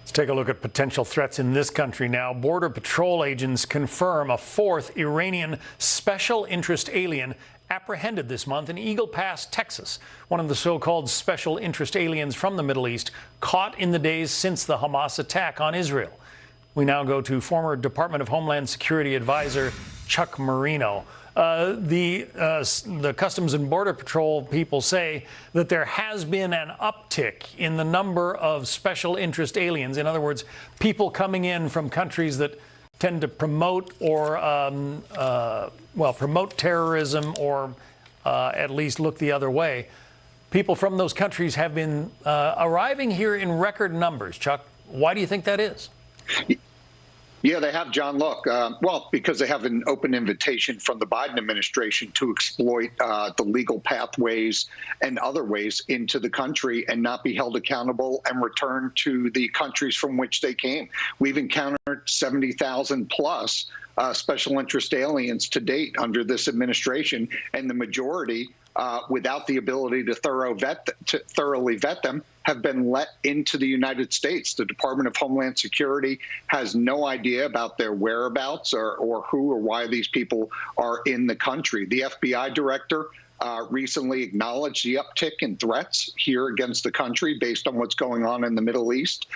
Let's take a look at potential threats in this country now. Border Patrol agents confirm a fourth Iranian special interest alien apprehended this month in Eagle Pass, Texas. One of the so-called special interest aliens from the Middle East caught in the days since the Hamas attack on Israel. We now go to former Department of Homeland Security advisor Chuck Marino. The Customs and Border Patrol people say that there has been an uptick in the number of special interest aliens. In other words, people coming in from countries that tend to promote or promote terrorism or at least look the other way. People from those countries have been arriving here in record numbers. Chuck, why do you think that is? Yeah, they have, John. Look, well, because they have an open invitation from the Biden administration to exploit the legal pathways and other ways into the country and not be held accountable and return to the countries from which they came. We've encountered 70,000 plus special interest aliens to date under this administration, and the majority, without the ability to thoroughly vet them, have been let into the United States. The Department of Homeland Security has no idea about their whereabouts or who or why these people are in the country. The FBI director recently acknowledged the uptick in threats here against the country based on what's going on in the Middle East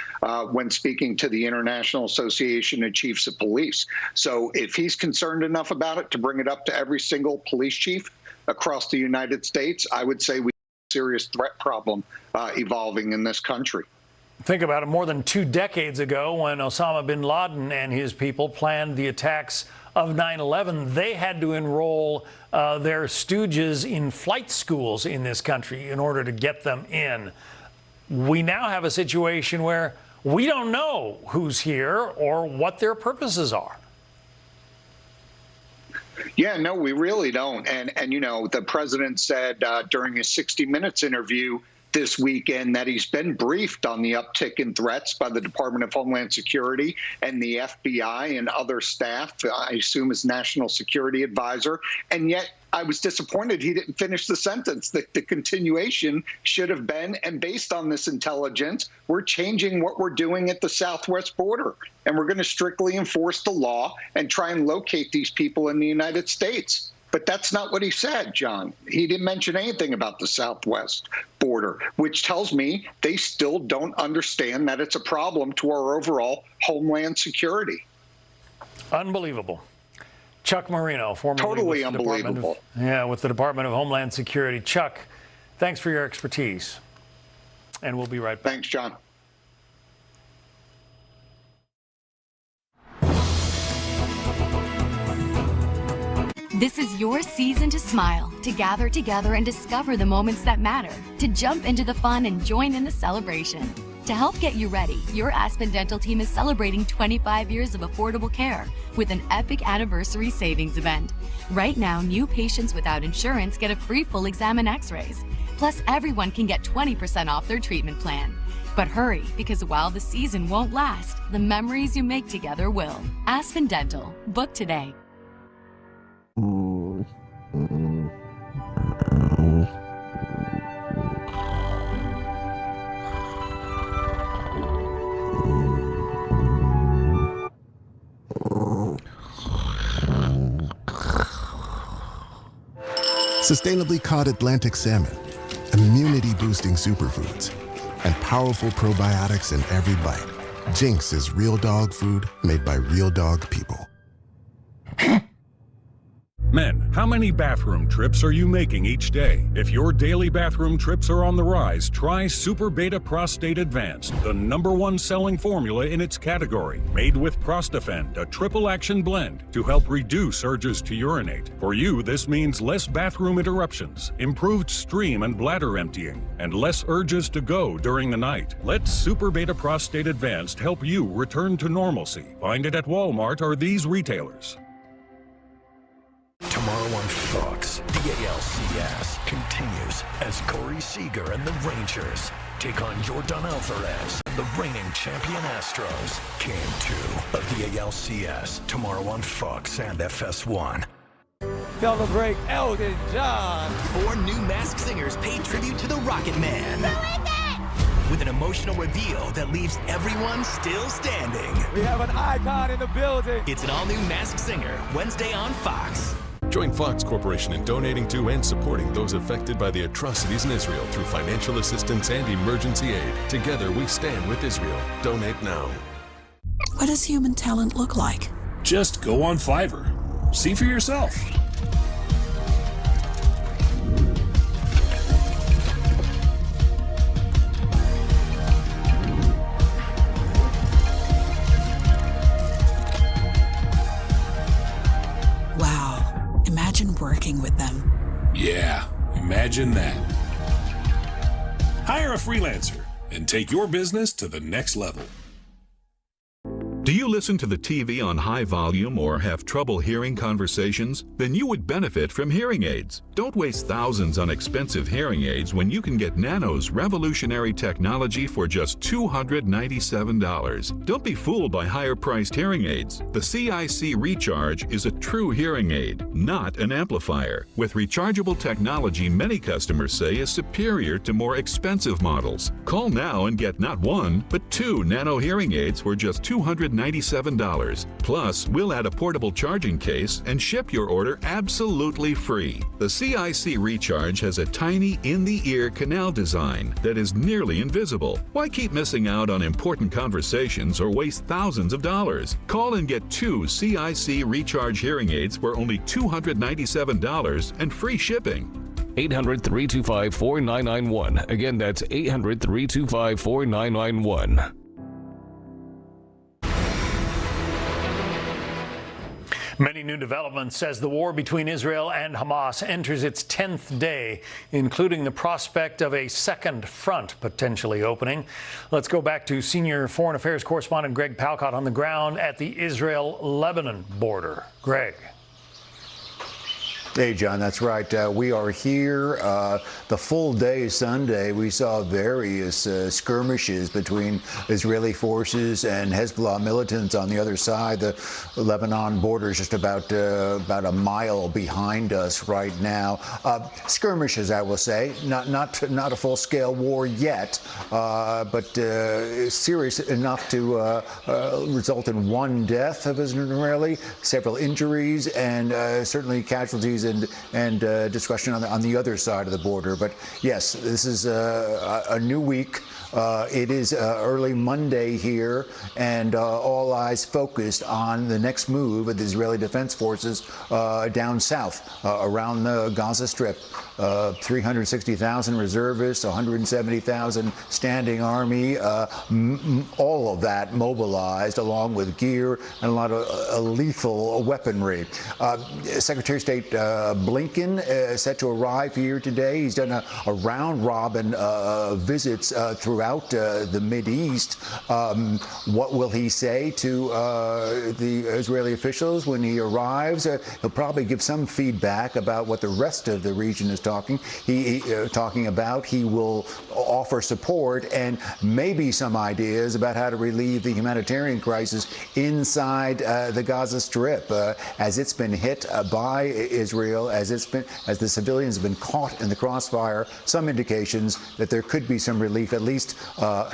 when speaking to the International Association of Chiefs of Police. So if he's concerned enough about it to bring it up to every single police chief across the United States, I would say we have a serious threat problem evolving in this country. Think about it. More than 2 decades ago, when Osama bin Laden and his people planned the attacks of 9/11, they had to enroll their stooges in flight schools in this country in order to get them in. We now have a situation where we don't know who's here or what their purposes are. Yeah, no, we really don't. And you know, the president said during his 60 Minutes interview this weekend that he's been briefed on the uptick in threats by the Department of Homeland Security and the FBI and other staff, I assume his national security advisor. And yet I was disappointed he didn't finish the sentence. The continuation should have been, and based on this intelligence, we're changing what we're doing at the southwest border. And we're going to strictly enforce the law and try and locate these people in the United States. But that's not what he said, John. He didn't mention anything about the southwest border, which tells me they still don't understand that it's a problem to our overall homeland security. Unbelievable. Chuck Marino, formerly totally unbelievable. With the Department of Homeland Security. Chuck, thanks for your expertise. And we'll be right back. Thanks, John. This is your season to smile, to gather together and discover the moments that matter, to jump into the fun and join in the celebration. To help get you ready, your Aspen Dental team is celebrating 25 years of affordable care with an epic anniversary savings event. Right now, new patients without insurance get a free full exam and x-rays. Plus, everyone can get 20% off their treatment plan. But hurry, because while the season won't last, the memories you make together will. Aspen Dental. Book today. Sustainably caught Atlantic salmon, immunity-boosting superfoods, and powerful probiotics in every bite. Jinx is real dog food made by real dog people. Men, how many bathroom trips are you making each day? If your daily bathroom trips are on the rise, try Super Beta Prostate Advanced, the #1 selling formula in its category. Made with Prostafend, a triple action blend to help reduce urges to urinate. For you, this means less bathroom interruptions, improved stream and bladder emptying, and less urges to go during the night. Let Super Beta Prostate Advanced help you return to normalcy. Find it at Walmart or these retailers. Tomorrow on Fox, the ALCS continues as Corey Seager and the Rangers take on Jordan Alvarez and the reigning champion Astros. Game 2 of the ALCS tomorrow on Fox and FS1. Celebrate Elton John. 4 new masked singers pay tribute to the Rocket Man. Who is it? with an emotional reveal that leaves everyone still standing. We have an icon in the building. It's an all-new Masked Singer, Wednesday on Fox. Join Fox Corporation in donating to and supporting those affected by the atrocities in Israel through financial assistance and emergency aid. Together we stand with Israel. Donate now. What does human talent look like? Just go on Fiverr. See for yourself. Wow. Imagine working with them. Yeah, imagine that. Hire a freelancer and take your business to the next level. Do you listen to the TV on high volume or have trouble hearing conversations? Then you would benefit from hearing aids. Don't waste thousands on expensive hearing aids when you can get Nano's revolutionary technology for just $297. Don't be fooled by higher-priced hearing aids. The CIC Recharge is a true hearing aid, not an amplifier. With rechargeable technology many customers say is superior to more expensive models. Call now and get not one, but 2 Nano hearing aids for just $297. Plus, we'll add a portable charging case and ship your order absolutely free. The CIC Recharge has a tiny in-the-ear canal design that is nearly invisible. Why keep missing out on important conversations or waste thousands of dollars? Call and get 2 CIC Recharge hearing aids for only $297 and free shipping. 800-325-4991. Again, that's 800-325-4991. Many new developments as the war between Israel and Hamas enters its 10th day, including the prospect of a second front potentially opening. Let's go back to senior foreign affairs correspondent Greg Palcott on the ground at the Israel-Lebanon border. Greg. Hey, John, that's right. We are here the full day Sunday. We saw various skirmishes between Israeli forces and Hezbollah militants on the other side. The Lebanon border is just about a mile behind us right now. Skirmishes, I will say, not a full-scale war yet, but serious enough to result in 1 death of an Israeli, several injuries, and certainly casualties and discussion on the other side of the border. But yes, this is a new week. It is early Monday here, and all eyes focused on the next move of the Israeli Defense Forces down south around the Gaza Strip. 360,000 reservists, 170,000 standing army, all of that mobilized along with gear and a lot of lethal weaponry. Secretary of State Blinken set to arrive here today. He's done a round-robin visits throughout the Mideast. What will he say to the Israeli officials when he arrives? He'll probably give some feedback about what the rest of the region is talking about. He will offer support and maybe some ideas about how to relieve the humanitarian crisis inside the Gaza Strip as it's been hit by Israel, as the civilians have been caught in the crossfire. Some indications that there could be some relief, at least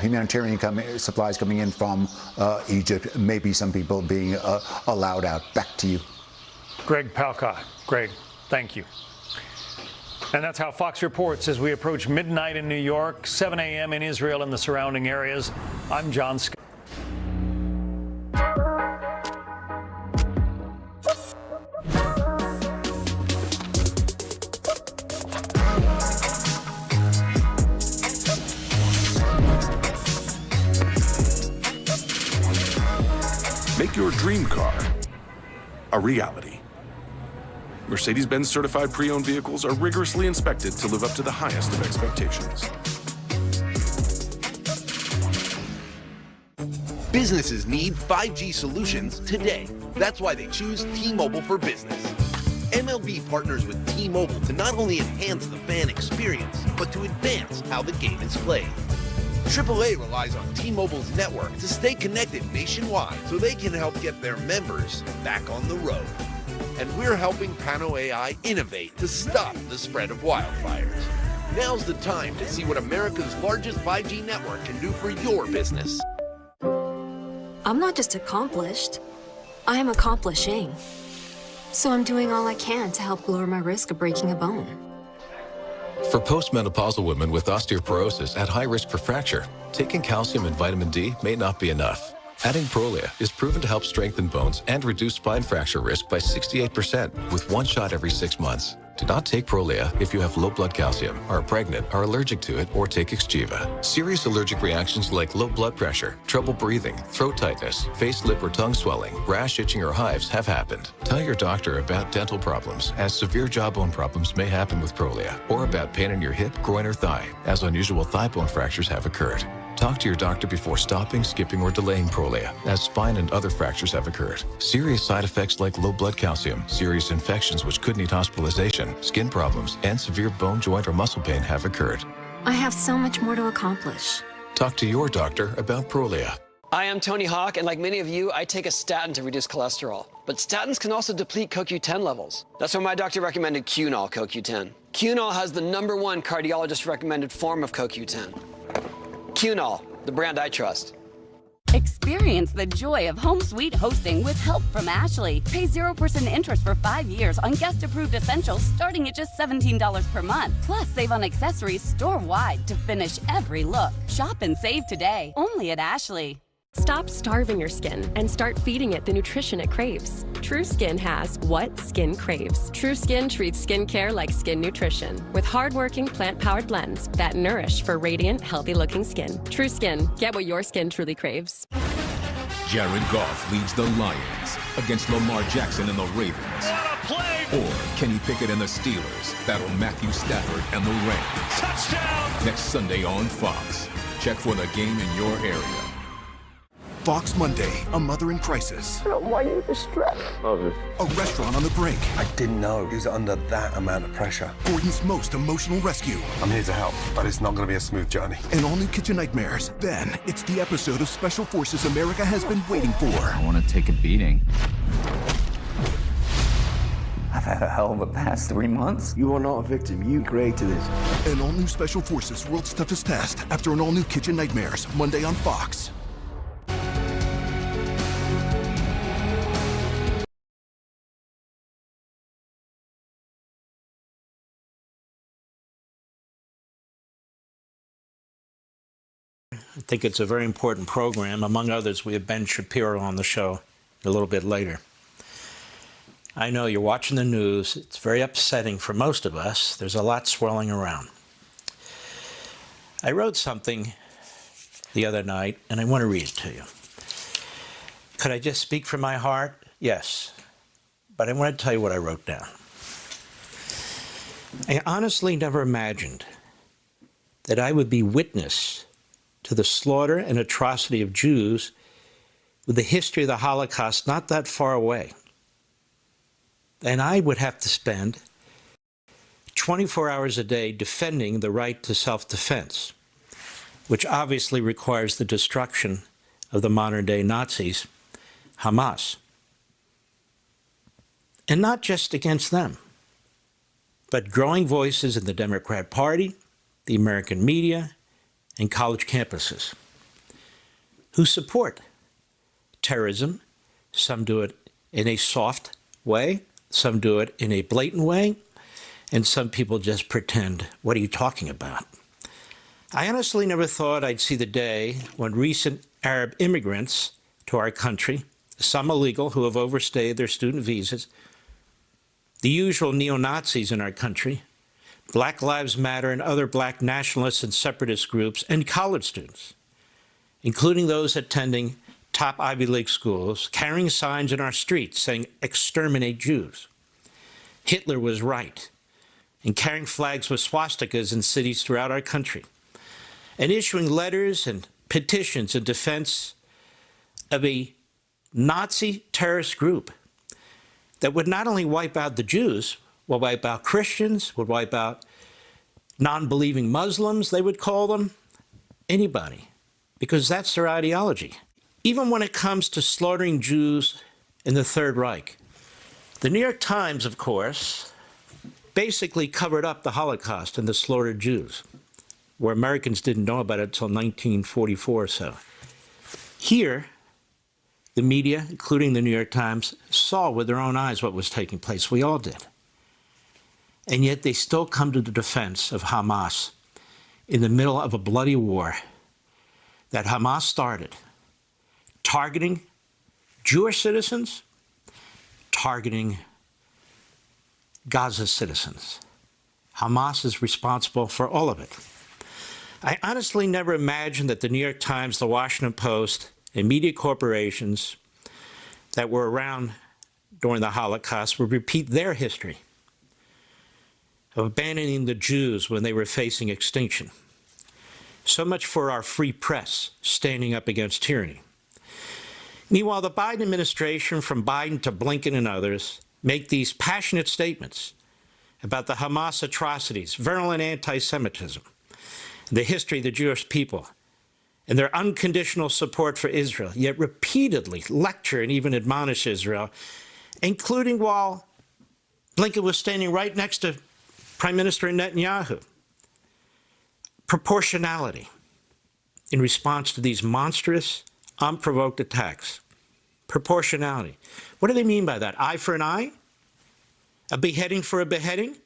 humanitarian supplies coming in from Egypt. Maybe some people being allowed out. Back to you, Greg Palcott. Greg, thank you. And that's how Fox reports as we approach midnight in New York, 7 a.m. in Israel and the surrounding areas. I'm John Scott. Make your dream car a reality. Mercedes-Benz certified pre-owned vehicles are rigorously inspected to live up to the highest of expectations. Businesses need 5G solutions today. That's why they choose T-Mobile for Business. MLB partners with T-Mobile to not only enhance the fan experience, but to advance how the game is played. AAA relies on T-Mobile's network to stay connected nationwide so they can help get their members back on the road. And we're helping Pano AI innovate to stop the spread of wildfires. Now's the time to see what America's largest 5G network can do for your business. I'm not just accomplished, I am accomplishing. So I'm doing all I can to help lower my risk of breaking a bone. For postmenopausal women with osteoporosis at high risk for fracture, taking calcium and vitamin D may not be enough. Adding Prolia is proven to help strengthen bones and reduce spine fracture risk by 68% with one shot every 6 months. Do not take Prolia if you have low blood calcium, are pregnant, are allergic to it, or take Exgeva. Serious allergic reactions like low blood pressure, trouble breathing, throat tightness, face, lip, or tongue swelling, rash, itching, or hives have happened. Tell your doctor about dental problems, as severe jawbone problems may happen with Prolia, or about pain in your hip, groin, or thigh, as unusual thigh bone fractures have occurred. Talk to your doctor before stopping, skipping, or delaying Prolia, as spine and other fractures have occurred. Serious side effects like low blood calcium, serious infections which could need hospitalization, skin problems, and severe bone, joint, or muscle pain have occurred. I have so much more to accomplish. Talk to your doctor about Prolia. I am Tony Hawk, and like many of you, I take a statin to reduce cholesterol. But statins can also deplete CoQ10 levels. That's why my doctor recommended Cunol CoQ10. Cunol has the #1 cardiologist-recommended form of CoQ10. Cunol, the brand I trust. Experience the joy of home suite hosting with help from Ashley. Pay 0% interest for 5 years on guest-approved essentials starting at just $17 per month. Plus, save on accessories store-wide to finish every look. Shop and save today, only at Ashley. Stop starving your skin and start feeding it the nutrition it craves. True Skin has what skin craves. True Skin treats skincare like skin nutrition with hardworking plant-powered blends that nourish for radiant, healthy-looking skin. True Skin, get what your skin truly craves. Jared Goff leads the Lions against Lamar Jackson and the Ravens. What a play! Or Kenny Pickett and the Steelers battle Matthew Stafford and the Rams. Touchdown! Next Sunday on Fox. Check for the game in your area. Fox Monday, a mother in crisis. Why are you distressed? A restaurant on the brink. I didn't know he was under that amount of pressure. Gordon's most emotional rescue. I'm here to help, but it's not going to be a smooth journey. And all new kitchen nightmares. Then, it's the episode of Special Forces America has been waiting for. I want to take a beating. I've had a hell of a past 3 months. You are not a victim. You created this. An all-new Special Forces World's Toughest Test after an all-new Kitchen Nightmares, Monday on Fox. I think it's a very important program. Among others, we have Ben Shapiro on the show a little bit later. I know you're watching the news. It's very upsetting for most of us. There's a lot swirling around. I wrote something the other night, and I want to read it to you. Could I just speak from my heart? Yes. But I want to tell you what I wrote down. I honestly never imagined that I would be witness to the slaughter and atrocity of Jews with the history of the Holocaust not that far away. And I would have to spend 24 hours a day defending the right to self-defense, which obviously requires the destruction of the modern-day Nazis, Hamas. And not just against them, but growing voices in the Democrat Party, the American media, and college campuses who support terrorism. Some do it in a soft way, some do it in a blatant way, and some people just pretend, what are you talking about? I honestly never thought I'd see the day when recent Arab immigrants to our country, some illegal who have overstayed their student visas, the usual neo-Nazis in our country, Black Lives Matter and other black nationalists and separatist groups, and college students, including those attending top Ivy League schools, carrying signs in our streets saying, "Exterminate Jews. Hitler was right," and carrying flags with swastikas in cities throughout our country, and issuing letters and petitions in defense of a Nazi terrorist group that would not only wipe out the Jews, would wipe out Christians, would wipe out non-believing Muslims, they would call them, anybody, because that's their ideology. Even when it comes to slaughtering Jews in the Third Reich. The New York Times, of course, basically covered up the Holocaust and the slaughtered Jews, where Americans didn't know about it until 1944 or so. Here, the media, including the New York Times, saw with their own eyes what was taking place. We all did. And yet they still come to the defense of Hamas in the middle of a bloody war that Hamas started, targeting Jewish citizens, targeting Gaza citizens. Hamas is responsible for all of it. I honestly never imagined that the New York Times, the Washington Post, and media corporations that were around during the Holocaust would repeat their history of abandoning the Jews when they were facing extinction. So much for our free press standing up against tyranny. Meanwhile, the Biden administration, from Biden to Blinken and others, make these passionate statements about the Hamas atrocities, virulent anti-Semitism, the history of the Jewish people, and their unconditional support for Israel, yet repeatedly lecture and even admonish Israel, including while Blinken was standing right next to Prime Minister Netanyahu. Proportionality in response to these monstrous, unprovoked attacks. Proportionality. What do they mean by that? Eye for an eye? A beheading for a beheading?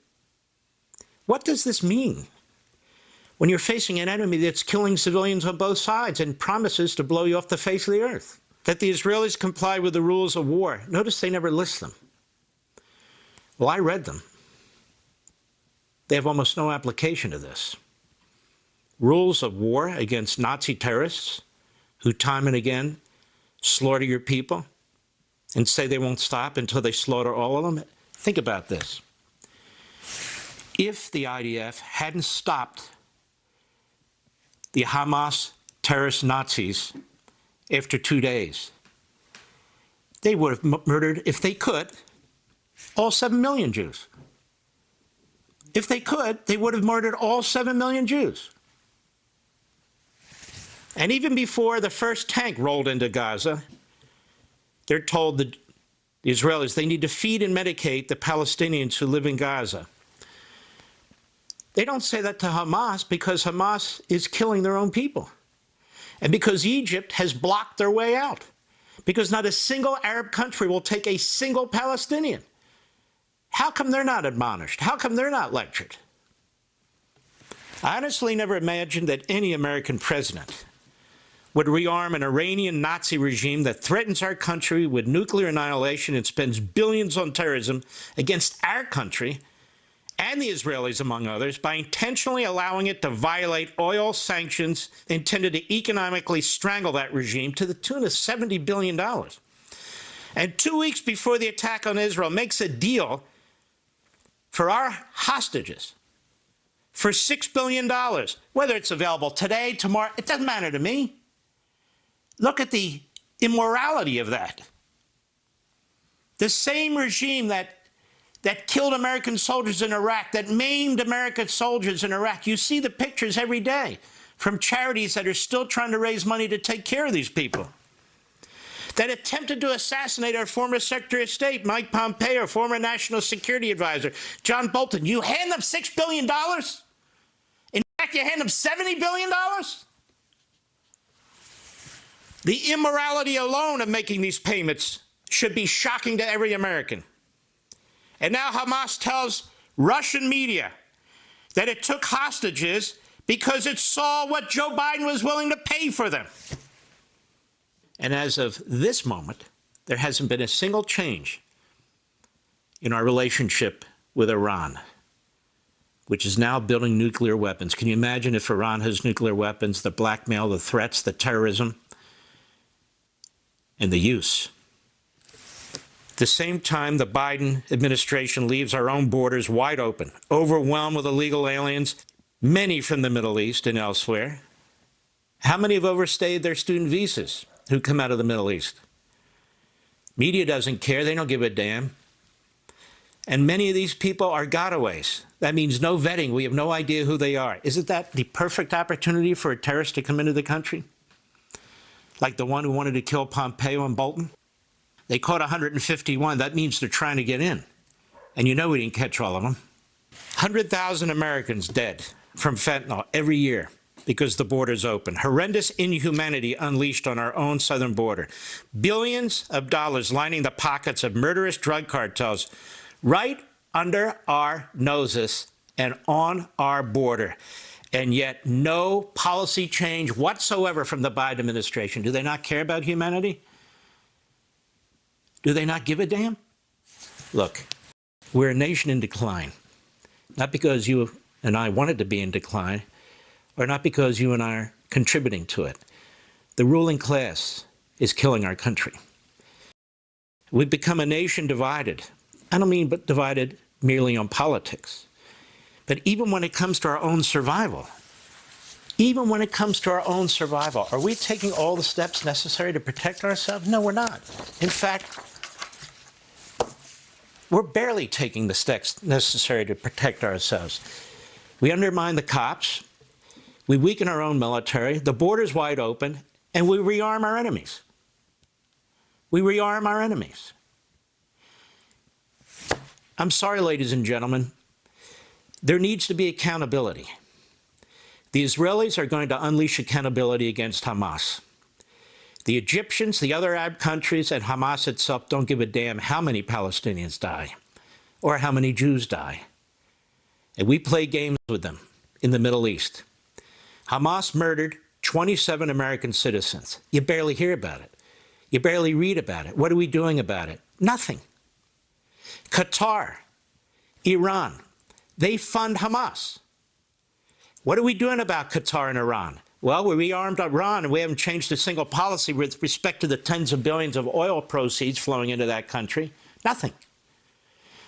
What does this mean when you're facing an enemy that's killing civilians on both sides and promises to blow you off the face of the earth? That the Israelis comply with the rules of war. Notice they never list them. Well, I read them. They have almost no application to this. Rules of war against Nazi terrorists who time and again slaughter your people and say they won't stop until they slaughter all of them. Think about this. If the IDF hadn't stopped the Hamas terrorist Nazis after 2 days, they would have murdered, if they could, all 7 million Jews. If they could, they would have murdered all 7 million Jews. And even before the first tank rolled into Gaza, they're told the Israelis they need to feed and medicate the Palestinians who live in Gaza. They don't say that to Hamas because Hamas is killing their own people. And because Egypt has blocked their way out. Because not a single Arab country will take a single Palestinian. How come they're not admonished? How come they're not lectured? I honestly never imagined that any American president would rearm an Iranian Nazi regime that threatens our country with nuclear annihilation and spends billions on terrorism against our country and the Israelis, among others, by intentionally allowing it to violate oil sanctions intended to economically strangle that regime to the tune of $70 billion. And 2 weeks before the attack on Israel makes a deal for our hostages for $6 billion, whether it's available today, tomorrow, it doesn't matter to me. Look at the immorality of that. The same regime that killed American soldiers in Iraq, that maimed American soldiers in Iraq. You see the pictures every day from charities that are still trying to raise money to take care of these people. That attempted to assassinate our former Secretary of State, Mike Pompeo, former National Security Advisor, John Bolton. You hand them $6 billion? In fact, you hand them $70 billion? The immorality alone of making these payments should be shocking to every American. And now Hamas tells Russian media that it took hostages because it saw what Joe Biden was willing to pay for them. And as of this moment, there hasn't been a single change in our relationship with Iran, which is now building nuclear weapons. Can you imagine if Iran has nuclear weapons, the blackmail, the threats, the terrorism, and the use? At the same time, the Biden administration leaves our own borders wide open, overwhelmed with illegal aliens, many from the Middle East and elsewhere. How many have overstayed their student visas who come out of the Middle East? Media doesn't care. They don't give a damn. And many of these people are gotaways. That means no vetting. We have no idea who they are. Isn't that the perfect opportunity for a terrorist to come into the country? Like the one who wanted to kill Pompeo and Bolton? They caught 151. That means they're trying to get in. And you know we didn't catch all of them. 100,000 Americans dead from fentanyl every year because the border's open. Horrendous inhumanity unleashed on our own southern border. Billions of dollars lining the pockets of murderous drug cartels right under our noses and on our border. And yet no policy change whatsoever from the Biden administration. Do they not care about humanity? Do they not give a damn? Look, we're a nation in decline. Not because you and I wanted to be in decline, or not because you and I are contributing to it. The ruling class is killing our country. We've become a nation divided. I don't mean but divided merely on politics, but even when it comes to our own survival. Even when it comes to our own survival, are we taking all the steps necessary to protect ourselves? No, we're not. In fact, we're barely taking the steps necessary to protect ourselves. We undermine the cops, we weaken our own military, the border's wide open, and we rearm our enemies. We rearm our enemies. I'm sorry, ladies and gentlemen, there needs to be accountability. The Israelis are going to unleash accountability against Hamas. The Egyptians, the other Arab countries, and Hamas itself don't give a damn how many Palestinians die or how many Jews die. And we play games with them in the Middle East. Hamas murdered 27 American citizens. You barely hear about it. You barely read about it. What are we doing about it? Nothing. Qatar, Iran, they fund Hamas. What are we doing about Qatar and Iran? Well, we rearmed Iran, and we haven't changed a single policy with respect to the tens of billions of oil proceeds flowing into that country. Nothing.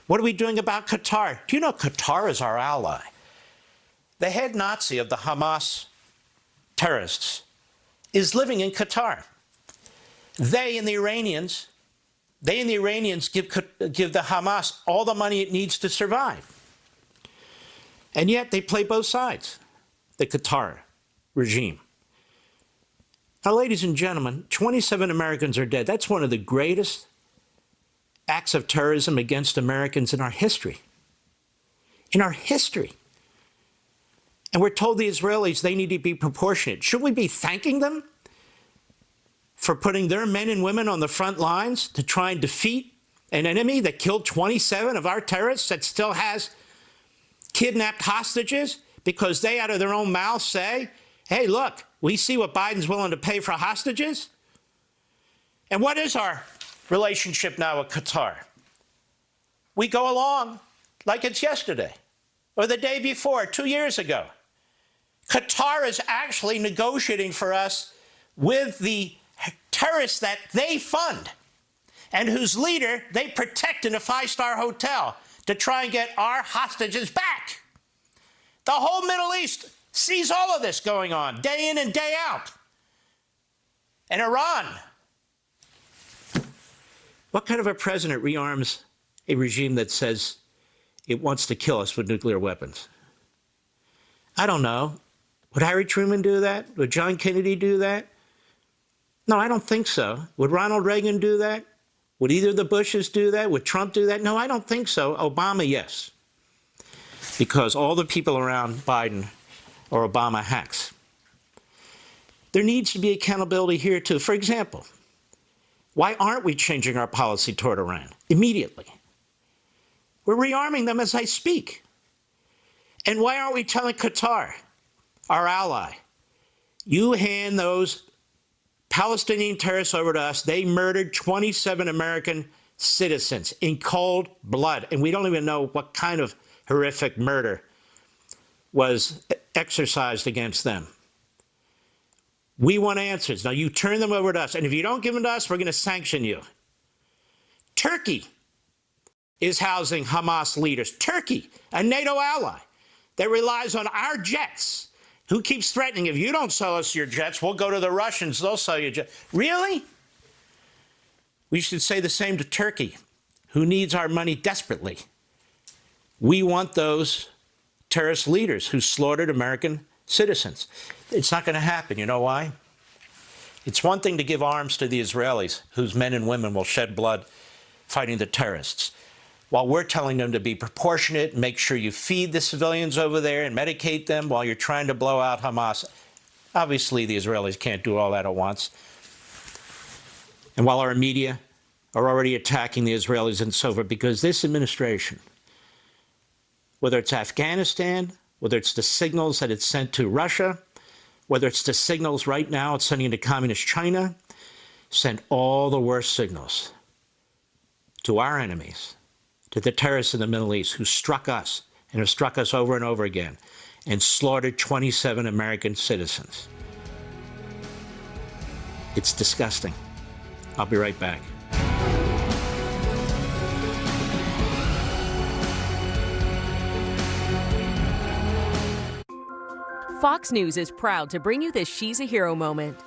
What are we doing about Qatar? Do you know Qatar is our ally? The head Nazi of the Hamas terrorists is living in Qatar. They and the Iranians give the Hamas all the money it needs to survive. And yet they play both sides, the Qatar regime. Now, ladies and gentlemen, 27 Americans are dead. That's one of the greatest acts of terrorism against Americans in our history. In our history. And we're told the Israelis they need to be proportionate. Should we be thanking them for putting their men and women on the front lines to try and defeat an enemy that killed 27 of our terrorists, that still has kidnapped hostages, because they out of their own mouths say, hey, look, we see what Biden's willing to pay for hostages? And what is our relationship now with Qatar? We go along like it's yesterday or the day before, 2 years ago. Qatar is actually negotiating for us with the terrorists that they fund and whose leader they protect in a five-star hotel to try and get our hostages back. The whole Middle East sees all of this going on day in and day out. And Iran, what kind of a president rearms a regime that says it wants to kill us with nuclear weapons? I don't know. Would Harry Truman do that? Would John Kennedy do that? No, I don't think so. Would Ronald Reagan do that? Would either of the Bushes do that? Would Trump do that? No, I don't think so. Obama, yes. Because all the people around Biden are Obama hacks. There needs to be accountability here, too. For example, why aren't we changing our policy toward Iran immediately? We're rearming them as I speak. And why aren't we telling Qatar, our ally, you hand those Palestinian terrorists over to us? They murdered 27 American citizens in cold blood. And we don't even know what kind of horrific murder was exercised against them. We want answers. Now, you turn them over to us. And if you don't give them to us, we're going to sanction you. Turkey is housing Hamas leaders. Turkey, a NATO ally that relies on our jets, who keeps threatening, if you don't sell us your jets, we'll go to the Russians, they'll sell you jets. Really? We should say the same to Turkey, who needs our money desperately. We want those terrorist leaders who slaughtered American citizens. It's not going to happen. You know why? It's one thing to give arms to the Israelis, whose men and women will shed blood fighting the terrorists. while we're telling them to be proportionate, make sure you feed the civilians over there and medicate them while you're trying to blow out Hamas. Obviously, the Israelis can't do all that at once. And while our media are already attacking the Israelis and so forth, because this administration, whether it's Afghanistan, whether it's the signals that it's sent to Russia, whether it's the signals right now it's sending to communist China, sent all the worst signals to our enemies, to the terrorists in the Middle East who struck us and have struck us over and over again and slaughtered 27 American citizens. It's disgusting. I'll be right back. Fox News is proud to bring you this She's a Hero moment.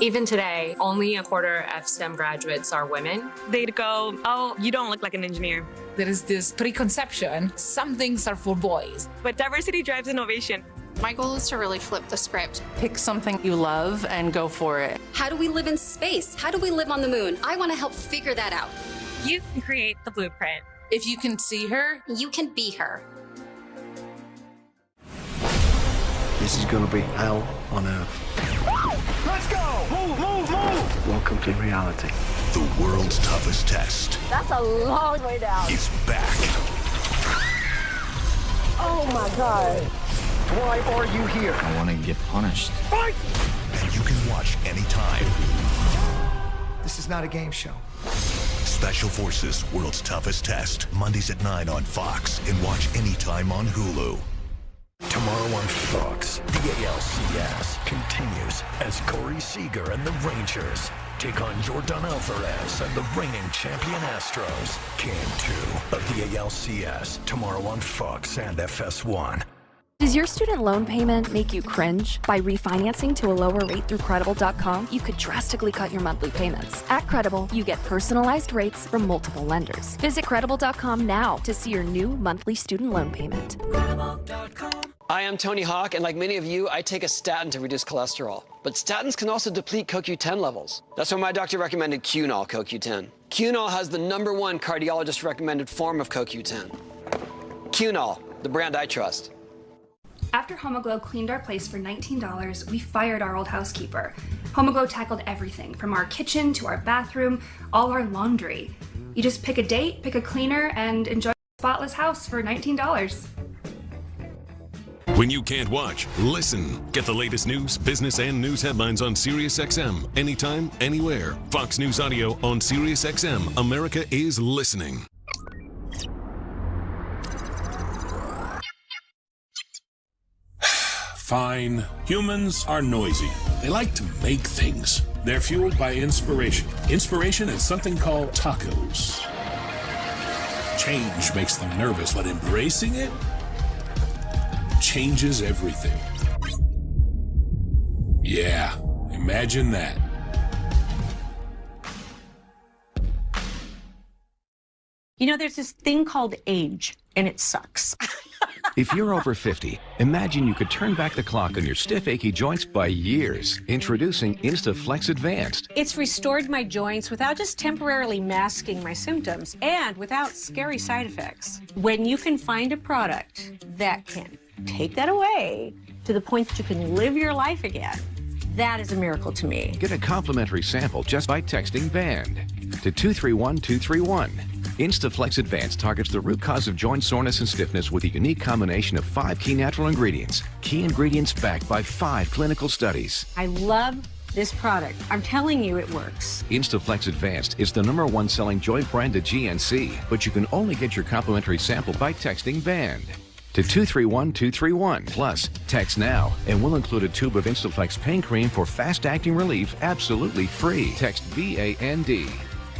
Even today, only a quarter of STEM graduates are women. They'd go, oh, you don't look like an engineer. There is this preconception, some things are for boys. But diversity drives innovation. My goal is to really flip the script. Pick something you love and go for it. How do we live in space? How do we live on the moon? I want to help figure that out. You can create the blueprint. If you can see her, you can be her. This is gonna be hell on earth. Let's go! Move, move, move! Welcome to reality. The world's toughest test. That's a long way down. Is back. Oh my God. Why are you here? I want to get punished. Fight! And you can watch anytime. This is not a game show. Special Forces World's Toughest Test. Mondays at 9 on Fox and watch anytime on Hulu. Tomorrow on Fox, the ALCS continues as Corey Seager and the Rangers take on Jordan Alvarez and the reigning champion Astros. Game 2 of the ALCS tomorrow on Fox and FS1. Does your student loan payment make you cringe? By refinancing to a lower rate through Credible.com, you could drastically cut your monthly payments. At Credible, you get personalized rates from multiple lenders. Visit Credible.com now to see your new monthly student loan payment. I am Tony Hawk, and like many of you, I take a statin to reduce cholesterol. But statins can also deplete CoQ10 levels. That's why my doctor recommended CoQ10. CoQ10 has the #1 cardiologist recommended form of CoQ10. CoQ10, the brand I trust. After Homoglow cleaned our place for $19, we fired our old housekeeper. Homoglow tackled everything, from our kitchen to our bathroom, all our laundry. You just pick a date, pick a cleaner, and enjoy a spotless house for $19. When you can't watch, listen. Get the latest news, business, and news headlines on SiriusXM. Anytime, anywhere. Fox News Audio on SiriusXM. America is listening. Fine. Humans are noisy. They like to make things. They're fueled by inspiration. Inspiration is something called tacos. Change makes them nervous, but embracing it changes everything. Yeah, imagine that. You know, there's this thing called age, and it sucks. If you're over 50, imagine you could turn back the clock on your stiff, achy joints by years. Introducing InstaFlex Advanced. It's restored my joints without just temporarily masking my symptoms and without scary side effects. When you can find a product that can take that away to the point that you can live your life again, that is a miracle to me. Get a complimentary sample just by texting BAND to 231231. InstaFlex Advanced targets the root cause of joint soreness and stiffness with a unique combination of 5 key natural ingredients. Key ingredients backed by 5 clinical studies. I love this product. I'm telling you it works. InstaFlex Advanced is the #1 selling joint brand at GNC, but you can only get your complimentary sample by texting BAND to 231231. Plus, text now, and we'll include a tube of InstaFlex pain cream for fast-acting relief absolutely free. Text BAND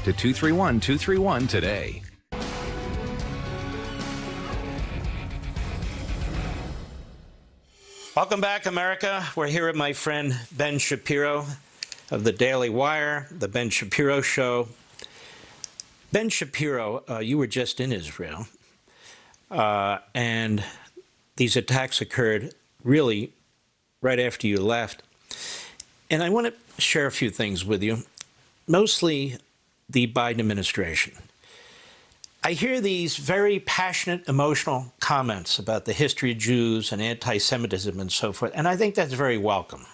to 231231 today. Welcome back, America. We're here with my friend Ben Shapiro of the Daily Wire, the Ben Shapiro Show. Ben Shapiro, you were just in Israel, and these attacks occurred really right after you left. And I want to share a few things with you, mostly the Biden administration. I hear these very passionate, emotional comments about the history of Jews and anti-Semitism and so forth, and I think that's very welcome.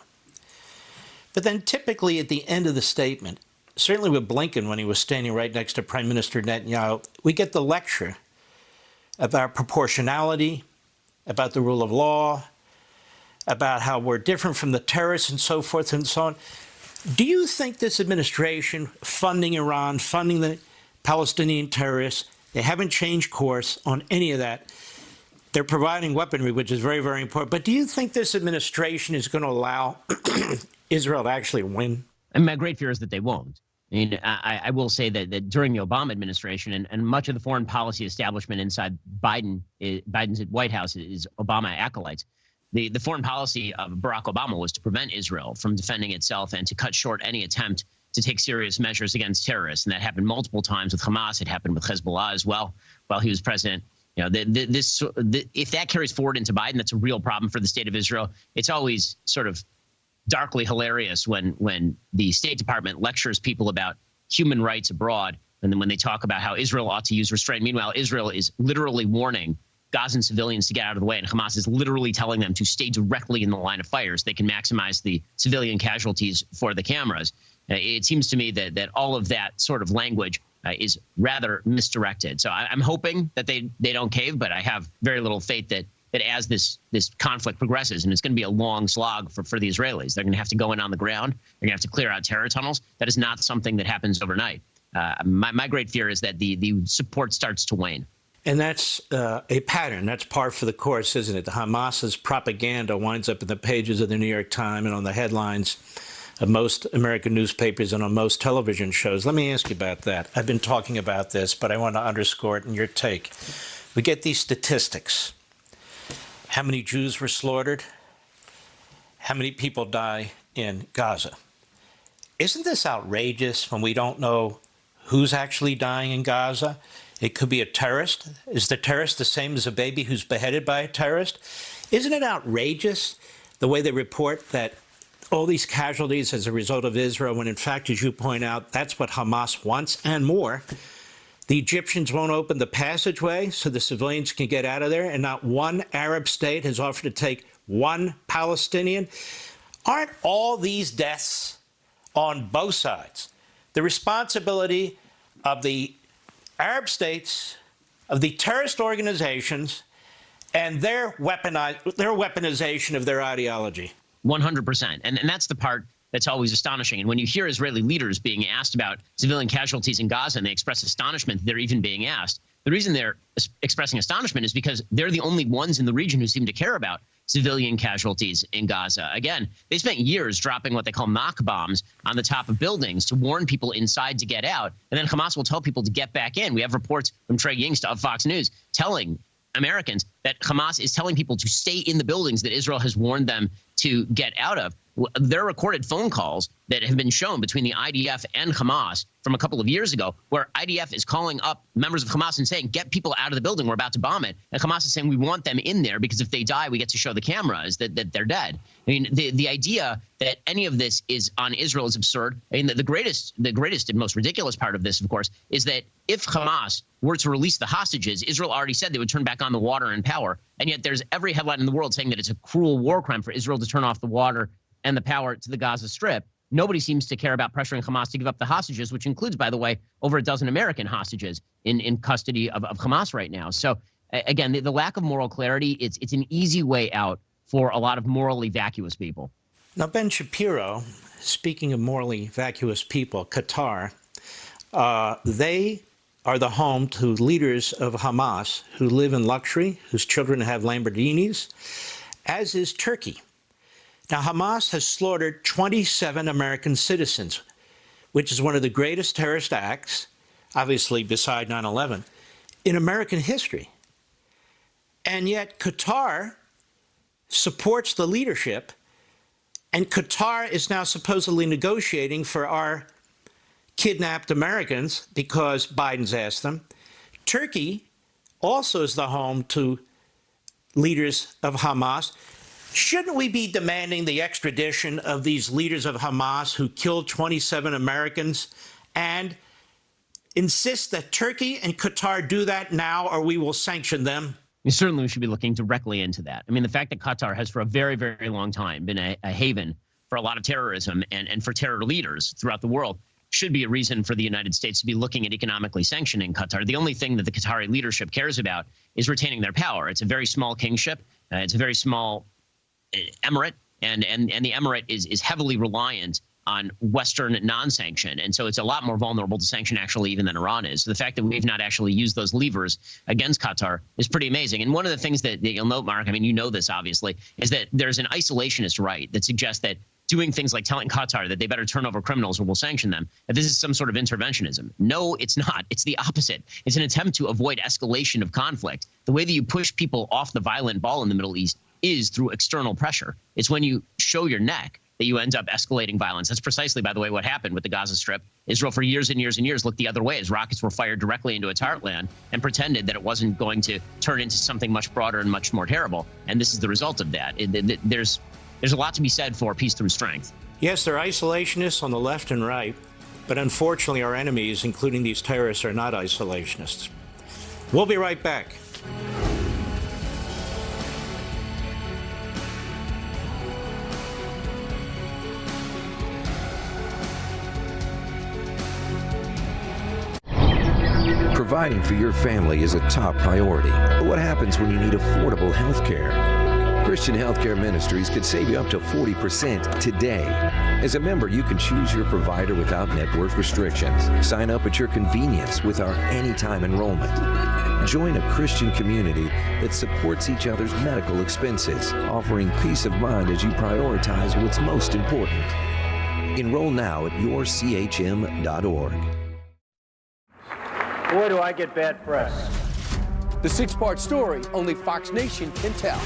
But then typically at the end of the statement, certainly with Blinken when he was standing right next to Prime Minister Netanyahu, we get the lecture about proportionality, about the rule of law, about how we're different from the terrorists and so forth and so on. Do you think this administration funding Iran, funding the Palestinian terrorists, they haven't changed course on any of that? They're providing weaponry, which is very, very important. But do you think this administration is going to allow Israel to actually win? And my great fear is that they won't. I mean, I will say that during the Obama administration and much of the foreign policy establishment inside Biden's White House is Obama acolytes. The foreign policy of Barack Obama was to prevent Israel from defending itself and to cut short any attempt to take serious measures against terrorists. And that happened multiple times with Hamas. It happened with Hezbollah as well while he was president. You know, if that carries forward into Biden, that's a real problem for the state of Israel. It's always sort of darkly hilarious when the State Department lectures people about human rights abroad, and then when they talk about how Israel ought to use restraint. Meanwhile, Israel is literally warning Gazan civilians to get out of the way, and Hamas is literally telling them to stay directly in the line of fire so they can maximize the civilian casualties for the cameras. It seems to me that all of that sort of language is rather misdirected. So I'm hoping that they don't cave, but I have very little faith that as this conflict progresses, and it's going to be a long slog for the Israelis, they're going to have to go in on the ground. They're going to have to clear out terror tunnels. That is not something that happens overnight. My great fear is that the support starts to wane. And that's a pattern. That's par for the course, isn't it? The Hamas's propaganda winds up in the pages of the New York Times and on the headlines of most American newspapers and on most television shows. Let me ask you about that. I've been talking about this, but I want to underscore it in your take. We get these statistics. How many Jews were slaughtered? How many people die in Gaza? Isn't this outrageous when we don't know who's actually dying in Gaza? It could be a terrorist. Is the terrorist the same as a baby who's beheaded by a terrorist? Isn't it outrageous the way they report that all these casualties as a result of Israel, when in fact, as you point out, that's what Hamas wants and more? The Egyptians won't open the passageway so the civilians can get out of there, and not one Arab state has offered to take one Palestinian. Aren't all these deaths on both sides the responsibility of the Arab states, of the terrorist organizations, and their weaponization of their ideology? 100%. And that's the part that's always astonishing. And when you hear Israeli leaders being asked about civilian casualties in Gaza and they express astonishment that they're even being asked, the reason they're expressing astonishment is because they're the only ones in the region who seem to care about civilian casualties in Gaza. Again, they spent years dropping what they call knock bombs on the top of buildings to warn people inside to get out. And then Hamas will tell people to get back in. We have reports from Trey Yingst of Fox News telling Americans that Hamas is telling people to stay in the buildings that Israel has warned them to get out of. There are recorded phone calls that have been shown between the IDF and Hamas from a couple of years ago, where IDF is calling up members of Hamas and saying, get people out of the building, we're about to bomb it. And Hamas is saying, we want them in there because if they die, we get to show the cameras that they're dead. I mean, the idea that any of this is on Israel is absurd. I mean, the greatest and most ridiculous part of this, of course, is that if Hamas were to release the hostages, Israel already said they would turn back on the water and power. And yet there's every headline in the world saying that it's a cruel war crime for Israel to turn off the water and the power to the Gaza Strip. Nobody seems to care about pressuring Hamas to give up the hostages, which includes, by the way, over a dozen American hostages in custody of Hamas right now. So, again, the lack of moral clarity, it's an easy way out for a lot of morally vacuous people. Now, Ben Shapiro, speaking of morally vacuous people, Qatar, they are the home to leaders of Hamas who live in luxury, whose children have Lamborghinis, as is Turkey. Now, Hamas has slaughtered 27 American citizens, which is one of the greatest terrorist acts, obviously beside 9/11, in American history. And yet Qatar supports the leadership, and Qatar is now supposedly negotiating for our kidnapped Americans because Biden's asked them. Turkey also is the home to leaders of Hamas. Shouldn't we be demanding the extradition of these leaders of Hamas who killed 27 Americans and insist that Turkey and Qatar do that now, or we will sanction them? Certainly, we should be looking directly into that. I mean, the fact that Qatar has for a very, very long time been a haven for a lot of terrorism and for terror leaders throughout the world should be a reason for the United States to be looking at economically sanctioning Qatar. The only thing that the Qatari leadership cares about is retaining their power. It's a very small kingship. It's a very small emirate, and the emirate is heavily reliant on Western non-sanction. And so it's a lot more vulnerable to sanction actually even than Iran is. So the fact that we've not actually used those levers against Qatar is pretty amazing. And one of the things that you'll note, Mark, I mean, you know this obviously, is that there's an isolationist right that suggests that doing things like telling Qatar that they better turn over criminals or we'll sanction them, that this is some sort of interventionism. No, it's not. It's the opposite. It's an attempt to avoid escalation of conflict. The way that you push people off the violent ball in the Middle East is through external pressure. It's when you show your neck that you end up escalating violence. That's precisely, by the way, what happened with the Gaza Strip. Israel for years and years and years looked the other way as rockets were fired directly into its heartland and pretended that it wasn't going to turn into something much broader and much more terrible. And this is the result of that. There's a lot to be said for peace through strength. Yes, there are isolationists on the left and right, but unfortunately our enemies, including these terrorists, are not isolationists. We'll be right back. Providing for your family is a top priority. But what happens when you need affordable health care? Christian Healthcare Ministries could save you up to 40% today. As a member, you can choose your provider without network restrictions. Sign up at your convenience with our anytime enrollment. Join a Christian community that supports each other's medical expenses, offering peace of mind as you prioritize what's most important. Enroll now at yourchm.org. Boy, do I get bad press. The six-part story only Fox Nation can tell.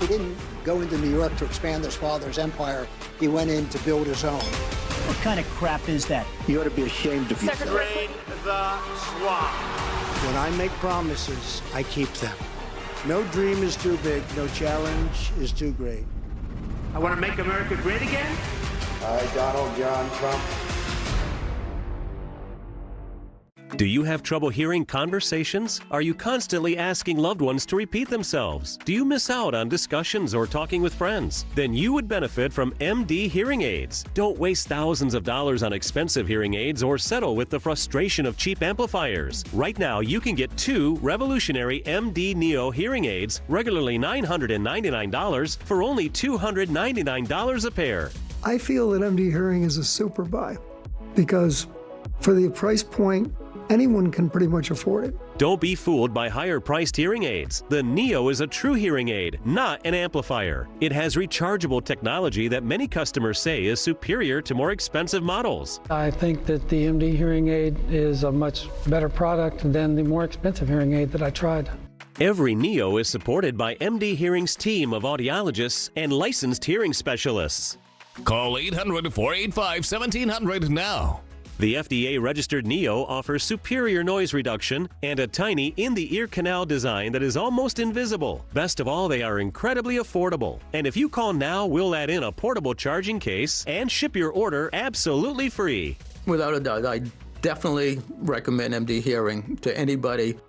He didn't go into New York to expand his father's empire. He went in to build his own. What kind of crap is that? You ought to be ashamed of yourself. Drain the swamp. When I make promises, I keep them. No dream is too big. No challenge is too great. I want to make America great again. I, Donald John Trump. Do you have trouble hearing conversations? Are you constantly asking loved ones to repeat themselves? Do you miss out on discussions or talking with friends? Then you would benefit from MD hearing aids. Don't waste thousands of dollars on expensive hearing aids or settle with the frustration of cheap amplifiers. Right now, you can get 2 revolutionary MD Neo hearing aids, regularly $999 for only $299 a pair. I feel that MD Hearing is a super buy because for the price point, anyone can pretty much afford it. Don't be fooled by higher-priced hearing aids. The Neo is a true hearing aid, not an amplifier. It has rechargeable technology that many customers say is superior to more expensive models. I think that the MD hearing aid is a much better product than the more expensive hearing aid that I tried. Every Neo is supported by MD Hearing's team of audiologists and licensed hearing specialists. Call 800-485-1700 now. The FDA-registered Neo offers superior noise reduction and a tiny in-the-ear canal design that is almost invisible. Best of all, they are incredibly affordable. And if you call now, we'll add in a portable charging case and ship your order absolutely free. Without a doubt, I definitely recommend MD Hearing to anybody.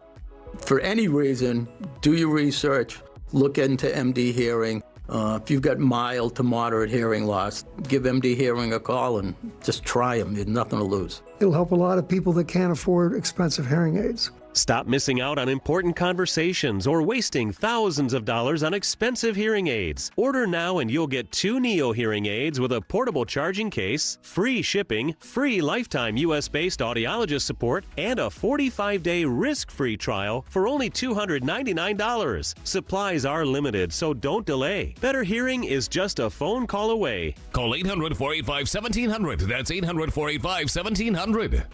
For any reason, do your research, look into MD Hearing. If you've got mild to moderate hearing loss, give MD Hearing a call and just try them. You have nothing to lose. It'll help a lot of people that can't afford expensive hearing aids. Stop missing out on important conversations or wasting thousands of dollars on expensive hearing aids. Order now and you'll get 2 Neo hearing aids with a portable charging case, free shipping, free lifetime US-based audiologist support, and a 45-day risk-free trial for only $299. Supplies are limited, so don't delay. Better hearing is just a phone call away. Call 800-485-1700. That's 800-485-1700.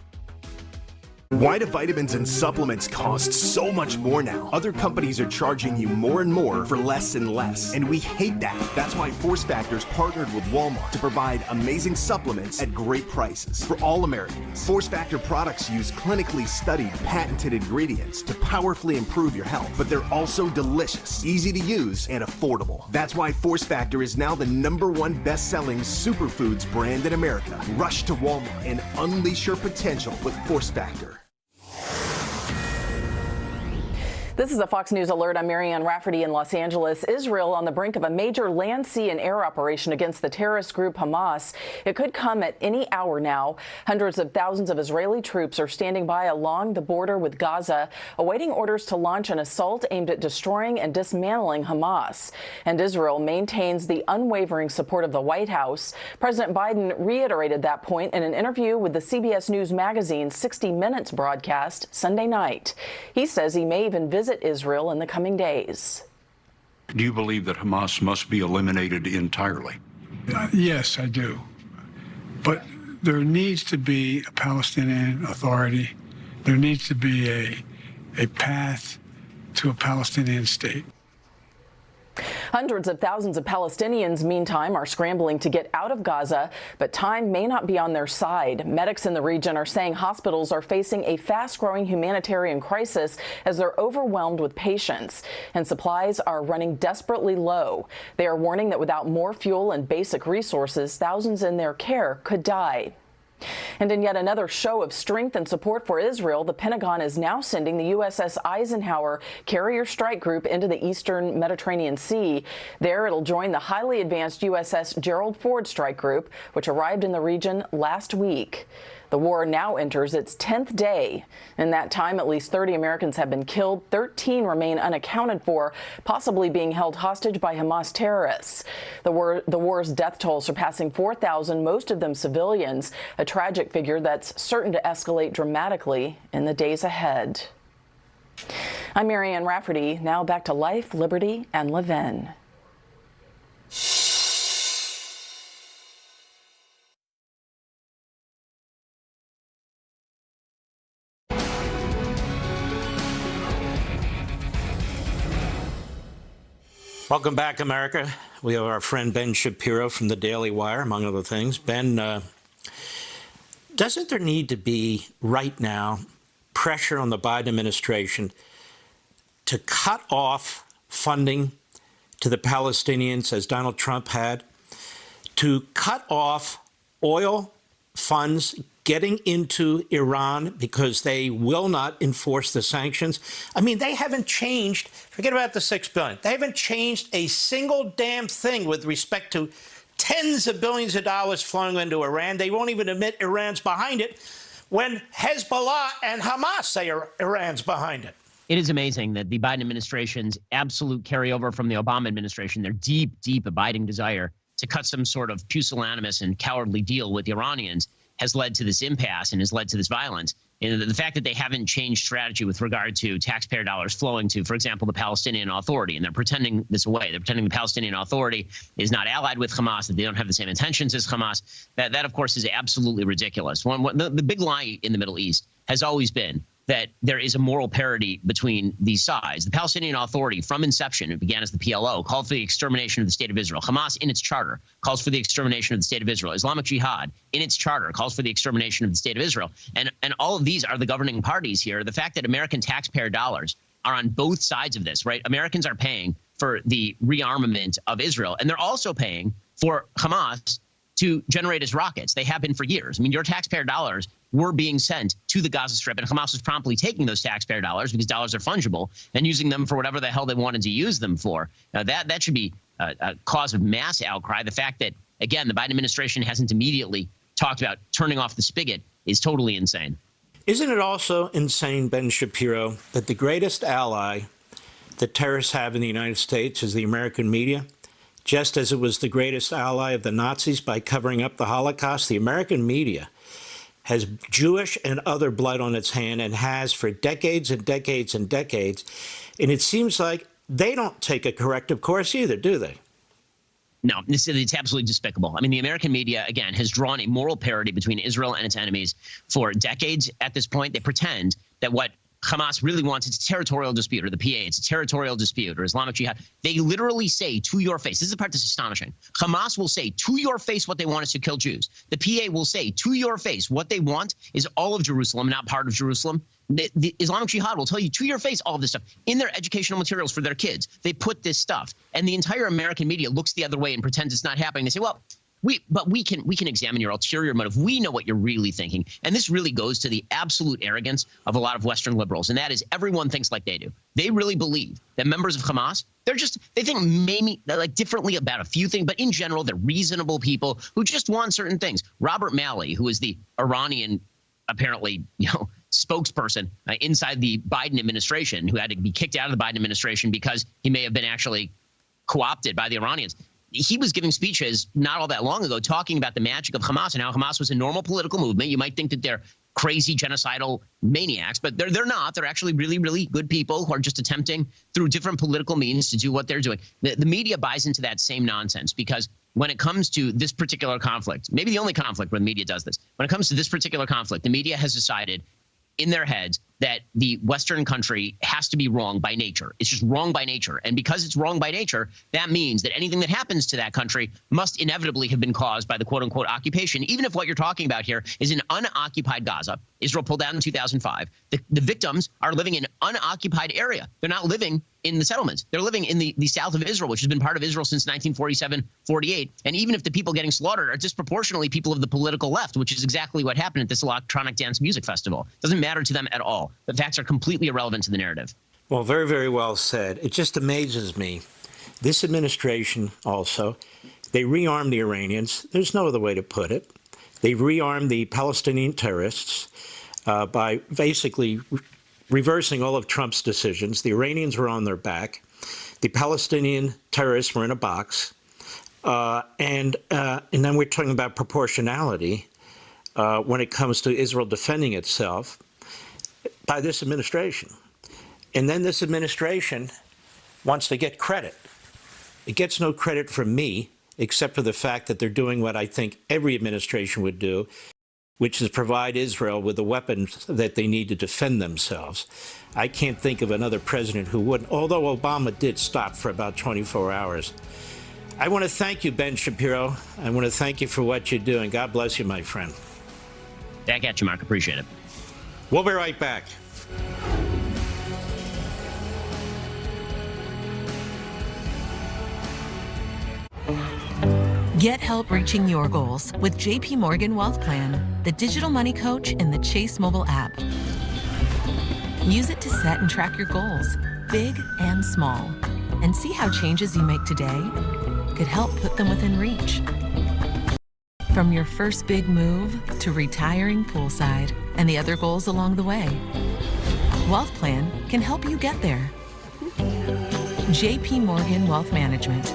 Why do vitamins and supplements cost so much more now? Other companies are charging you more and more for less and less, and we hate that. That's why Force Factors partnered with Walmart to provide amazing supplements at great prices for all Americans. Force Factor products use clinically studied, patented ingredients to powerfully improve your health, but they're also delicious, easy to use, and affordable. That's why Force Factor is now the #1 best-selling superfoods brand in America. Rush to Walmart and unleash your potential with Force Factor. This is a Fox News alert. I'm Marianne Rafferty in Los Angeles. Israel on the brink of a major land, sea, and air operation against the terrorist group Hamas. It could come at any hour now. Hundreds of thousands of Israeli troops are standing by along the border with Gaza, awaiting orders to launch an assault aimed at destroying and dismantling Hamas. And Israel maintains the unwavering support of the White House. President Biden reiterated that point in an interview with the CBS News Magazine's 60 Minutes broadcast Sunday night. He says he may even visit Israel in the coming days. Do you believe that Hamas must be eliminated entirely? Yes, I do. But there needs to be a Palestinian Authority. There needs to be a path to a Palestinian state. Hundreds of thousands of Palestinians, meantime, are scrambling to get out of Gaza, but time may not be on their side. Medics in the region are saying hospitals are facing a fast-growing humanitarian crisis as they're overwhelmed with patients, and supplies are running desperately low. They are warning that without more fuel and basic resources, thousands in their care could die. And in yet another show of strength and support for Israel, the Pentagon is now sending the USS Eisenhower carrier strike group into the eastern Mediterranean Sea. There, it'll join the highly advanced USS Gerald Ford strike group, which arrived in the region last week. The war now enters its 10th day. In that time, at least 30 Americans have been killed. 13 remain unaccounted for, possibly being held hostage by Hamas terrorists. The war's death toll surpassing 4,000, most of them civilians, a tragic figure that's certain to escalate dramatically in the days ahead. I'm Marianne Rafferty. Now back to life, liberty, and Levin. Welcome back, America. We have our friend Ben Shapiro from the Daily Wire, among other things. Ben, doesn't there need to be, right now, pressure on the Biden administration to cut off funding to the Palestinians, as Donald Trump had, to cut off oil funds getting into Iran because they will not enforce the sanctions? I mean, they haven't changed. Forget about the $6 billion. They haven't changed a single damn thing with respect to tens of billions of dollars flowing into Iran. They won't even admit Iran's behind it when Hezbollah and Hamas say Iran's behind it. It is amazing that the Biden administration's absolute carryover from the Obama administration, their deep, deep abiding desire to cut some sort of pusillanimous and cowardly deal with the Iranians, has led to this impasse and has led to this violence. And the fact that they haven't changed strategy with regard to taxpayer dollars flowing to, for example, the Palestinian Authority, and they're pretending this away. They're pretending the Palestinian Authority is not allied with Hamas, that they don't have the same intentions as Hamas. That of course, is absolutely ridiculous. The big lie in the Middle East has always been that there is a moral parity between these sides. The Palestinian Authority, from inception, it began as the PLO, called for the extermination of the state of Israel. Hamas, in its charter, calls for the extermination of the state of Israel. Islamic Jihad, in its charter, calls for the extermination of the state of Israel. And all of these are the governing parties here. The fact that American taxpayer dollars are on both sides of this, right? Americans are paying for the rearmament of Israel, and they're also paying for Hamas to generate its rockets. They have been for years. I mean, your taxpayer dollars were being sent to the Gaza Strip, and Hamas was promptly taking those taxpayer dollars, because dollars are fungible, and using them for whatever the hell they wanted to use them for. Now, that should be a cause of mass outcry. The fact that, again, the Biden administration hasn't immediately talked about turning off the spigot is totally insane. Isn't it also insane, Ben Shapiro, that the greatest ally that terrorists have in the United States is the American media? Just as it was the greatest ally of the Nazis by covering up the Holocaust, the American media has Jewish and other blood on its hand, and has for decades and decades and decades. And it seems like they don't take a corrective course either, do they? No, it's absolutely despicable. I mean, the American media, again, has drawn a moral parity between Israel and its enemies for decades at this point. They pretend that what Hamas really wants, it's a territorial dispute, or the PA, it's a territorial dispute, or Islamic Jihad. They literally say to your face, this is the part that's astonishing, Hamas will say to your face what they want is to kill Jews. The PA will say to your face what they want is all of Jerusalem, not part of Jerusalem. The Islamic Jihad will tell you to your face all of this stuff. In their educational materials for their kids, they put this stuff. And the entire American media looks the other way and pretends it's not happening. They say, well, we can examine your ulterior motive. We know what you're really thinking. And this really goes to the absolute arrogance of a lot of Western liberals. And that is everyone thinks like they do. They really believe that members of Hamas, they think maybe like differently about a few things, but in general, they're reasonable people who just want certain things. Robert Malley, who is the Iranian, apparently, spokesperson inside the Biden administration, who had to be kicked out of the Biden administration because he may have been actually co-opted by the Iranians. He was giving speeches not all that long ago talking about the magic of Hamas and how Hamas was a normal political movement. You might think that they're crazy genocidal maniacs, but they're not. They're actually really, really good people who are just attempting through different political means to do what they're doing. The media buys into that same nonsense because when it comes to this particular conflict, maybe the only conflict where the media does this, when it comes to this particular conflict, the media has decided in their heads that the Western country has to be wrong by nature. It's just wrong by nature. And because it's wrong by nature, that means that anything that happens to that country must inevitably have been caused by the quote-unquote occupation, even if what you're talking about here is an unoccupied Gaza. Israel pulled out in 2005. The victims are living in an unoccupied area. They're not living in the settlements. They're living in the south of Israel, which has been part of Israel since 1947-48. And even if the people getting slaughtered are disproportionately people of the political left, which is exactly what happened at this electronic dance music festival, it doesn't matter to them at all. The facts are completely irrelevant to the narrative. Well, very, very well said. It just amazes me. This administration also, they rearmed the Iranians. There's no other way to put it. They rearmed the Palestinian terrorists by basically reversing all of Trump's decisions. The Iranians were on their back. The Palestinian terrorists were in a box. And then we're talking about proportionality when it comes to Israel defending itself by this administration. And then this administration wants to get credit. It gets no credit from me, except for the fact that they're doing what I think every administration would do, which is provide Israel with the weapons that they need to defend themselves. I can't think of another president who wouldn't, although Obama did stop for about 24 hours. I want to thank you, Ben Shapiro. I want to thank you for what you're doing. God bless you, my friend. Back at you, Mark. Appreciate it. We'll be right back. Get help reaching your goals with JP Morgan Wealth Plan, the digital money coach in the Chase mobile app. Use it to set and track your goals, big and small, and see how changes you make today could help put them within reach. From your first big move to retiring poolside and the other goals along the way, Wealth Plan can help you get there. JP Morgan Wealth Management.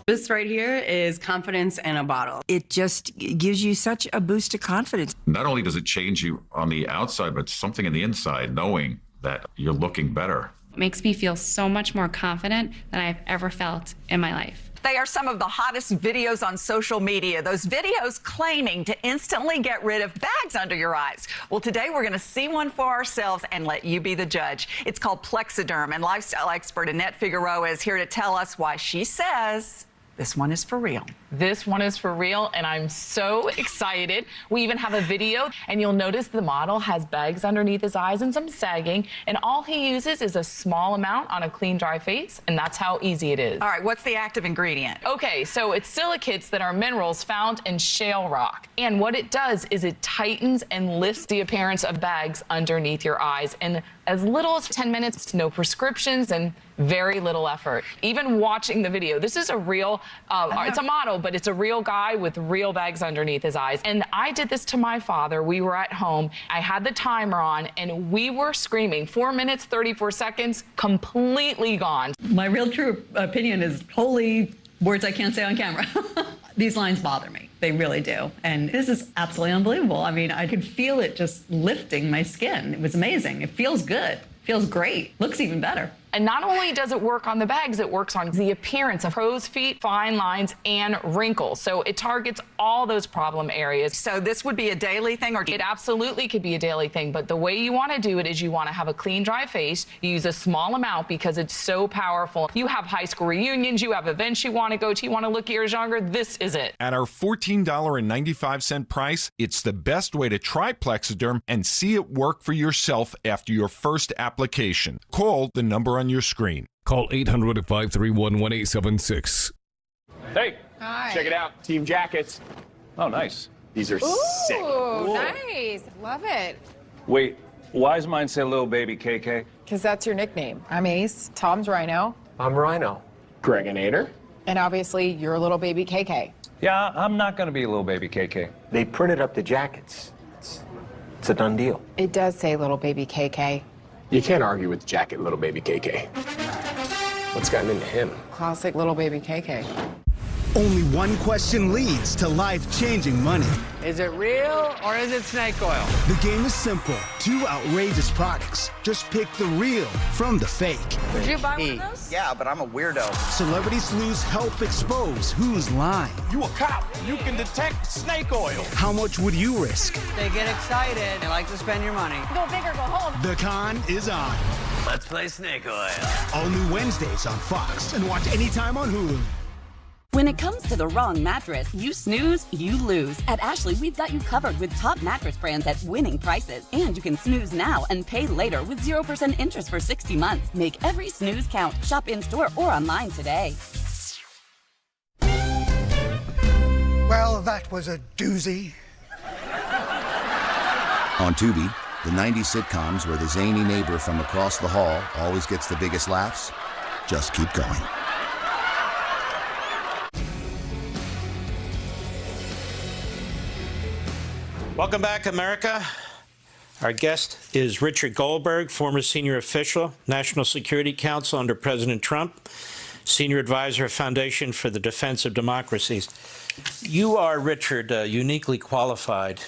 This right here is confidence in a bottle. It just gives you such a boost of confidence. Not only does it change you on the outside, but something in the inside, knowing that you're looking better. It makes me feel so much more confident than I've ever felt in my life. They are some of the hottest videos on social media. Those videos claiming to instantly get rid of bags under your eyes. Well, today we're going to see one for ourselves and let you be the judge. It's called Plexiderm, and lifestyle expert Annette Figueroa is here to tell us why she says this one is for real. This one is for real, and I'm so excited. We even have a video, and you'll notice the model has bags underneath his eyes and some sagging, and all he uses is a small amount on a clean, dry face, and that's how easy it is. All right, what's the active ingredient? Okay, so it's silicates that are minerals found in shale rock, and what it does is it tightens and lifts the appearance of bags underneath your eyes in as little as 10 minutes, no prescriptions, and very little effort. Even watching the video, this is a real, it's a model, but it's a real guy with real bags underneath his eyes. And I did this to my father. We were at home. I had the timer on, and we were screaming. 4 minutes, 34 seconds, completely gone. My real true opinion is wholly words I can't say on camera. These lines bother me. They really do. And this is absolutely unbelievable. I mean, I could feel it just lifting my skin. It was amazing. It feels good. Feels great. Looks even better. And not only does it work on the bags, it works on the appearance of crow's feet, fine lines, and wrinkles. So it targets all those problem areas. So this would be a daily thing? Or it absolutely could be a daily thing. But the way you want to do it is you want to have a clean, dry face. You use a small amount because it's so powerful. You have high school reunions. You have events you want to go to. You want to look years younger. This is it. At our $14.95 price, it's the best way to try Plexiderm and see it work for yourself after your first application. Call the number on your screen. Call 800-531-1876. Hey, Hi. Check it out, team jackets. Oh, nice. These are sick. Ooh, nice. Love it. Wait, why does mine say little baby KK? Because that's your nickname. I'm Ace. Tom's Rhino. I'm Rhino. Gregonator. And obviously, you're little baby KK. Yeah, I'm not going to be a little baby KK. They printed up the jackets. It's a done deal. It does say little baby KK. You can't argue with the jacket, little baby KK. What's gotten into him? Classic little baby KK. Only one question leads to life-changing money. Is it real or is it snake oil? The game is simple. 2 outrageous products. Just pick the real from the fake. Would you buy one of those? Yeah, but I'm a weirdo. Celebrity sleuths help expose who's lying. You a cop. You can detect snake oil. How much would you risk? They get excited. They like to spend your money. Go big or go home. The con is on. Let's play snake oil. All new Wednesdays on Fox and watch anytime on Hulu. When it comes to the wrong mattress, you snooze, you lose. At Ashley, we've got you covered with top mattress brands at winning prices. And you can snooze now and pay later with 0% interest for 60 months. Make every snooze count. Shop in-store or online today. Well, that was a doozy. On Tubi, the 90s sitcoms where the zany neighbor from across the hall always gets the biggest laughs, just keep going. Welcome back, America. Our guest is Richard Goldberg, former senior official, National Security Council under President Trump, senior advisor, Foundation for the Defense of Democracies. You are, Richard, uniquely qualified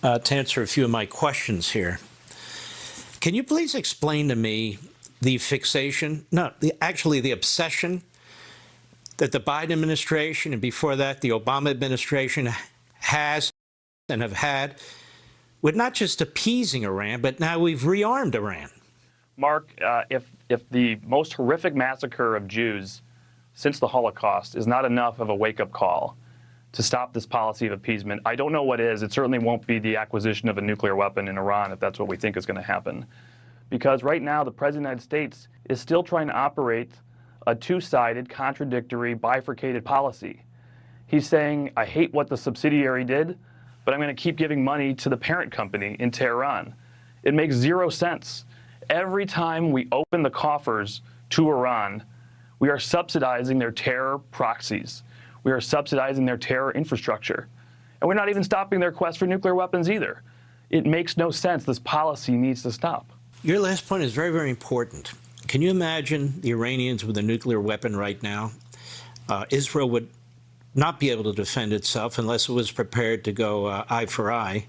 to answer a few of my questions here. Can you please explain to me the fixation, actually the obsession that the Biden administration and before that the Obama administration has and have had with not just appeasing Iran, but now we've rearmed Iran? Mark, if the most horrific massacre of Jews since the Holocaust is not enough of a wake-up call to stop this policy of appeasement, I don't know what is. It certainly won't be the acquisition of a nuclear weapon in Iran if that's what we think is going to happen. Because right now, the President of the United States is still trying to operate a two-sided, contradictory, bifurcated policy. He's saying, I hate what the subsidiary did, but I'm going to keep giving money to the parent company in Tehran. It makes zero sense. Every time we open the coffers to Iran, we are subsidizing their terror proxies. We are subsidizing their terror infrastructure. And we're not even stopping their quest for nuclear weapons either. It makes no sense. This policy needs to stop. Your last point is very, very important. Can you imagine the Iranians with a nuclear weapon right now? Israel would not be able to defend itself unless it was prepared to go eye for eye.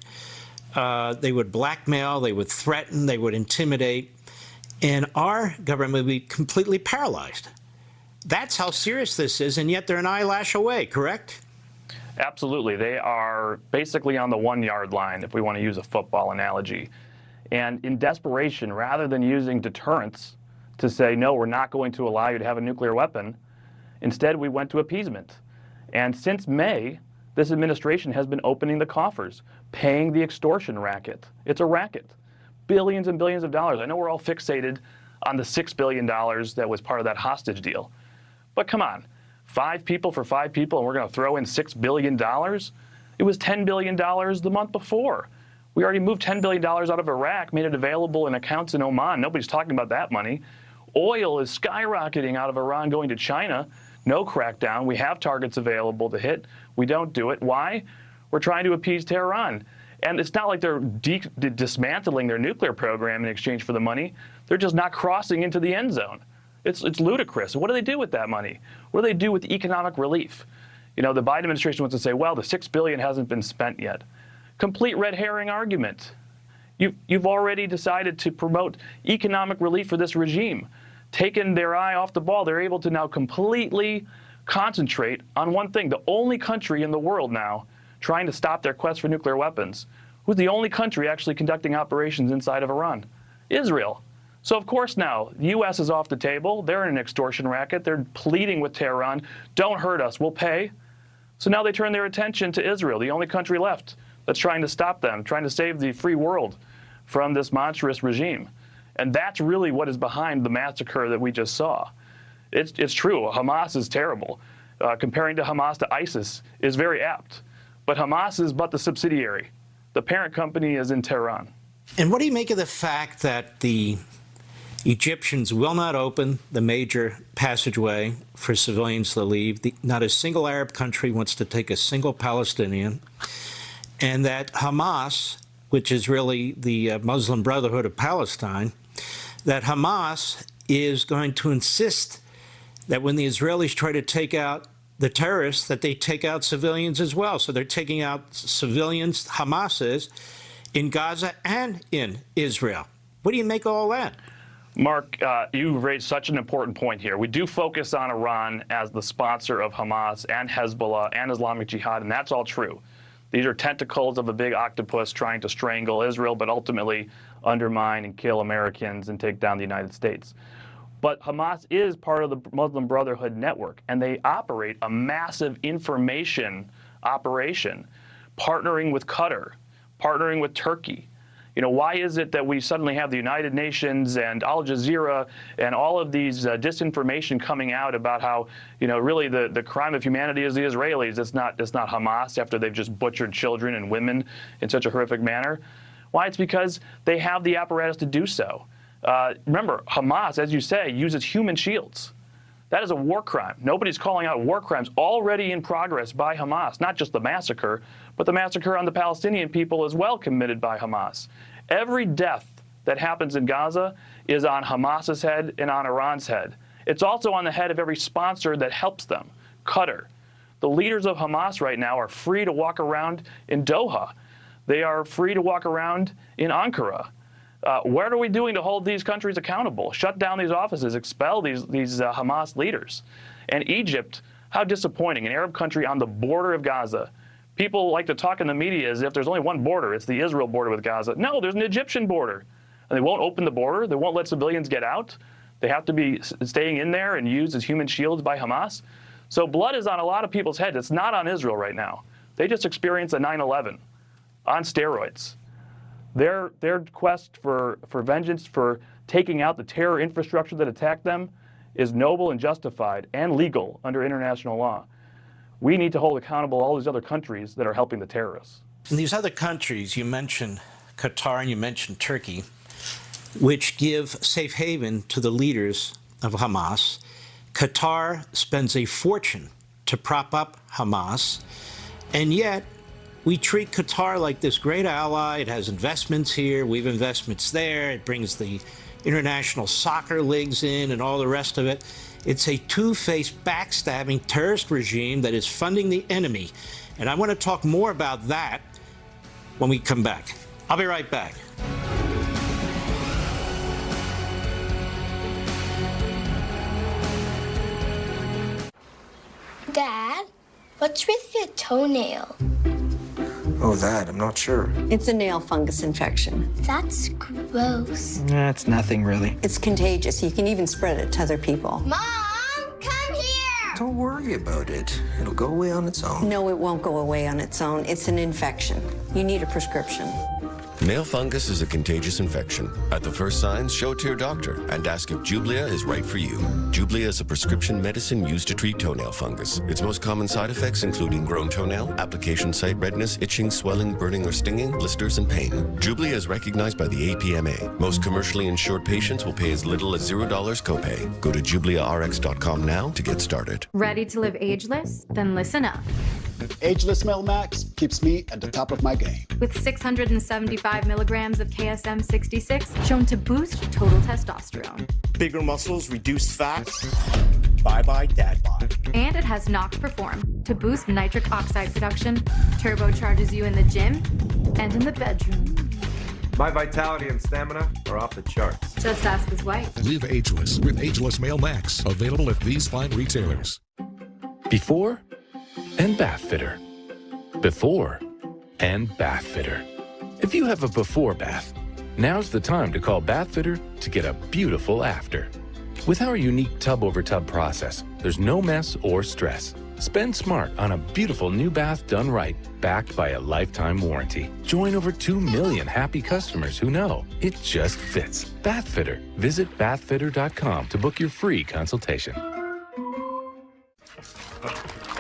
They would blackmail, they would threaten, they would intimidate, and our government would be completely paralyzed. That's how serious this is, and yet they're an eyelash away, correct? Absolutely. They are basically on the 1-yard line, if we want to use a football analogy. And in desperation, rather than using deterrence to say, no, we're not going to allow you to have a nuclear weapon, instead we went to appeasement. And since May, this administration has been opening the coffers, paying the extortion racket. It's a racket. Billions and billions of dollars. I know we're all fixated on the $6 billion that was part of that hostage deal. But come on, 5 people for 5 people, and we're going to throw in $6 billion? It was $10 billion the month before. We already moved $10 billion out of Iraq, made it available in accounts in Oman. Nobody's talking about that money. Oil is skyrocketing out of Iran going to China. No crackdown. We have targets available to hit. We don't do it. Why? We're trying to appease Tehran. And it's not like they're dismantling their nuclear program in exchange for the money. They're just not crossing into the end zone. It's ludicrous. What do they do with that money? What do they do with economic relief? You know, the Biden administration wants to say, well, the $6 billion hasn't been spent yet. Complete red herring argument. You've already decided to promote economic relief for this regime. Taken their eye off the ball. They're able to now completely concentrate on one thing. The only country in the world now trying to stop their quest for nuclear weapons. Who's the only country actually conducting operations inside of Iran? Israel. So of course now, the U.S. is off the table. They're in an extortion racket. They're pleading with Tehran, don't hurt us, we'll pay. So now they turn their attention to Israel, the only country left that's trying to stop them, trying to save the free world from this monstrous regime. And that's really what is behind the massacre that we just saw. It's true, Hamas is terrible. comparing to Hamas to ISIS is very apt. But Hamas is but the subsidiary. The parent company is in Tehran. And what do you make of the fact that the Egyptians will not open the major passageway for civilians to leave? Not a single Arab country wants to take a single Palestinian. And that Hamas, which is really the Muslim Brotherhood of Palestine, that Hamas is going to insist that when the Israelis try to take out the terrorists, that they take out civilians as well. So they're taking out civilians, Hamas is, in Gaza and in Israel. What do you make of all that? Mark, you raised such an important point here. We do focus on Iran as the sponsor of Hamas and Hezbollah and Islamic Jihad, and that's all true. These are tentacles of a big octopus trying to strangle Israel, but ultimately undermine and kill Americans and take down the United States. But Hamas is part of the Muslim Brotherhood network, and they operate a massive information operation, partnering with Qatar, partnering with Turkey. You know, why is it that we suddenly have the United Nations and Al Jazeera and all of these disinformation coming out about how, you know, really the crime of humanity is the Israelis. It's not Hamas after they've just butchered children and women in such a horrific manner? Why? It's because they have the apparatus to do so. Remember, Hamas, as you say, uses human shields. That is a war crime. Nobody's calling out war crimes already in progress by Hamas, not just the massacre, but the massacre on the Palestinian people as well committed by Hamas. Every death that happens in Gaza is on Hamas's head and on Iran's head. It's also on the head of every sponsor that helps them, Qatar. The leaders of Hamas right now are free to walk around in Doha. They are free to walk around in Ankara. What are we doing to hold these countries accountable? Shut down these offices, expel these Hamas leaders. And Egypt, how disappointing, an Arab country on the border of Gaza. People like to talk in the media as if there's only one border. It's the Israel border with Gaza. No, there's an Egyptian border. And they won't open the border. They won't let civilians get out. They have to be staying in there and used as human shields by Hamas. So blood is on a lot of people's heads. It's not on Israel right now. They just experienced a 9/11 on steroids. Their quest for vengeance, for taking out the terror infrastructure that attacked them, is noble and justified and legal under international law. We need to hold accountable all these other countries that are helping the terrorists. And these other countries, you mentioned Qatar and you mentioned Turkey, which give safe haven to the leaders of Hamas. Qatar spends a fortune to prop up Hamas, and yet we treat Qatar like this great ally. It has investments here. We have investments there. It brings the international soccer leagues in and all the rest of it. It's a two-faced, backstabbing terrorist regime that is funding the enemy. And I want to talk more about that when we come back. I'll be right back. Dad, what's with your toenail? Oh, that, I'm not sure. It's a nail fungus infection. That's gross. It's nothing really. It's contagious. You can even spread it to other people. Mom, come here! Don't worry about it. It'll go away on its own. No, it won't go away on its own. It's an infection. You need a prescription. Nail fungus is a contagious infection. At the first signs, show it to your doctor and ask if Jublia is right for you. Jublia is a prescription medicine used to treat toenail fungus. Its most common side effects include ingrown toenail, application site redness, itching, swelling, burning or stinging, blisters, and pain. Jublia is recognized by the APMA. Most commercially insured patients will pay as little as $0 copay. Go to JubliaRx.com now to get started. Ready to live ageless? Then listen up. Ageless Male Max keeps me at the top of my game. With 675 milligrams of KSM 66 shown to boost total testosterone. Bigger muscles, reduced fat. Bye-bye dad bod. And it has Nox Perform to boost nitric oxide production, turbocharges you in the gym and in the bedroom. My vitality and stamina are off the charts. Just ask his wife. Live ageless with Ageless Male Max. Available at these fine retailers. Before and bath fitter. Before and bath fitter. If you have a before bath, now's the time to call Bath Fitter to get a beautiful after. With our unique tub over tub process, there's no mess or stress. Spend smart on a beautiful new bath done right, backed by a lifetime warranty. Join over 2 million happy customers who know it just fits. Bath Fitter. Visit bathfitter.com to book your free consultation.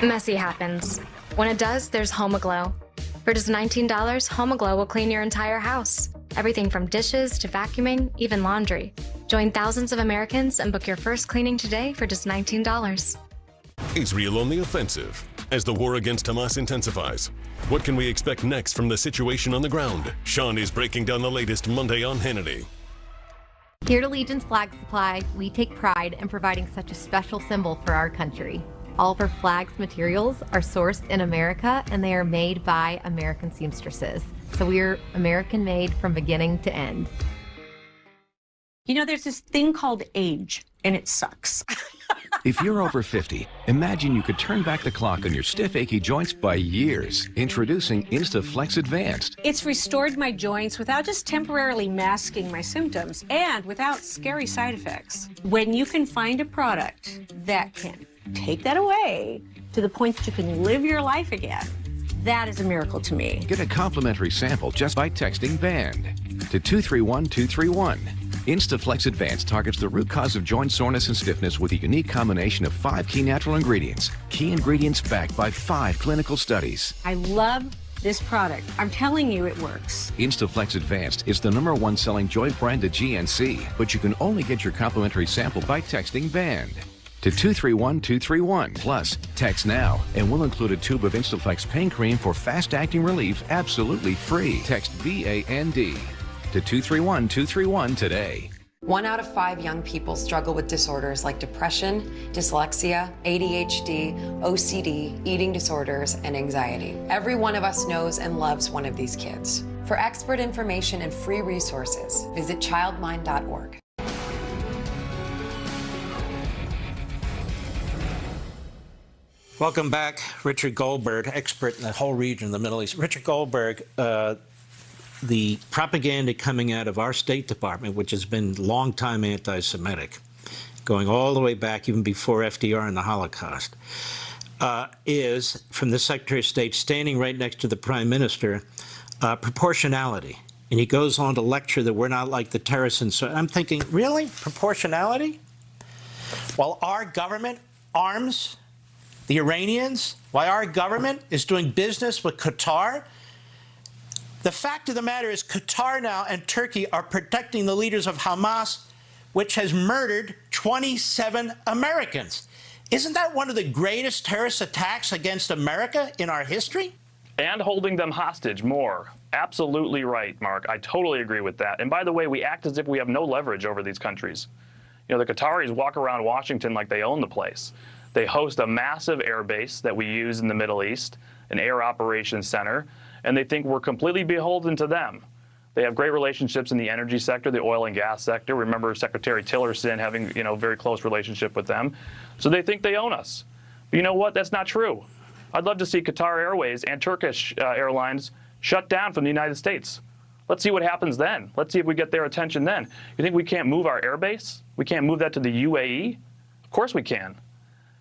Messy happens. When it does, there's HomeAglow. For just $19, HomeAglow will clean your entire house. Everything from dishes to vacuuming, even laundry. Join thousands of Americans and book your first cleaning today for just $19. Israel on the offensive as the war against Hamas intensifies. What can we expect next from the situation on the ground? Sean is breaking down the latest Monday on Hannity. Here at Allegiance Flag Supply, we take pride in providing such a special symbol for our country. All of our flag's materials are sourced in America and they are made by American seamstresses. So we're American made from beginning to end. You know, there's this thing called age, and it sucks. If you're over 50, imagine you could turn back the clock on your stiff, achy joints by years. Introducing InstaFlex Advanced. It's restored my joints without just temporarily masking my symptoms and without scary side effects. When you can find a product that can take that away to the point that you can live your life again, that is a miracle to me. Get a complimentary sample just by texting BAND to 231231. InstaFlex Advanced targets the root cause of joint soreness and stiffness with a unique combination of 5 key natural ingredients. Key ingredients backed by 5 clinical studies. I love this product. I'm telling you, it works. InstaFlex Advanced is the #1 selling joint brand at GNC, but you can only get your complimentary sample by texting BAND to 231231. Plus, text now, and we'll include a tube of InstaFlex pain cream for fast-acting relief absolutely free. Text BAND to 231231 today. 1 out of 5 young people struggle with disorders like depression, dyslexia, ADHD, OCD, eating disorders, and anxiety. Every one of us knows and loves one of these kids. For expert information and free resources, visit childmind.org. Welcome back. Richard Goldberg, expert in the whole region of the Middle East. Richard Goldberg, the propaganda coming out of our State Department, which has been long time anti-Semitic, going all the way back even before FDR and the Holocaust, is, from the Secretary of State standing right next to the Prime Minister, proportionality. And he goes on to lecture that we're not like the terrorists. And so I'm thinking, really? Proportionality? While our government arms the Iranians, while our government is doing business with Qatar, the fact of the matter is Qatar now and Turkey are protecting the leaders of Hamas, which has murdered 27 Americans. Isn't that one of the greatest terrorist attacks against America in our history? And holding them hostage more. Absolutely right, Mark. I totally agree with that. And by the way, we act as if we have no leverage over these countries. You know, the Qataris walk around Washington like they own the place. They host a massive air base that we use in the Middle East, an air operations center, and they think we're completely beholden to them. They have great relationships in the energy sector, the oil and gas sector. Remember Secretary Tillerson having, you know, very close relationship with them. So they think they own us. But you know what? That's not true. I'd love to see Qatar Airways and Turkish Airlines shut down from the United States. Let's see what happens then. Let's see if we get their attention then. You think we can't move our air base? We can't move that to the UAE? Of course we can.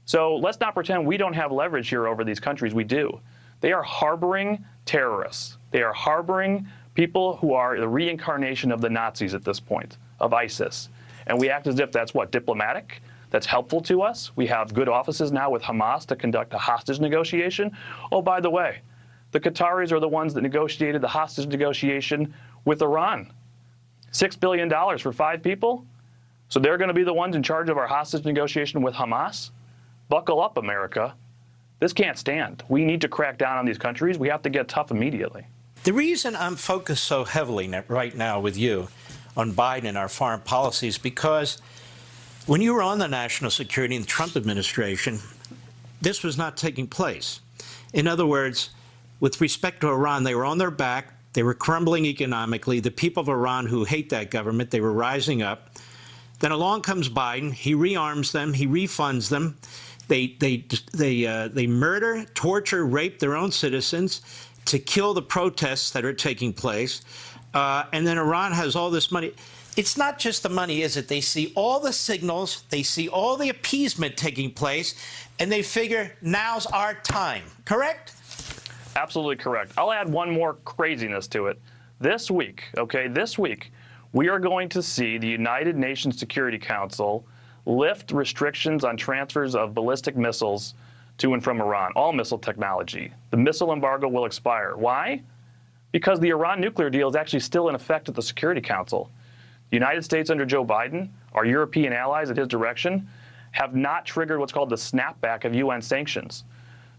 So let's not pretend we don't have leverage here over these countries. We do. They are harboring terrorists. They are harboring people who are the reincarnation of the Nazis at this point, of ISIS. And we act as if that's what, diplomatic? That's helpful to us. We have good offices now with Hamas to conduct a hostage negotiation. Oh, by the way, the Qataris are the ones that negotiated the hostage negotiation with Iran. $6 billion for 5 people? So they're going to be the ones in charge of our hostage negotiation with Hamas? Buckle up, America. This can't stand. We need to crack down on these countries. We have to get tough immediately. The reason I'm focused so heavily right now with you on Biden and our foreign policy is because when you were on the national security in the Trump administration, this was not taking place. In other words, with respect to Iran, they were on their back. They were crumbling economically. The people of Iran who hate that government, they were rising up. Then along comes Biden. He rearms them. He refunds them. They murder, torture, rape their own citizens to kill the protests that are taking place. And then Iran has all this money. It's not just the money, is it? They see all the signals. They see all the appeasement taking place. And they figure, now's our time. Correct? Absolutely correct. I'll add one more craziness to it. This week, okay, this week, we are going to see the United Nations Security Council lift restrictions on transfers of ballistic missiles to and from Iran, all missile technology. The missile embargo will expire. Why? Because the Iran nuclear deal is actually still in effect at the Security Council. The United States under Joe Biden, our European allies at his direction, have not triggered what's called the snapback of UN sanctions.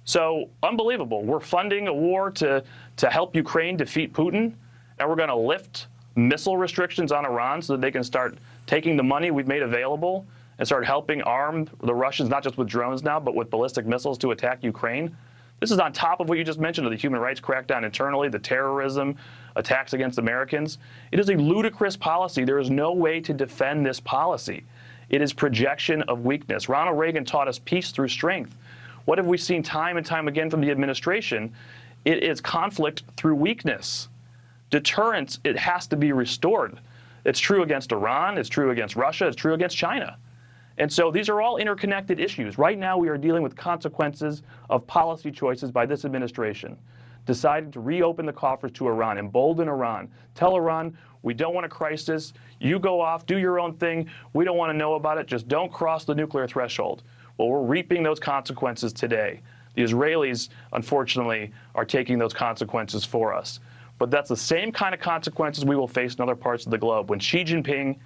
So, unbelievable. We're funding a war to help Ukraine defeat Putin, and we're going to lift missile restrictions on Iran so that they can start taking the money we've made available and start helping arm the Russians, not just with drones now, but with ballistic missiles to attack Ukraine. This is on top of what you just mentioned of the human rights crackdown internally, the terrorism, attacks against Americans. It is a ludicrous policy. There is no way to defend this policy. It is projection of weakness. Ronald Reagan taught us peace through strength. What have we seen time and time again from the administration? It is conflict through weakness. Deterrence, it has to be restored. It's true against Iran, it's true against Russia, it's true against China. And so these are all interconnected issues. Right now we are dealing with consequences of policy choices by this administration. Decided to reopen the coffers to Iran, embolden Iran, tell Iran, we don't want a crisis, you go off, do your own thing, we don't want to know about it, just don't cross the nuclear threshold. Well, we're reaping those consequences today. The Israelis, unfortunately, are taking those consequences for us. But that's the same kind of consequences we will face in other parts of the globe. When Xi Jinping,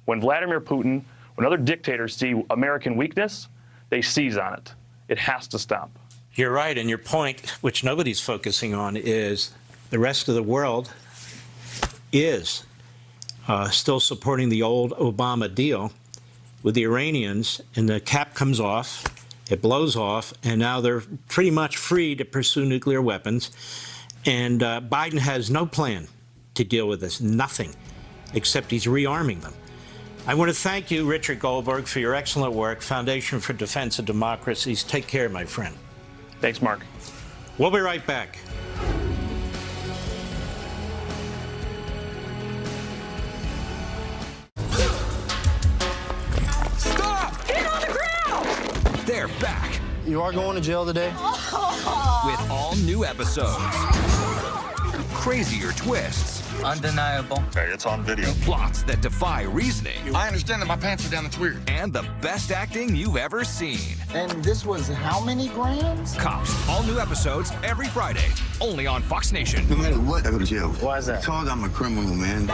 when Vladimir Putin, when other dictators see American weakness, they seize on it. It has to stop. You're right, and your point, which nobody's focusing on, is the rest of the world is still supporting the old Obama deal with the Iranians, and the cap comes off, it blows off, and now they're pretty much free to pursue nuclear weapons. And Biden has no plan to deal with this, nothing, except he's rearming them. I want to thank you, Richard Goldberg, for your excellent work, Foundation for Defense of Democracies. Take care, my friend. Thanks, Mark. We'll be right back. Stop! Get on the ground! They're back. You are going to jail today? With all new episodes. Crazier twists. Undeniable. Hey, it's on video. Plots that defy reasoning. I understand that my pants are down, it's weird. And the best acting you've ever seen. And this was how many grams? Cops. All new episodes every Friday. Only on Fox Nation. No matter what, I go to jail. Why is that? Because I'm a criminal, man.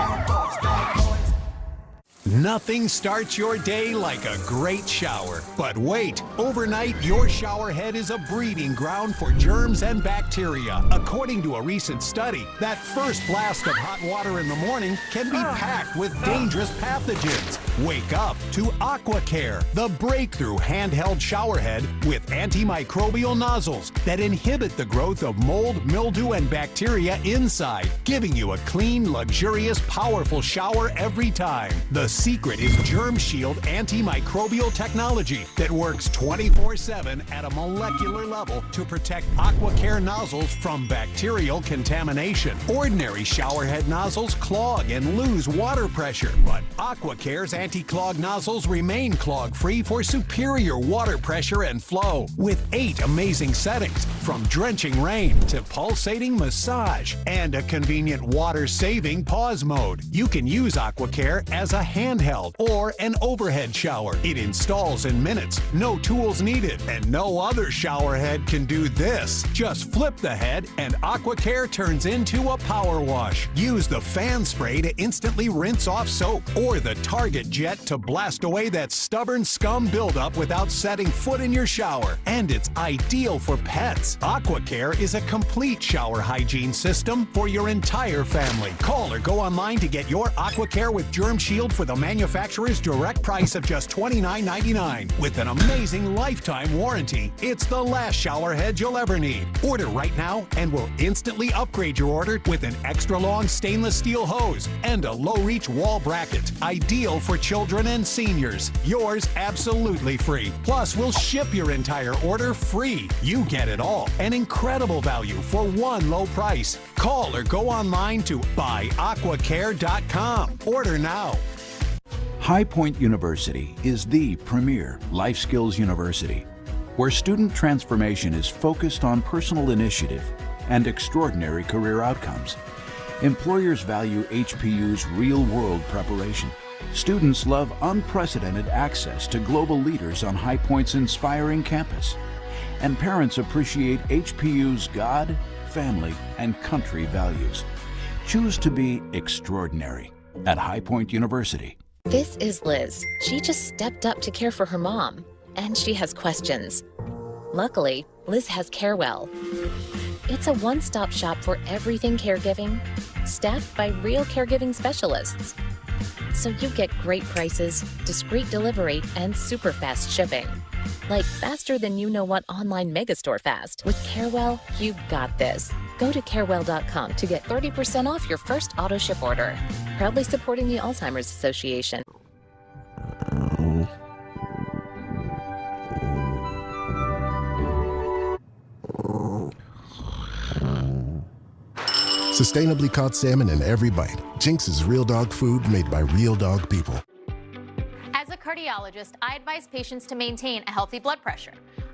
Nothing starts your day like a great shower. But wait, overnight, your shower head is a breeding ground for germs and bacteria. According to a recent study, that first blast of hot water in the morning can be packed with dangerous pathogens. Wake up to AquaCare, the breakthrough handheld shower head with antimicrobial nozzles that inhibit the growth of mold, mildew, and bacteria inside, giving you a clean, luxurious, powerful shower every time. The secret is Germ Shield antimicrobial technology that works 24/7 at a molecular level to protect AquaCare nozzles from bacterial contamination. Ordinary showerhead nozzles clog and lose water pressure, but AquaCare's anti-clog nozzles remain clog-free for superior water pressure and flow. With 8 amazing settings, from drenching rain to pulsating massage and a convenient water-saving pause mode, you can use AquaCare as a handheld or an overhead shower. It installs in minutes, no tools needed, and no other shower head can do this. Just flip the head and AquaCare turns into a power wash. Use the fan spray to instantly rinse off soap or the Target jet to blast away that stubborn scum buildup without setting foot in your shower. And it's ideal for pets. AquaCare is a complete shower hygiene system for your entire family. Call or go online to get your AquaCare with Germ Shield for the manufacturer's direct price of just $29.99. With an amazing lifetime warranty, it's the last shower head you'll ever need. Order right now and we'll instantly upgrade your order with an extra long stainless steel hose and a low reach wall bracket. Ideal for children and seniors. Yours absolutely free. Plus, we'll ship your entire order free. You get it all. An incredible value for one low price. Call or go online to buyaquacare.com. Order now. High Point University is the premier life skills university, where student transformation is focused on personal initiative and extraordinary career outcomes. Employers value HPU's real-world preparation. Students love unprecedented access to global leaders on High Point's inspiring campus. and parents appreciate HPU's God, family, and country values. Choose to be extraordinary at High Point University. This is Liz. She just stepped up to care for her mom, and she has questions. Luckily, Liz has Carewell. It's a one-stop shop for everything caregiving, staffed by real caregiving specialists. So you get great prices, discreet delivery, and super fast shipping. Like faster than you-know-what online megastore fast. With Carewell, you got this. Go to carewell.com to get 30% off your first auto ship order. Proudly supporting the Alzheimer's Association. Sustainably caught salmon in every bite. Jinx is real dog food made by real dog people. As a cardiologist, I advise patients to maintain a healthy blood pressure.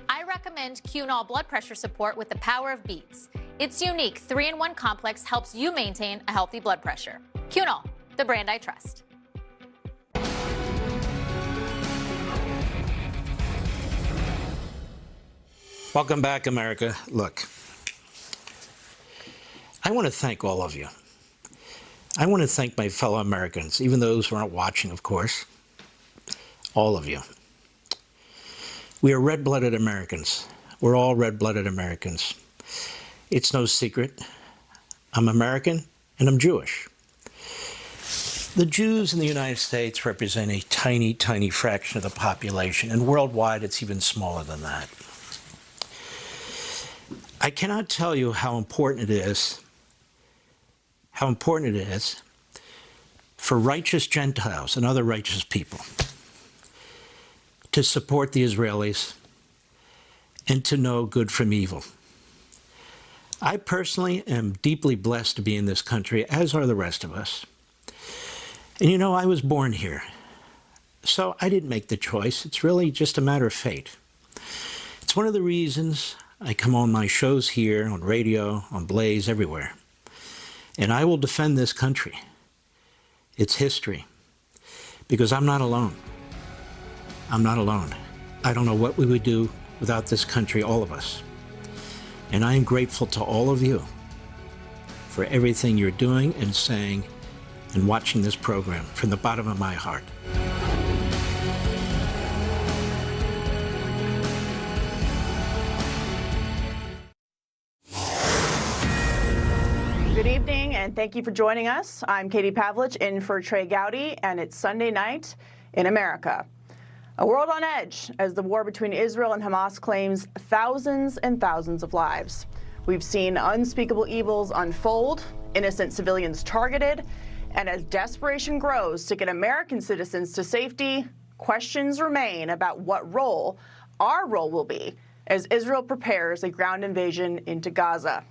I recommend Quinol blood pressure support with the power of beets. Its unique 3-in-1 complex helps you maintain a healthy blood pressure. Quinol, the brand I trust. Welcome back, America. Look, I want to thank all of you. I want to thank my fellow Americans, even those who aren't watching, of course. All of you. We are red-blooded Americans. We're all red-blooded Americans. It's no secret. I'm American and I'm Jewish. The Jews in the United States represent a tiny, tiny fraction of the population, and worldwide it's even smaller than that. I cannot tell you how important it is for righteous Gentiles and other righteous people to support the Israelis and to know good from evil. I personally am deeply blessed to be in this country, as are the rest of us. And you know, I was born here, so I didn't make the choice. It's really just a matter of fate. It's one of the reasons I come on my shows here, on radio, on Blaze, everywhere. And I will defend this country, its history, because I'm not alone. I'm not alone. I don't know what we would do without this country, all of us. And I am grateful to all of you for everything you're doing and saying and watching this program from the bottom of my heart. Good evening, and thank you for joining us. I'm Katie Pavlich in for Trey Gowdy, and it's Sunday night in America. A world on edge as the war between Israel and Hamas claims thousands and thousands of lives. We've seen unspeakable evils unfold, innocent civilians targeted, and as desperation grows to get American citizens to safety, questions remain about what role our role will be as Israel prepares a ground invasion into Gaza.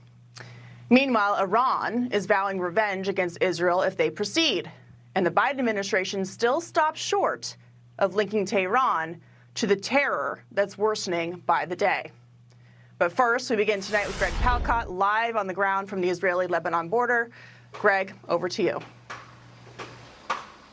Meanwhile, Iran is vowing revenge against Israel if they proceed, and the Biden administration still stops short of linking Tehran to the terror that's worsening by the day. But first, we begin tonight with Greg Palcott, live on the ground from the Israeli-Lebanon border. Greg, over to you.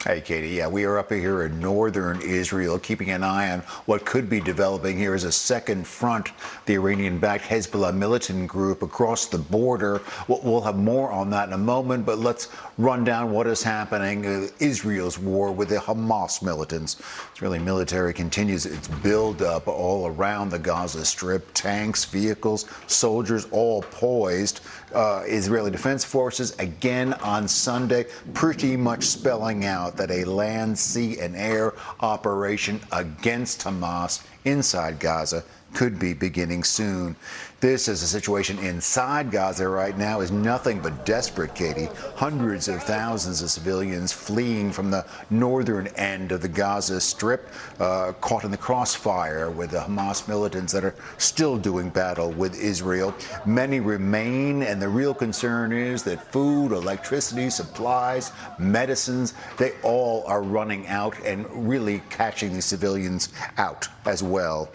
Hey, Katie. Yeah, we are up here in northern Israel, keeping an eye on what could be developing here as a second front, the Iranian-backed Hezbollah militant group across the border. We'll have more on that in a moment, but let's run down what is happening. Israel's war with the Hamas militants. Israeli military continues its build-up all around the Gaza Strip. Tanks, vehicles, soldiers, all poised. Israeli Defense Forces again on Sunday, pretty much spelling out that a land, sea, and air operation against Hamas inside Gaza could be beginning soon. This is a situation inside Gaza right now is nothing but desperate, Katie. Hundreds of thousands of civilians fleeing from the northern end of the Gaza Strip, caught in the crossfire with the Hamas militants that are still doing battle with Israel. Many remain, and the real concern is that food, electricity, supplies, medicines, they all are running out and really catching these civilians out as well.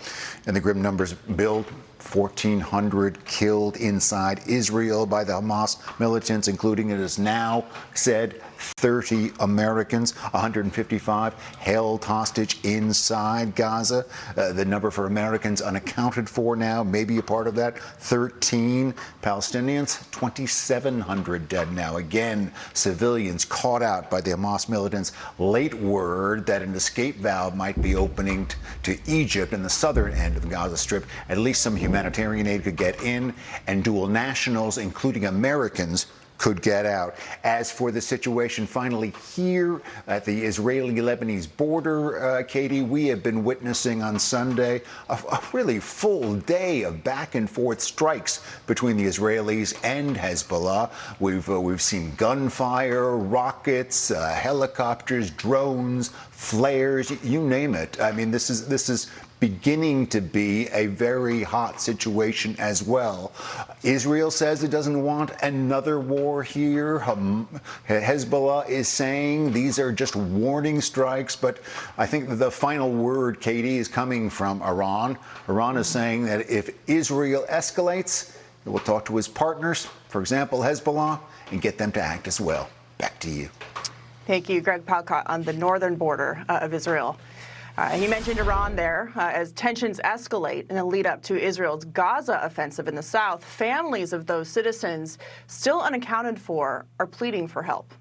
And the grim numbers build. 1,400 killed inside Israel by the Hamas militants, including, it is now said, 30 Americans, 155 held hostage inside Gaza. The number for Americans unaccounted for now, maybe a part of that, 13 Palestinians, 2,700 dead now. Again, civilians caught out by the Hamas militants. Late word that an escape valve might be opening to Egypt in the southern end of the Gaza Strip. At least some humanitarian aid could get in, and dual nationals, including Americans, could get out. As for the situation finally here at the Israeli-Lebanese border, Katie, we have been witnessing on Sunday a really full day of back and forth strikes between the Israelis and Hezbollah. We've seen gunfire, rockets, helicopters, drones, flares, you name it. I mean, this is beginning to be a very hot situation as well. Israel says it doesn't want another war here. Hezbollah is saying these are just warning strikes, but I think the final word, Katie, is coming from Iran. Iran is saying that if Israel escalates, it will talk to his partners, for example, Hezbollah, and get them to act as well. Back to you. Thank you, Greg Palcott, on the northern border of Israel. He mentioned Iran there. As tensions escalate in the lead up to Israel's Gaza offensive in the south, families of those citizens still unaccounted for are pleading for help.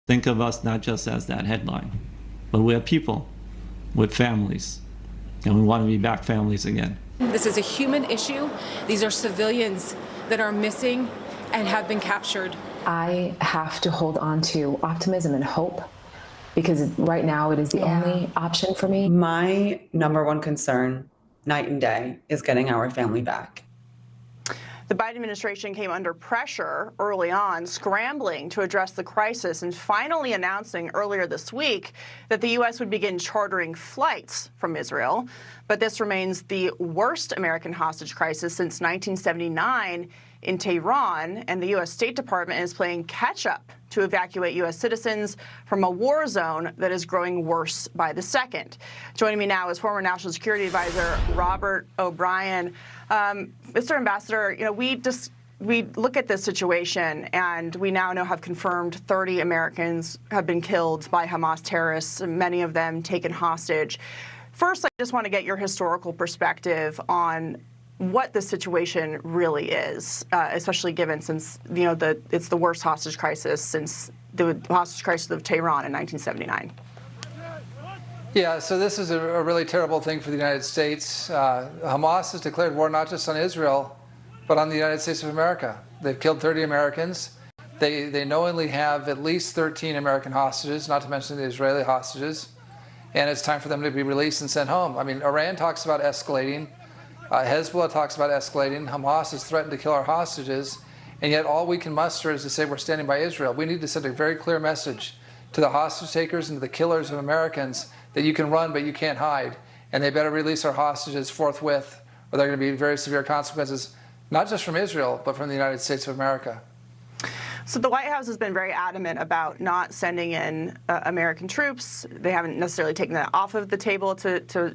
Think of us not just as that headline, but we're people with families, and we want to be back families again. This is a human issue. These are civilians that are missing and have been captured. I have to hold on to optimism and hope, because right now it is the only option for me. My number one concern, night and day, is getting our family back. The Biden administration came under pressure early on, scrambling to address the crisis and finally announcing earlier this week that the U.S. would begin chartering flights from Israel. But this remains the worst American hostage crisis since 1979 in Tehran, and the U.S. State Department is playing catch-up to evacuate U.S. citizens from a war zone that is growing worse by the second. Joining me now is former National Security Advisor Robert O'Brien. Mr. Ambassador, you know, we look at this situation, and we now have confirmed 30 Americans have been killed by Hamas terrorists, many of them taken hostage. First, I just want to get your historical perspective on what the situation really is, especially given since it's the worst hostage crisis since the hostage crisis of Tehran in 1979. Yeah, so this is a really terrible thing for the United States. Hamas has declared war not just on Israel, but on the United States of America. They've killed 30 Americans. They knowingly have at least 13 American hostages, not to mention the Israeli hostages, and it's time for them to be released and sent home. I mean, Iran talks about escalating. Hezbollah talks about escalating. Hamas has threatened to kill our hostages, and yet all we can muster is to say we're standing by Israel. We need to send a very clear message to the hostage takers and to the killers of Americans that you can run, but you can't hide, and they better release our hostages forthwith, or there are going to be very severe consequences, not just from Israel, but from the United States of America. So the White House has been very adamant about not sending in American troops. They haven't necessarily taken that off of the table to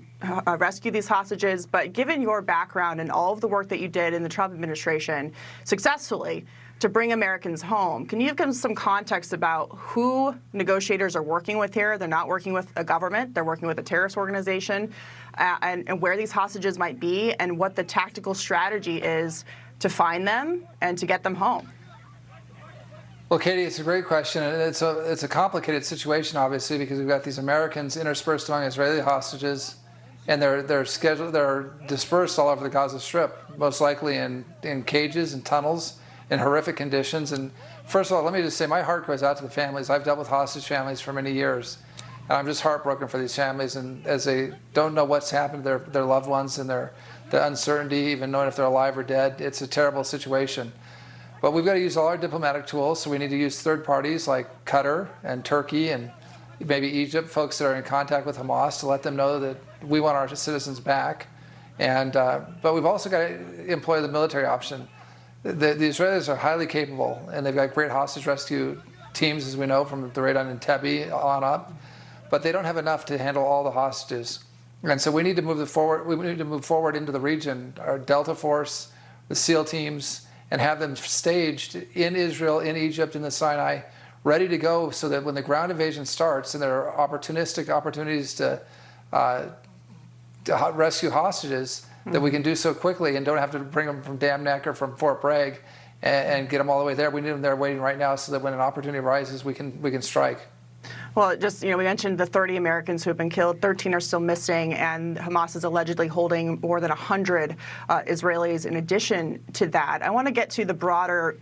rescue these hostages. But given your background and all of the work that you did in the Trump administration successfully to bring Americans home, can you give us some context about who negotiators are working with here? They're not working with a government. They're working with a terrorist organization, and where these hostages might be and what the tactical strategy is to find them and to get them home. Well, Katie, it's a great question, and it's a complicated situation, obviously, because we've got these Americans interspersed among Israeli hostages, and they're dispersed all over the Gaza Strip, most likely in cages and tunnels in horrific conditions. And first of all, let me just say my heart goes out to the families. I've dealt with hostage families for many years, and I'm just heartbroken for these families, and as they don't know what's happened to their loved ones and the uncertainty, even knowing if they're alive or dead. It's a terrible situation. But we've got to use all our diplomatic tools, so we need to use third parties like Qatar and Turkey and maybe Egypt, folks that are in contact with Hamas, to let them know that we want our citizens back. But we've also got to employ the military option. The Israelis are highly capable, and they've got great hostage rescue teams, as we know, from the raid on Entebbe on up. But they don't have enough to handle all the hostages. And so we need to move forward. We need to move forward into the region, our Delta Force, the SEAL teams, and have them staged in Israel, in Egypt, in the Sinai, ready to go so that when the ground invasion starts and there are opportunistic opportunities to rescue hostages, that we can do so quickly and don't have to bring them from Dam Neck or from Fort Bragg and get them all the way there. We need them there waiting right now so that when an opportunity arises, we can strike. Well, just, we mentioned the 30 Americans who have been killed, 13 are still missing, and Hamas is allegedly holding more than 100 Israelis in addition to that. I want to get to the broader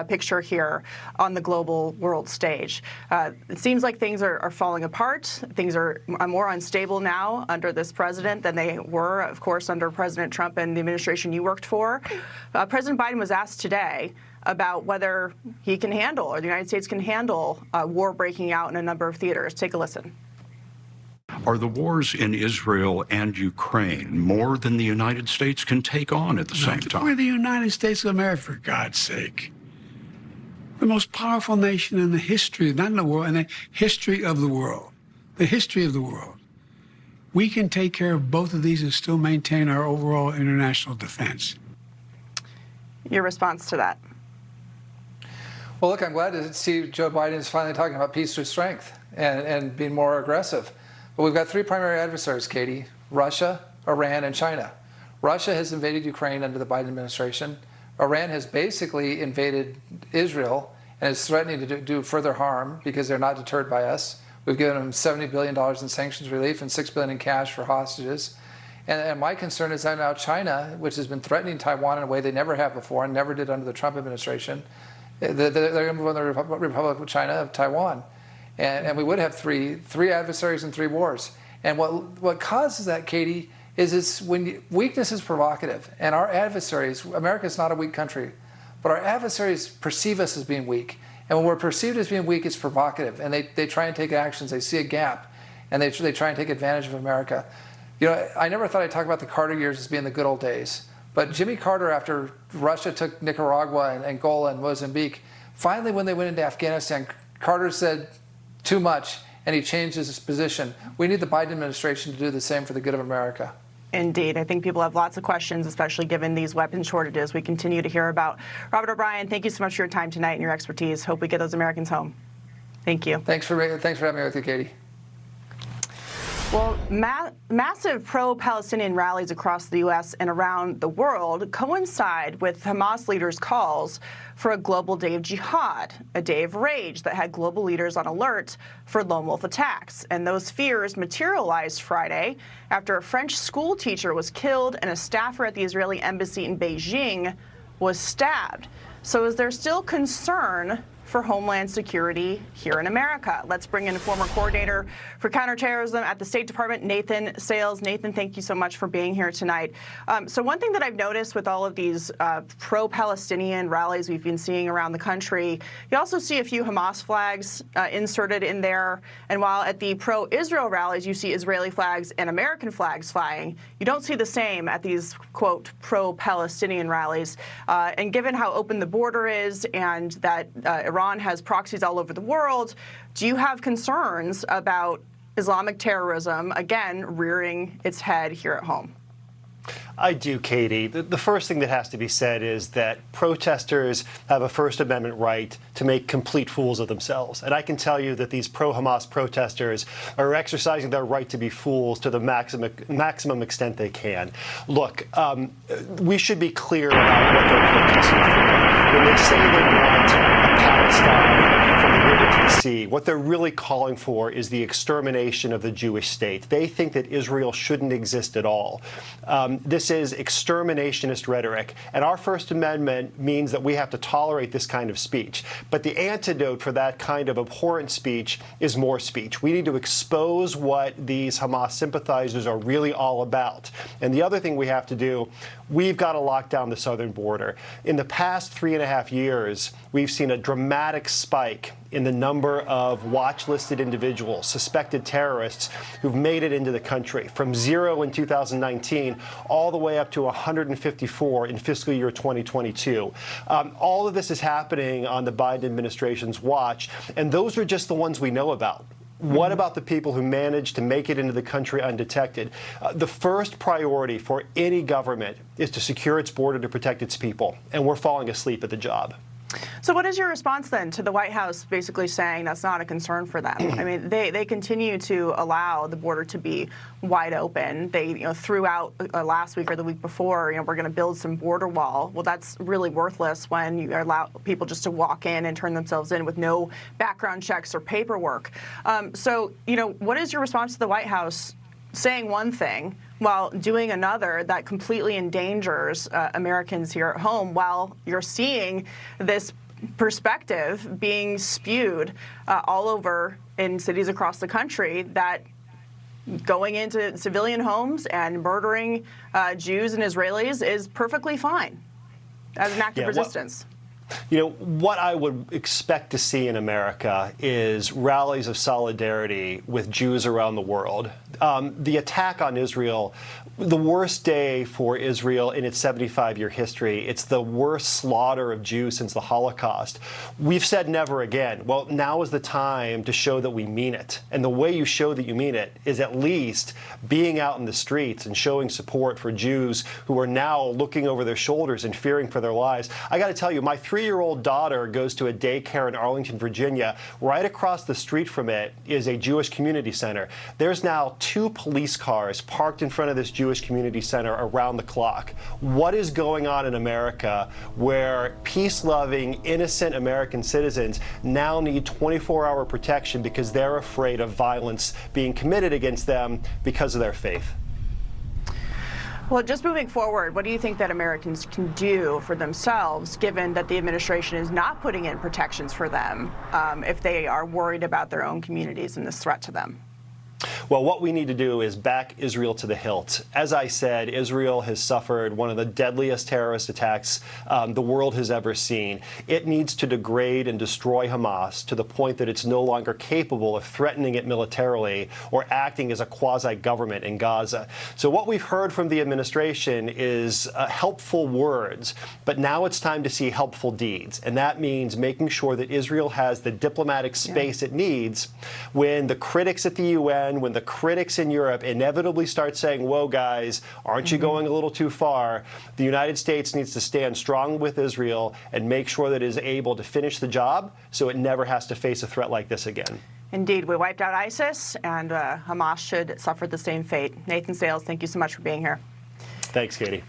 picture here on the global world stage. It seems like things are falling apart. Things are more unstable now under this president than they were, of course, under President Trump and the administration you worked for. President Biden was asked today about whether he can handle, or the United States can handle, war breaking out in a number of theaters. Take a listen. Are the wars in Israel and Ukraine more than the United States can take on at the same time? We're the United States of America, for God's sake. The most powerful nation in the history, not in the world, in the history of the world. The history of the world. We can take care of both of these and still maintain our overall international defense. Your response to that? Well, look, I'm glad to see Joe Biden is finally talking about peace through strength and being more aggressive. But we've got three primary adversaries, Katie: Russia, Iran, and China. Russia has invaded Ukraine under the Biden administration. Iran has basically invaded Israel and is threatening to do further harm because they're not deterred by us. We've given them $70 billion in sanctions relief and $6 billion in cash for hostages. And my concern is that now China, which has been threatening Taiwan in a way they never have before and never did under the Trump administration, they're going to move on the Republic of China, of Taiwan. And we would have three adversaries and three wars. And what causes that, Katie, is when weakness is provocative. And our adversaries, America is not a weak country, but our adversaries perceive us as being weak. And when we're perceived as being weak, it's provocative. And they try and take actions. They see a gap, and they try and take advantage of America. I never thought I'd talk about the Carter years as being the good old days. But Jimmy Carter, after Russia took Nicaragua and Angola and Mozambique, finally when they went into Afghanistan, Carter said too much, and he changed his position. We need the Biden administration to do the same for the good of America. Indeed. I think people have lots of questions, especially given these weapons shortages we continue to hear about. Robert O'Brien, thank you so much for your time tonight and your expertise. Hope we get those Americans home. Thank you. Thanks for having me with you, Katie. Well, massive pro-Palestinian rallies across the U.S. and around the world coincide with Hamas leaders' calls for a global day of jihad, a day of rage that had global leaders on alert for lone wolf attacks. And those fears materialized Friday after a French school teacher was killed and a staffer at the Israeli embassy in Beijing was stabbed. So is there still concern for Homeland Security here in America? Let's bring in a former coordinator for counterterrorism at the State Department, Nathan Sales. Nathan, thank you so much for being here tonight. So one thing that I've noticed with all of these pro-Palestinian rallies we've been seeing around the country, you also see a few Hamas flags inserted in there. And while at the pro-Israel rallies, you see Israeli flags and American flags flying, you don't see the same at these, quote, pro-Palestinian rallies. And given how open the border is and that Iran has proxies all over the world, do you have concerns about Islamic terrorism, again, rearing its head here at home? I do, Katie. The first thing that has to be said is that protesters have a First Amendment right to make complete fools of themselves. And I can tell you that these pro-Hamas protesters are exercising their right to be fools to the maximum extent they can. Look, we should be clear about what they're protesting for. When they say they want a Palestine from the river to the sea, what they're really calling for is the extermination of the Jewish state. They think that Israel shouldn't exist at all. This is exterminationist rhetoric, and our First Amendment means that we have to tolerate this kind of speech. But the antidote for that kind of abhorrent speech is more speech. We need to expose what these Hamas sympathizers are really all about. And the other thing we have to do, we've got to lock down the southern border. In the past 3.5 years, we've seen a dramatic spike in the number of watch-listed individuals, suspected terrorists, who've made it into the country, from 0 in 2019 all the way up to 154 in fiscal year 2022. All of this is happening on the Biden administration's watch, and those are just the ones we know about. What about the people who managed to make it into the country undetected? The first priority for any government is to secure its border to protect its people, and we're falling asleep at the job. So what is your response then to the White House basically saying that's not a concern for them? I mean, they continue to allow the border to be wide open. They threw out last week or the week before, we're going to build some border wall. Well, that's really worthless when you allow people just to walk in and turn themselves in with no background checks or paperwork. So, what is your response to the White House saying one thing while doing another that completely endangers Americans here at home, while you're seeing this perspective being spewed all over in cities across the country that going into civilian homes and murdering Jews and Israelis is perfectly fine as an act of resistance? What I would expect to see in America is rallies of solidarity with Jews around the world. The attack on Israel, the worst day for Israel in its 75-year history. It's the worst slaughter of Jews since the Holocaust. We've said never again. Well, now is the time to show that we mean it. And the way you show that you mean it is at least being out in the streets and showing support for Jews who are now looking over their shoulders and fearing for their lives. I got to tell you, my 3-year-old daughter goes to a daycare in Arlington, Virginia. Right across the street from it is a Jewish community center. There's now 2 police cars parked in front of this Jewish community center around the clock. What is going on in America where peace-loving, innocent American citizens now need 24-hour protection because they're afraid of violence being committed against them because of their faith? Well, just moving forward, what do you think that Americans can do for themselves, given that the administration is not putting in protections for them if they are worried about their own communities and this threat to them? Well, what we need to do is back Israel to the hilt. As I said, Israel has suffered one of the deadliest terrorist attacks the world has ever seen. It needs to degrade and destroy Hamas to the point that it's no longer capable of threatening it militarily or acting as a quasi-government in Gaza. So what we've heard from the administration is helpful words, but now it's time to see helpful deeds. And that means making sure that Israel has the diplomatic space it needs when the critics at the UN, when the critics in Europe inevitably start saying, whoa, guys, aren't you going a little too far? The United States needs to stand strong with Israel and make sure that it is able to finish the job so it never has to face a threat like this again. Indeed, we wiped out ISIS, and Hamas should suffer the same fate. Nathan Sales, thank you so much for being here. Thanks, Katie.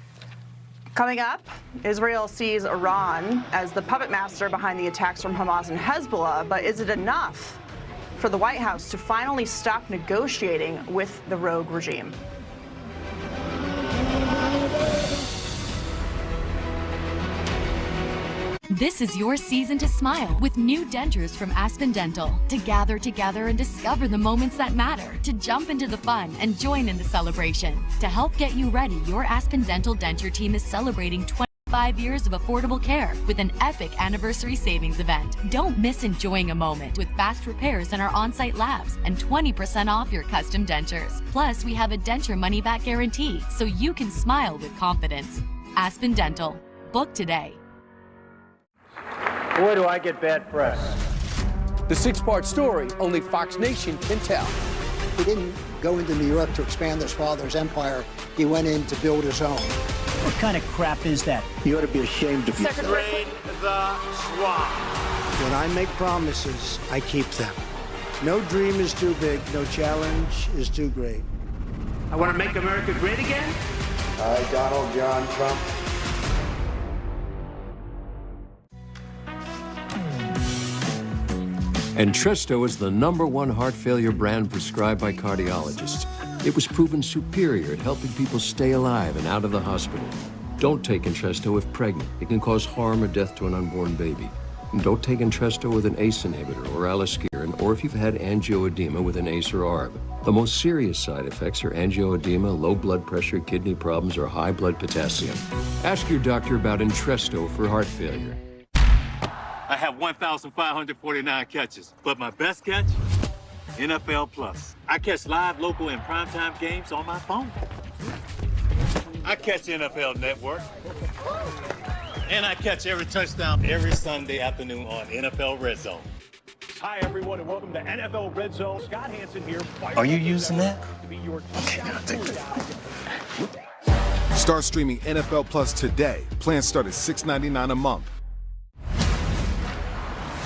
Coming up, Israel sees Iran as the puppet master behind the attacks from Hamas and Hezbollah, but is it enough for the White House to finally stop negotiating with the rogue regime? This is your season to smile with new dentures from Aspen Dental. To gather together and discover the moments that matter. To jump into the fun and join in the celebration. To help get you ready, your Aspen Dental denture team is celebrating 25 years of affordable care with an epic anniversary savings event. Don't miss enjoying a moment with fast repairs in our on-site labs and 20% off your custom dentures. Plus, we have a denture money-back guarantee so you can smile with confidence. Aspen Dental. Book today. Boy, do I get bad press. The 6-part story only Fox Nation can tell. He didn't go into New York to expand his father's empire. He went in to build his own. What kind of crap is that? You ought to be ashamed of yourself. Drain the swamp. When I make promises, I keep them. No dream is too big. No challenge is too great. I want to make America great again? I, Donald John Trump. Entresto is the #1 heart failure brand prescribed by cardiologists. It was proven superior at helping people stay alive and out of the hospital. Don't take Entresto if pregnant. It can cause harm or death to an unborn baby. And don't take Entresto with an ACE inhibitor or aliskiren, or if you've had angioedema with an ACE or ARB. The most serious side effects are angioedema, low blood pressure, kidney problems, or high blood potassium. Ask your doctor about Entresto for heart failure. I have 1,549 catches, but my best catch? NFL Plus. I catch live, local, and primetime games on my phone. I catch NFL Network. And I catch every touchdown every Sunday afternoon on NFL Red Zone. Hi, everyone, and welcome to NFL Red Zone. Scott Hansen here. Are you using that? Okay, I'll take that. Start streaming NFL Plus today. Plans start at $6.99 a month.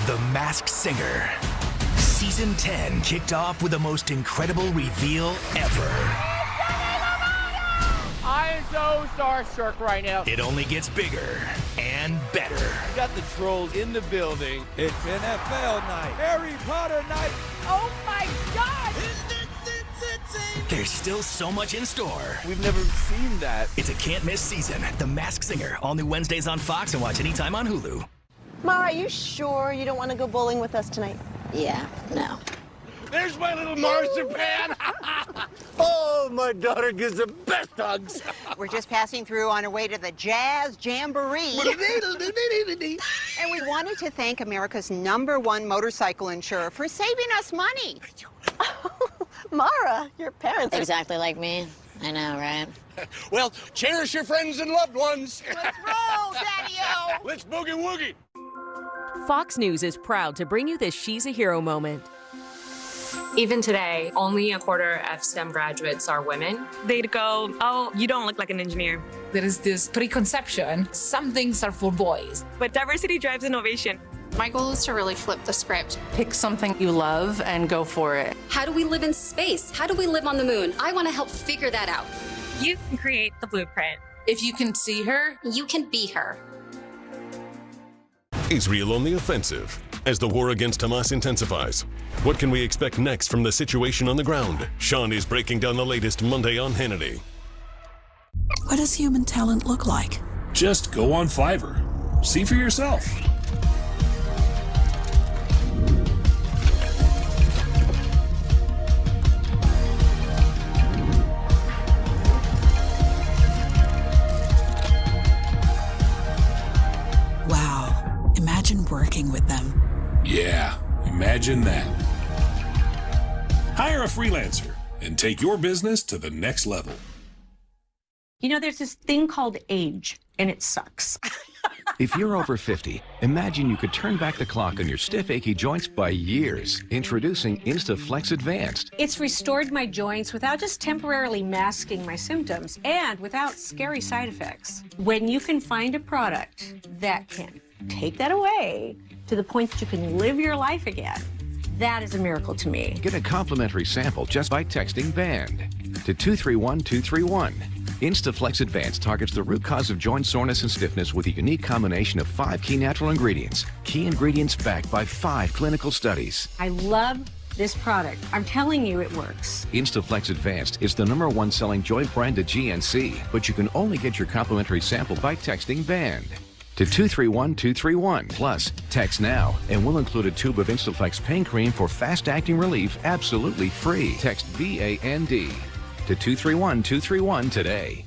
The Masked Singer. Season 10 kicked off with the most incredible reveal ever. I am so starstruck right now. It only gets bigger and better. We got the trolls in the building. It's NFL night. Harry Potter night. Oh my God! There's still so much in store. We've never seen that. It's a can't-miss season. The Masked Singer. All new Wednesdays on Fox and watch anytime on Hulu. Mara, are you sure you don't want to go bowling with us tonight? Yeah, no. There's my little marzipan. Oh, my daughter gives the best hugs. We're just passing through on our way to the Jazz Jamboree. And we wanted to thank America's #1 motorcycle insurer for saving us money. Mara, your parents are exactly like me. I know, right? Well, cherish your friends and loved ones. Let's roll, Daddy-O. Let's boogie woogie. Fox News is proud to bring you this She's a Hero moment. Even today, only a quarter of STEM graduates are women. They'd go, oh, you don't look like an engineer. There is this preconception, some things are for boys. But diversity drives innovation. My goal is to really flip the script. Pick something you love and go for it. How do we live in space? How do we live on the moon? I want to help figure that out. You can create the blueprint. If you can see her, you can be her. Israel on the offensive as the war against Hamas intensifies. What can we expect next from the situation on the ground? Sean is breaking down the latest Monday on Hannity. What does human talent look like? Just go on Fiverr. See for yourself. Wow. Imagine working with them. Yeah, imagine that. Hire a freelancer and take your business to the next level. You know, there's this thing called age, and it sucks. If you're over 50, imagine you could turn back the clock on your stiff, achy joints by years. Introducing InstaFlex Advanced. It's restored my joints without just temporarily masking my symptoms and without scary side effects. When you can find a product that can take that away to the point that you can live your life again, that is a miracle to me. Get a complimentary sample just by texting BAND to 231231. InstaFlex Advanced targets the root cause of joint soreness and stiffness with a unique combination of 5 key natural ingredients. Key ingredients backed by 5 clinical studies. I love this product. I'm telling you, it works. InstaFlex Advanced is the #1 selling joint brand at GNC, but you can only get your complimentary sample by texting BAND to 231231. Plus, text now, and we'll include a tube of InstaFlex pain cream for fast-acting relief absolutely free. Text BAND to 231231 today.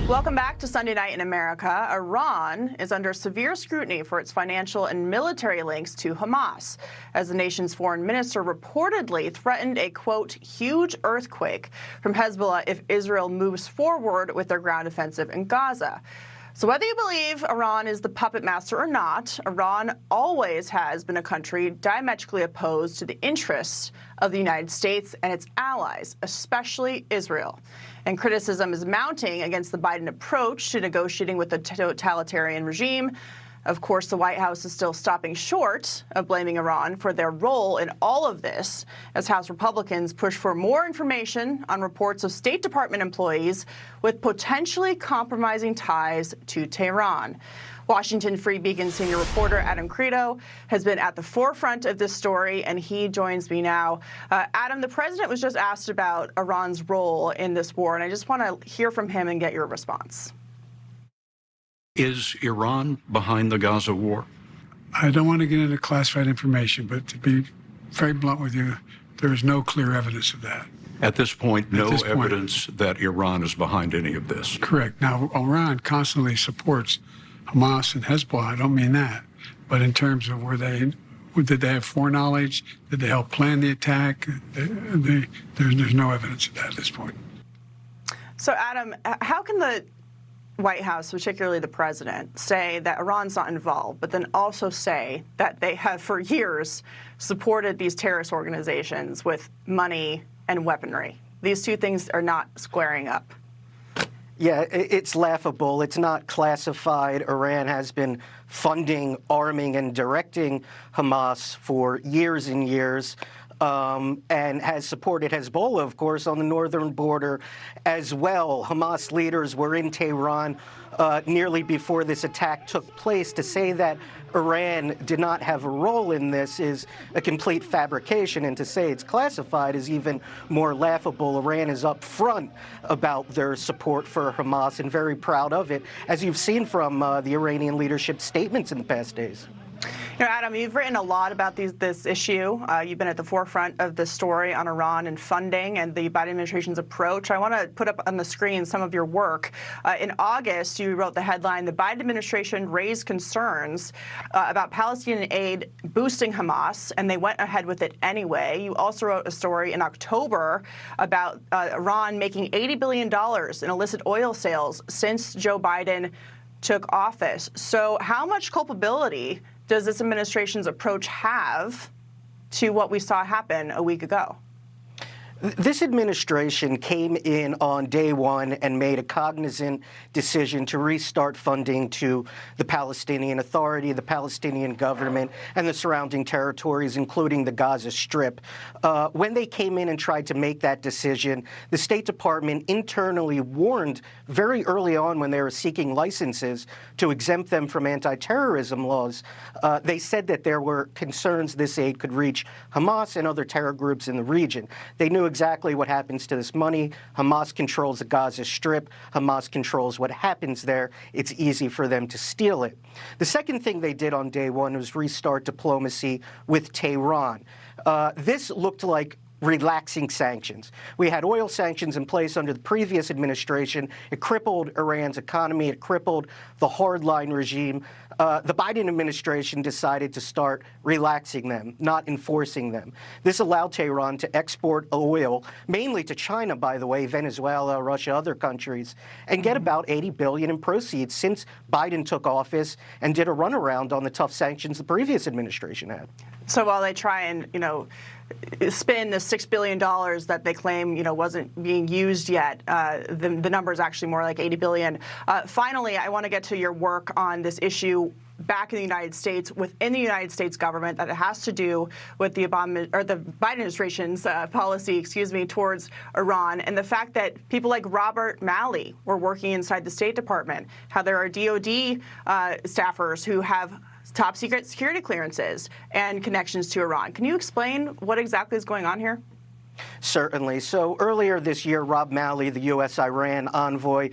Welcome back to Sunday Night in America. Iran is under severe scrutiny for its financial and military links to Hamas, as the nation's foreign minister reportedly threatened a, quote, huge earthquake from Hezbollah if Israel moves forward with their ground offensive in Gaza. So whether you believe Iran is the puppet master or not, Iran always has been a country diametrically opposed to the interests of the United States and its allies, especially Israel. And criticism is mounting against the Biden approach to negotiating with the totalitarian regime. Of course, the White House is still stopping short of blaming Iran for their role in all of this, as House Republicans push for more information on reports of State Department employees with potentially compromising ties to Tehran. Washington Free Beacon senior reporter Adam Credo has been at the forefront of this story, and he joins me now. Adam, the president was just asked about Iran's role in this war, and I just want to hear from him and get your response. Is Iran behind the Gaza war? I don't want to get into classified information, but to be very blunt with you, there is no clear evidence of that. At this point, no evidence that Iran is behind any of this. Correct. Now, Iran constantly supports Hamas and Hezbollah. I don't mean that. But in terms of did they have foreknowledge? Did they help plan the attack? There's no evidence of that at this point. So, Adam, how can the White House, particularly the president, say that Iran's not involved, but then also say that they have for years supported these terrorist organizations with money and weaponry? These two things are not squaring up. Yeah, it's laughable. It's not classified. Iran has been funding, arming, and directing Hamas for years and years, and has supported Hezbollah, of course, on the northern border as well. Hamas leaders were in Tehran nearly before this attack took place. To say that Iran did not have a role in this is a complete fabrication, and to say it's classified is even more laughable. Iran is up front about their support for Hamas and very proud of it, as you've seen from the Iranian leadership's statements in the past days. You know, Adam, you've written a lot about this issue. You've been at the forefront of this story on Iran and funding and the Biden administration's approach. I want to put up on the screen some of your work. In August, you wrote the headline, "The Biden administration raised concerns about Palestinian aid boosting Hamas," and they went ahead with it anyway. You also wrote a story in October about Iran making $80 billion in illicit oil sales since Joe Biden took office. So how much culpability does this administration's approach have to what we saw happen a week ago? This administration came in on day one and made a cognizant decision to restart funding to the Palestinian Authority, the Palestinian government, and the surrounding territories, including the Gaza Strip. When they came in and tried to make that decision, the State Department internally warned very early on when they were seeking licenses to exempt them from anti-terrorism laws. They said that there were concerns this aid could reach Hamas and other terror groups in the region. They knew exactly what happens to this money. Hamas controls the Gaza Strip. Hamas controls what happens there. It's easy for them to steal it. The second thing they did on day one was restart diplomacy with Tehran. This looked like relaxing sanctions. We had oil sanctions in place under the previous administration. It crippled Iran's economy. It crippled the hardline regime. The Biden administration decided to start relaxing them, not enforcing them. This allowed Tehran to export oil, mainly to China, by the way, Venezuela, Russia, other countries, and get about $80 billion in proceeds since Biden took office and did a runaround on the tough sanctions the previous administration had. So while they try and, spin the $6 billion that they claim, wasn't being used yet, the number is actually more like $80 billion. Finally, I want to get to your work on this issue back in the United States, within the United States government, that it has to do with the Biden administration's policy, towards Iran, and the fact that people like Robert Malley were working inside the State Department, how there are DOD staffers who have top secret security clearances and connections to Iran. Can you explain what exactly is going on here? Certainly. So earlier this year, Rob Malley, the U.S.-Iran envoy,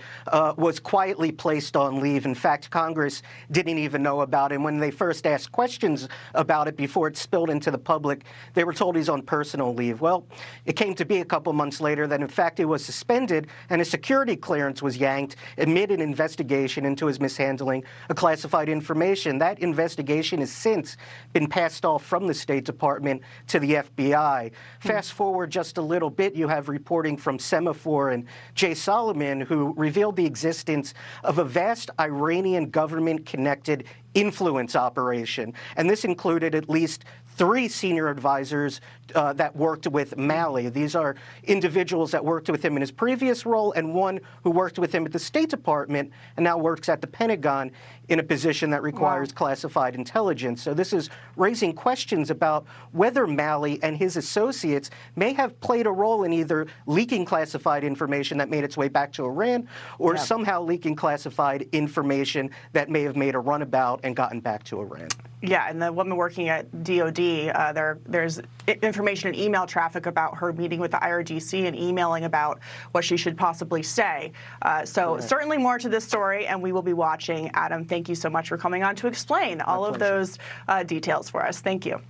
was quietly placed on leave. In fact, Congress didn't even know about it. When they first asked questions about it before it spilled into the public, they were told he's on personal leave. Well, it came to be a couple months later that, in fact, he was suspended and his security clearance was yanked amid an investigation into his mishandling of classified information. That investigation has since been passed off from the State Department to the FBI. Fast forward just a little bit, you have reporting from Semaphore and Jay Solomon, who revealed the existence of a vast Iranian government-connected influence operation. And this included at least 3 senior advisors that worked with Malley. These are individuals that worked with him in his previous role and one who worked with him at the State Department and now works at the Pentagon in a position that requires classified intelligence. So this is raising questions about whether Malley and his associates may have played a role in either leaking classified information that made its way back to Iran or somehow leaking classified information that may have made a runabout and gotten back to Iran. Yeah, and the woman working at DOD, there's information and email traffic about her meeting with the IRGC and emailing about what she should possibly say. So certainly more to this story, and we will be watching. Adam, thank you so much for coming on to explain all of those details for us. Thank you.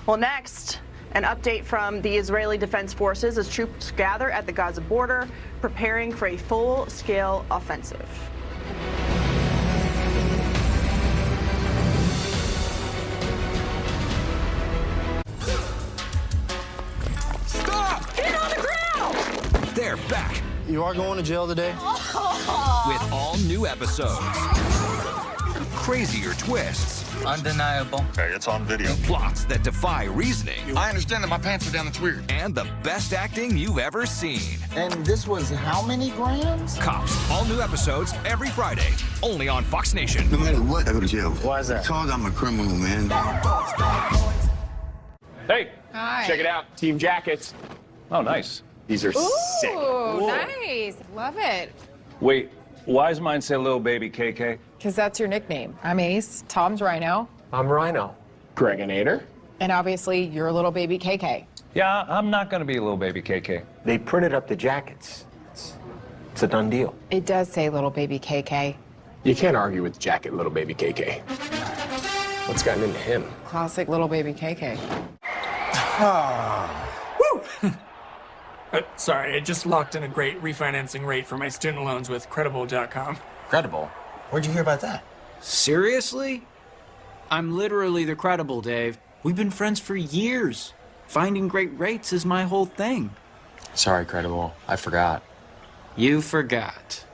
Well, next, an update from the Israeli Defense Forces as troops gather at the Gaza border, preparing for a full-scale offensive. They're back. You are going to jail today? With all new episodes, crazier twists, Undeniable. Okay, it's on video. Plots that defy reasoning. I understand that my pants are down, that's weird. And the best acting you've ever seen. And this was how many grams? Cops. All new episodes every Friday. Only on Fox Nation. No matter what, I go to jail. Why is that? Because I'm a criminal, man. Hey, Hi. check it out. Team jackets. Oh, nice. These are sick. Ooh, nice. Love it. Wait, why does mine say little baby KK? Because that's your nickname. I'm Ace. Tom's Rhino. I'm Rhino. Gregonator. And obviously, you're little baby KK. Yeah, I'm not going to be a little baby KK. They printed up the jackets. It's a done deal. It does say little baby KK. You can't argue with jacket little baby KK. What's gotten into him? Classic little baby KK. Sorry, I just locked in a great refinancing rate for my student loans with Credible.com. Credible? Where'd you hear about that? Seriously? I'm literally the Credible, Dave. We've been friends for years. Finding great rates is my whole thing. Sorry, Credible. I forgot. You forgot.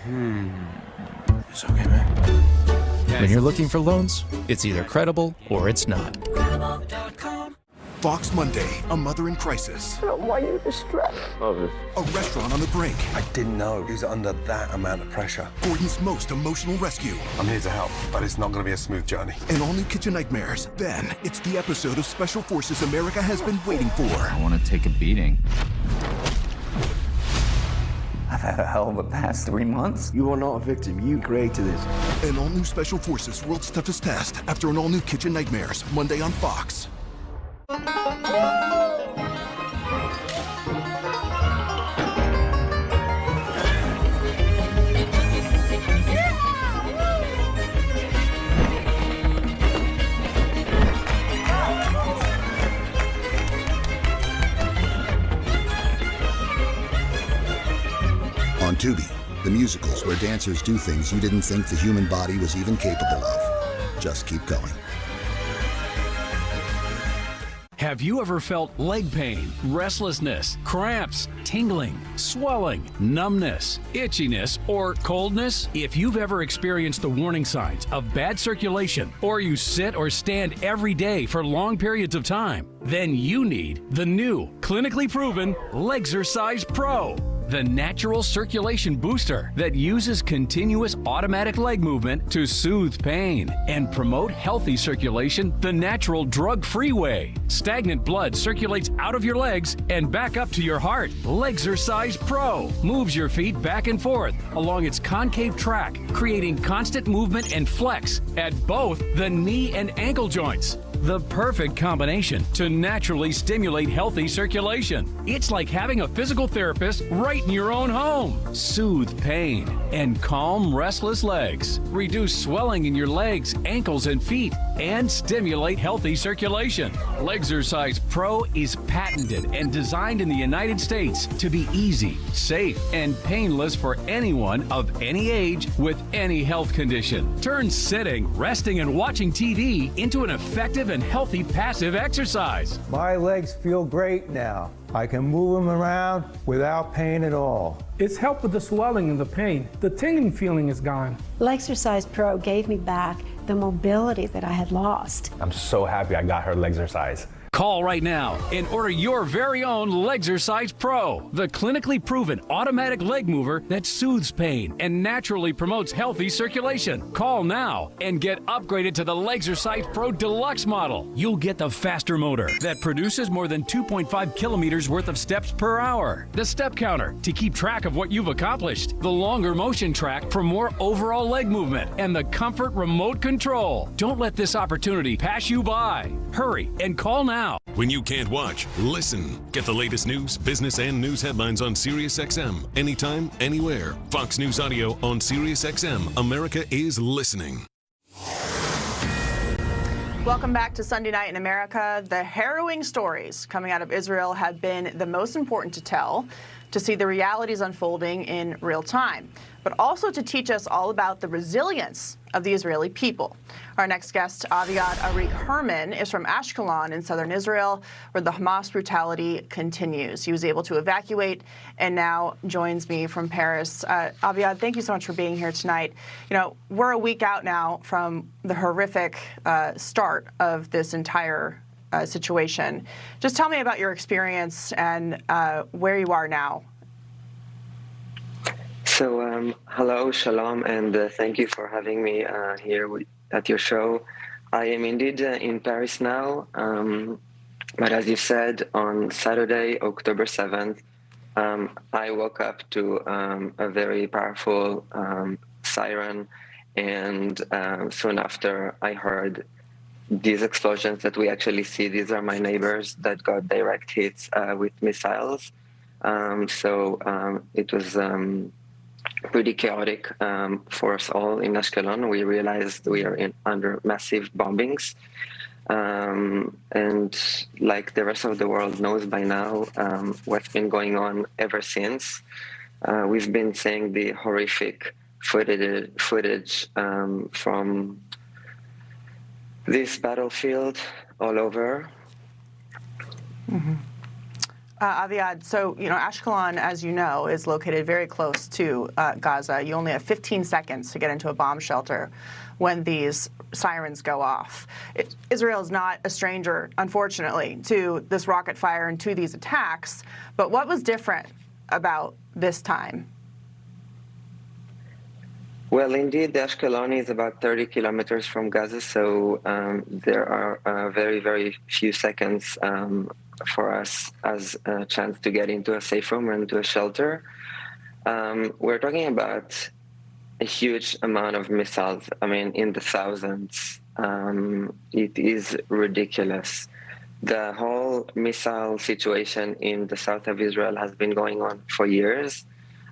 It's okay, man. When you're looking for loans, it's either credible or it's not. Fox Monday, a mother in crisis. Why are you distressed? A restaurant on the brink. I didn't know he was under that amount of pressure. Gordon's most emotional rescue. I'm here to help, but it's not going to be a smooth journey. And all new kitchen nightmares. Then, it's the episode of Special Forces America has been waiting for. I want to take a beating. I've had a hell of a past 3 months. You are not a victim. You created this. An all-new Special Forces World's Toughest Test after an all-new Kitchen Nightmares. Monday on Fox. On Tubi, the musicals where dancers do things you didn't think the human body was even capable of. Just keep going. Have you ever felt leg pain, restlessness, cramps, tingling, swelling, numbness, itchiness, or coldness? If you've ever experienced the warning signs of bad circulation, or you sit or stand every day for long periods of time, then you need the new, clinically proven Legzercise Pro. The natural circulation booster that uses continuous automatic leg movement to soothe pain and promote healthy circulation the natural drug-free way. Stagnant blood circulates out of your legs and back up to your heart. Legzercise Pro moves your feet back and forth along its concave track, creating constant movement and flex at both the knee and ankle joints. The perfect combination to naturally stimulate healthy circulation. It's like having a physical therapist right in your own home. Soothe pain and calm restless legs. Reduce swelling in your legs, ankles, and feet, and stimulate healthy circulation. Legzercise Pro is patented and designed in the United States to be easy, safe, and painless for anyone of any age with any health condition. Turn sitting, resting, and watching TV into an effective and healthy passive exercise. My legs feel great now. I can move them around without pain at all. It's helped with the swelling and the pain. The tingling feeling is gone. Legzercise Pro gave me back the mobility that I had lost. I'm so happy I got her Legzercise. Call right now and order your very own Legzercise Pro, the clinically proven automatic leg mover that soothes pain and naturally promotes healthy circulation. Call now and get upgraded to the Legzercise Pro Deluxe model. You'll get the faster motor that produces more than 2.5 kilometers worth of steps per hour, the step counter to keep track of what you've accomplished, the longer motion track for more overall leg movement, and the comfort remote control. Don't let this opportunity pass you by. Hurry and call now. When you can't watch, listen. Get the latest news, business, and news headlines on SiriusXM. Anytime, anywhere. Fox News Audio on SiriusXM. America is listening. Welcome back to Sunday Night in America. The harrowing stories coming out of Israel have been the most important to tell. to see the realities unfolding in real time, but also to teach us all about the resilience of the Israeli people. Our next guest, Aviad Arik Herman, is from Ashkelon in southern Israel, where the Hamas brutality continues. He was able to evacuate and now joins me from Paris. Aviad, thank you so much for being here tonight. You know, we're a week out now from the horrific start of this entire situation. Just tell me about your experience and where you are now. So, hello, shalom, and thank you for having me here at your show. I am indeed in Paris now, but as you said, on Saturday, October 7th, I woke up to a very powerful siren, and soon after I heard these explosions that we actually see. These are my neighbors that got direct hits with missiles. So it was pretty chaotic for us all in Ashkelon. We realized we are under massive bombings. And like the rest of the world knows by now what's been going on ever since. We've been seeing the horrific footage from this battlefield all over. Mm-hmm. Aviad, so, you know, Ashkelon, as you know, is located very close to Gaza. You only have 15 seconds to get into a bomb shelter when these sirens go off. Israel is not a stranger, unfortunately, to this rocket fire and to these attacks. But what was different about this time? Well, indeed, Ashkelon is about 30 kilometers from Gaza, so there are very, very few seconds for us as a chance to get into a safe room and to a shelter. We're talking about a huge amount of missiles, I mean, in the thousands. It is ridiculous. The whole missile situation in the south of Israel has been going on for years.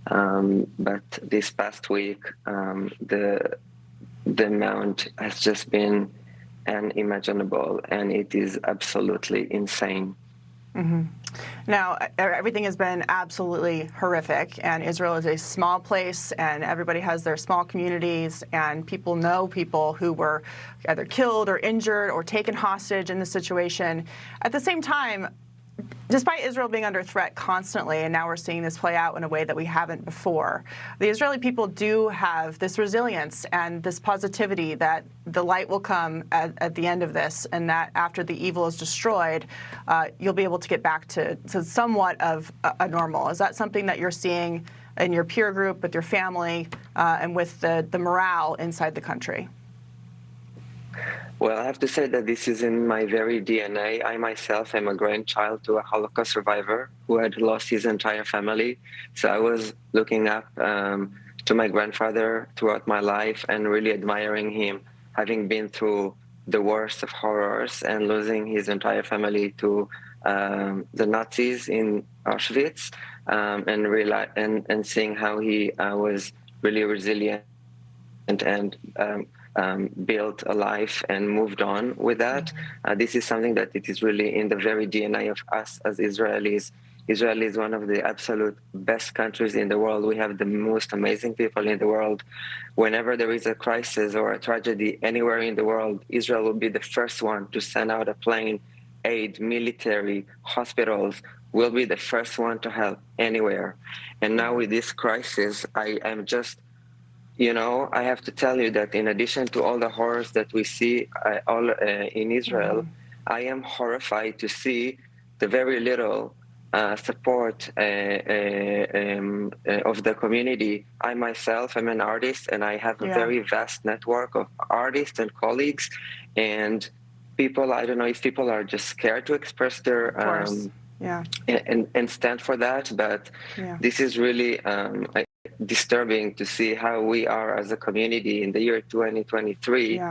But this past week, the amount has just been unimaginable, and it is absolutely insane. Mm-hmm. Now, everything has been absolutely horrific, and Israel is a small place, and everybody has their small communities, and people know people who were either killed or injured or taken hostage in the situation. At the same time, despite Israel being under threat constantly, and now we're seeing this play out in a way that we haven't before, the Israeli people do have this resilience and this positivity that the light will come at the end of this, and that after the evil is destroyed, you'll be able to get back to somewhat of a normal. Is that something that you're seeing in your peer group, with your family, and with the morale inside the country? Well, I have to say that this is in my very DNA. I myself am a grandchild to a Holocaust survivor who had lost his entire family. So I was looking up to my grandfather throughout my life and really admiring him, having been through the worst of horrors and losing his entire family to the Nazis in Auschwitz, and seeing how he was really resilient and built a life and moved on with that. This is something that it is really in the very DNA of us as Israelis. Israel is one of the absolute best countries in the world. We have the most amazing people in the world. Whenever there is a crisis or a tragedy anywhere in the world, Israel will be the first one to send out a plane, aid, military, hospitals. We'll be the first one to help anywhere. And now with this crisis, I am just, you know, I have to tell you that in addition to all the horrors that we see in Israel, I am horrified to see the very little support of the community. I myself am an artist, and I have a very vast network of artists and colleagues, and people, I don't know if people are just scared to express their and stand for that, but this is really disturbing to see how we are as a community in the year 2023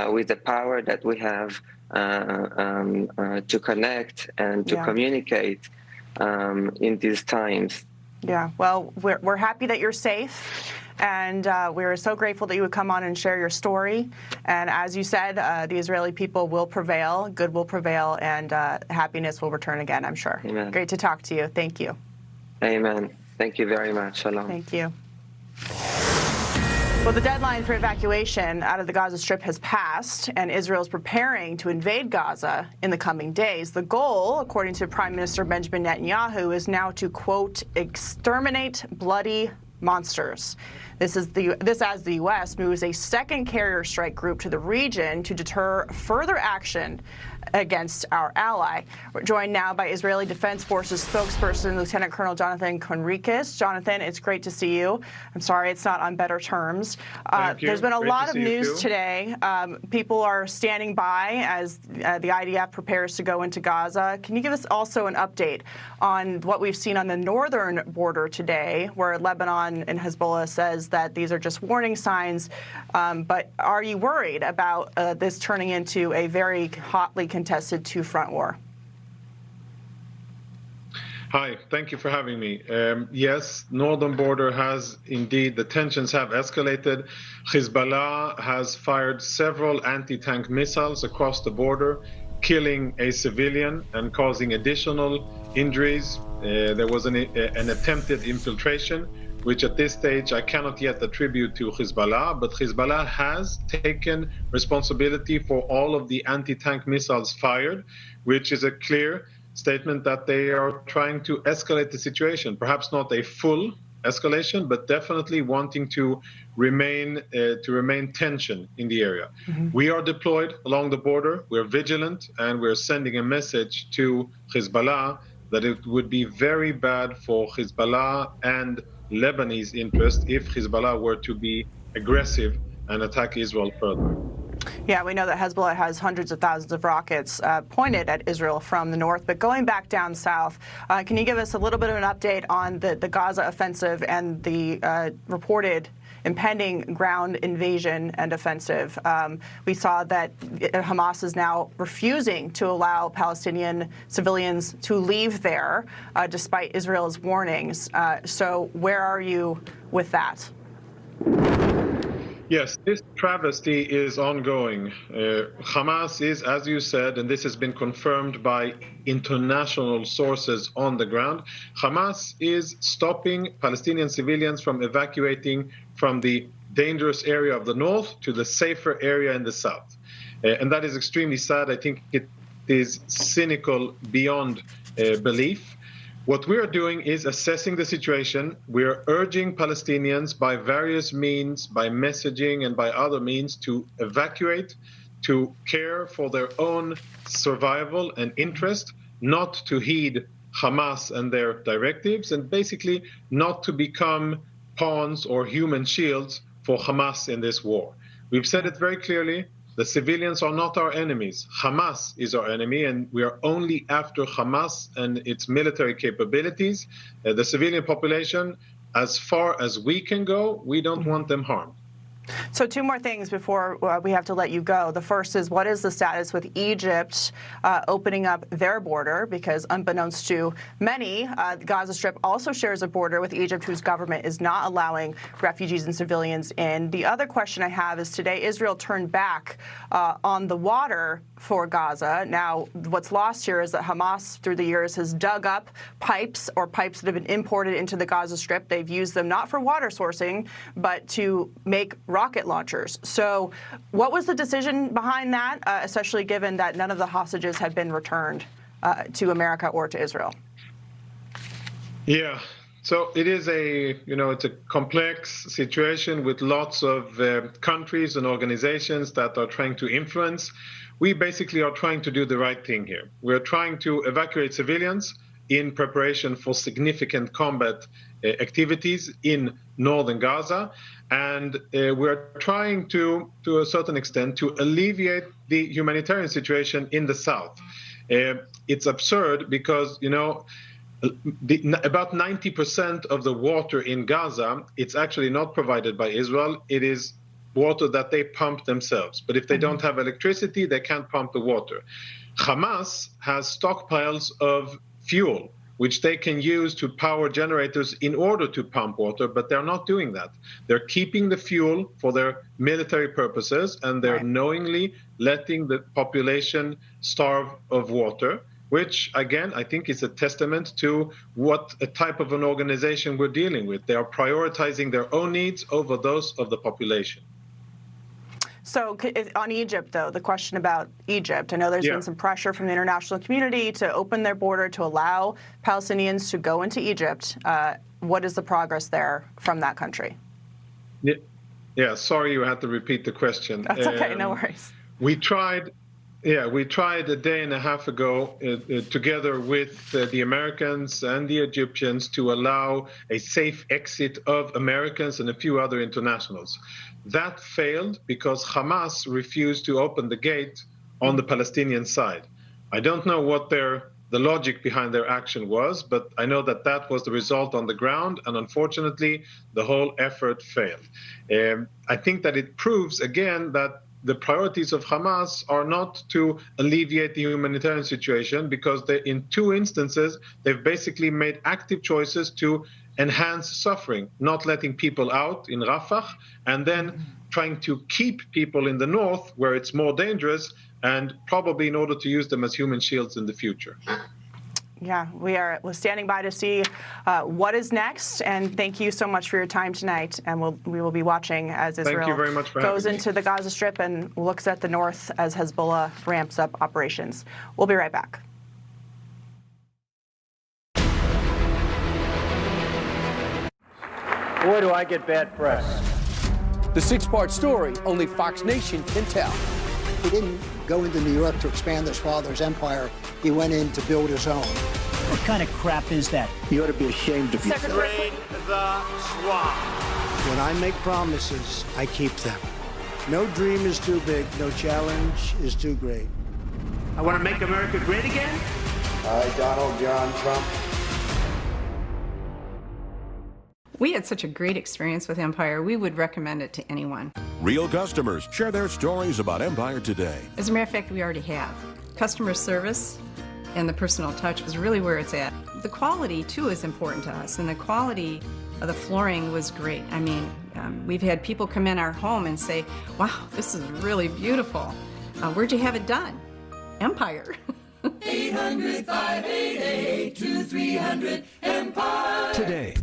with the power that we have to connect and to communicate in these times. Yeah, well, we're happy that you're safe, and we're so grateful that you would come on and share your story. And as you said, the Israeli people will prevail, good will prevail, and happiness will return again, I'm sure. Amen. Great to talk to you. Thank you. Amen. Thank you very much. Shalom. Thank you. Well, the deadline for evacuation out of the Gaza Strip has passed, and Israel is preparing to invade Gaza in the coming days. The goal, according to Prime Minister Benjamin Netanyahu, is now to, quote, exterminate bloody monsters. This as the U.S. moves a second carrier strike group to the region to deter further action against our ally. We're joined now by Israeli Defense Forces spokesperson Lieutenant Colonel Jonathan Conricus. Jonathan, it's great to see you. I'm sorry it's not on better terms. There's been a lot of news today. People are standing by as the IDF prepares to go into Gaza. Can you give us also an update on what we've seen on the northern border today, where Lebanon and Hezbollah says that these are just warning signs, but are you worried about this turning into a very hotly contested two-front war? Hi, thank you for having me. Yes, northern border has indeed, the tensions have escalated. Hezbollah has fired several anti-tank missiles across the border, killing a civilian and causing additional injuries. There was an attempted infiltration, which at this stage I cannot yet attribute to Hezbollah, but Hezbollah has taken responsibility for all of the anti-tank missiles fired, which is a clear statement that they are trying to escalate the situation. Perhaps not a full escalation, but definitely wanting to remain tension in the area. We are deployed along the border, we're vigilant, and we're sending a message to Hezbollah that it would be very bad for Hezbollah and Lebanese interest if Hezbollah were to be aggressive and attack Israel further. Yeah, we know that Hezbollah has hundreds of thousands of rockets pointed at Israel from the north. But going back down south, can you give us a little bit of an update on the Gaza offensive and the reported impending ground invasion and offensive? We saw that Hamas is now refusing to allow Palestinian civilians to leave there, despite Israel's warnings. So where are you with that? Yes, this travesty is ongoing. Hamas is, as you said, and this has been confirmed by international sources on the ground, Hamas is stopping Palestinian civilians from evacuating from the dangerous area of the north to the safer area in the south. And that is extremely sad. I think it is cynical beyond belief. What we are doing is assessing the situation. We are urging Palestinians by various means, by messaging and by other means, to evacuate, to care for their own survival and interest, not to heed Hamas and their directives, and basically not to become pawns or human shields for Hamas in this war. We've said it very clearly. The civilians are not our enemies. Hamas is our enemy, and we are only after Hamas and its military capabilities. The civilian population, as far as we can go, we don't want them harmed. So two more things before we have to let you go. The first is, what is the status with Egypt opening up their border? Because unbeknownst to many, the Gaza Strip also shares a border with Egypt, whose government is not allowing refugees and civilians in. The other question I have is, today Israel turned back on the water for Gaza. Now, what's lost here is that Hamas, through the years, has dug up pipes that have been imported into the Gaza Strip. They've used them not for water sourcing, but to make rocket launchers. So what was the decision behind that, especially given that none of the hostages had been returned to America or to Israel? Yeah. So it is it's a complex situation with lots of countries and organizations that are trying to influence. We basically are trying to do the right thing here. We're trying to evacuate civilians in preparation for significant combat activities in northern Gaza. And we're trying to a certain extent, to alleviate the humanitarian situation in the south. It's absurd because, about 90% of the water in Gaza, it's actually not provided by Israel. It is water that they pump themselves. But if they don't have electricity, they can't pump the water. Hamas has stockpiles of fuel, which they can use to power generators in order to pump water, but they're not doing that. They're keeping the fuel for their military purposes, and they're knowingly letting the population starve of water, which, again, I think is a testament to what a type of an organization we're dealing with. They are prioritizing their own needs over those of the population. So on Egypt, though, the question about Egypt, I know there's been some pressure from the international community to open their border to allow Palestinians to go into Egypt. What is the progress there from that country? Yeah, sorry you had to repeat the question. That's okay, no worries. We tried a day and a half ago together with the Americans and the Egyptians to allow a safe exit of Americans and a few other internationals. That failed because Hamas refused to open the gate on the Palestinian side. I don't know what the logic behind their action was, but I know that that was the result on the ground, and unfortunately, the whole effort failed. I think that it proves, again, that the priorities of Hamas are not to alleviate the humanitarian situation, because in two instances, they've basically made active choices to enhance suffering, not letting people out in Rafah, and then trying to keep people in the north where it's more dangerous, and probably in order to use them as human shields in the future. Yeah, we're standing by to see what is next, and thank you so much for your time tonight. And we will be watching as Israel goes into the Gaza Strip and looks at the north as Hezbollah ramps up operations. We'll be right back. Boy, do I get bad press. The six-part story only Fox Nation can tell. He didn't go into New York to expand his father's empire. He went in to build his own. What kind of crap is that? You ought to be ashamed of yourself. Drain the swamp. When I make promises, I keep them. No dream is too big. No challenge is too great. I want to make America great again? I, Donald John Trump. We had such a great experience with Empire, we would recommend it to anyone. Real customers share their stories about Empire today. As a matter of fact, we already have. Customer service and the personal touch was really where it's at. The quality, too, is important to us, and the quality of the flooring was great. I mean, we've had people come in our home and say, wow, this is really beautiful. Where'd you have it done? Empire. 800-588-2300 Empire.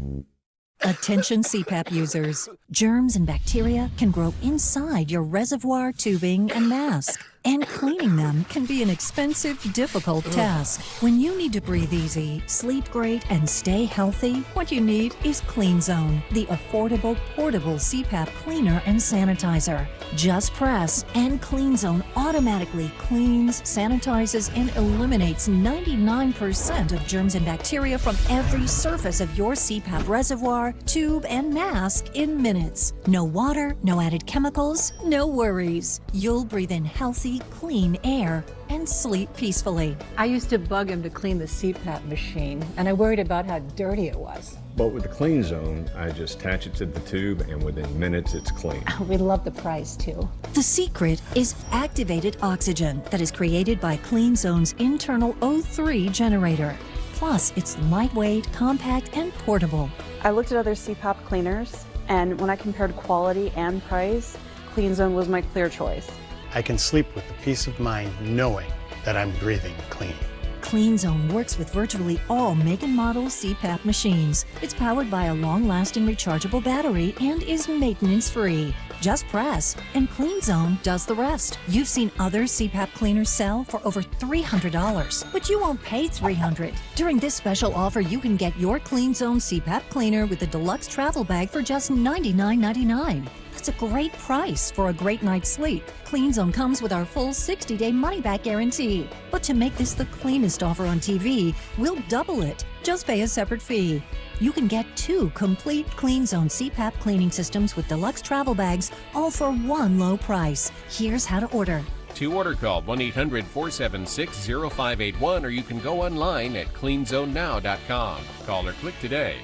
Attention CPAP users. Germs and bacteria can grow inside your reservoir, tubing, and mask. And cleaning them can be an expensive, difficult task. When you need to breathe easy, sleep great, and stay healthy, what you need is CleanZone, the affordable, portable CPAP cleaner and sanitizer. Just press, and CleanZone automatically cleans, sanitizes, and eliminates 99% of germs and bacteria from every surface of your CPAP reservoir, tube, and mask in minutes. No water, no added chemicals, no worries. You'll breathe in healthy, clean air and sleep peacefully. I used to bug him to clean the CPAP machine, and I worried about how dirty it was. But with the CleanZone, I just attach it to the tube, and within minutes, it's clean. We love the price, too. The secret is activated oxygen that is created by CleanZone's internal O3 generator. Plus, it's lightweight, compact, and portable. I looked at other CPAP cleaners, and when I compared quality and price, CleanZone was my clear choice. I can sleep with the peace of mind knowing that I'm breathing clean. CleanZone works with virtually all make and model CPAP machines. It's powered by a long-lasting rechargeable battery and is maintenance-free. Just press, and CleanZone does the rest. You've seen other CPAP cleaners sell for over $300, but you won't pay $300. During this special offer, you can get your CleanZone CPAP cleaner with the deluxe travel bag for just $99.99. That's a great price for a great night's sleep. CleanZone comes with our full 60-day money-back guarantee. But to make this the cleanest offer on TV, we'll double it. Just pay a separate fee. You can get 2 complete CleanZone CPAP cleaning systems with deluxe travel bags, all for one low price. Here's how to order. To order, call 1-800-476-0581, or you can go online at cleanzonenow.com. Call or click today.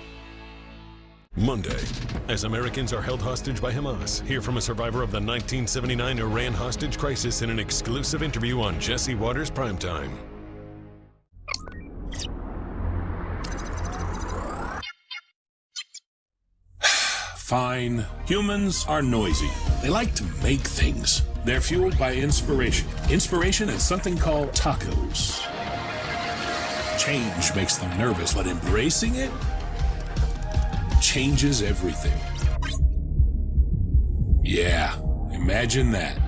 Monday, as Americans are held hostage by Hamas, hear from a survivor of the 1979 Iran hostage crisis in an exclusive interview on Jesse Waters Primetime. Fine. Humans are noisy. They like to make things. They're fueled by inspiration. Inspiration is something called tacos. Change makes them nervous, but embracing it changes everything. Yeah, imagine that.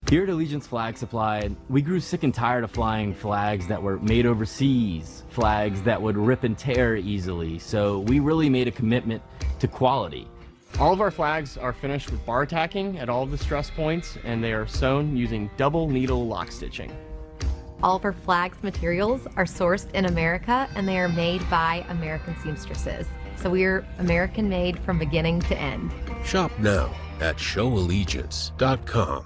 Here at Allegiance Flag Supply, we grew sick and tired of flying flags that were made overseas, flags that would rip and tear easily, so we really made a commitment to quality. All of our flags are finished with bar tacking at all of the stress points, and they are sewn using double needle lock stitching. All of our flags materials are sourced in America, and they are made by American seamstresses. So we're American made from beginning to end. Shop now at showallegiance.com.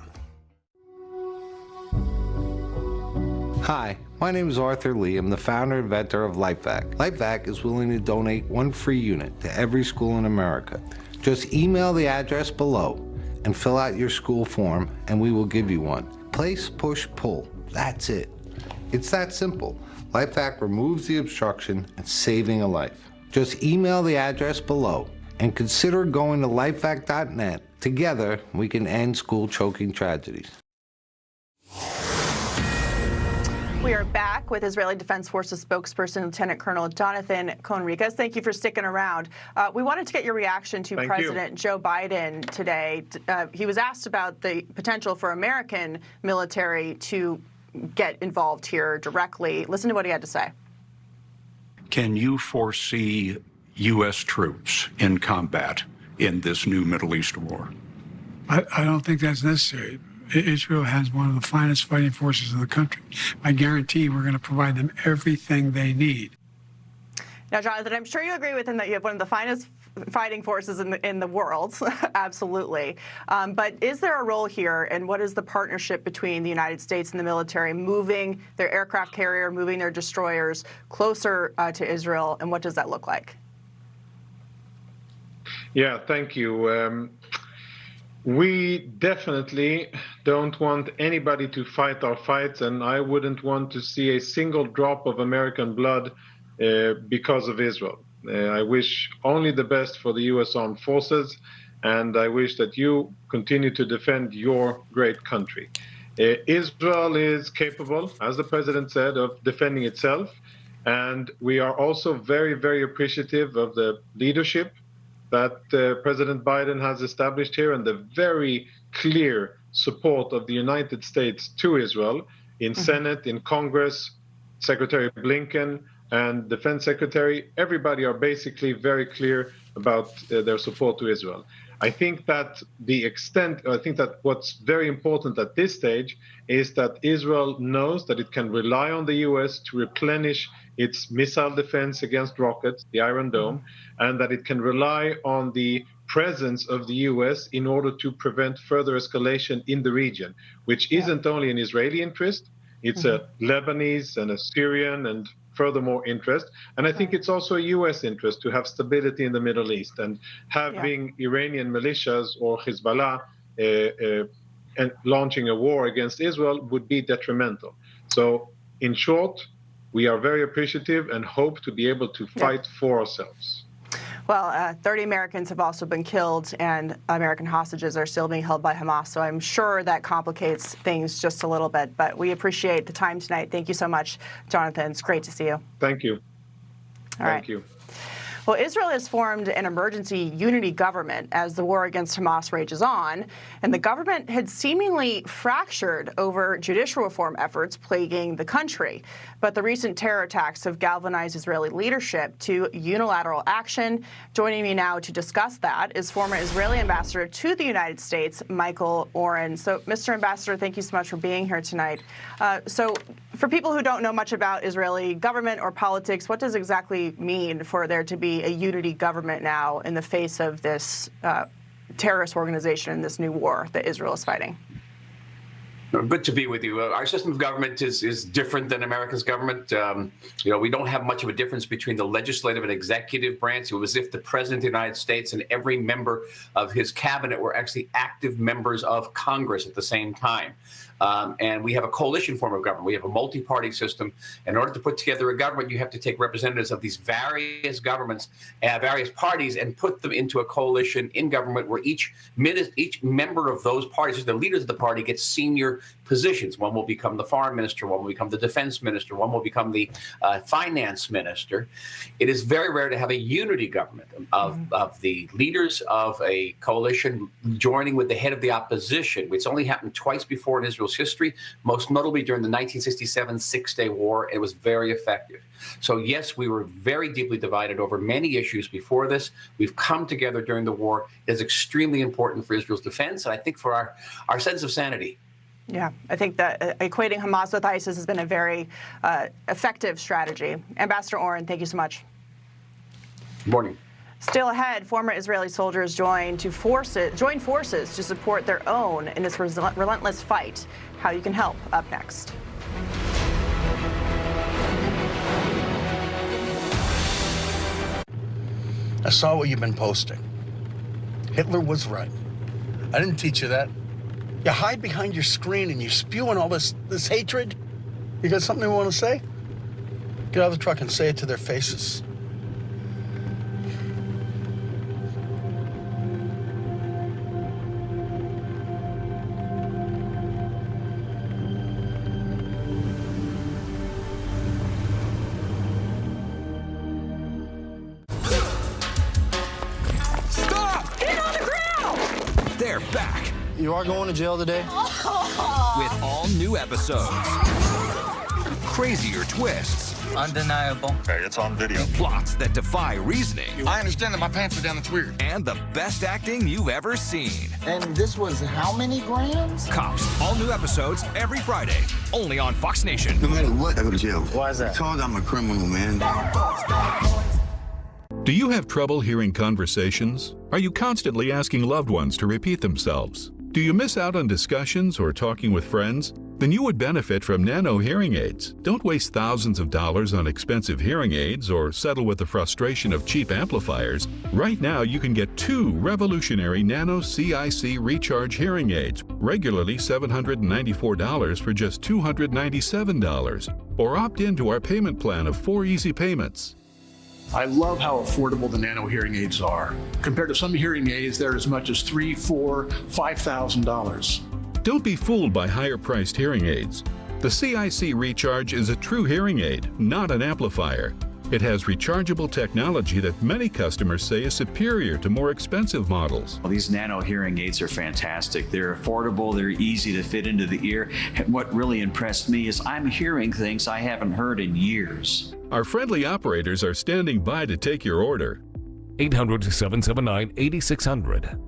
Hi, my name is Arthur Lee. I'm the founder and inventor of LifeVac. LifeVac is willing to donate one free unit to every school in America. Just email the address below and fill out your school form, and we will give you one. Place, push, pull. That's it. It's that simple. LifeVac removes the obstruction and saving a life. Just email the address below and consider going to lifevac.net. Together, we can end school choking tragedies. We are back with Israeli Defense Forces spokesperson Lieutenant Colonel Jonathan Conricus. Thank you for sticking around. We wanted to get your reaction to President Joe Biden today. He was asked about the potential for American military to get involved here directly. Listen to what he had to say. Can you foresee U.S. troops in combat in this new Middle East war? I don't think that's necessary. Israel has one of the finest fighting forces in the country. I guarantee we're going to provide them everything they need. Now, Jonathan, I'm sure you agree with him that you have one of the finest fighting forces in the world. Absolutely. But is there a role here, and what is the partnership between the United States and the military moving their aircraft carrier, moving their destroyers closer to Israel, and what does that look like? Yeah, thank you. We definitely don't want anybody to fight our fights, and I wouldn't want to see a single drop of American blood because of Israel. I wish only the best for the U.S. Armed Forces, and I wish that you continue to defend your great country. Israel is capable, as the President said, of defending itself, and we are also very, very appreciative of the leadership that President Biden has established here and the very clear support of the United States to Israel in Senate, in Congress, Secretary Blinken and Defense Secretary. Everybody are basically very clear about their support to Israel. I think that what's very important at this stage is that Israel knows that it can rely on the U.S. to replenish its missile defense against rockets, the Iron Dome, and that it can rely on the presence of the U.S. in order to prevent further escalation in the region, which isn't only an Israeli interest, it's a Lebanese and a Syrian and furthermore interest. And I think it's also a U.S. interest to have stability in the Middle East, and having Iranian militias or Hezbollah and launching a war against Israel would be detrimental. So in short, we are very appreciative and hope to be able to fight for ourselves. Well, 30 Americans have also been killed, and American hostages are still being held by Hamas. So I'm sure that complicates things just a little bit. But we appreciate the time tonight. Thank you so much, Jonathan. It's great to see you. Thank you. Thank you. Well, Israel has formed an emergency unity government as the war against Hamas rages on, and the government had seemingly fractured over judicial reform efforts plaguing the country. But the recent terror attacks have galvanized Israeli leadership to unilateral action. Joining me now to discuss that is former Israeli ambassador to the United States, Michael Oren. So, Mr. Ambassador, thank you so much for being here tonight. So, for people who don't know much about Israeli government or politics, what does exactly mean for there to be a unity government now in the face of this terrorist organization and this new war that Israel is fighting? Good to be with you. Our system of government is different than America's government. We don't have much of a difference between the legislative and executive branch. It was as if the President of the United States and every member of his cabinet were actually active members of Congress at the same time. And we have a coalition form of government. We have a multi-party system. In order to put together a government, you have to take representatives of these various governments, various parties, and put them into a coalition in government where each member of those parties, the leaders of the party, gets senior positions. One will become the foreign minister, one will become the defense minister, one will become the finance minister. It is very rare to have a unity government of the leaders of a coalition joining with the head of the opposition. It's only happened twice before in Israel's history, most notably during the 1967 Six-Day War. It was very effective. So yes, we were very deeply divided over many issues before this. We've come together during the war. It is extremely important for Israel's defense, and I think for our sense of sanity. Yeah, I think that equating Hamas with ISIS has been a very effective strategy. Ambassador Oren, thank you so much. Good morning. Still ahead, former Israeli soldiers join forces to support their own in this relentless fight. How you can help, up next. I saw what you've been posting. Hitler was right. I didn't teach you that. You hide behind your screen and you spewing all this hatred. You got something you want to say? Get out of the truck and say it to their faces. Stop! Get on the ground! They're back. You are going to jail today? With all new episodes. Crazier twists. Undeniable. Hey, it's on video. Plots that defy reasoning. I understand that my pants are down, that's weird. And the best acting you've ever seen. And this was how many grams? Cops. All new episodes every Friday. Only on Fox Nation. No matter what, I go to jail. Why is that? Because I'm a criminal, man. Do you have trouble hearing conversations? Are you constantly asking loved ones to repeat themselves? Do you miss out on discussions or talking with friends? Then you would benefit from Nano hearing aids. Don't waste thousands of dollars on expensive hearing aids or settle with the frustration of cheap amplifiers. Right now you can get 2 revolutionary Nano CIC recharge hearing aids, regularly $794 for just $297. Or opt into our payment plan of 4 easy payments. I love how affordable the Nano hearing aids are. Compared to some hearing aids, they're as much as $3,000, $4,000, $5,000. Don't be fooled by higher-priced hearing aids. The CIC Recharge is a true hearing aid, not an amplifier. It has rechargeable technology that many customers say is superior to more expensive models. Well, these Nano hearing aids are fantastic. They're affordable, they're easy to fit into the ear. And what really impressed me is I'm hearing things I haven't heard in years. Our friendly operators are standing by to take your order. 800-779-8600.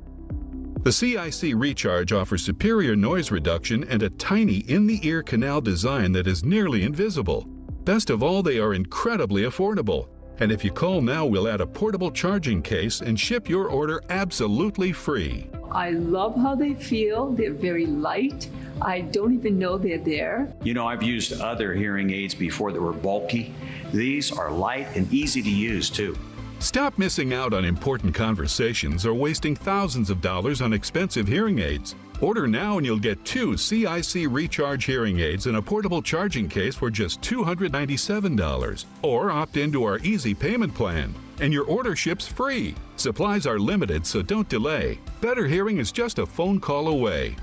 The CIC Recharge offers superior noise reduction and a tiny in-the-ear canal design that is nearly invisible. Best of all, they are incredibly affordable. And if you call now, we'll add a portable charging case and ship your order absolutely free. I love how they feel. They're very light. I don't even know they're there. You know, I've used other hearing aids before that were bulky. These are light and easy to use, too. Stop missing out on important conversations or wasting thousands of dollars on expensive hearing aids. Order now and you'll get 2 CIC Recharge hearing aids and a portable charging case for just $297. Or opt into our easy payment plan, and your order ships free. Supplies are limited, so don't delay. Better hearing is just a phone call away.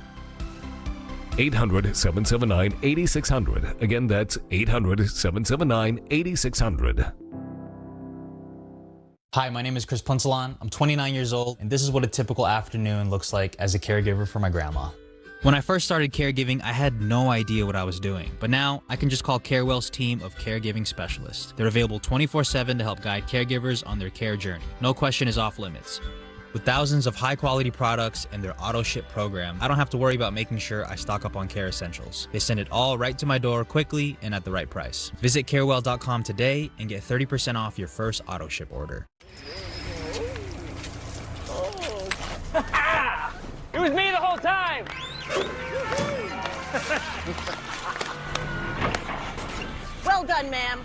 800-779-8600. Again, that's 800-779-8600. Hi, my name is Chris Punsalan. I'm 29 years old, and this is what a typical afternoon looks like as a caregiver for my grandma. When I first started caregiving, I had no idea what I was doing, but now I can just call CareWell's team of caregiving specialists. They're available 24/7 to help guide caregivers on their care journey. No question is off limits. With thousands of high-quality products and their auto-ship program, I don't have to worry about making sure I stock up on care essentials. They send it all right to my door quickly and at the right price. Visit carewell.com today and get 30% off your first auto-ship order. It was me the whole time! Well done, ma'am.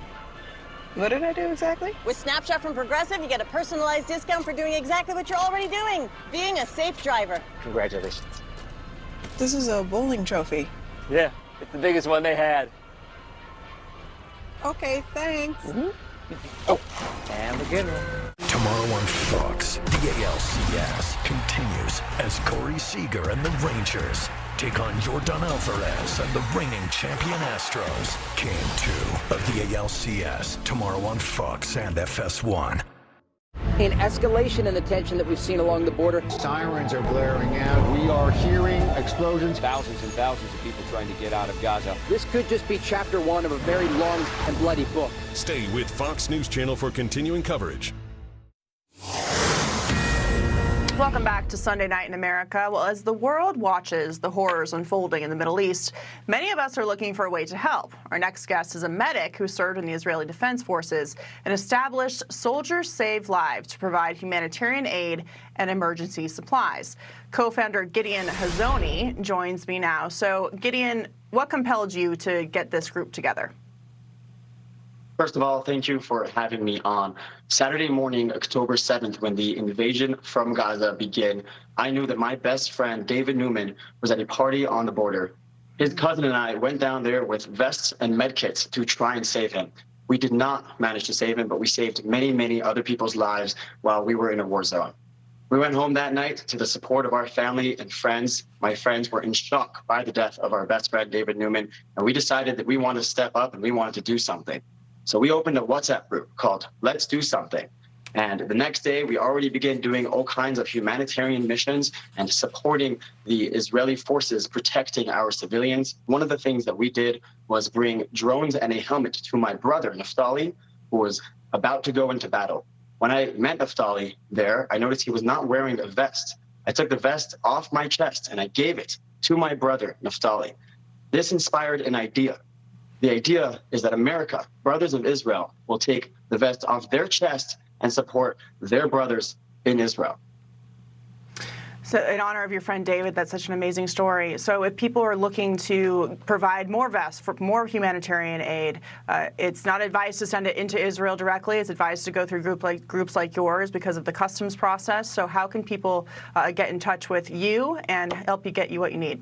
What did I do exactly? With Snapshot from Progressive, you get a personalized discount for doing exactly what you're already doing, being a safe driver. Congratulations. This is a bowling trophy. Yeah, it's the biggest one they had. Okay, thanks. Oh, and we're good. Tomorrow on Fox, the ALCS continues as Corey Seager and the Rangers take on Yordan Alvarez and the reigning champion Astros. Game 2 of the ALCS tomorrow on Fox and FS1. An escalation in the tension that we've seen along the border. Sirens are blaring out. We are hearing explosions. Thousands and thousands of people trying to get out of Gaza. This could just be chapter 1 of a very long and bloody book. Stay with Fox News Channel for continuing coverage. Welcome back to Sunday Night in America. Well, as the world watches the horrors unfolding in the Middle East, many of us are looking for a way to help. Our next guest is a medic who served in the Israeli Defense Forces and established Soldiers Save Lives to provide humanitarian aid and emergency supplies. Co-founder Gideon Hazony joins me now. So, Gideon, what compelled you to get this group together? First of all, thank you for having me on. Saturday morning, October 7th, when the invasion from Gaza began, I knew that my best friend, David Newman, was at a party on the border. His cousin and I went down there with vests and medkits to try and save him. We did not manage to save him, but we saved many, many other people's lives while we were in a war zone. We went home that night to the support of our family and friends. My friends were in shock by the death of our best friend, David Newman, and we decided that we wanted to step up and we wanted to do something. So we opened a WhatsApp group called Let's Do Something. And the next day, we already began doing all kinds of humanitarian missions and supporting the Israeli forces protecting our civilians. One of the things that we did was bring drones and a helmet to my brother, Naftali, who was about to go into battle. When I met Naftali there, I noticed he was not wearing a vest. I took the vest off my chest and I gave it to my brother, Naftali. This inspired an idea. The idea is that America, brothers of Israel, will take the vest off their chest and support their brothers in Israel. So in honor of your friend David, that's such an amazing story. So if people are looking to provide more vests for more humanitarian aid, it's not advised to send it into Israel directly. It's advised to go through groups like yours because of the customs process. So how can people get in touch with you and help you get you what you need?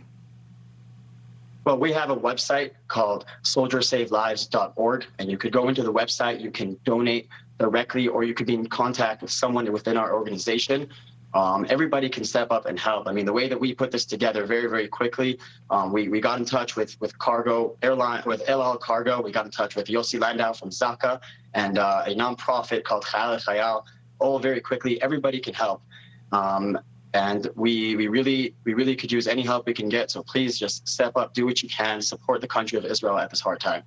Well, we have a website called soldiersavelives.org, and you could go into the website, you can donate directly, or you could be in contact with someone within our organization. Everybody can step up and help. I mean, the way that we put this together very, very quickly, we got in touch with cargo airline, with El Al Cargo. We got in touch with Yossi Landau from Zaka and a nonprofit called Khayal, all very quickly. Everybody can help. And we really could use any help we can get. So please just step up, do what you can, support the country of Israel at this hard time.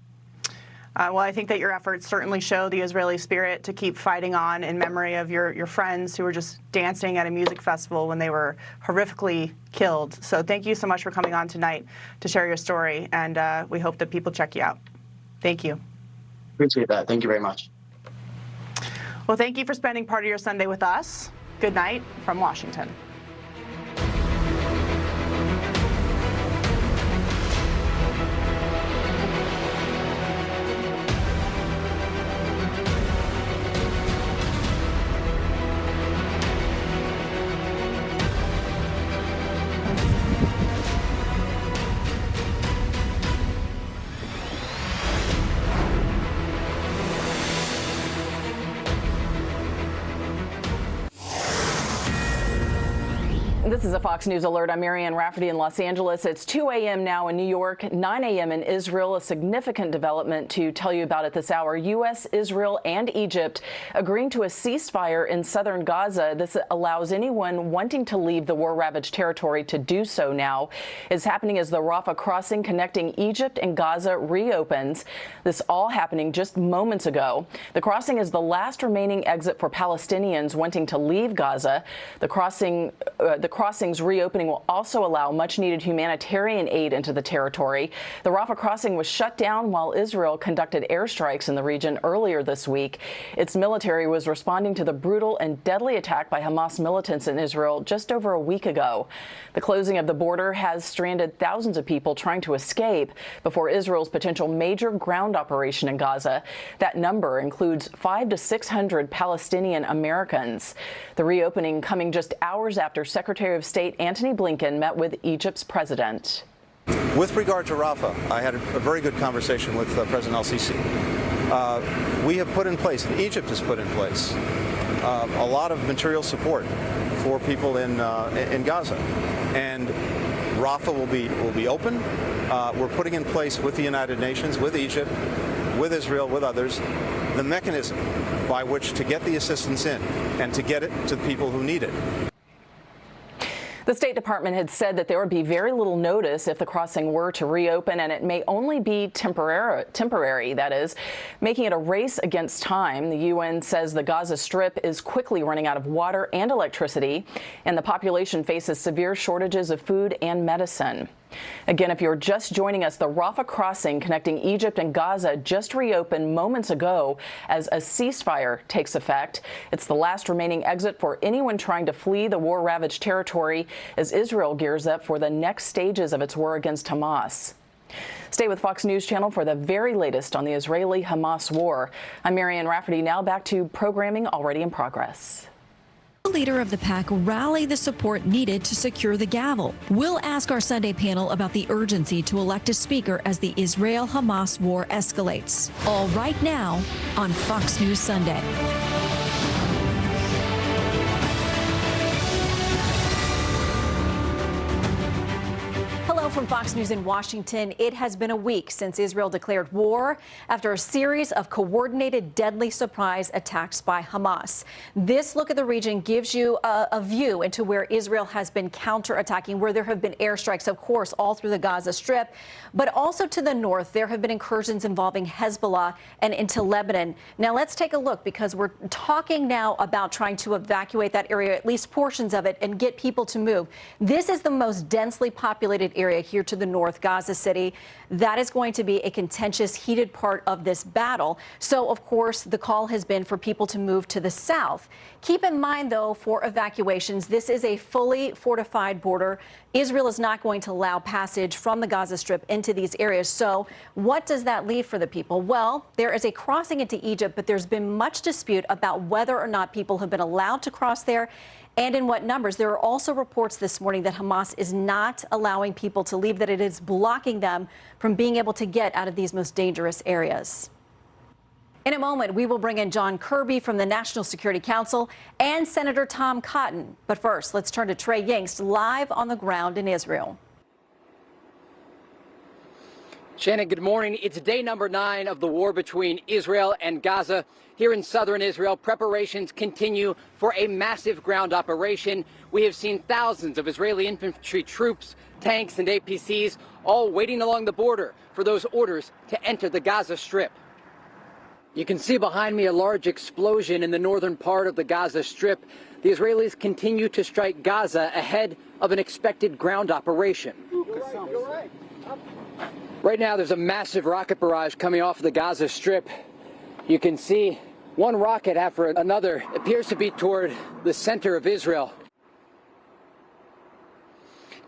Well, I think that your efforts certainly show the Israeli spirit to keep fighting on in memory of your friends who were just dancing at a music festival when they were horrifically killed. So thank you so much for coming on tonight to share your story, and we hope that people check you out. Thank you. Appreciate that. Thank you very much. Well, thank you for spending part of your Sunday with us. Good night from Washington. This is a Fox News alert. I'm Marianne Rafferty in Los Angeles. It's 2 a.m. now in New York, 9 a.m. in Israel. A significant development to tell you about at this hour. U.S., Israel, and Egypt agreeing to a ceasefire in southern Gaza. This allows anyone wanting to leave the war-ravaged territory to do so now. It's happening as the Rafah crossing connecting Egypt and Gaza reopens. This all happening just moments ago. The crossing is the last remaining exit for Palestinians wanting to leave Gaza. The crossing's reopening will also allow much-needed humanitarian aid into the territory. The Rafah crossing was shut down while Israel conducted airstrikes in the region earlier this week. Its military was responding to the brutal and deadly attack by Hamas militants in Israel just over a week ago. The closing of the border has stranded thousands of people trying to escape before Israel's potential major ground operation in Gaza. That number includes 500 to 600 Palestinian Americans. The reopening coming just hours after Secretary of State Antony Blinken met with Egypt's president. With regard to Rafah, I had a very good conversation with President al-Sisi. We have put in place, and Egypt has put in place, a lot of material support for people in Gaza, and Rafah will be open. We're putting in place with the United Nations, with Egypt, with Israel, with others, the mechanism by which to get the assistance in and to get it to the people who need it. The State Department had said that there would be very little notice if the crossing were to reopen, and it may only be temporary, that is, making it a race against time. The UN says the Gaza Strip is quickly running out of water and electricity, and the population faces severe shortages of food and medicine. Again, if you're just joining us, the Rafah crossing connecting Egypt and Gaza just reopened moments ago as a ceasefire takes effect. It's the last remaining exit for anyone trying to flee the war-ravaged territory as Israel gears up for the next stages of its war against Hamas. Stay with Fox News Channel for the very latest on the Israeli-Hamas war. I'm Marianne Rafferty. Now back to programming already in progress. The leader of the pack rallied the support needed to secure the gavel. We'll ask our Sunday panel about the urgency to elect a speaker as the Israel-Hamas war escalates. All right now on Fox News Sunday. From Fox News in Washington, it has been a week since Israel declared war after a series of coordinated deadly surprise attacks by Hamas. This look at the region gives you a view into where Israel has been counterattacking, where there have been airstrikes, of course, all through the Gaza Strip, but also to the north. There have been incursions involving Hezbollah and into Lebanon. Now let's take a look, because we're talking now about trying to evacuate that area, at least portions of it, and get people to move. This is the most densely populated area here to the north, Gaza City. That is going to be a contentious, heated part of this battle. So, of course, the call has been for people to move to the south. Keep in mind, though, for evacuations, this is a fully fortified border. Israel is not going to allow passage from the Gaza Strip into these areas. So what does that leave for the people? Well, there is a crossing into Egypt, but there's been much dispute about whether or not people have been allowed to cross there and in what numbers. There are also reports this morning that Hamas is not allowing people to leave, that it is blocking them from being able to get out of these most dangerous areas. In a moment, we will bring in John Kirby from the National Security Council and Senator Tom Cotton. But first, let's turn to Trey Yingst live on the ground in Israel. Shannon, good morning. It's day number 9 of the war between Israel and Gaza. Here in southern Israel, preparations continue for a massive ground operation. We have seen thousands of Israeli infantry troops, tanks, and APCs all waiting along the border for those orders to enter the Gaza Strip. You can see behind me a large explosion in the northern part of the Gaza Strip. The Israelis continue to strike Gaza ahead of an expected ground operation. Right now, there's a massive rocket barrage coming off the Gaza Strip. You can see one rocket after another appears to be toward the center of Israel.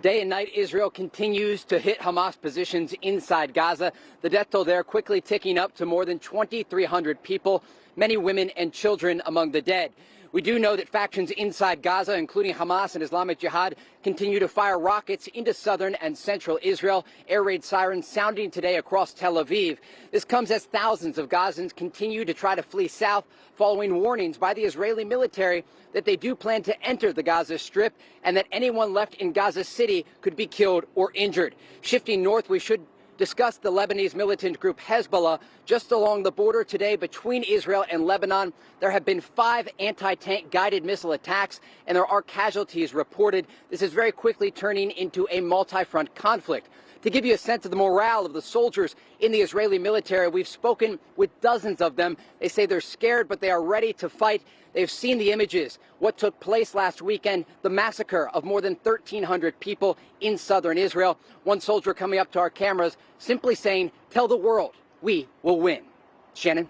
Day and night, Israel continues to hit Hamas positions inside Gaza. The death toll there quickly ticking up to more than 2,300 people, many women and children among the dead. We do know that factions inside Gaza, including Hamas and Islamic Jihad, continue to fire rockets into southern and central Israel. Air raid sirens sounding today across Tel Aviv. This comes as thousands of Gazans continue to try to flee south, following warnings by the Israeli military that they do plan to enter the Gaza Strip and that anyone left in Gaza City could be killed or injured. Shifting north, we should discuss the Lebanese militant group Hezbollah. Just along the border today between Israel and Lebanon, there have been 5 anti-tank guided missile attacks, and there are casualties reported. This is very quickly turning into a multi-front conflict. To give you a sense of the morale of the soldiers in the Israeli military, we've spoken with dozens of them. They say they're scared, but they are ready to fight. They've seen the images, what took place last weekend, the massacre of more than 1,300 people in southern Israel. One soldier coming up to our cameras simply saying, "Tell the world, we will win." Shannon?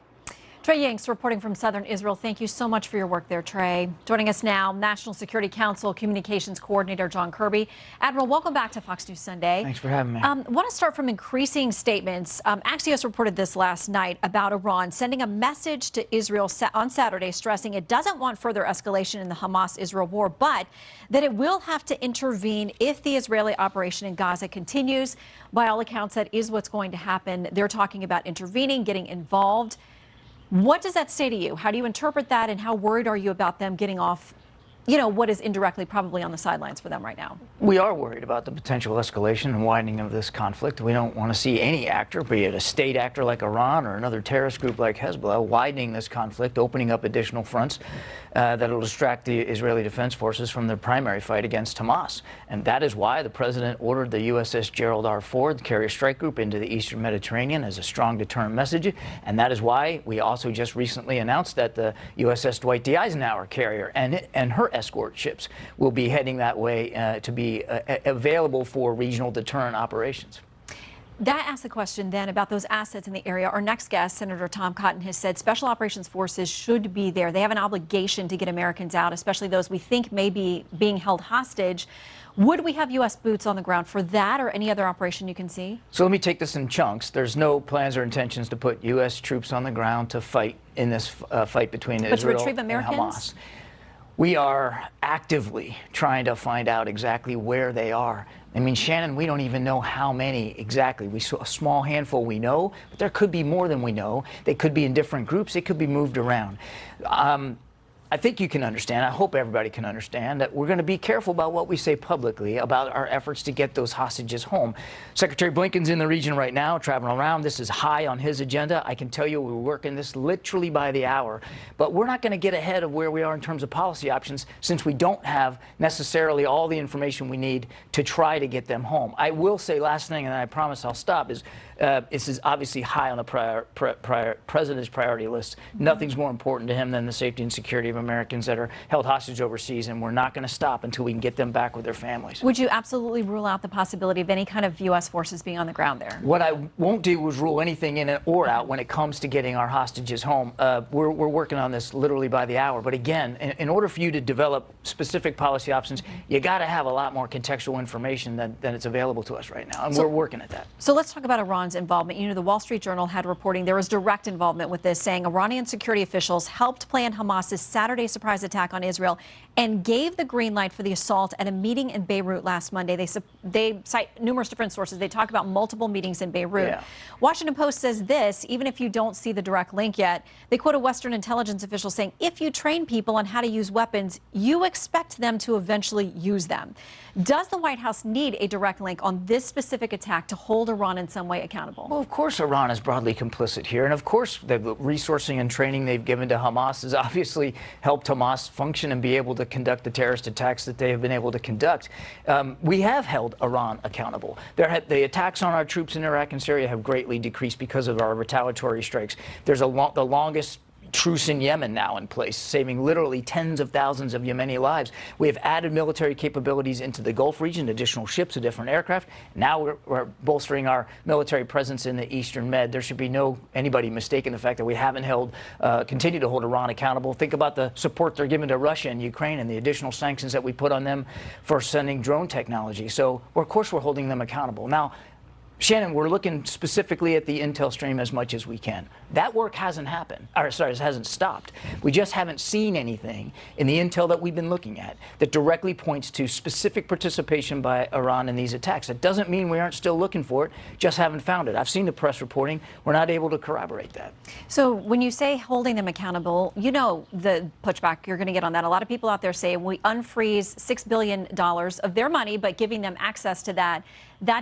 Trey Yanks reporting from southern Israel. Thank you so much for your work there, Trey. Joining us now, National Security Council Communications Coordinator John Kirby. Admiral, welcome back to Fox News Sunday. Thanks for having me. I want to start from increasing statements. Axios reported this last night about Iran sending a message to Israel on Saturday stressing it doesn't want further escalation in the Hamas-Israel war, but that it will have to intervene if the Israeli operation in Gaza continues. By all accounts, that is what's going to happen. They're talking about intervening, getting involved. What does that say to you? How do you interpret that, and how worried are you about them getting off, what is indirectly probably on the sidelines for them right now? We are worried about the potential escalation and widening of this conflict. We don't want to see any actor, be it a state actor like Iran or another terrorist group like Hezbollah, widening this conflict, opening up additional fronts that will distract the Israeli Defense Forces from their primary fight against Hamas. And that is why the president ordered the USS Gerald R. Ford carrier strike group into the Eastern Mediterranean as a strong deterrent message. And that is why we also just recently announced that the USS Dwight D. Eisenhower carrier and her escort ships will be heading that way to be available for regional deterrent operations. That asks the question then about those assets in the area. Our next guest, Senator Tom Cotton, has said special operations forces should be there. They have an obligation to get Americans out, especially those we think may be being held hostage. Would we have U.S. boots on the ground for that or any other operation you can see? So let me take this in chunks. There's no plans or intentions to put U.S. troops on the ground to fight in this fight between Israel and Hamas. We are actively trying to find out exactly where they are. I mean, Shannon, we don't even know how many exactly. We saw a small handful we know, but there could be more than we know. They could be in different groups. They could be moved around. I think you can understand, I hope everybody can understand, that we're going to be careful about what we say publicly about our efforts to get those hostages home. Secretary Blinken's in the region right now, traveling around. This is high on his agenda. I can tell you we're working this literally by the hour. But we're not going to get ahead of where we are in terms of policy options since we don't have necessarily all the information we need to try to get them home. I will say last thing, and I promise I'll stop, is this is obviously high on the president's priority list. Nothing's more important to him than the safety and security of Americans that are held hostage overseas, and we're not going to stop until we can get them back with their families. Would you absolutely rule out the possibility of any kind of U.S. forces being on the ground there? What I won't do is rule anything in or out when it comes to getting our hostages home. We're working on this literally by the hour. But again, in order for you to develop specific policy options, you got to have a lot more contextual information than it's available to us right now, and we're working at that. So let's talk about Iran's involvement. The Wall Street Journal had reporting there was direct involvement with this, saying Iranian security officials helped plan Hamas's Saturday surprise attack on Israel and gave the green light for the assault at a meeting in Beirut last Monday. They cite numerous different sources. They talk about multiple meetings in Beirut. Yeah. Washington Post says this, even if you don't see the direct link yet. They quote a Western intelligence official saying, if you train people on how to use weapons, you expect them to eventually use them. Does the White House need a direct link on this specific attack to hold Iran in some way accountable? Well, of course Iran is broadly complicit here, and of course the resourcing and training they've given to Hamas has obviously helped Hamas function and be able to conduct the terrorist attacks that they have been able to conduct. We have held Iran accountable. The attacks on our troops in Iraq and Syria have greatly decreased because of our retaliatory strikes. There's the longest truce in Yemen now in place, saving literally tens of thousands of Yemeni lives. We have added military capabilities into the Gulf region, additional ships, different aircraft. Now we're bolstering our military presence in the Eastern Med. There should be anybody mistaking the fact that we haven't continue to hold Iran accountable. Think about the support they're giving to Russia and Ukraine and the additional sanctions that we put on them for sending drone technology. So, of course, we're holding them accountable. Now, Shannon, we're looking specifically at the intel stream as much as we can. That work hasn't hasn't stopped. We just haven't seen anything in the intel that we've been looking at that directly points to specific participation by Iran in these attacks. That doesn't mean we aren't still looking for it, just haven't found it. I've seen the press reporting. We're not able to corroborate that. So when you say holding them accountable, the pushback you're going to get on that. A lot of people out there say we unfreeze $6 billion of their money, but giving them access to that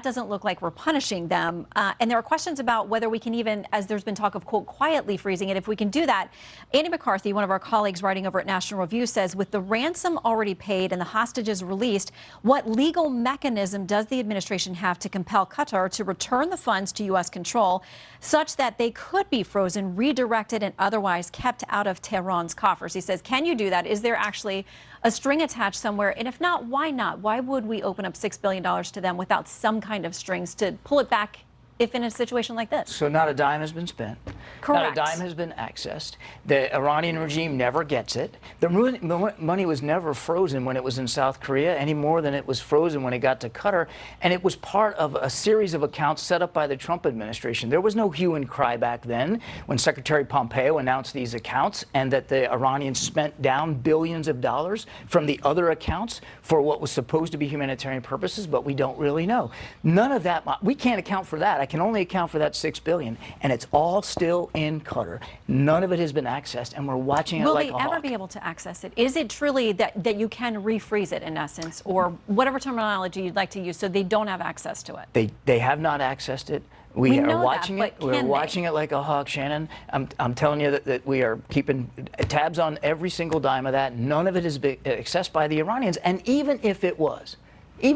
doesn't look like we're punishing them. And there are questions about whether we can even, as there's been talk of, quote, quietly freezing it, if we can do that. Andy McCarthy, one of our colleagues writing over at National Review, says with the ransom already paid and the hostages released, what legal mechanism does the administration have to compel Qatar to return the funds to U.S. control such that they could be frozen, redirected, and otherwise kept out of Tehran's coffers? He says, can you do that? Is there actually a string attached somewhere? And if not, why not? Why would we open up $6 billion to them without some kind of strings to pull it back if in a situation like this? So not a dime has been spent. Correct. Not a dime has been accessed. The Iranian regime never gets it. The money was never frozen when it was in South Korea any more than it was frozen when it got to Qatar. And it was part of a series of accounts set up by the Trump administration. There was no hue and cry back then when Secretary Pompeo announced these accounts and that the Iranians spent down billions of dollars from the other accounts for what was supposed to be humanitarian purposes, but we don't really know. None of that, we can't account for that. I can only account for that $6 billion, and it's all still in Qatar. None of it has been accessed, and we're watching it like a hawk. Will they ever be able to access it? Is it truly that you can refreeze it, in essence, or whatever terminology you'd like to use, so they don't have access to it? They have not accessed it. We are watching it. We're watching it like a hawk, Shannon. I'm telling you that we are keeping tabs on every single dime of that. None of it is accessed by the Iranians, and even if it was, it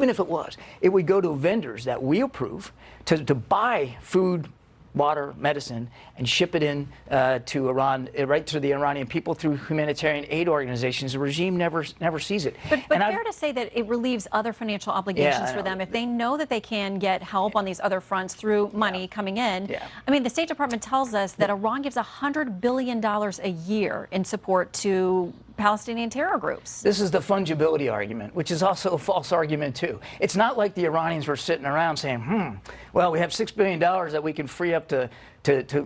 would go to vendors that we approve to buy food, water, medicine, and ship it in to Iran, right to the Iranian people through humanitarian aid organizations. The regime never sees it. But fair to say that it relieves other financial obligations for them if they know that they can get help on these other fronts through money coming in. I mean, the State Department tells us that Iran gives $100 billion a year in support to Palestinian terror groups. This is the fungibility argument, which is also a false argument too. It's not like the Iranians were sitting around saying, well, we have $6 billion that we can free up to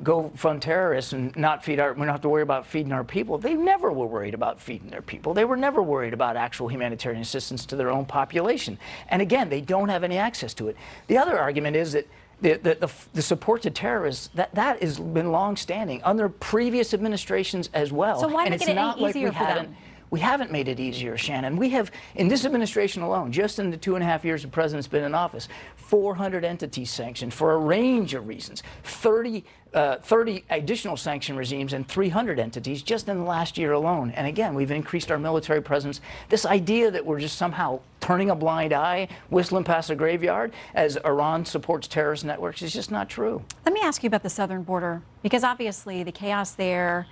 go fund terrorists and not we don't have to worry about feeding our people. They never were worried about feeding their people. They were never worried about actual humanitarian assistance to their own population. And again, they don't have any access to it. The other argument is that the support to terrorists, that has been long-standing under previous administrations as well. So why and make it's it not any like easier for them? We haven't made it easier, Shannon. We have, in this administration alone, just in the 2.5 years the president's been in office, 400 entities sanctioned for a range of reasons, 30 additional sanction regimes and 300 entities just in the last year alone. And again, we've increased our military presence. This idea that we're just somehow turning a blind eye, whistling past a graveyard as Iran supports terrorist networks is just not true. Let me ask you about the southern border, because obviously the chaos there,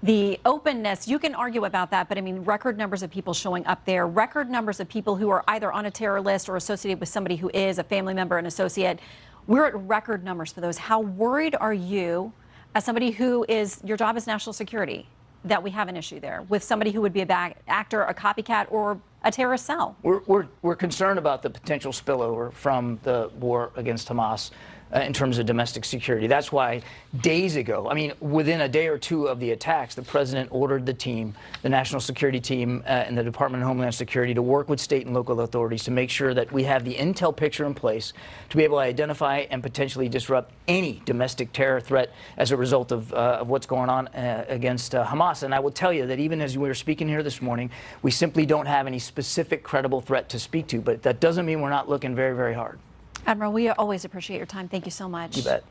the openness, you can argue about that, but I mean, record numbers of people showing up there, record numbers of people who are either on a terror list or associated with somebody who is a family member, an associate. We're at record numbers for those. How worried are you, as somebody who is, your job is national security, that we have an issue there with somebody who would be a bad actor, a copycat, or a terrorist cell? We're concerned about the potential spillover from the war against Hamas in terms of domestic security. That's why days ago, I mean, within a day or two of the attacks, the president ordered the team, the national security team and the Department of Homeland Security to work with state and local authorities to make sure that we have the intel picture in place to be able to identify and potentially disrupt any domestic terror threat as a result of what's going on against Hamas. And I will tell you that even as we were speaking here this morning, we simply don't have any specific credible threat to speak to, but that doesn't mean we're not looking very, very hard. Admiral, we always appreciate your time. Thank you so much. You bet.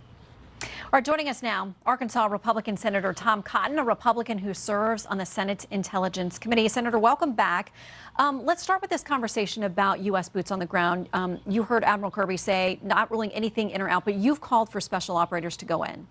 All right, joining us now, Arkansas Republican Senator Tom Cotton, a Republican who serves on the Senate Intelligence Committee. Senator, welcome back. Let's start with this conversation about U.S. boots on the ground. You heard Admiral Kirby say not ruling anything in or out, but you've called for special operators to go in.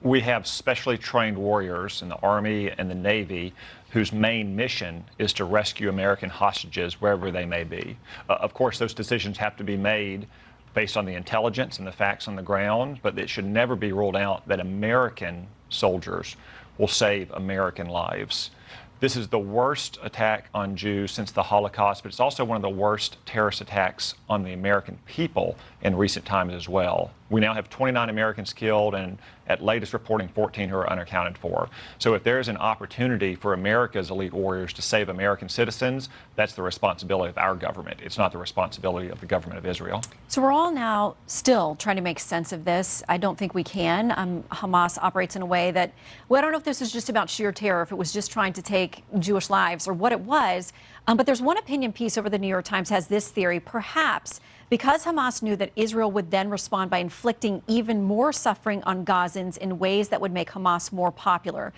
We have specially trained warriors in the Army and the Navy whose main mission is to rescue American hostages wherever they may be. Of course, those decisions have to be made based on the intelligence and the facts on the ground, but it should never be ruled out that American soldiers will save American lives. This is the worst attack on Jews since the Holocaust, but it's also one of the worst terrorist attacks on the American people in recent times as well. We now have 29 Americans killed and at latest reporting 14 who are unaccounted for. So if there's an opportunity for America's elite warriors to save American citizens, that's the responsibility of our government. It's not the responsibility of the government of Israel. So we're all now still trying to make sense of this. I don't think we can. Hamas operates in a way that, well, I don't know if this is just about sheer terror, if it was just trying to take Jewish lives or what it was. But there's one opinion piece over the New York Times has this theory, perhaps because Hamas knew that Israel would then respond by inflicting even more suffering on Gazans in ways that would make Hamas more popular.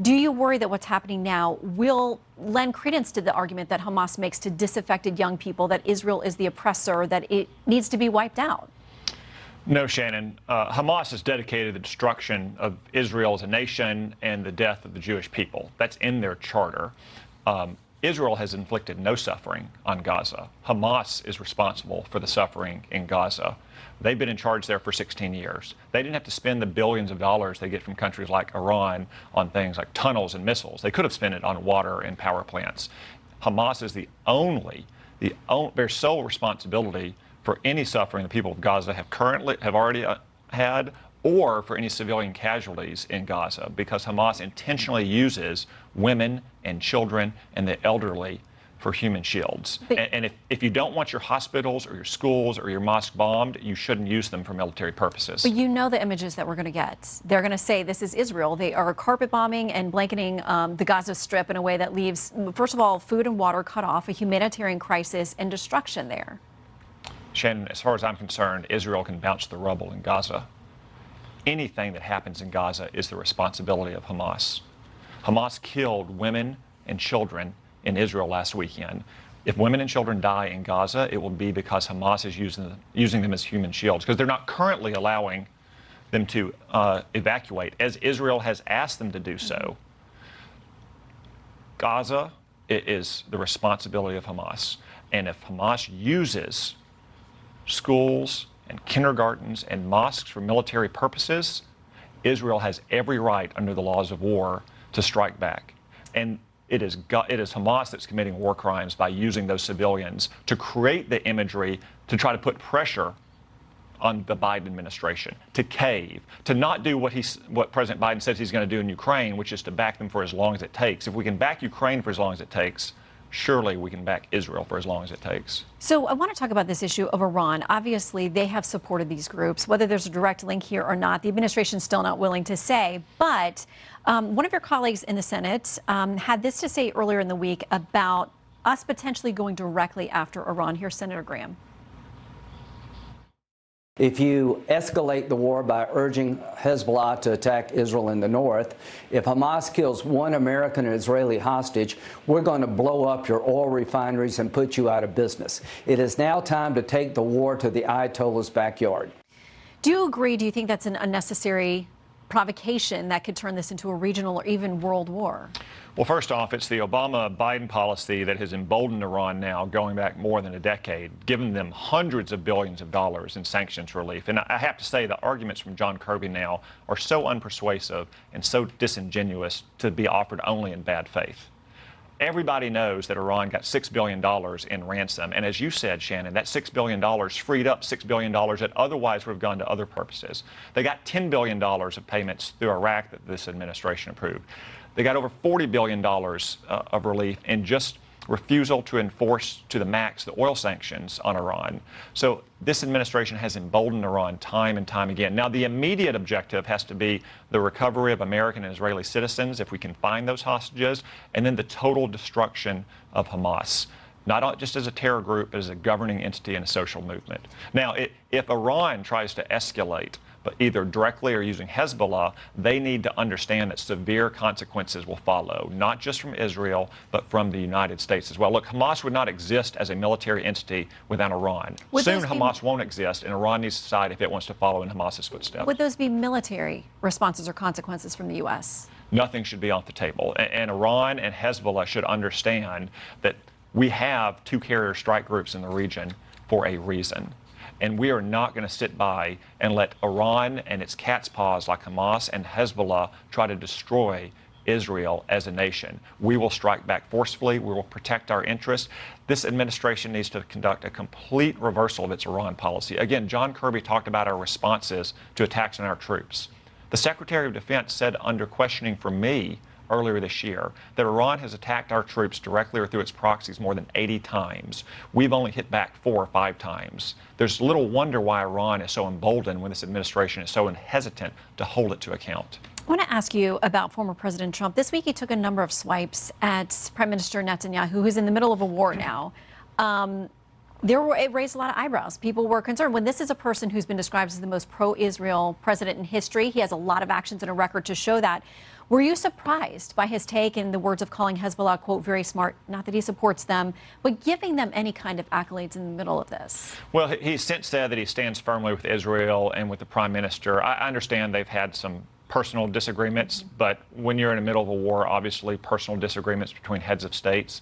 Do you worry that what's happening now will lend credence to the argument that Hamas makes to disaffected young people, that Israel is the oppressor, that it needs to be wiped out? No, Shannon. Hamas has dedicated the destruction of Israel as a nation and the death of the Jewish people. That's in their charter. Israel has inflicted no suffering on Gaza. Hamas is responsible for the suffering in Gaza. They've been in charge there for 16 years. They didn't have to spend the billions of dollars they get from countries like Iran on things like tunnels and missiles. They could have spent it on water and power plants. Hamas is their sole responsibility for any suffering the people of Gaza have already had, or for any civilian casualties in Gaza, because Hamas intentionally uses women and children and the elderly for human shields. And if you don't want your hospitals or your schools or your mosque bombed, you shouldn't use them for military purposes. But you know the images that we're going to get. They're going to say this is Israel. They are carpet bombing and blanketing the Gaza Strip in a way that leaves, first of all, food and water cut off, a humanitarian crisis and destruction there. Shannon, as far as I'm concerned, Israel can bounce the rubble in Gaza. Anything that happens in Gaza is the responsibility of Hamas. Hamas killed women and children in Israel last weekend. If women and children die in Gaza, it will be because Hamas is using them as human shields, because they're not currently allowing them to evacuate, as Israel has asked them to do so. Gaza is the responsibility of Hamas. And if Hamas uses schools and kindergartens and mosques for military purposes, Israel has every right under the laws of war to strike back. And it is Hamas that's committing war crimes by using those civilians to create the imagery to try to put pressure on the Biden administration, to cave, to not do what President Biden says he's going to do in Ukraine, which is to back them for as long as it takes. If we can back Ukraine for as long as it takes, surely we can back Israel for as long as it takes. So I want to talk about this issue of Iran. Obviously, they have supported these groups, whether there's a direct link here or not. The administration's still not willing to say. But one of your colleagues in the Senate had this to say earlier in the week about us potentially going directly after Iran. Here's Senator Graham. If you escalate the war by urging Hezbollah to attack Israel in the north, if Hamas kills one American and Israeli hostage, we're going to blow up your oil refineries and put you out of business. It is now time to take the war to the Ayatollah's backyard. Do you agree? Do you think that's an unnecessary provocation that could turn this into a regional or even world war? Well, first off, it's the Obama-Biden policy that has emboldened Iran now going back more than a decade, giving them hundreds of billions of dollars in sanctions relief. And I have to say the arguments from John Kirby now are so unpersuasive and so disingenuous to be offered only in bad faith. Everybody knows that Iran got $6 billion in ransom. And as you said, Shannon, that $6 billion freed up $6 billion that otherwise would have gone to other purposes. They got $10 billion of payments through Iraq that this administration approved. They got over $40 billion of relief in just refusal to enforce to the max the oil sanctions on Iran. So this administration has emboldened Iran time and time again. Now, the immediate objective has to be the recovery of American and Israeli citizens, if we can find those hostages, and then the total destruction of Hamas, not just as a terror group, but as a governing entity and a social movement. Now, if Iran tries to escalate, but either directly or using Hezbollah, they need to understand that severe consequences will follow, not just from Israel, but from the United States as well. Look, Hamas would not exist as a military entity without Iran. Soon Hamas won't exist, and Iran needs to decide if it wants to follow in Hamas's footsteps. Would those be military responses or consequences from the U.S.? Nothing should be off the table. And Iran and Hezbollah should understand that we have two carrier strike groups in the region for a reason. And we are not going to sit by and let Iran and its cat's paws like Hamas and Hezbollah try to destroy Israel as a nation. We will strike back forcefully. We will protect our interests. This administration needs to conduct a complete reversal of its Iran policy. Again, John Kirby talked about our responses to attacks on our troops. The Secretary of Defense said under questioning from me earlier this year that Iran has attacked our troops directly or through its proxies more than 80 times. We've only hit back 4 or 5 times. There's little wonder why Iran is so emboldened when this administration is so hesitant to hold it to account. I want to ask you about former President Trump. This week he took a number of swipes at Prime Minister Netanyahu, who's in the middle of a war now. It raised a lot of eyebrows. People were concerned. When this is a person who's been described as the most pro-Israel president in history, he has a lot of actions and a record to show that. Were you surprised by his take in the words of calling Hezbollah, quote, very smart, not that he supports them, but giving them any kind of accolades in the middle of this? Well, he's since said that he stands firmly with Israel and with the Prime Minister. I understand they've had some personal disagreements, but when you're in the middle of a war, obviously personal disagreements between heads of states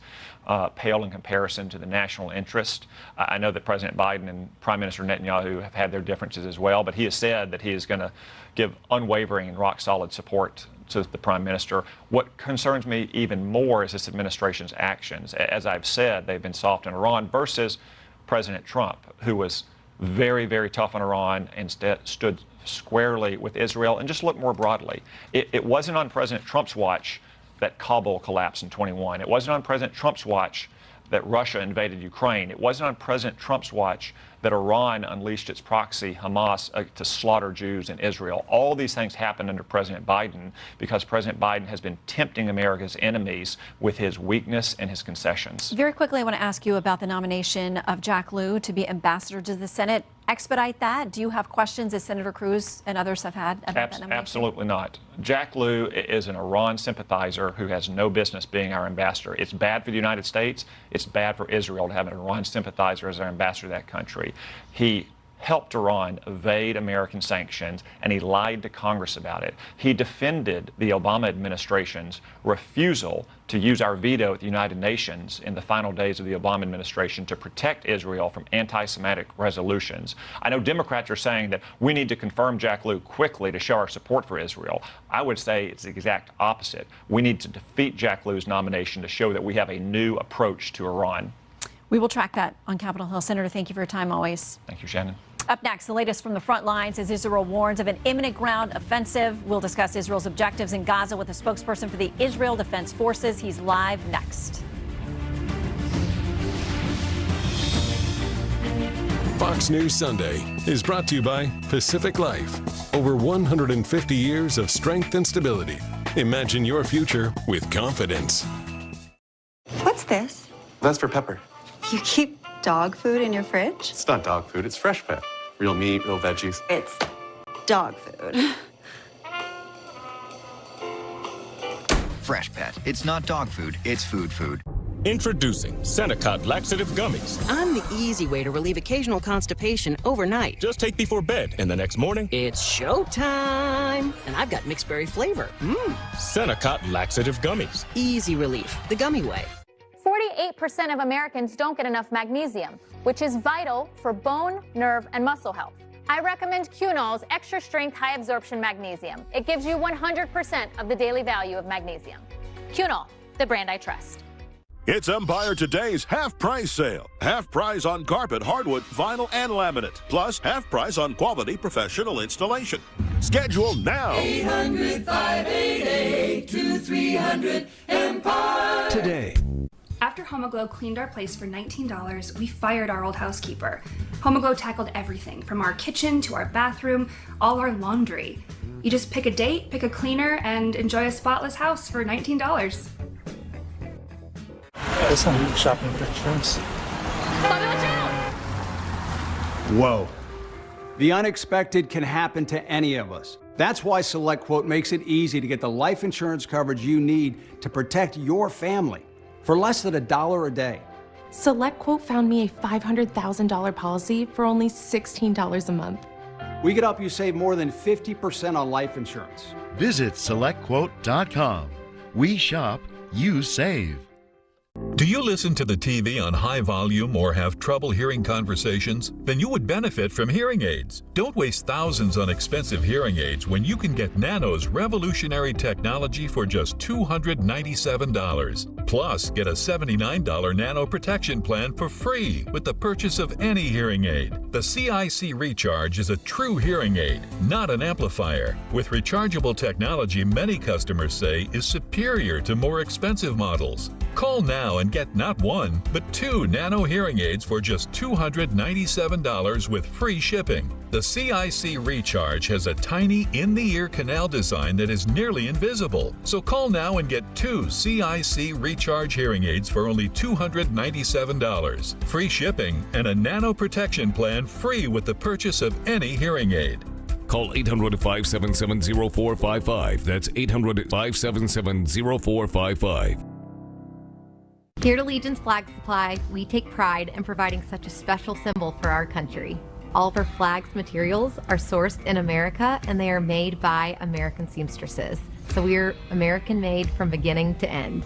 pale in comparison to the national interest. I know that President Biden and Prime Minister Netanyahu have had their differences as well, but he has said that he is going to give unwavering and rock-solid support to the Prime Minister. What concerns me even more is this administration's actions. As I've said, they've been soft on Iran versus President Trump, who was very, very tough on Iran and stood squarely with Israel. And just look more broadly. It wasn't on President Trump's watch that Kabul collapsed in 21. It wasn't on President Trump's watch that Russia invaded Ukraine. It wasn't on President Trump's watch that Iran unleashed its proxy, Hamas, to slaughter Jews in Israel. All these things happened under President Biden because President Biden has been tempting America's enemies with his weakness and his concessions. Very quickly, I want to ask you about the nomination of Jack Lew to be ambassador to the Senate. Expedite that. Do you have questions, as Senator Cruz and others have had about that nomination? Absolutely not. Jack Lew is an Iran sympathizer who has no business being our ambassador. It's bad for the United States. It's bad for Israel to have an Iran sympathizer as our ambassador to that country. He helped Iran evade American sanctions, and he lied to Congress about it. He defended the Obama administration's refusal to use our veto at the United Nations in the final days of the Obama administration to protect Israel from anti-Semitic resolutions. I know Democrats are saying that we need to confirm Jack Lew quickly to show our support for Israel. I would say it's the exact opposite. We need to defeat Jack Lew's nomination to show that we have a new approach to Iran. We will track that on Capitol Hill. Senator, thank you for your time always. Thank you, Shannon. Up next, the latest from the front lines as Israel warns of an imminent ground offensive. We'll discuss Israel's objectives in Gaza with a spokesperson for the Israel Defense Forces. He's live next. Fox News Sunday is brought to you by Pacific Life. Over 150 years of strength and stability. Imagine your future with confidence. What's this? That's for Pepper. You keep dog food in your fridge? It's not dog food, it's fresh pet. Real meat, real veggies. It's dog food. Fresh Pet. It's not dog food, it's food. Introducing Senecot Laxative Gummies. I'm the easy way to relieve occasional constipation overnight. Just take before bed, and the next morning, it's showtime. And I've got mixed berry flavor. Senecot Laxative Gummies. Easy relief, the gummy way. 48% of Americans don't get enough magnesium, which is vital for bone, nerve, and muscle health. I recommend Quinol's extra strength high absorption magnesium. It gives you 100% of the daily value of magnesium. Quinol, the brand I trust. It's Empire Today's half price sale. Half price on carpet, hardwood, vinyl, and laminate. Plus half price on quality professional installation. Schedule now. 800-588-2300 Empire. Today. After Homoglow cleaned our place for $19, we fired our old housekeeper. Homoglow tackled everything, from our kitchen to our bathroom, all our laundry. You just pick a date, pick a cleaner, and enjoy a spotless house for $19. Shopping for insurance. Whoa. The unexpected can happen to any of us. That's why SelectQuote makes it easy to get the life insurance coverage you need to protect your family for less than $1 a day. SelectQuote found me a $500,000 policy for only $16 a month. We could help you save more than 50% on life insurance. Visit SelectQuote.com. We shop, you save. Do you listen to the TV on high volume or have trouble hearing conversations? Then you would benefit from hearing aids. Don't waste thousands on expensive hearing aids when you can get Nano's revolutionary technology for just $297. Plus, get a $79 Nano protection plan for free with the purchase of any hearing aid. The CIC Recharge is a true hearing aid, not an amplifier. With rechargeable technology many customers say is superior to more expensive models. Call now and get not one, but 2 Nano hearing aids for just $297 with free shipping. The CIC Recharge has a tiny in-the-ear canal design that is nearly invisible. So call now and get 2 CIC Recharge hearing aids for only $297. Free shipping and a Nano protection plan free with the purchase of any hearing aid. Call 800-577-0455. That's 800-577-0455. Here at Legion's Flag Supply, we take pride in providing such a special symbol for our country. All of our flags materials are sourced in America, and they are made by American seamstresses. So we're American made from beginning to end.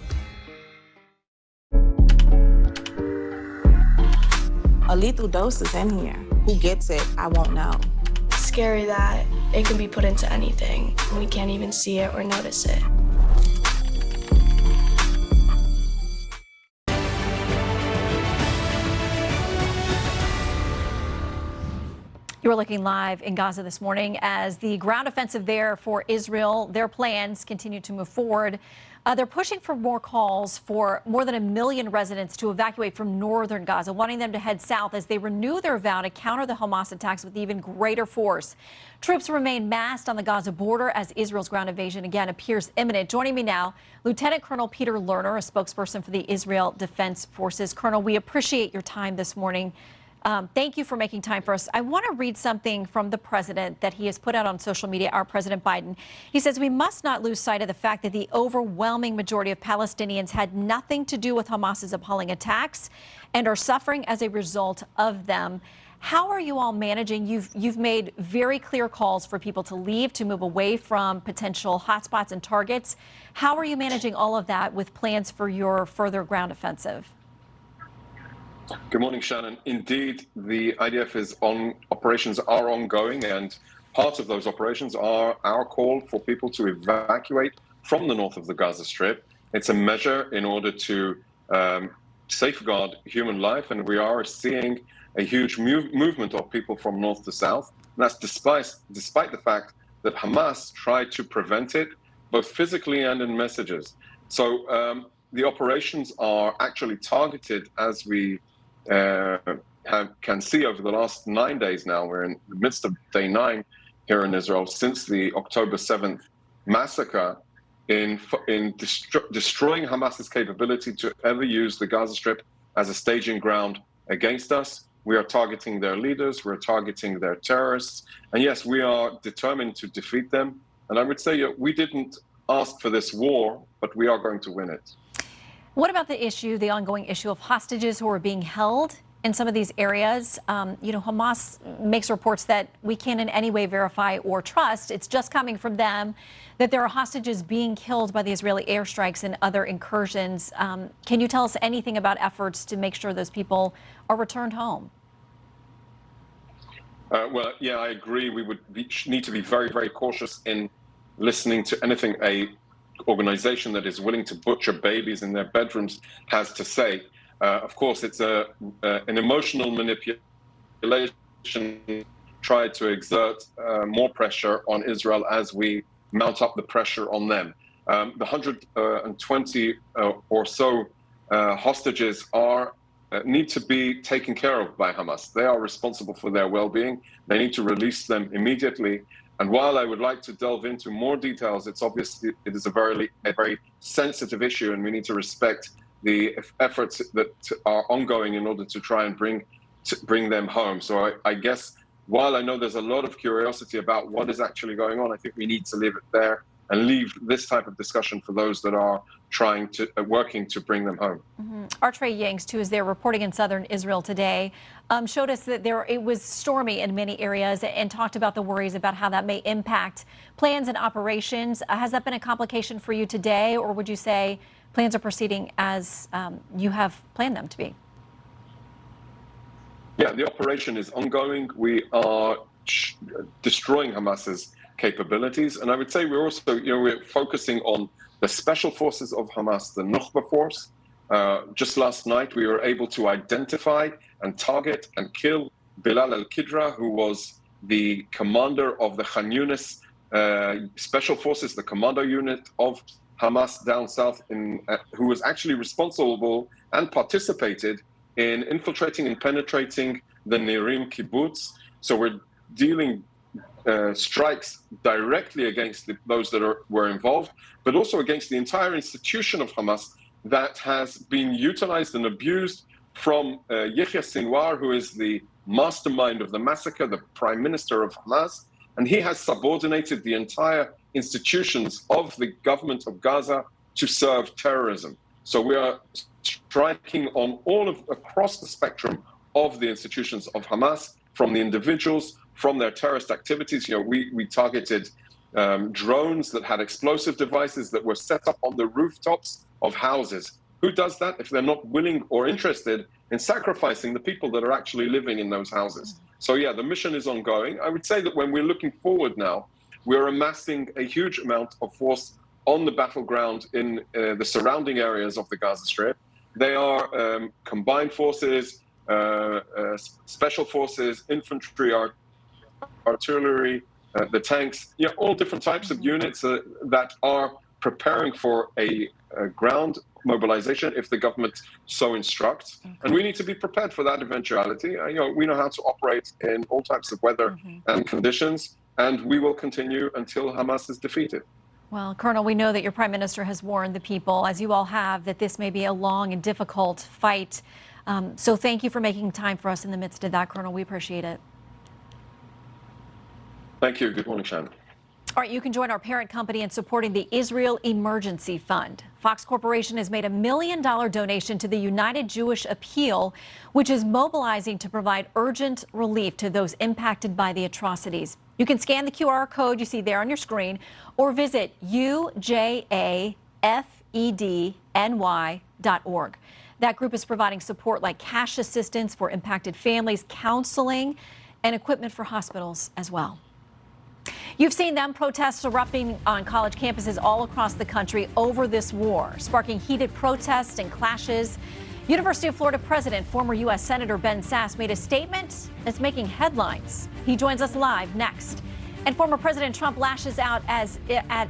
A lethal dose is in here. Who gets it, I won't know. Scary that it can be put into anything, and we can't even see it or notice it. You were looking live in Gaza this morning as the ground offensive there for Israel, their plans continue to move forward. They're pushing for more calls for more than 1 million residents to evacuate from northern Gaza, wanting them to head south as they renew their vow to counter the Hamas attacks with even greater force. Troops remain massed on the Gaza border as Israel's ground invasion again appears imminent. Joining me now, Lieutenant Colonel Peter Lerner, a spokesperson for the Israel Defense Forces. Colonel, we appreciate your time this morning. Thank you for making time for us. I want to read something from the president that he has put out on social media, our President Biden. He says, we must not lose sight of the fact that the overwhelming majority of Palestinians had nothing to do with Hamas's appalling attacks and are suffering as a result of them. How are you all managing? You've made very clear calls for people to leave, to move away from potential hotspots and targets. How are you managing all of that with plans for your further ground offensive? Good morning, Shannon. Indeed, the IDF operations are ongoing, and part of those operations are our call for people to evacuate from the north of the Gaza Strip. It's a measure in order to safeguard human life, and we are seeing a huge movement of people from north to south. And that's despite the fact that Hamas tried to prevent it, both physically and in messages. So the operations are actually targeted, as we can see over the last 9 days now. We're in the midst of day 9 here in Israel since the October 7th massacre in destroying Hamas's capability to ever use the Gaza Strip as a staging ground against us. We are targeting their leaders, we're targeting their terrorists, and yes, we are determined to defeat them. And I would say we didn't ask for this war, but we are going to win it. What about the ongoing issue of hostages who are being held in some of these areas? Hamas makes reports that we can't in any way verify or trust. It's just coming from them that there are hostages being killed by the Israeli airstrikes and other incursions. Can you tell us anything about efforts to make sure those people are returned home? Well, yeah, I agree. We would need to be very, very cautious in listening to anything organization that is willing to butcher babies in their bedrooms has to say. Of course, it's an emotional manipulation tried to exert more pressure on Israel as we mount up the pressure on them. The 120 or so hostages need to be taken care of by Hamas. They are responsible for their well-being. They need to release them immediately. And while I would like to delve into more details, it's obvious it is a very sensitive issue, and we need to respect the efforts that are ongoing in order to try and bring them home. So I guess while I know there's a lot of curiosity about what is actually going on, I think we need to leave it there and leave this type of discussion for those that are working to bring them home. Our Trey Yanks, who is there reporting in southern Israel today, showed us that it was stormy in many areas and talked about the worries about how that may impact plans and operations. Has that been a complication for you today, or would you say plans are proceeding as you have planned them to be? Yeah, the operation is ongoing. We are destroying Hamas's capabilities, and I would say we're also, we're focusing on the special forces of Hamas, the Nukhba force. Just last night, we were able to identify and target and kill Bilal al-Qidra, who was the commander of the Khan Yunis special forces, the commando unit of Hamas down south, who was actually responsible and participated in infiltrating and penetrating the Nirim kibbutz. So we're dealing strikes directly against those that were involved, but also against the entire institution of Hamas that has been utilized and abused, from Yahya Sinwar, who is the mastermind of the massacre, the prime minister of Hamas, and he has subordinated the entire institutions of the government of Gaza to serve terrorism. So we are striking on across the spectrum of the institutions of Hamas, from the individuals, from their terrorist activities. We targeted drones that had explosive devices that were set up on the rooftops of houses. Who does that if they're not willing or interested in sacrificing the people that are actually living in those houses? So yeah, the mission is ongoing. I would say that when we're looking forward now, we're amassing a huge amount of force on the battleground in the surrounding areas of the Gaza Strip. They are combined forces, special forces, infantry, artillery, the tanks, all different types of units that are preparing for a ground mobilization if the government so instructs. And we need to be prepared for that eventuality. We know how to operate in all types of weather and conditions, and we will continue until Hamas is defeated. Well, Colonel, we know that your Prime Minister has warned the people, as you all have, that this may be a long and difficult fight. So thank you for making time for us in the midst of that, Colonel. We appreciate it. Thank you. Good morning, Shannon. All right, you can join our parent company in supporting the Israel Emergency Fund. Fox Corporation has made a $1 million donation to the United Jewish Appeal, which is mobilizing to provide urgent relief to those impacted by the atrocities. You can scan the QR code you see there on your screen or visit ujafedny.org. That group is providing support like cash assistance for impacted families, counseling, and equipment for hospitals as well. You've seen them, protests erupting on college campuses all across the country over this war, sparking heated protests and clashes. University of Florida President, former U.S. Senator Ben Sasse made a statement that's making headlines. He joins us live next. And former President Trump lashes out at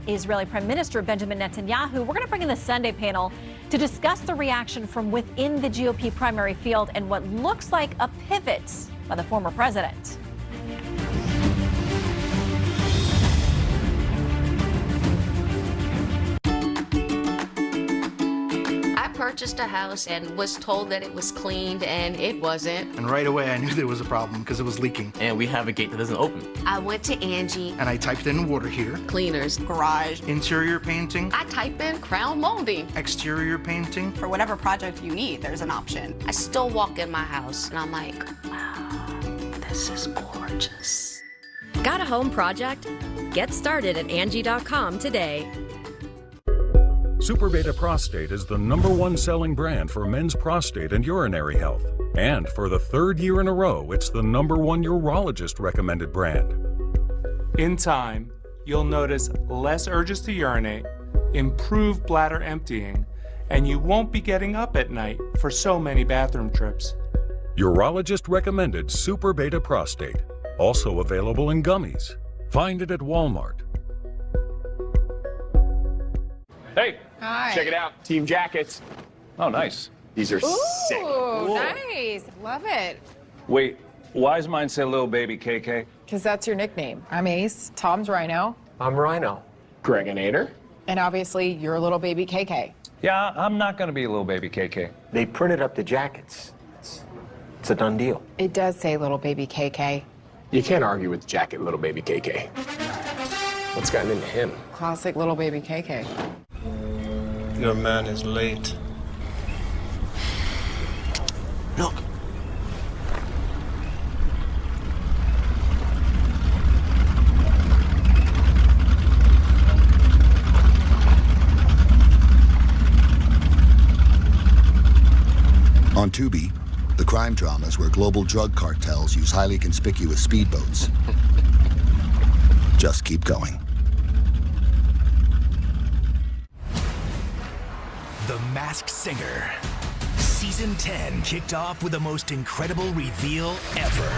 Israeli Prime Minister Benjamin Netanyahu. We're going to bring in the Sunday panel to discuss the reaction from within the GOP primary field and what looks like a pivot by the former president. Purchased a house and was told that it was cleaned and it wasn't. And right away I knew there was a problem because it was leaking. And we have a gate that doesn't open. I went to Angie. And I typed in water heater. Cleaners. Garage. Interior painting. I typed in crown molding. Exterior painting. For whatever project you need, there's an option. I still walk in my house and I'm like, wow, this is gorgeous. Got a home project? Get started at Angie.com today. Super Beta Prostate is the #1 selling brand for men's prostate and urinary health. And for the 3rd year in a row, it's the #1 urologist recommended brand. In time, you'll notice less urges to urinate, improved bladder emptying, and you won't be getting up at night for so many bathroom trips. Urologist recommended Super Beta Prostate. Also available in gummies. Find it at Walmart. Hey, hi. Check it out. Team jackets. Oh, nice. These are sick. Ooh, nice. Love it. Wait, why does mine say little baby KK? Because that's your nickname. I'm Ace. Tom's Rhino. I'm Rhino. Gregonator. And obviously, you're little baby KK. Yeah, I'm not going to be a little baby KK. They printed up the jackets. It's a done deal. It does say little baby KK. You can't argue with the jacket, little baby KK. What's gotten into him? Classic little baby KK. Your man is late. Look. On Tubi, the crime dramas where global drug cartels use highly conspicuous speedboats. Just keep going. The Masked Singer. Season 10 kicked off with the most incredible reveal ever.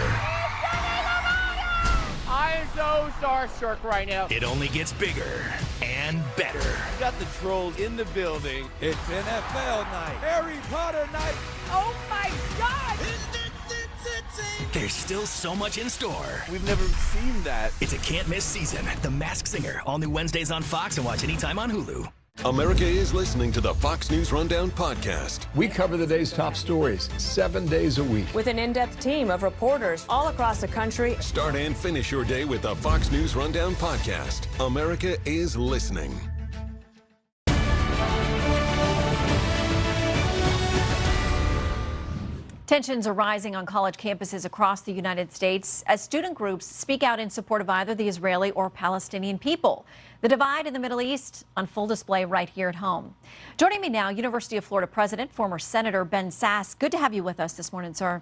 I am so starstruck right now. It only gets bigger and better. We got the trolls in the building. It's NFL night. Harry Potter night. Oh my God! There's still so much in store. We've never seen that. It's a can't-miss season. The Masked Singer. All new Wednesdays on Fox and watch anytime on Hulu. America is listening to the Fox News Rundown podcast. We cover the day's top stories 7 days a week. With an in-depth team of reporters all across the country. Start and finish your day with the Fox News Rundown podcast. America is listening. Tensions are rising on college campuses across the United States as student groups speak out in support of either the Israeli or Palestinian people. The divide in the Middle East on full display right here at home. Joining me now, University of Florida President, former Senator Ben Sasse. Good to have you with us this morning, sir.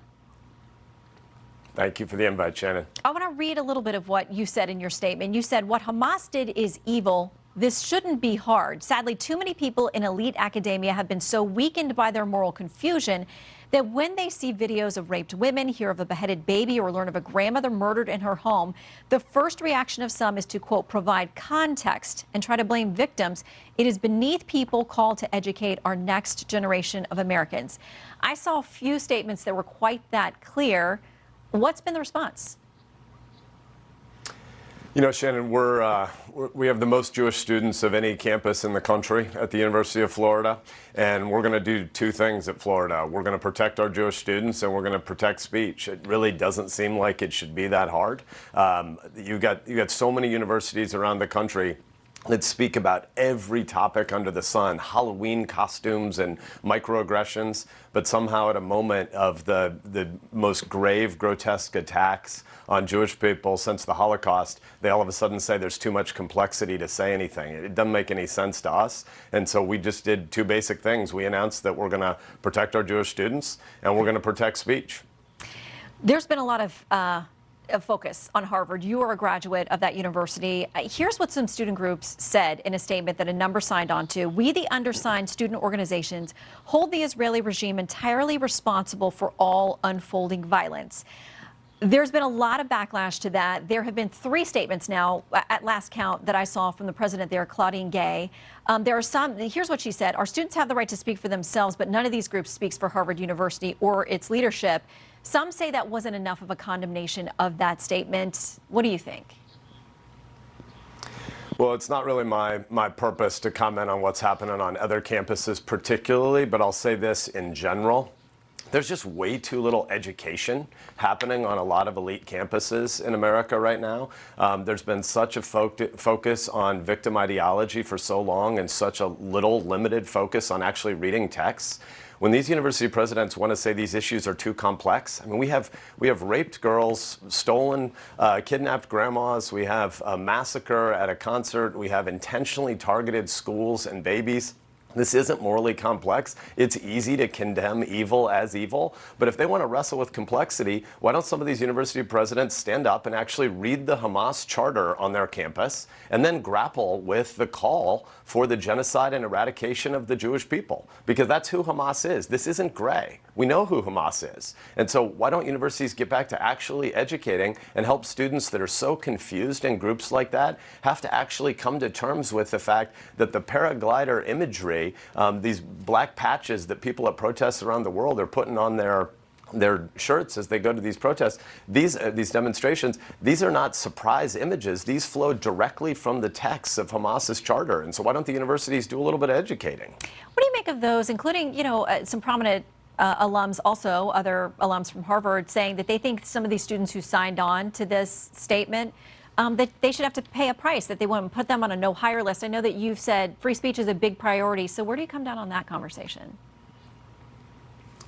Thank you for the invite, Shannon. I want to read a little bit of what you said in your statement. You said, what Hamas did is evil. This shouldn't be hard. Sadly, too many people in elite academia have been so weakened by their moral confusion that when they see videos of raped women, hear of a beheaded baby, or learn of a grandmother murdered in her home, the first reaction of some is to, quote, provide context and try to blame victims. It is beneath people called to educate our next generation of Americans. I saw a few statements that were quite that clear. What's been the response? You know, Shannon, we have the most Jewish students of any campus in the country at the University of Florida, and we're going to do two things at Florida. We're going to protect our Jewish students, and we're going to protect speech. It really doesn't seem like it should be that hard. You got so many universities around the country that speak about every topic under the sun, Halloween costumes and microaggressions, but somehow at a moment of the most grave, grotesque attacks on Jewish people since the Holocaust, they all of a sudden say there's too much complexity to say anything. It doesn't make any sense to us. And so we just did two basic things. We announced that we're going to protect our Jewish students, and we're going to protect speech. There's been a lot of focus on Harvard. You are a graduate of that university. Here's what some student groups said in a statement that a number signed on to. We, the undersigned student organizations, hold the Israeli regime entirely responsible for all unfolding violence. There's been a lot of backlash to that. There have been 3 statements now, at last count, that I saw from the president there, Claudine Gay. There are some, here's what she said. Our students have the right to speak for themselves, but none of these groups speaks for Harvard University or its leadership. Some say that wasn't enough of a condemnation of that statement. What do you think? Well, it's not really my purpose to comment on what's happening on other campuses particularly, but I'll say this in general. There's just way too little education happening on a lot of elite campuses in America right now. There's been such a focus on victim ideology for so long and such a little limited focus on actually reading texts. When these university presidents want to say these issues are too complex, I mean, we have raped girls, stolen, kidnapped grandmas, we have a massacre at a concert, we have intentionally targeted schools and babies. This isn't morally complex. It's easy to condemn evil as evil. But if they want to wrestle with complexity, why don't some of these university presidents stand up and actually read the Hamas charter on their campus and then grapple with the call for the genocide and eradication of the Jewish people? Because that's who Hamas is. This isn't gray. We know who Hamas is. And so why don't universities get back to actually educating and help students that are so confused in groups like that have to actually come to terms with the fact that the paraglider imagery, these black patches that people at protests around the world are putting on their shirts as they go to these protests, these demonstrations, these are not surprise images. These flow directly from the texts of Hamas's charter. And so why don't the universities do a little bit of educating? What do you make of those, including, some prominent alums, also other alums from Harvard, saying that they think some of these students who signed on to this statement, that they should have to pay a price, that they want to put them on a no hire list? I know that you've said free speech is a big priority. So where do you come down on that conversation?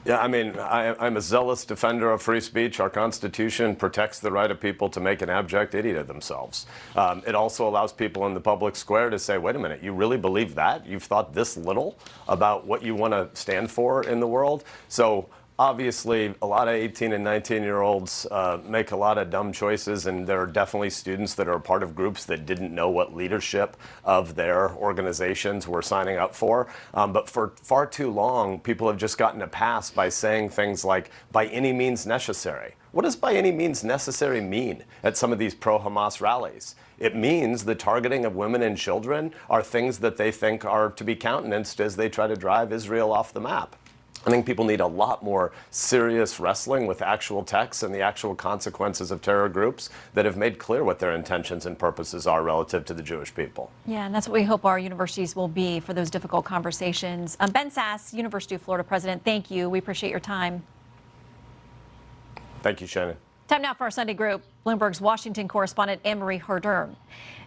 Yeah, I mean, I'm a zealous defender of free speech. Our Constitution protects the right of people to make an abject idiot of themselves. It also allows people in the public square to say, wait a minute, you really believe that? You've thought this little about what you want to stand for in the world? So obviously, a lot of 18 and 19-year-olds make a lot of dumb choices, and there are definitely students that are a part of groups that didn't know what leadership of their organizations were signing up for. But for far too long, people have just gotten a pass by saying things like, by any means necessary. What does by any means necessary mean at some of these pro-Hamas rallies? It means the targeting of women and children are things that they think are to be countenanced as they try to drive Israel off the map. I think people need a lot more serious wrestling with actual texts and the actual consequences of terror groups that have made clear what their intentions and purposes are relative to the Jewish people. Yeah, and that's what we hope our universities will be for those difficult conversations. Ben Sasse, University of Florida President, thank you. We appreciate your time. Thank you, Shannon. Time now for our Sunday Group. Bloomberg's Washington correspondent Anne-Marie Hardern.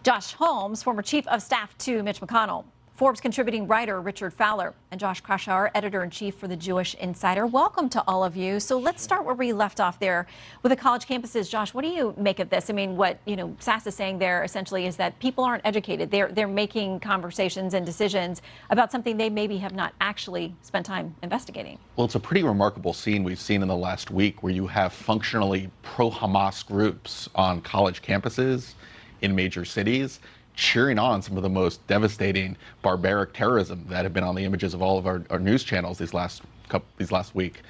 Josh Holmes, former chief of staff to Mitch McConnell. Forbes contributing writer Richard Fowler, and Josh Kraushaar, editor-in-chief for the Jewish Insider. Welcome to all of you. So let's start where we left off there with the college campuses. Josh, what do you make of this? I mean, what Sass is saying there essentially is that people aren't educated. They're making conversations and decisions about something they maybe have not actually spent time investigating. Well, it's a pretty remarkable scene we've seen in the last week where you have functionally pro-Hamas groups on college campuses in major cities cheering on some of the most devastating, barbaric terrorism that have been on the images of all of our news channels these last week.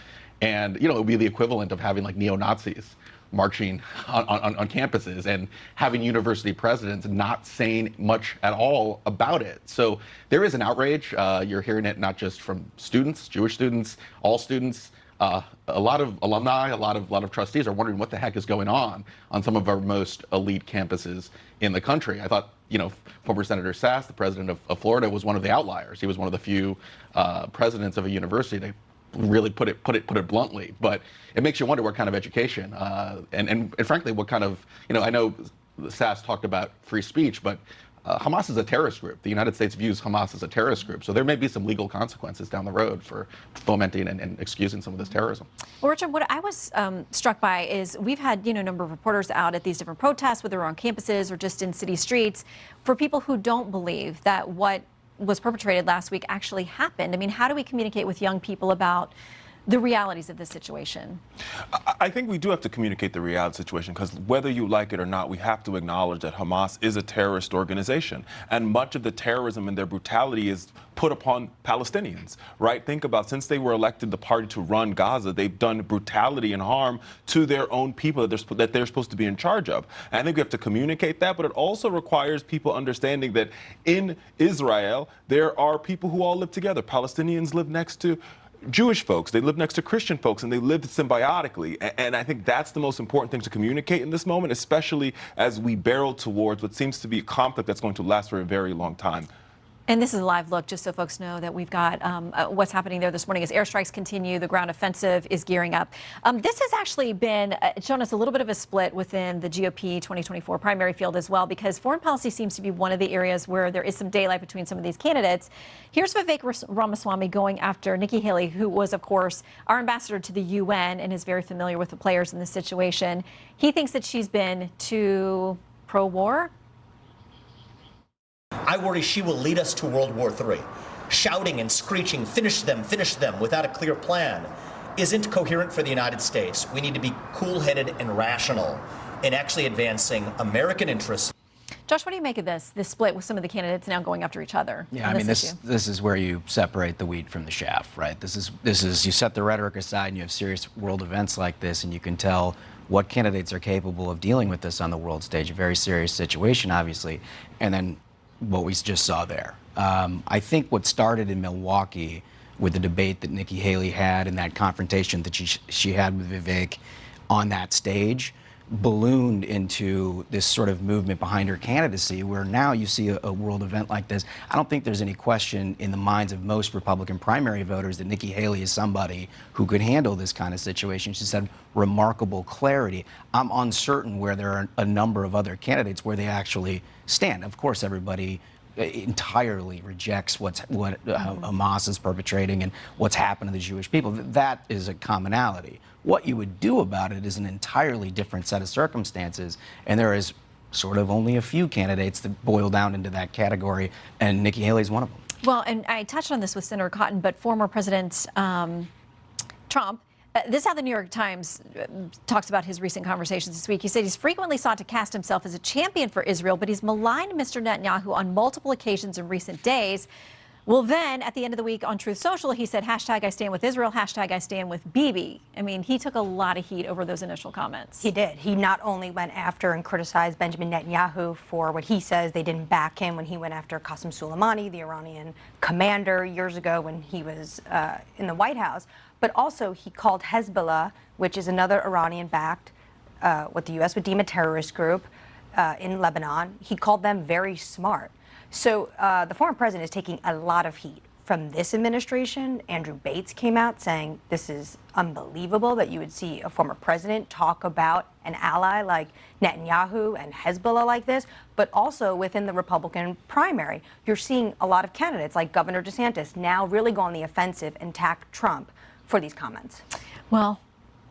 And, it would be the equivalent of having like neo-Nazis marching on campuses and having university presidents not saying much at all about it. So there is an outrage. You're hearing it not just from students, Jewish students, all students. A lot of alumni, a lot of trustees are wondering what the heck is going on some of our most elite campuses in the country. I thought, former Senator Sass, the president of Florida, was one of the outliers. He was one of the few presidents of a university that really put it bluntly. But it makes you wonder what kind of education and frankly, what kind of, I know Sass talked about free speech, but Hamas is a terrorist group. The United States views Hamas as a terrorist group, so there may be some legal consequences down the road for fomenting and excusing some of this terrorism. Well, Richard, what I was struck by is we've had a number of reporters out at these different protests, whether on campuses or just in city streets, for people who don't believe that what was perpetrated last week actually happened. I mean, how do we communicate with young people about the realities of this situation? I think we do have to communicate the reality situation, because whether you like it or not, we have to acknowledge that Hamas is a terrorist organization, and much of the terrorism and their brutality is put upon Palestinians, right? Think about, since they were elected the party to run Gaza, they've done brutality and harm to their own people that they're supposed to be in charge of. And I think we have to communicate that, but it also requires people understanding that in Israel, there are people who all live together. Palestinians live next to Jewish folks, they live next to Christian folks, and they live symbiotically. And I think that's the most important thing to communicate in this moment, especially as we barrel towards what seems to be a conflict that's going to last for a very long time. And this is a live look, just so folks know that we've got what's happening there this morning as airstrikes continue. The ground offensive is gearing up. This has actually been shown us a little bit of a split within the GOP 2024 primary field as well, because foreign policy seems to be one of the areas where there is some daylight between some of these candidates. Here's Vivek Ramaswamy going after Nikki Haley, who was, of course, our ambassador to the UN and is very familiar with the players in this situation. He thinks that she's been too pro-war. I worry she will lead us to World War III. Shouting and screeching, finish them, without a clear plan isn't coherent for the United States. We need to be cool-headed and rational in actually advancing American interests. Josh, what do you make of this split with some of the candidates now going after each other? Yeah, I mean, this is where you separate the wheat from the chaff, right? This is you set the rhetoric aside and you have serious world events like this, and you can tell what candidates are capable of dealing with this on the world stage. A very serious situation, obviously, and then what we just saw there. I think what started in Milwaukee with the debate that Nikki Haley had and that confrontation that she had with Vivek on that stage ballooned into this sort of movement behind her candidacy, where now you see a world event like this. I don't think there's any question in the minds of most Republican primary voters that Nikki Haley is somebody who could handle this kind of situation. She's had remarkable clarity. I'm uncertain where there are a number of other candidates where they actually stand. Of course, everybody entirely rejects what Hamas is perpetrating and what's happened to the Jewish people. That is a commonality. What you would do about it is an entirely different set of circumstances, and there is sort of only a few candidates that boil down into that category, and Nikki Haley's one of them. Well, and I touched on this with Senator Cotton, but former President Trump, this is how the New York Times talks about his recent conversations this week. He said he's frequently sought to cast himself as a champion for Israel, but he's maligned Mr. Netanyahu on multiple occasions in recent days. Well, then, at the end of the week on Truth Social, he said, hashtag I stand with Israel, hashtag I stand with Bibi. I mean, he took a lot of heat over those initial comments. He did. He not only went after and criticized Benjamin Netanyahu for what he says they didn't back him when he went after Qasem Soleimani, the Iranian commander, years ago when he was in the White House, but also he called Hezbollah, which is another Iranian-backed, what the U.S. would deem a terrorist group in Lebanon, he called them very smart. So the former president is taking a lot of heat from this administration. Andrew Bates came out saying this is unbelievable that you would see a former president talk about an ally like Netanyahu and Hezbollah like this, but also within the Republican primary, you're seeing a lot of candidates like Governor DeSantis now really go on the offensive and attack Trump for these comments. Well,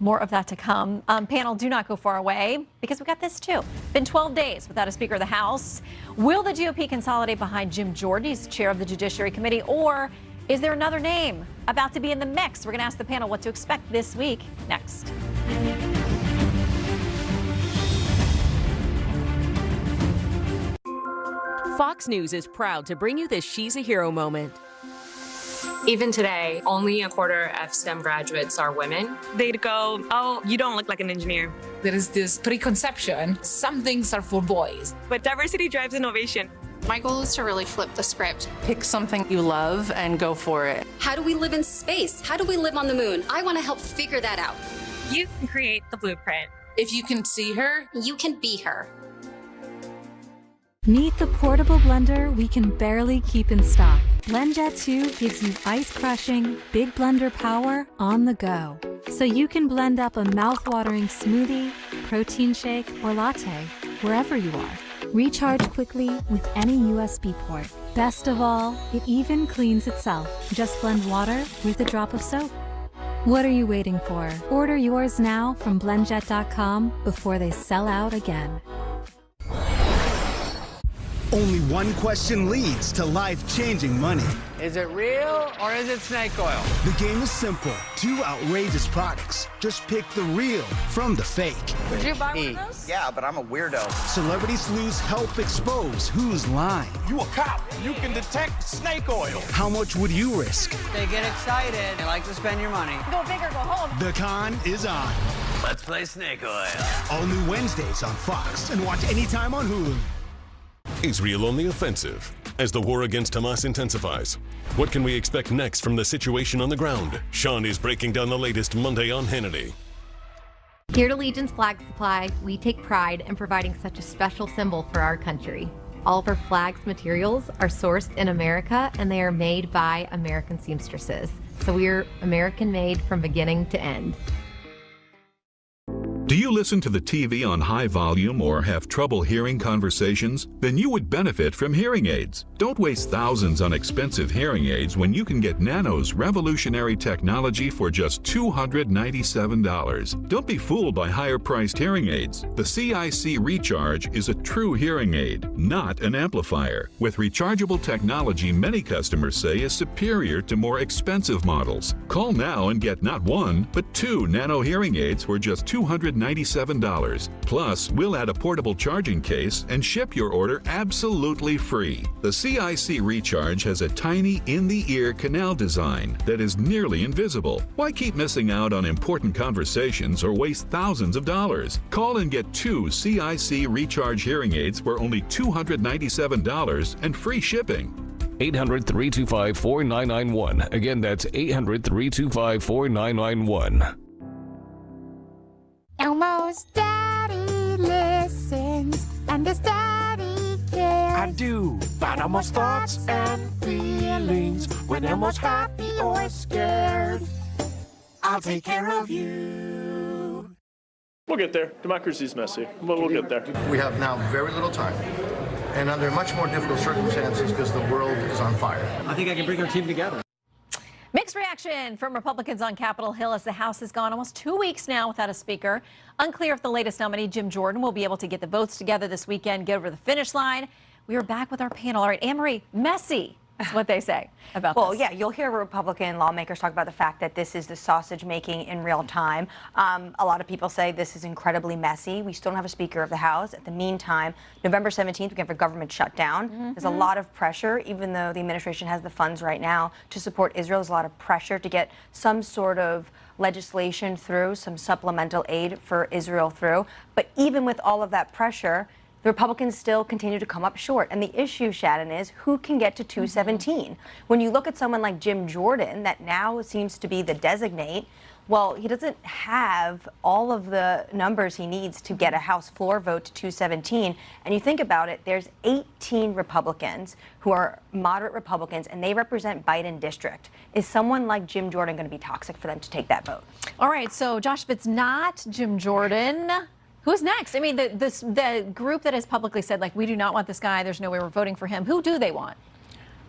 more of that to come. Panel, do not go far away because we got this too. Been 12 days without a Speaker of the House. Will the GOP consolidate behind Jim Jordan, chair of the Judiciary Committee, or is there another name about to be in the mix? We're going to ask the panel what to expect this week. Next. Fox News is proud to bring you this She's a Hero moment. Even today, only a quarter of STEM graduates are women. They'd go, oh, you don't look like an engineer. There is this preconception, some things are for boys. But diversity drives innovation. My goal is to really flip the script. Pick something you love and go for it. How do we live in space? How do we live on the moon? I want to help figure that out. You can create the blueprint. If you can see her, you can be her. Meet the portable blender we can barely keep in stock. BlendJet 2 gives you ice-crushing, big blender power on the go. So you can blend up a mouth-watering smoothie, protein shake, or latte, wherever you are. Recharge quickly with any USB port. Best of all, it even cleans itself. Just blend water with a drop of soap. What are you waiting for? Order yours now from blendjet.com before they sell out again. Only one question leads to life-changing money. Is it real or is it snake oil? The game is simple. 2 outrageous products. Just pick the real from the fake. Would you buy one of those? Yeah, but I'm a weirdo. Celebrity sleuths help expose who's lying. You a cop. You can detect snake oil. How much would you risk? They get excited. They like to spend your money. Go big or go home. The con is on. Let's play snake oil. All new Wednesdays on Fox and watch anytime on Hulu. Israel on the offensive as the war against Hamas intensifies. What can we expect next from the situation on the ground? Sean is breaking down the latest Monday on Hannity. Here at Allegiance Flag Supply, we take pride in providing such a special symbol for our country. All of our flag's materials are sourced in America and they are made by American seamstresses. So we are American made from beginning to end. Do you listen to the TV on high volume or have trouble hearing conversations? Then you would benefit from hearing aids. Don't waste thousands on expensive hearing aids when you can get Nano's revolutionary technology for just $297. Don't be fooled by higher-priced hearing aids. The CIC Recharge is a true hearing aid, not an amplifier. With rechargeable technology many customers say is superior to more expensive models. Call now and get not one, but 2 Nano hearing aids for just $297. Plus, we'll add a portable charging case and ship your order absolutely free. The CIC Recharge has a tiny in-the-ear canal design that is nearly invisible. Why keep missing out on important conversations or waste thousands of dollars? Call and get 2 CIC Recharge hearing aids for only $297 and free shipping. 800-325-4991. Again, that's 800-325-4991. Elmo's daddy listens, and his daddy cares. I do, but Elmo's thoughts and feelings when Elmo's happy or scared. I'll take care of you. We'll get there. Democracy's messy, but we'll get there. We have now very little time, and under much more difficult circumstances because the world is on fire. I think I can bring our team together. Mixed reaction from Republicans on Capitol Hill as the House has gone almost 2 weeks now without a speaker. Unclear if the latest nominee, Jim Jordan, will be able to get the votes together this weekend, get over the finish line. We are back with our panel. All right, Anne-Marie, messy is what they say about this. Well, yeah, you'll hear Republican lawmakers talk about the fact that this is the sausage making in real time. A lot of people say this is incredibly messy. We still don't have a Speaker of the House. At the meantime, November 17th, we can have a government shutdown. There's a lot of pressure, even though the administration has the funds right now to support Israel. There's a lot of pressure to get some sort of legislation through, some supplemental aid for Israel through. But even with all of that pressure, the Republicans still continue to come up short. And the issue, Shannon, is who can get to 217? When you look at someone like Jim Jordan, that now seems to be the designate, well, he doesn't have all of the numbers he needs to get a House floor vote to 217. And you think about it, there's 18 Republicans who are moderate Republicans, and they represent Biden district. Is someone like Jim Jordan going to be toxic for them to take that vote? All right, so Josh, if it's not Jim Jordan, who's next? I mean, the group that has publicly said, like, we do not want this guy, there's no way we're voting for him. Who do they want?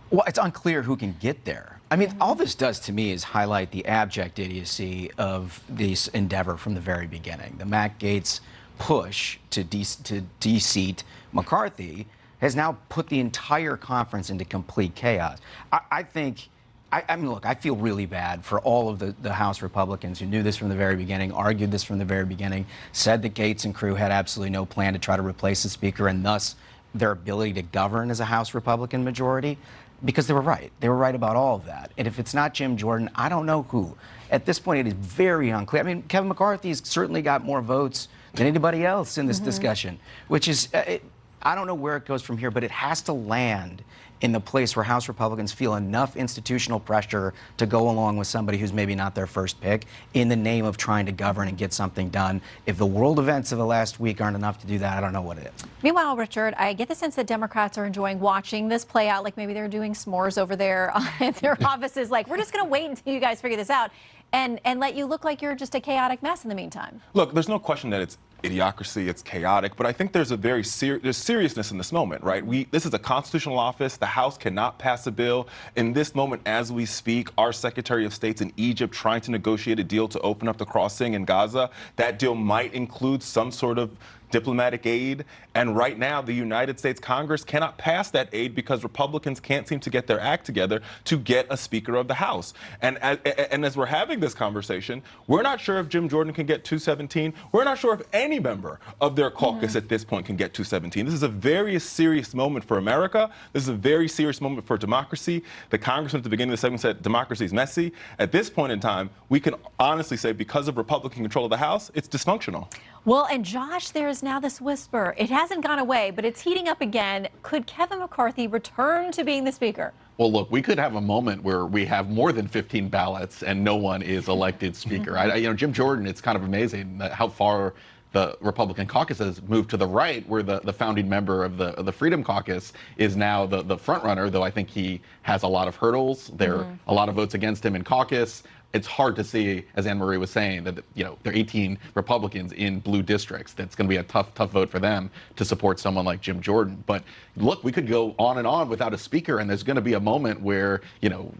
Well, it's unclear who can get there. I mean, all this does to me is highlight the abject idiocy of this endeavor from the very beginning. The Matt Gaetz push to de-seat McCarthy has now put the entire conference into complete chaos. I mean, look, I feel really bad for all of the House Republicans who knew this from the very beginning, argued this from the very beginning, said that Gaetz and crew had absolutely no plan to try to replace the Speaker and thus their ability to govern as a House Republican majority. Because they were right. They were right about all of that. And if it's not Jim Jordan, I don't know who. At this point, it is very unclear. I mean, Kevin McCarthy's certainly got more votes than anybody else in this discussion, which is, I don't know where it goes from here, but it has to land in the place where House Republicans feel enough institutional pressure to go along with somebody who's maybe not their first pick in the name of trying to govern and get something done. If the world events of the last week aren't enough to do that, I don't know what it is. Meanwhile, Richard, I get the sense that Democrats are enjoying watching this play out, like maybe they're doing s'mores over there at their offices, like, we're just going to wait until you guys figure this out and let you look like you're just a chaotic mess in the meantime. Look, there's no question that it's idiocracy, it's chaotic, but I think there's a very there's seriousness in this moment, right? This is a constitutional office. The House cannot pass a bill. In this moment, as we speak, our Secretary of State's in Egypt trying to negotiate a deal to open up the crossing in Gaza. That deal might include some sort of diplomatic aid, and right now the United States Congress cannot pass that aid because Republicans can't seem to get their act together to get a Speaker of the House. And as we're having this conversation, we're not sure if Jim Jordan can get 217. We're not sure if any member of their caucus at this point can get 217. This is a very serious moment for America. This is a very serious moment for democracy. The congressman at the beginning of the segment said democracy is messy. At this point in time, we can honestly say because of Republican control of the House, it's dysfunctional. Well, and Josh, there is now this whisper. It hasn't gone away, but it's heating up again. Could Kevin McCarthy return to being the Speaker? Well, look, we could have a moment where we have more than 15 ballots and no one is elected Speaker. Jim Jordan, it's kind of amazing how far the Republican caucus has moved to the right, where the founding member of the Freedom Caucus is now the front runner, though I think he has a lot of hurdles. There are a lot of votes against him in caucus. It's hard to see, as Anne Marie was saying, that there are 18 Republicans in blue districts. That's going to be a tough vote for them to support someone like Jim Jordan. But look, we could go on and on without a speaker, and there's going to be a moment where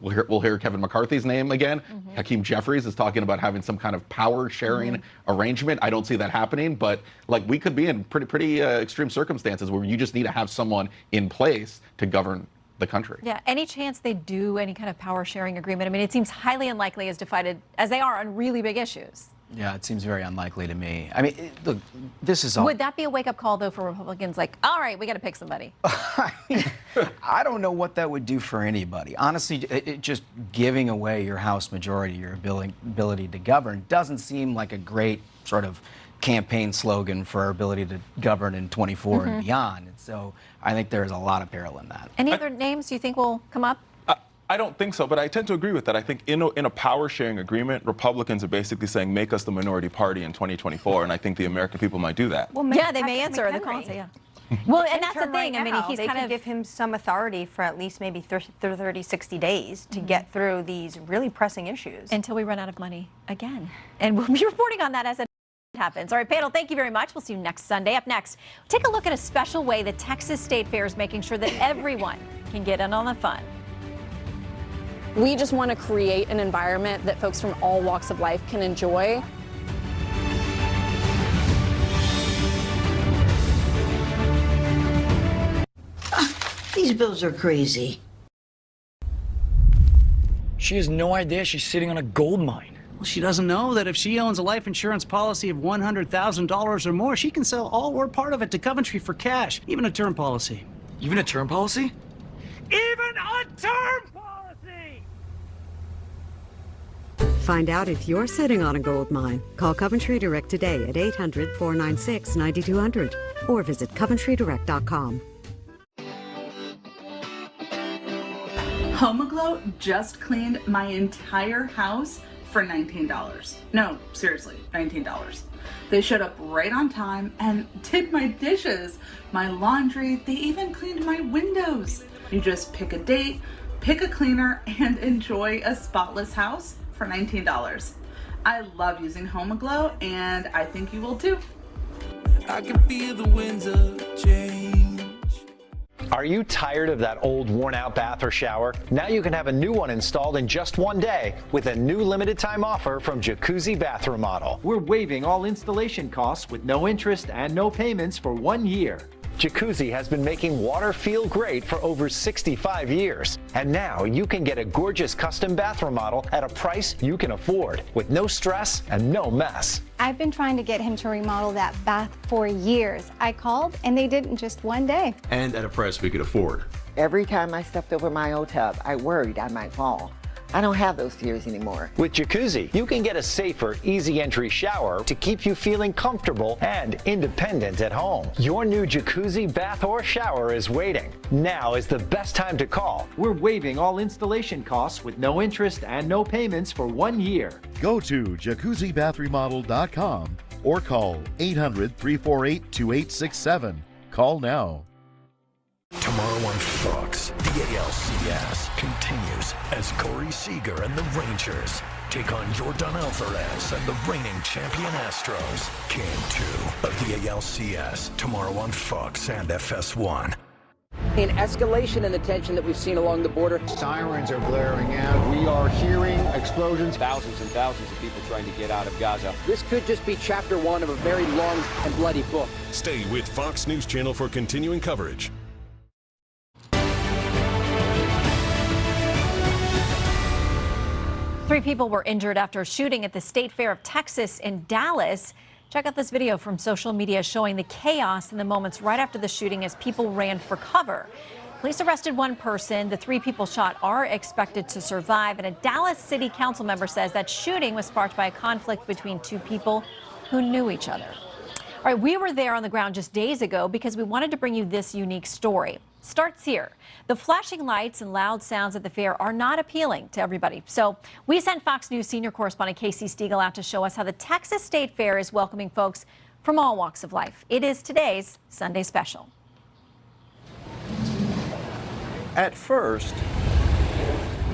we'll hear Kevin McCarthy's name again. Hakeem Jeffries is talking about having some kind of power sharing arrangement. I don't see that happening, but we could be in pretty extreme circumstances where you just need to have someone in place to govern the country. Yeah, any chance they do any kind of power sharing agreement? I mean, it seems highly unlikely as divided as they are on really big issues. Yeah, it seems very unlikely to me. I mean, look, this is all... Would that be a wake-up call, though, for Republicans? Like, all right, we got to pick somebody. I don't know what that would do for anybody. Honestly, just giving away your House majority, your ability to govern, doesn't seem like a great sort of campaign slogan for our ability to govern in 24 and beyond. And so I think there's a lot of peril in that. Any other names you think will come up? I don't think so, but I tend to agree with that. I think in a power-sharing agreement, Republicans are basically saying, make us the minority party in 202024, and I I think the American people might do that. Well, yeah, they may answer the call. Yeah. Well, and that's the thing. Right, I mean, he's they kind of give him some authority for at least maybe 30, 60 days to get through these really pressing issues. Until we run out of money again. And we'll be reporting on that as it happens. All right, panel, thank you very much. We'll see you next Sunday. Up next, take a look at a special way the Texas State Fair is making sure that everyone can get in on the fun. We just want to create an environment that folks from all walks of life can enjoy. These bills are crazy. She has no idea she's sitting on a gold mine. Well, she doesn't know that if she owns a life insurance policy of $100,000 or more, she can sell all or part of it to Coventry for cash, even a term policy. Even a term policy? Even a term policy! Find out if you're sitting on a gold mine. Call Coventry Direct today at 800-496-9200 or visit coventrydirect.com. HomeAglow just cleaned my entire house for $19. No, seriously, $19. They showed up right on time and did my dishes, my laundry, they even cleaned my windows. You just pick a date, pick a cleaner, and enjoy a spotless house for $19. I love using HomeAglow, and I think you will too. I can feel the winds of change. Are you tired of that old worn-out bath or shower? Now you can have a new one installed in just one day with a new limited-time offer from Jacuzzi Bath Remodel. We're waiving all installation costs with no interest and no payments for 1 year. Jacuzzi has been making water feel great for over 65 years. And now you can get a gorgeous custom bath remodel at a price you can afford with no stress and no mess. I've been trying to get him to remodel that bath for years. I called and they did in just 1 day. And at a price we could afford. Every time I stepped over my old tub, I worried I might fall. I don't have those fears anymore. With Jacuzzi, you can get a safer, easy entry shower to keep you feeling comfortable and independent at home. Your new Jacuzzi bath or shower is waiting. Now is the best time to call. We're waiving all installation costs with no interest and no payments for 1 year. Go to jacuzzibathremodel.com or call 800-348-2867. Call now. Tomorrow on Fox, the ALCS continues as Corey Seager and the Rangers take on Yordan Alvarez and the reigning champion Astros. Game 2 of the ALCS tomorrow on Fox and FS1. An escalation in the tension that we've seen along the border. Sirens are blaring out. We are hearing explosions. Thousands and thousands of people trying to get out of Gaza. This could just be chapter 1 of a very long and bloody book. Stay with Fox News Channel for continuing coverage. Three people were injured after a shooting at the State Fair of Texas in Dallas. Check out this video from social media showing the chaos in the moments right after the shooting as people ran for cover. Police arrested one person. The 3 people shot are expected to survive. And a Dallas City Council member says that shooting was sparked by a conflict between 2 people who knew each other. All right, we were there on the ground just days ago because we wanted to bring you this unique story. Starts here. The flashing lights and loud sounds at the fair are not appealing to everybody. So we sent Fox News senior correspondent Casey Stiegel out to show us how the Texas State Fair is welcoming folks from all walks of life. It is today's Sunday special. At first,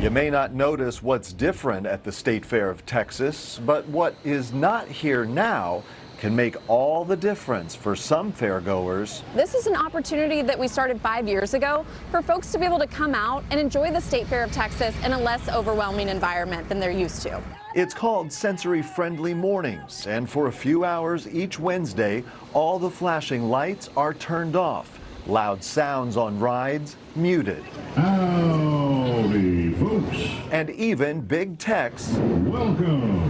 you may not notice what's different at the State Fair of Texas, but what is not here now can make all the difference for some fairgoers. This is an opportunity that we started 5 years ago for folks to be able to come out and enjoy the State Fair of Texas in a less overwhelming environment than they're used to. It's called Sensory-Friendly Mornings, and for a few hours each Wednesday, all the flashing lights are turned off. Loud sounds on rides muted. Howdy, folks. And even big techs. Welcome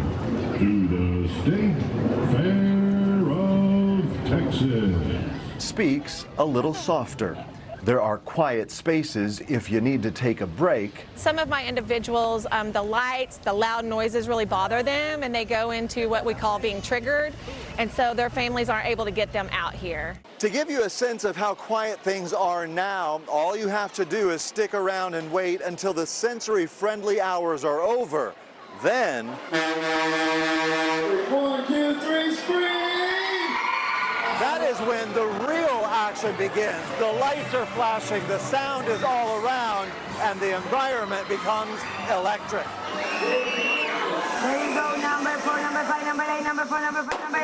to the State Fair of Texas. Speaks a little softer. There are quiet spaces if you need to take a break. Some of my individuals, the lights, the loud noises really bother them, and they go into what we call being triggered, and so their families aren't able to get them out here. To give you a sense of how quiet things are now, all you have to do is stick around and wait until the sensory-friendly hours are over. Then... 1, 2, 3, scream! That is when the real action begins. The lights are flashing, the sound is all around, and the environment becomes electric. Rainbow number 4, number 5, number 8, number 4, number 5, number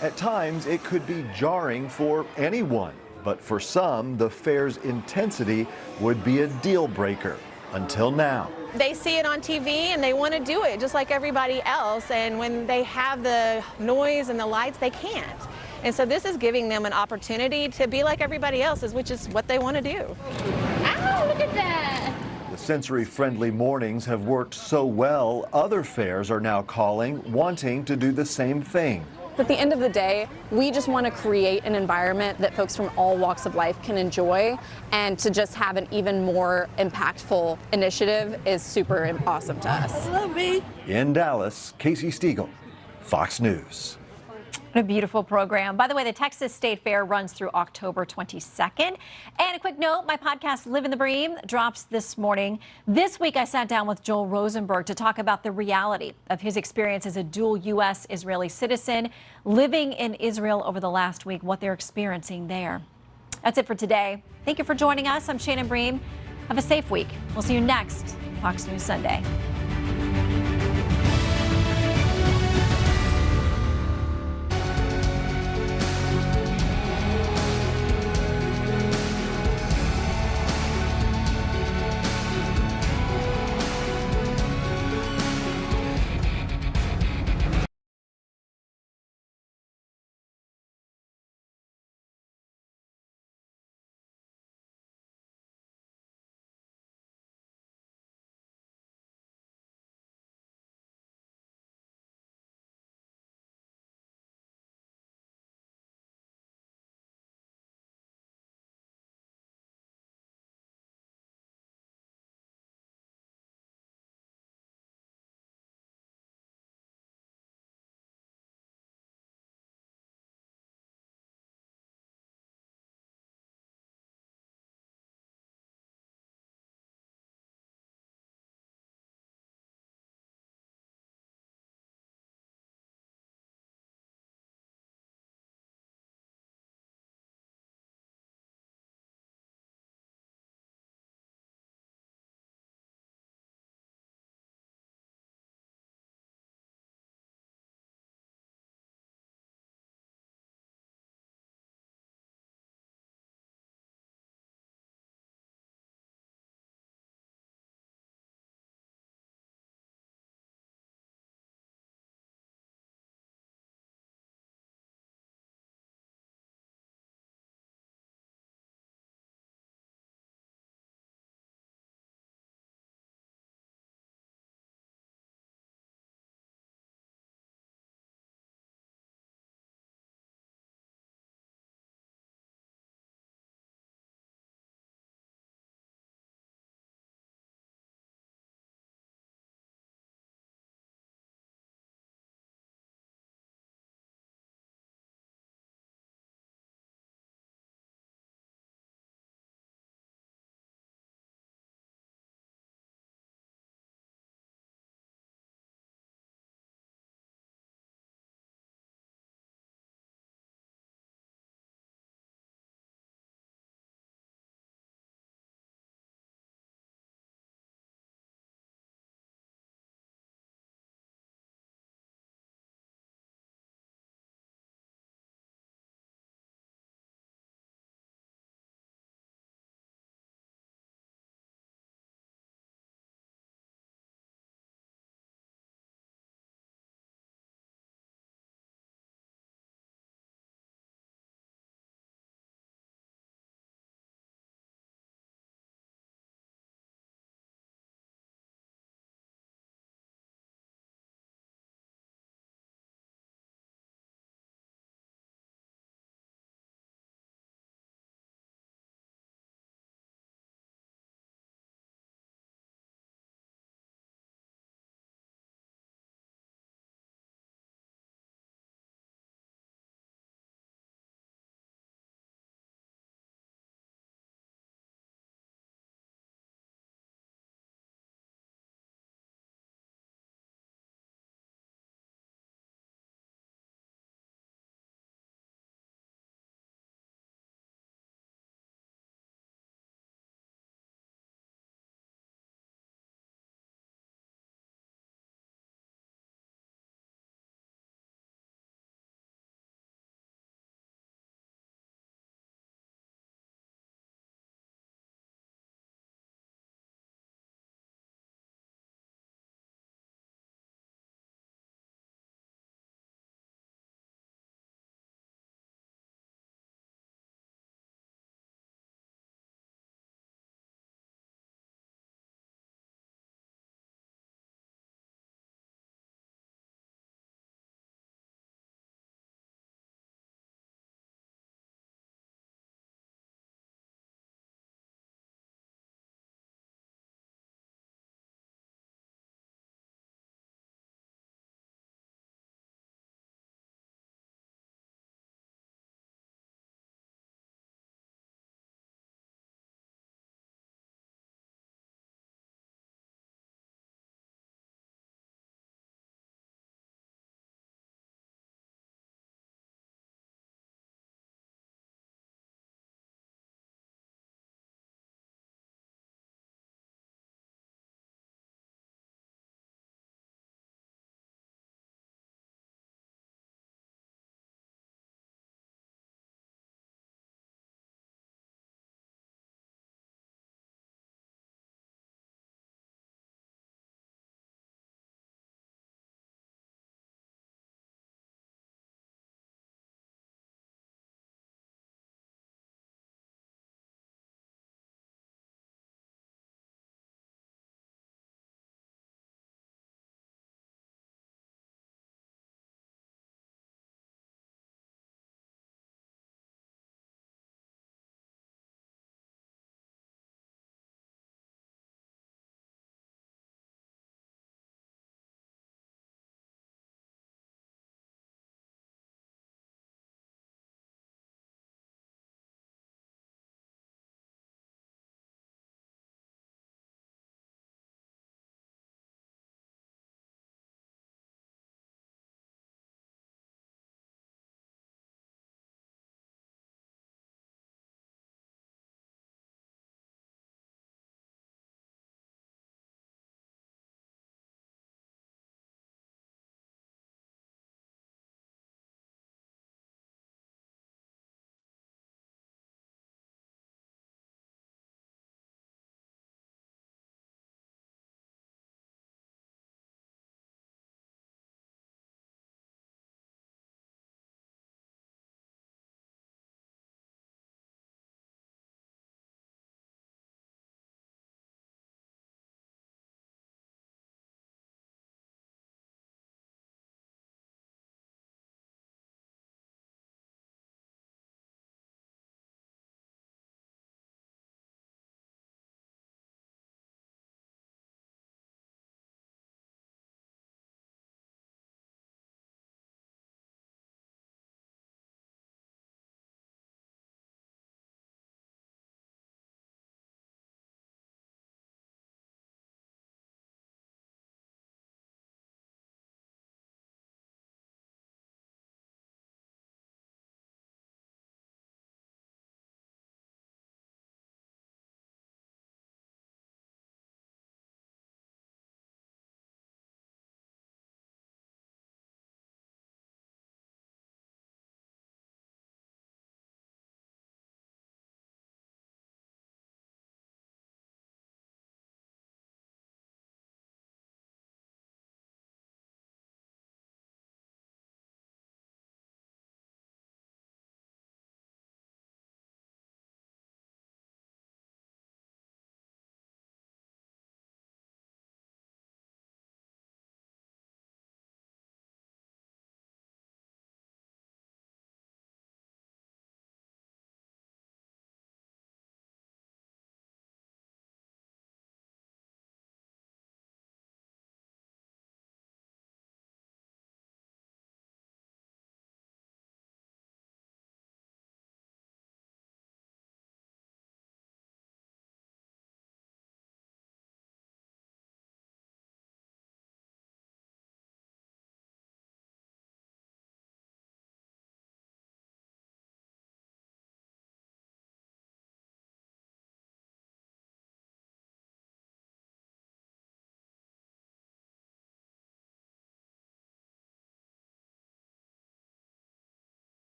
8. At times, it could be jarring for anyone, but for some, the fair's intensity would be a deal breaker. Until now. They see it on TV and they want to do it just like everybody else, and when they have the noise and the lights, they can't. And so this is giving them an opportunity to be like everybody else, which is what they want to do. Ow, look at that! The sensory-friendly mornings have worked so well, other fairs are now calling, wanting to do the same thing. At the end of the day, we just want to create an environment that folks from all walks of life can enjoy, and to just have an even more impactful initiative is super awesome to us. Love me. In Dallas, Casey Stiegel, Fox News. What a beautiful program. By the way, the Texas State Fair runs through October 22nd. And a quick note, my podcast, Living the Bream, drops this morning. This week, I sat down with Joel Rosenberg to talk about the reality of his experience as a dual U.S.-Israeli citizen living in Israel over the last week, what they're experiencing there. That's it for today. Thank you for joining us. I'm Shannon Bream. Have a safe week. We'll see you next Fox News Sunday.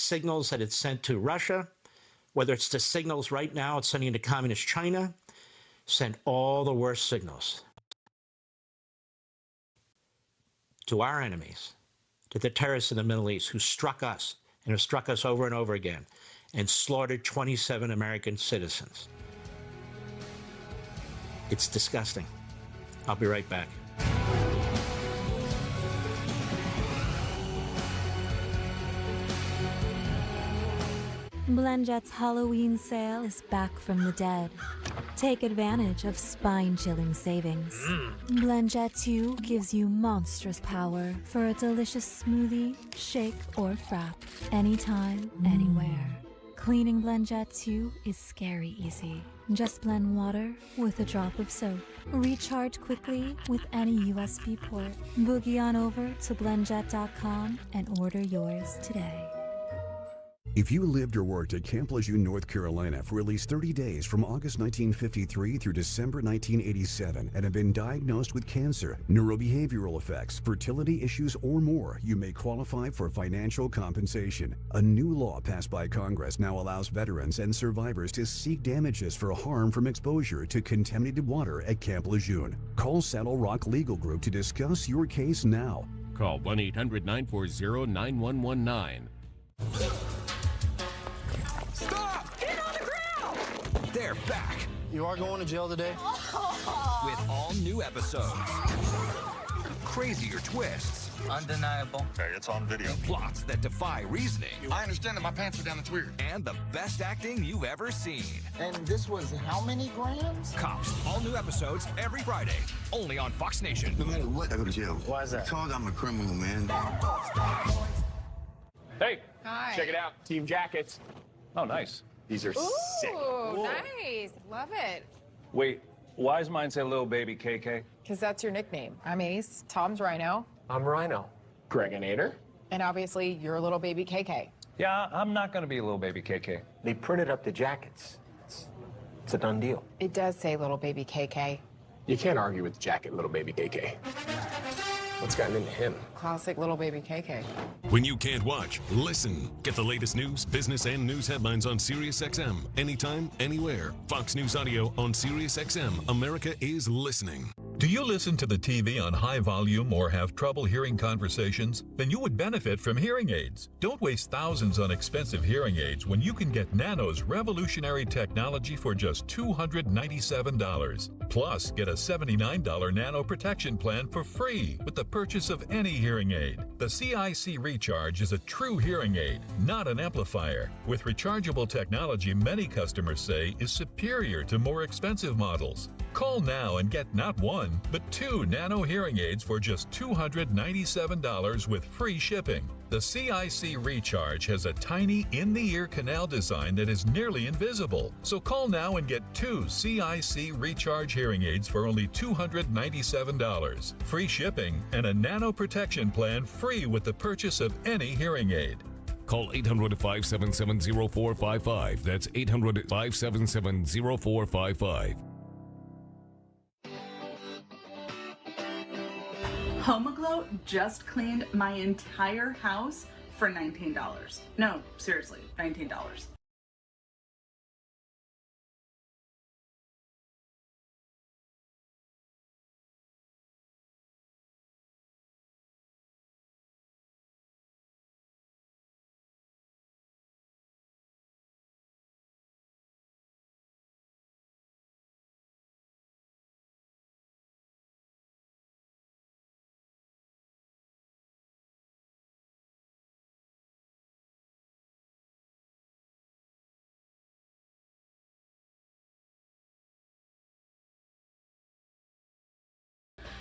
signals that it's sent to Russia, whether it's the signals right now it's sending to communist China, sent all the worst signals to our enemies, to the terrorists in the Middle East who struck us and have struck us over and over again and slaughtered 27 American citizens. It's disgusting. I'll be right back. BlendJet's Halloween sale is back from the dead. Take advantage of spine-chilling savings. BlendJet 2 gives you monstrous power for a delicious smoothie, shake, or frap. Anytime, anywhere. Cleaning BlendJet 2 is scary easy. Just blend water with a drop of soap. Recharge quickly with any USB port. Boogie on over to blendjet.com and order yours today. If you lived or worked at Camp Lejeune, North Carolina for at least 30 days from August 1953 through December 1987 and have been diagnosed with cancer, neurobehavioral effects, fertility issues, or more, you may qualify for financial compensation. A new law passed by Congress now allows veterans and survivors to seek damages for harm from exposure to contaminated water at Camp Lejeune. Call Saddle Rock Legal Group to discuss your case now. Call 1-800-940-9119. Stop! Get on the ground! They're back. You are going to jail today? With all new episodes. Crazier twists. Undeniable. Hey, it's on video. Plots that defy reasoning. I understand that my pants are down, it's weird. And the best acting you've ever seen. And this was how many grams? Cops. All new episodes every Friday. Only on Fox Nation. No matter what, I go to jail. Why is that? Because I'm a criminal, man. Hey, Hi. check it out. Team jackets. Oh, nice. These are sick. Ooh, nice. Love it. Wait, why does mine say little baby KK? Because that's your nickname. I'm Ace. Tom's Rhino. I'm Rhino. Gregonator. And obviously, you're little baby KK. Yeah, I'm not going to be a little baby KK. They printed up the jackets. It's a done deal. It does say little baby KK. You can't argue with the jacket, little baby KK. What's gotten into him? Classic little baby KK. When you can't watch, listen. Get the latest news, business, and news headlines on SiriusXM. Anytime, anywhere. Fox News Audio on SiriusXM. America is listening. Do you listen to the TV on high volume or have trouble hearing conversations? Then you would benefit from hearing aids. Don't waste thousands on expensive hearing aids when you can get Nano's revolutionary technology for just $297. Plus, get a $79 Nano protection plan for free with the purchase of any hearing aid. The CIC Recharge is a true hearing aid, not an amplifier. With rechargeable technology, many customers say is superior to more expensive models. Call now and get not one, but 2 Nano hearing aids for just $297 with free shipping. The CIC Recharge has a tiny in-the-ear canal design that is nearly invisible. So call now and get 2 CIC Recharge hearing aids for only $297. Free shipping and a Nano protection plan free with the purchase of any hearing aid. Call 800-577-0455. That's 800-577-0455. HomeGlow just cleaned my entire house for $19. No, seriously, $19.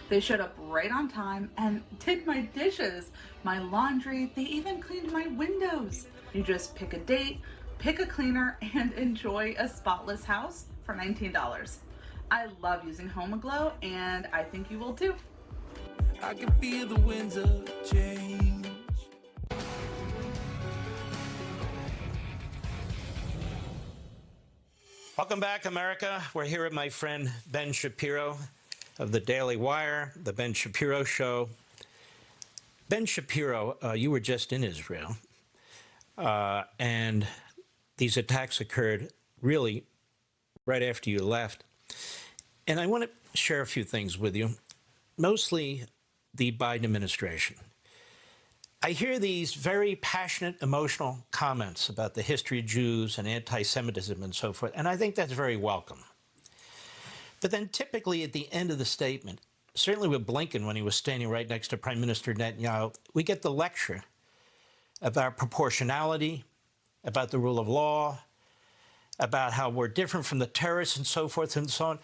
They showed up right on time and did my dishes, my laundry, they even cleaned my windows. You just pick a date, pick a cleaner, and enjoy a spotless house for $19. I love using HomeGlow, and I think you will too. I can feel the winds of change. Welcome back, America. We're here with my friend Ben Shapiro of the Daily Wire, the Ben Shapiro Show. Ben Shapiro, you were just in Israel. And these attacks occurred really right after you left. And I want to share a few things with you, mostly the Biden administration. I hear these very passionate, emotional comments about the history of Jews and anti-Semitism and so forth, and I think that's very welcome. But then typically at the end of the statement, certainly with Blinken when he was standing right next to Prime Minister Netanyahu, we get the lecture about proportionality, about the rule of law, about how we're different from the terrorists and so forth and so on.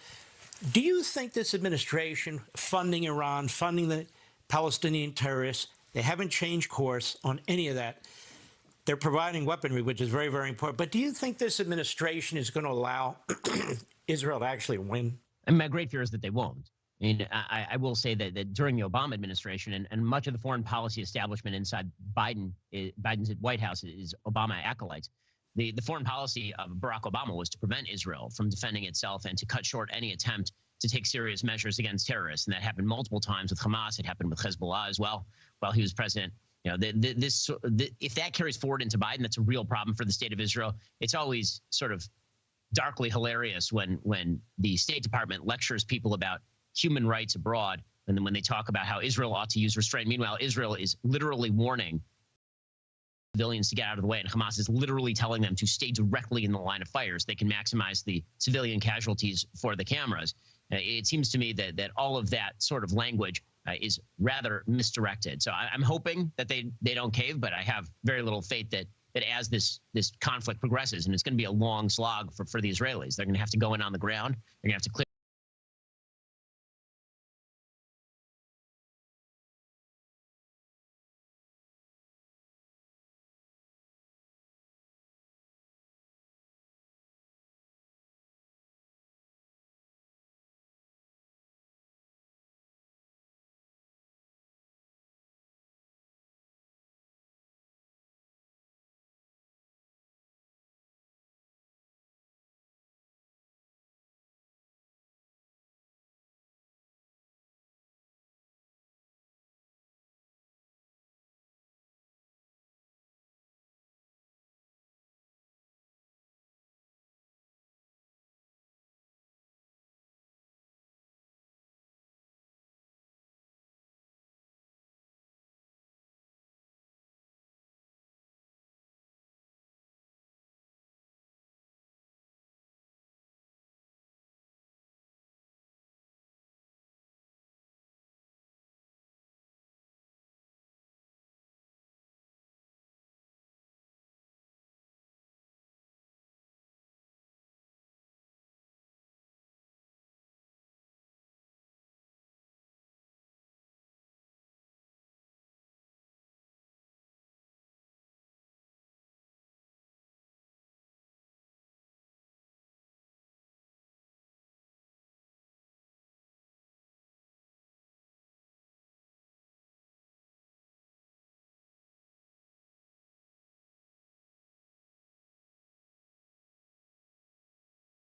Do you think this administration funding Iran, funding the Palestinian terrorists, they haven't changed course on any of that? They're providing weaponry, which is very, very important. But do you think this administration is going to allow Israel to actually win? And my great fear is that they won't. I mean, I will say that during the Obama administration and much of the foreign policy establishment inside Biden's White House is Obama acolytes. The foreign policy of Barack Obama was to prevent Israel from defending itself and to cut short any attempt to take serious measures against terrorists. And that happened multiple times with Hamas. It happened with Hezbollah as well while he was president. You know, if that carries forward into Biden, that's a real problem for the state of Israel. It's always sort of darkly hilarious when the State Department lectures people about human rights abroad, and then when they talk about how Israel ought to use restraint. Meanwhile, Israel is literally warning civilians to get out of the way, and Hamas is literally telling them to stay directly in the line of fire so they can maximize the civilian casualties for the cameras. It seems to me that all of that sort of language is rather misdirected. So I'm hoping that they don't cave, but I have very little faith that as this conflict progresses, and it's going to be a long slog for the Israelis, they're going to have to go in on the ground. They're going to have to clear.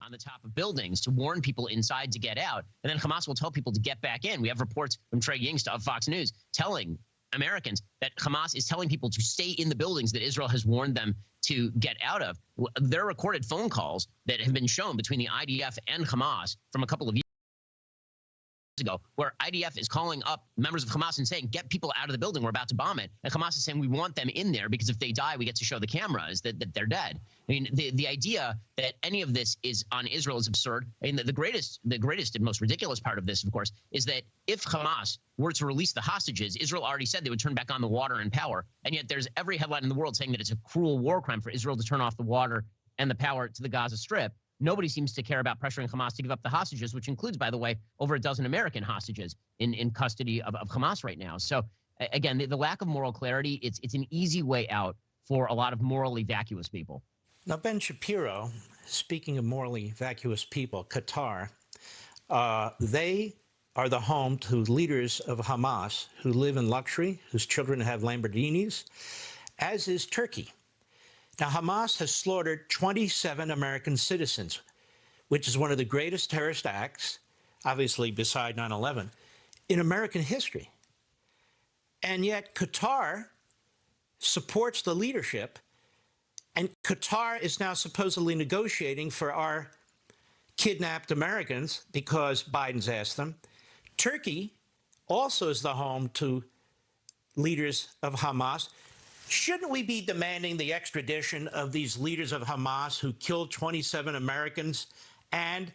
On the top of buildings to warn people inside to get out. And then Hamas will tell people to get back in. We have reports from Trey Yingst of Fox News telling Americans that Hamas is telling people to stay in the buildings that Israel has warned them to get out of. There are recorded phone calls that have been shown between the IDF and Hamas from a couple of years ago, where IDF is calling up members of Hamas and saying, get people out of the building, we're about to bomb it. And Hamas is saying, we want them in there because if they die, we get to show the cameras that they're dead. I mean, the idea that any of this is on Israel is absurd. I mean, the greatest and most ridiculous part of this, of course, is that if Hamas were to release the hostages, Israel already said they would turn back on the water and power. And yet there's every headline in the world saying that it's a cruel war crime for Israel to turn off the water and the power to the Gaza Strip. Nobody seems to care about pressuring Hamas to give up the hostages, which includes, by the way, over a dozen American hostages in custody of Hamas right now. So, again, the lack of moral clarity, it's an easy way out for a lot of morally vacuous people. Now, Ben Shapiro, speaking of morally vacuous people, Qatar, they are the home to leaders of Hamas who live in luxury, whose children have Lamborghinis, as is Turkey. Now, Hamas has slaughtered 27 American citizens, which is one of the greatest terrorist acts, obviously beside 9/11, in American history. And yet Qatar supports the leadership And Qatar is now supposedly negotiating for our kidnapped Americans because Biden's asked them. Turkey also is the home to leaders of Hamas. Shouldn't we be demanding the extradition of these leaders of Hamas who killed 27 Americans and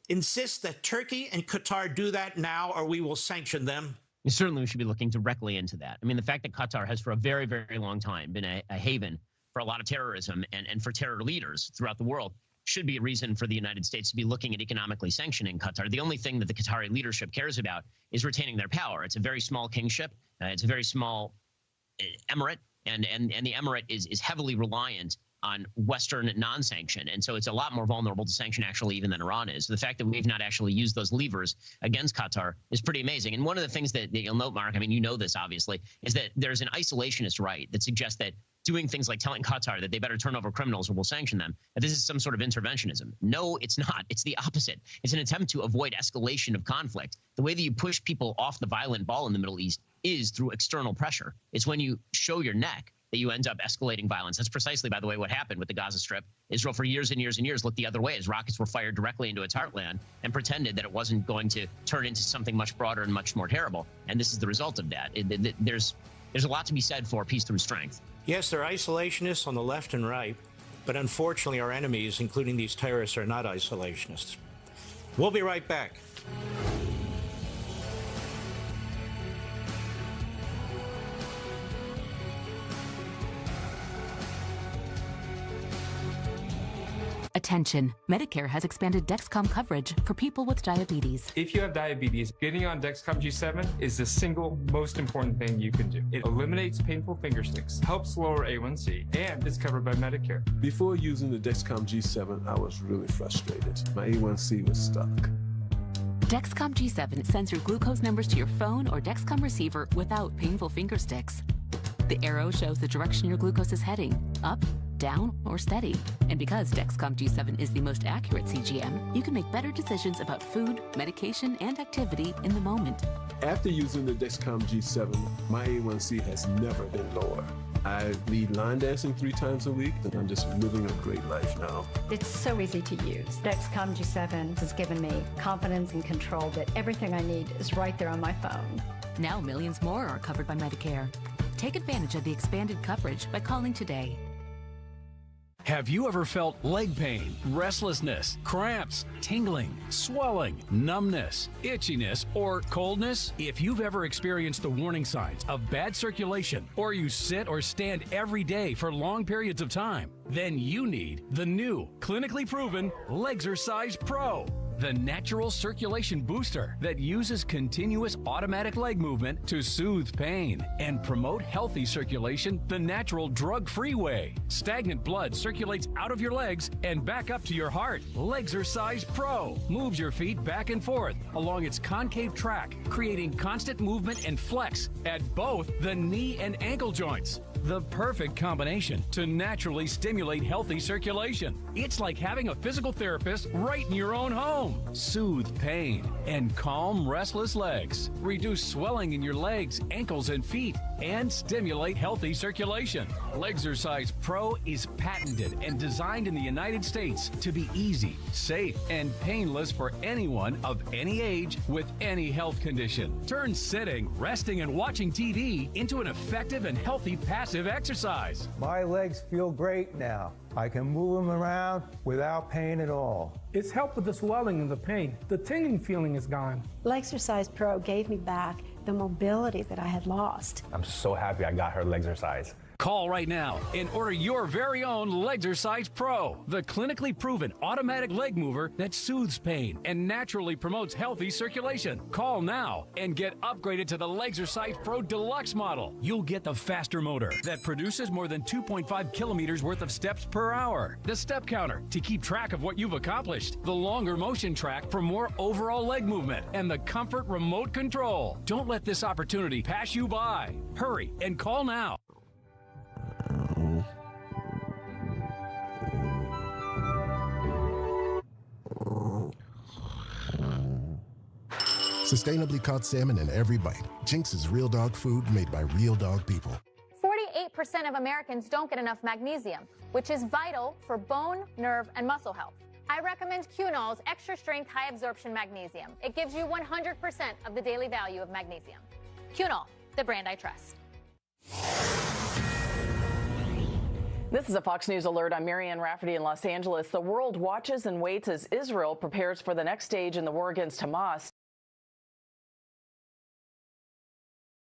insist that Turkey and Qatar do that now, or we will sanction them? Certainly, we should be looking directly into that. I mean, the fact that Qatar has for a very, very long time been a haven for a lot of terrorism and for terror leaders throughout the world should be a reason for the United States to be looking at economically sanctioning Qatar. The only thing that the Qatari leadership cares about is retaining their power. It's a very small kingship. It's a very small emirate, and the emirate is heavily reliant on Western non-sanction. And so it's a lot more vulnerable to sanction actually even than Iran is. So the fact that we've not actually used those levers against Qatar is pretty amazing. And one of the things that you'll note, Mark, I mean, you know this obviously, is that there's an isolationist right that suggests that doing things like telling Qatar that they better turn over criminals or we'll sanction them, that this is some sort of interventionism. No, it's not. It's the opposite. It's an attempt to avoid escalation of conflict. The way that you push people off the violent ball in the Middle East is through external pressure. It's when you show your neck that you end up escalating violence. That's precisely, by the way, what happened with the Gaza Strip. Israel for years and years and years looked the other way as rockets were fired directly into its heartland and pretended that it wasn't going to turn into something much broader and much more terrible. And this is the result of that. There's a lot to be said for peace through strength. Yes, there are isolationists on the left and right, but unfortunately our enemies, including these terrorists, are not isolationists. We'll be right back. Attention, Medicare has expanded Dexcom coverage for people with diabetes. If you have diabetes, getting on Dexcom G7 is the single most important thing you can do. It eliminates painful finger sticks, helps lower A1C, and is covered by Medicare. Before using the Dexcom G7, I was really frustrated. My A1C was stuck. Dexcom G7 sends your glucose numbers to your phone or Dexcom receiver without painful finger sticks. The arrow shows the direction your glucose is heading, up, down, or steady. And because Dexcom G7 is the most accurate CGM, you can make better decisions about food, medication, and activity in the moment. After using the Dexcom G7, my A1C has never been lower. I lead line dancing 3 times a week, and I'm just living a great life now. It's so easy to use. Dexcom G7 has given me confidence and control that everything I need is right there on my phone. Now millions more are covered by Medicare. Take advantage of the expanded coverage by calling today. Have you ever felt leg pain, restlessness, cramps, tingling, swelling, numbness, itchiness, or coldness? If you've ever experienced the warning signs of bad circulation, or you sit or stand every day for long periods of time, then you need the new, clinically proven Legzercise Pro. The natural circulation booster that uses continuous automatic leg movement to soothe pain and promote healthy circulation the natural drug-free way. Stagnant blood circulates out of your legs and back up to your heart. Legzercise Pro moves your feet back and forth along its concave track, creating constant movement and flex at both the knee and ankle joints. The perfect combination to naturally stimulate healthy circulation. It's like having a physical therapist right in your own home. Soothe pain and calm restless legs. Reduce swelling in your legs, ankles, and feet, and stimulate healthy circulation. Legzercise Pro is patented and designed in the United States to be easy, safe, and painless for anyone of any age with any health condition. Turn sitting, resting, and watching TV into an effective and healthy passive exercise. My legs feel great now. I can move them around without pain at all. It's helped with the swelling and the pain. The tingling feeling is gone. Legzercise Pro gave me back the mobility that I had lost. I'm so happy I got her Legzercise. Call right now and order your very own Legzercise Pro, the clinically proven automatic leg mover that soothes pain and naturally promotes healthy circulation. Call now and get upgraded to the Legzercise Pro Deluxe model. You'll get the faster motor that produces more than 2.5 kilometers worth of steps per hour, the step counter to keep track of what you've accomplished, the longer motion track for more overall leg movement, and the comfort remote control. Don't let this opportunity pass you by. Hurry and call now. Sustainably caught salmon in every bite. Jinx is real dog food made by real dog people. of Americans don't get enough magnesium, which is vital for bone, nerve, and muscle health. I recommend Quinol's extra strength high absorption magnesium. It gives you 100% of the daily value of magnesium. Quinol, the brand I trust. This is a Fox News alert. I'm Marianne Rafferty in Los Angeles. The world watches and waits as Israel prepares for the next stage in the war against Hamas.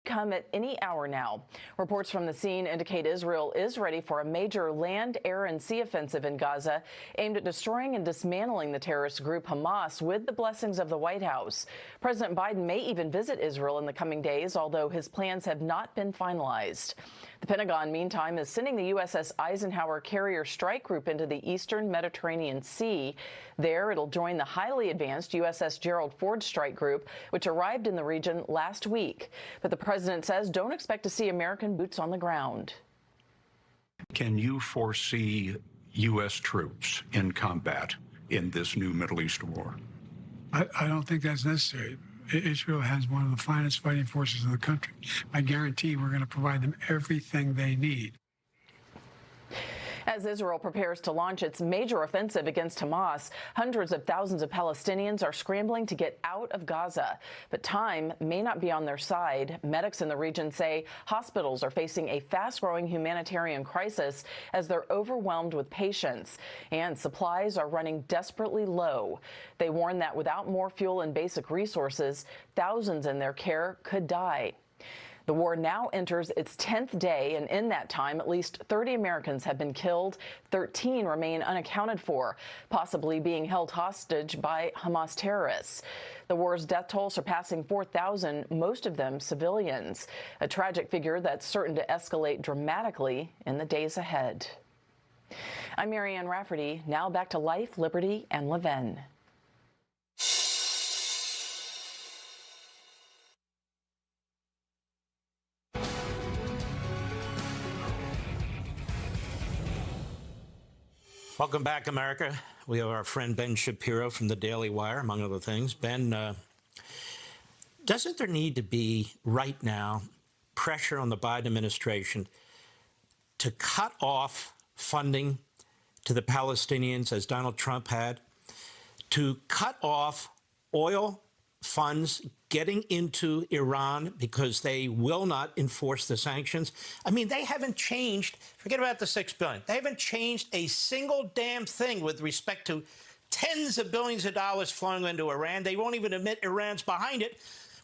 Come at any hour now. Reports from the scene indicate Israel is ready for a major land, air, and sea offensive in Gaza aimed at destroying and dismantling the terrorist group Hamas with the blessings of the White House. President Biden may even visit Israel in the coming days, although his plans have not been finalized. The Pentagon, meantime, is sending the USS Eisenhower carrier strike group into the eastern Mediterranean Sea. There, it'll join the highly advanced USS Gerald Ford strike group, which arrived in the region last week. But the president says don't expect to see American boots on the ground. Can you foresee U.S. troops in combat in this new Middle East war? I don't think that's necessary. Israel has one of the finest fighting forces in the country. I guarantee we're going to provide them everything they need. As Israel prepares to launch its major offensive against Hamas, hundreds of thousands of Palestinians are scrambling to get out of Gaza. But time may not be on their side. Medics in the region say hospitals are facing a fast-growing humanitarian crisis as they're overwhelmed with patients, and supplies are running desperately low. They warn that without more fuel and basic resources, thousands in their care could die. The war now enters its 10th day, and in that time, at least 30 Americans have been killed. 13 remain unaccounted for, possibly being held hostage by Hamas terrorists. The war's death toll surpassing 4,000, most of them civilians, a tragic figure that's certain to escalate dramatically in the days ahead. I'm Marianne Rafferty. Now back to Life, Liberty, and Leven. Welcome back, America. We have our friend Ben Shapiro from the Daily Wire, among other things. Ben, doesn't there need to be, right now, pressure on the Biden administration to cut off funding to the Palestinians, as Donald Trump had, to cut off oil funds getting into Iran because they will not enforce the sanctions? I mean, they haven't changed. Forget about the $6 billion. They haven't changed a single damn thing with respect to tens of billions of dollars flowing into Iran. They won't even admit Iran's behind it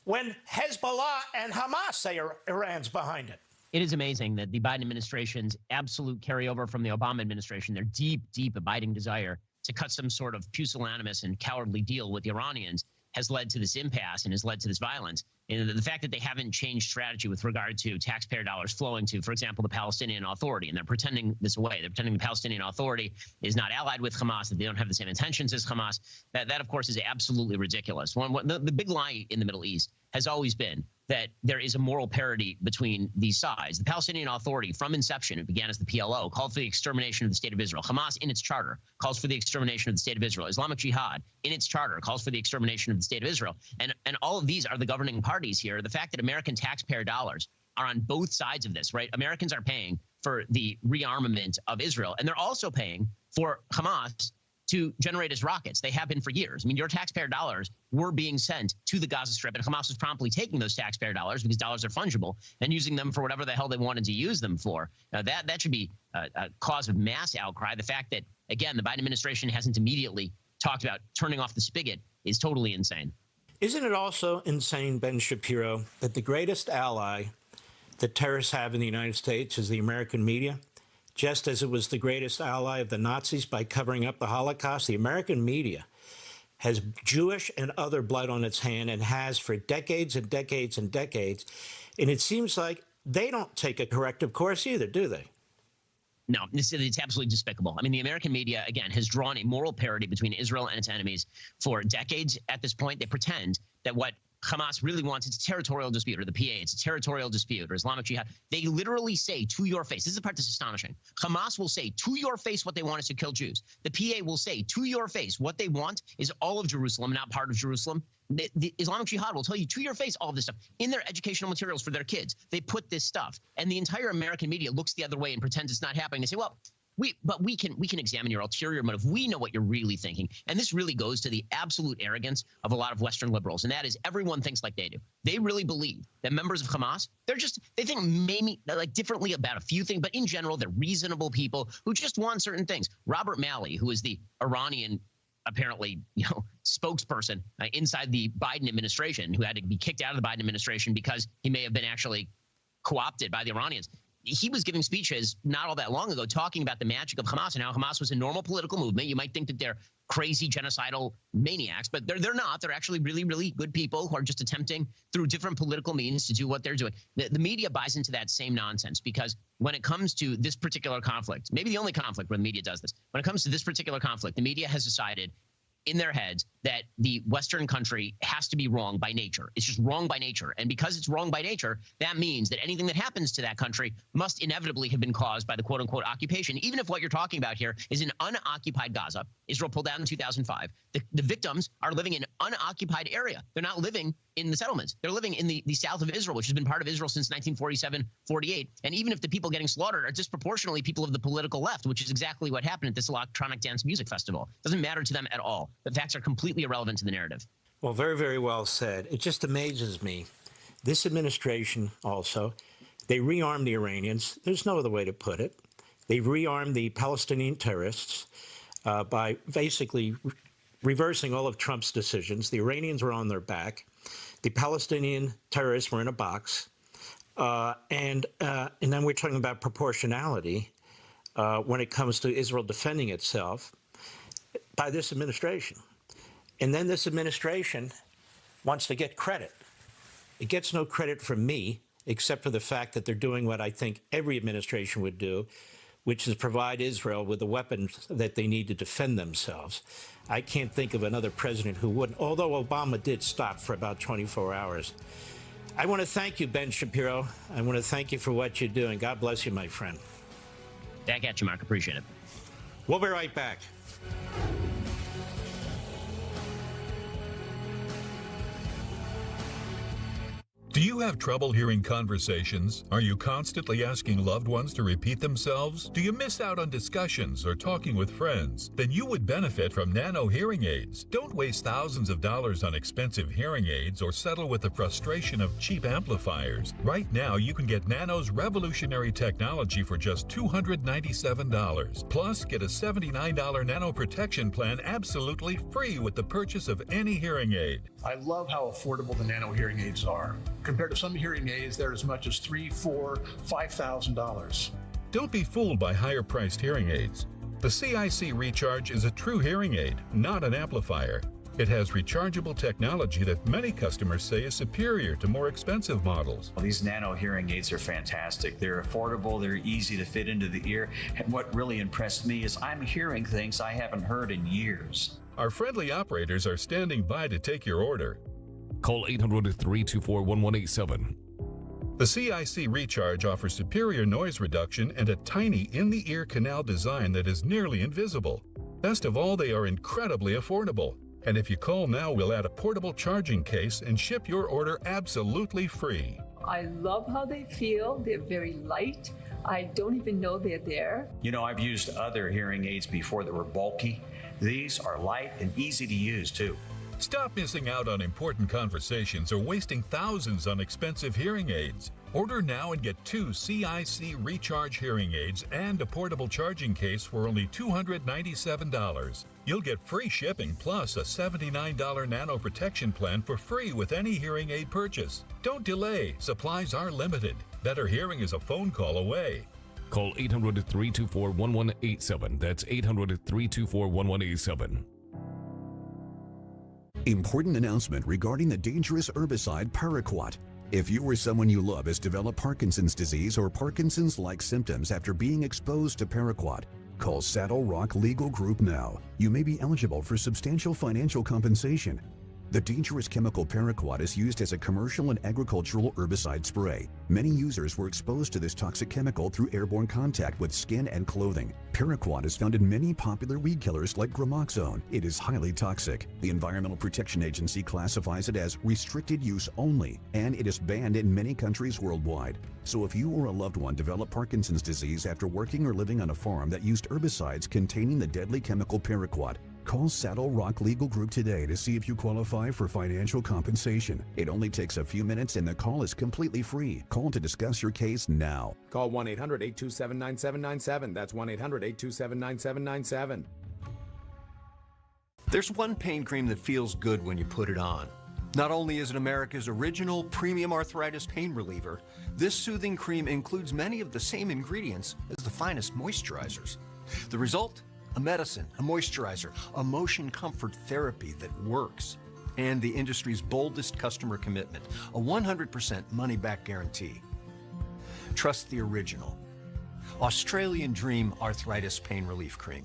when Hezbollah and Hamas say Iran's behind it. It is amazing that the Biden administration's absolute carryover from the Obama administration, their deep, deep abiding desire to cut some sort of pusillanimous and cowardly deal with the Iranians, has led to this impasse and has led to this violence. And the fact that they haven't changed strategy with regard to taxpayer dollars flowing to, for example, the Palestinian Authority, and they're pretending this away. They're pretending the Palestinian Authority is not allied with Hamas, that they don't have the same intentions as Hamas. That of course, is absolutely ridiculous. The big lie in the Middle East has always been that there is a moral parity between these sides. The Palestinian Authority, from inception, it began as the PLO, called for the extermination of the state of Israel. Hamas, in its charter, calls for the extermination of the state of Israel. Islamic Jihad, in its charter, calls for the extermination of the state of Israel. And all of these are the governing parties here. The fact that American taxpayer dollars are on both sides of this, right? Americans are paying for the rearmament of Israel, and they're also paying for Hamas to generate as rockets. They have been for years. I mean, your taxpayer dollars were being sent to the Gaza Strip, and Hamas was promptly taking those taxpayer dollars, because dollars are fungible, and using them for whatever the hell they wanted to use them for. Now, that should be a cause of mass outcry. The fact that, again, the Biden administration hasn't immediately talked about turning off the spigot is totally insane. Isn't it also insane, Ben Shapiro, that the greatest ally that terrorists have in the United States is the American media? Just as it was the greatest ally of the Nazis by covering up the Holocaust, the American media has Jewish and other blood on its hand, and has for decades and decades and decades. And it seems like they don't take a corrective course either, do they? No, it's absolutely despicable. I mean, the American media, again, has drawn a moral parity between Israel and its enemies for decades at this point. They pretend that what Hamas really wants, it's a territorial dispute, or the PA, it's a territorial dispute, or Islamic Jihad. They literally say to your face, this is the part that's astonishing, Hamas will say to your face what they want is to kill Jews. The PA will say to your face what they want is all of Jerusalem, not part of Jerusalem. the Islamic Jihad will tell you to your face all of this stuff in their educational materials for their kids. They put this stuff, and the entire American media looks the other way and pretends it's not happening. They say, well, we can examine your ulterior motive. We know what you're really thinking. And this really goes to the absolute arrogance of a lot of Western liberals. And that is everyone thinks like they do. They really believe that members of Hamas, they think maybe like differently about a few things, but in general, they're reasonable people who just want certain things. Robert Malley, who is the Iranian apparently, spokesperson inside the Biden administration, who had to be kicked out of the Biden administration because he may have been actually co-opted by the Iranians. He was giving speeches not all that long ago talking about the magic of Hamas and how Hamas was a normal political movement. You might think that they're crazy genocidal maniacs, but they're not. They're actually really, really good people who are just attempting through different political means to do what they're doing. The media buys into that same nonsense because when it comes to this particular conflict, maybe the only conflict where the media does this, when it comes to this particular conflict, the media has decided in their heads that the Western country has to be wrong by nature. It's just wrong by nature. And because it's wrong by nature, that means that anything that happens to that country must inevitably have been caused by the quote unquote occupation, even if what you're talking about here is an unoccupied Gaza. Israel pulled out in 2005. The victims are living in an unoccupied area. They're not living in the settlements. They're living in the south of Israel, which has been part of Israel since 1947-48. And even if the people getting slaughtered are disproportionately people of the political left, which is exactly what happened at this electronic dance music festival, doesn't matter to them at all. The facts are completely irrelevant to the narrative. Well, very, very well said. It just amazes me. This administration also, they rearmed the Iranians. There's no other way to put it. They rearmed the Palestinian terrorists by basically reversing all of Trump's decisions. The Iranians were on their back. The Palestinian terrorists were in a box. And then we're talking about proportionality when it comes to Israel defending itself by this administration. And then this administration wants to get credit. It gets no credit from me, except for the fact that they're doing what I think every administration would do, which is provide Israel with the weapons that they need to defend themselves. I can't think of another president who wouldn't, although Obama did stop for about 24 hours. I want to thank you, Ben Shapiro. I want to thank you for what you're doing. God bless you, my friend. Back at you, Mark. Appreciate it. We'll be right back. Do you have trouble hearing conversations? Are you constantly asking loved ones to repeat themselves? Do you miss out on discussions or talking with friends? Then you would benefit from Nano hearing aids. Don't waste thousands of dollars on expensive hearing aids or settle with the frustration of cheap amplifiers. Right now, you can get Nano's revolutionary technology for just $297. Plus, get a $79 Nano protection plan absolutely free with the purchase of any hearing aid. I love how affordable the Nano hearing aids are. Compared to some hearing aids, they're as much as $3,000, $4,000, $5,000. Don't be fooled by higher-priced hearing aids. The CIC Recharge is a true hearing aid, not an amplifier. It has rechargeable technology that many customers say is superior to more expensive models. Well, these Nano hearing aids are fantastic. They're affordable, they're easy to fit into the ear, and what really impressed me is I'm hearing things I haven't heard in years. Our friendly operators are standing by to take your order. Call 800-324-1187. The CIC Recharge offers superior noise reduction and a tiny in-the-ear canal design that is nearly invisible. Best of all, they are incredibly affordable. And if you call now, we'll add a portable charging case and ship your order absolutely free. I love how they feel. They're very light. I don't even know they're there. You know, I've used other hearing aids before that were bulky. These are light and easy to use, too. Stop missing out on important conversations or wasting thousands on expensive hearing aids. Order now and get 2 CIC Recharge hearing aids and a portable charging case for only $297. You'll get free shipping plus a $79 Nano protection plan for free with any hearing aid purchase. Don't delay. Supplies are limited. Better hearing is a phone call away. Call 800-324-1187. That's 800-324-1187. Important announcement regarding the dangerous herbicide paraquat. If you or someone you love has developed Parkinson's disease or Parkinson's-like symptoms after being exposed to paraquat, call Saddle Rock Legal Group now. You may be eligible for substantial financial compensation. The dangerous chemical paraquat is used as a commercial and agricultural herbicide spray. Many users were exposed to this toxic chemical through airborne contact with skin and clothing. Paraquat is found in many popular weed killers like gramoxone. It is highly toxic. The Environmental Protection Agency classifies it as restricted use only, and it is banned in many countries worldwide. So if you or a loved one developed Parkinson's disease after working or living on a farm that used herbicides containing the deadly chemical paraquat, call Saddle Rock Legal Group today to see if you qualify for financial compensation. It only takes a few minutes and the call is completely free. Call to discuss your case now. Call 1-800-827-9797. That's 1-800-827-9797. There's one pain cream that feels good when you put it on. Not only is it America's original premium arthritis pain reliever, this soothing cream includes many of the same ingredients as the finest moisturizers. The result? A medicine, a moisturizer, a motion comfort therapy that works. And the industry's boldest customer commitment, a 100% money-back guarantee. Trust the original. Australian Dream Arthritis Pain Relief Cream.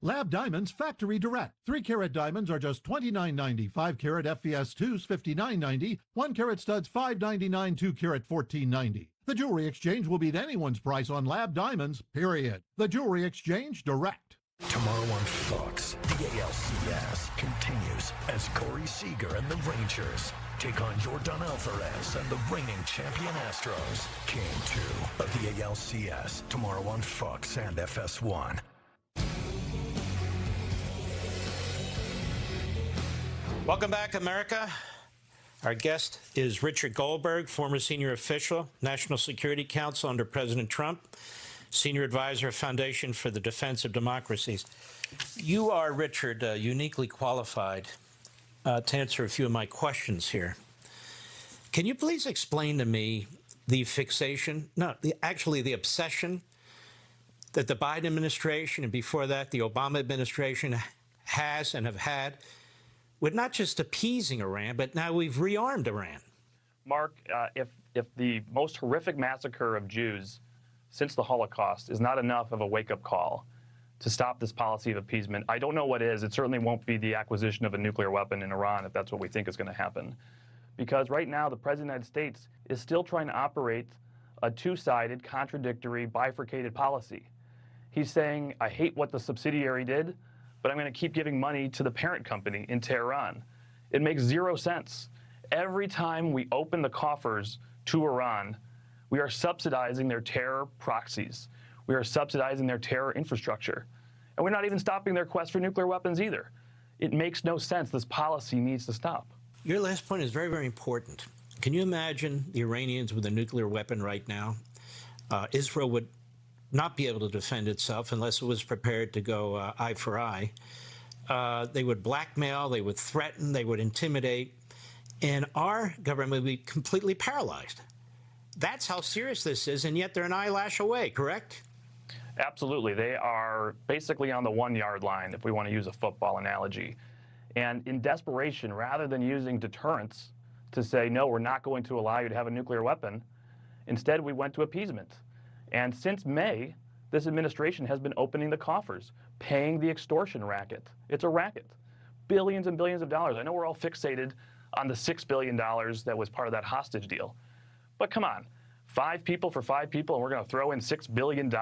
Lab Diamonds Factory Direct. 3-carat diamonds are just $29.90. 5-carat FVS2s $59.90. 1-carat studs $5.99. 2-carat $14.90. The Jewelry Exchange will beat anyone's price on Lab Diamonds, period. The Jewelry Exchange Direct. Tomorrow on Fox, the ALCS continues as Corey Seager and the Rangers take on Jordan Alvarez and the reigning champion Astros. Game 2 of the ALCS, tomorrow on Fox and FS1. Welcome back, America. Our guest is Richard Goldberg, former senior official, National Security Council under President Trump, senior advisor, Foundation for the Defense of Democracies. You are, Richard, uniquely qualified to answer a few of my questions here. Can you please explain to me the fixation, actually the obsession that the Biden administration and before that the Obama administration has and have had with not just appeasing Iran, but now we've rearmed Iran? Mark, if the most horrific massacre of Jews since the Holocaust is not enough of a wake-up call to stop this policy of appeasement, I don't know what is. It certainly won't be the acquisition of a nuclear weapon in Iran if that's what we think is going to happen. Because right now, the President of the United States is still trying to operate a two-sided, contradictory, bifurcated policy. He's saying, I hate what the subsidiary did, but I'm going to keep giving money to the parent company in Tehran. It makes zero sense. Every time we open the coffers to Iran, we are subsidizing their terror proxies. We are subsidizing their terror infrastructure. And we're not even stopping their quest for nuclear weapons either. It makes no sense. This policy needs to stop. Your last point is very, very important. Can you imagine the Iranians with a nuclear weapon right now? Israel would not be able to defend itself unless it was prepared to go eye for eye. They would blackmail, they would threaten, they would intimidate, and our government would be completely paralyzed. That's how serious this is, and yet they're an eyelash away, correct? Absolutely. They are basically on the 1-yard line, if we want to use a football analogy. And in desperation, rather than using deterrence to say, no, we're not going to allow you to have a nuclear weapon, instead we went to appeasement. And since May, this administration has been opening the coffers, paying the extortion racket. It's a racket. Billions and billions of dollars. I know we're all fixated on the $6 billion that was part of that hostage deal. But come on, 5 people for 5 people, and we're going to throw in $6 billion?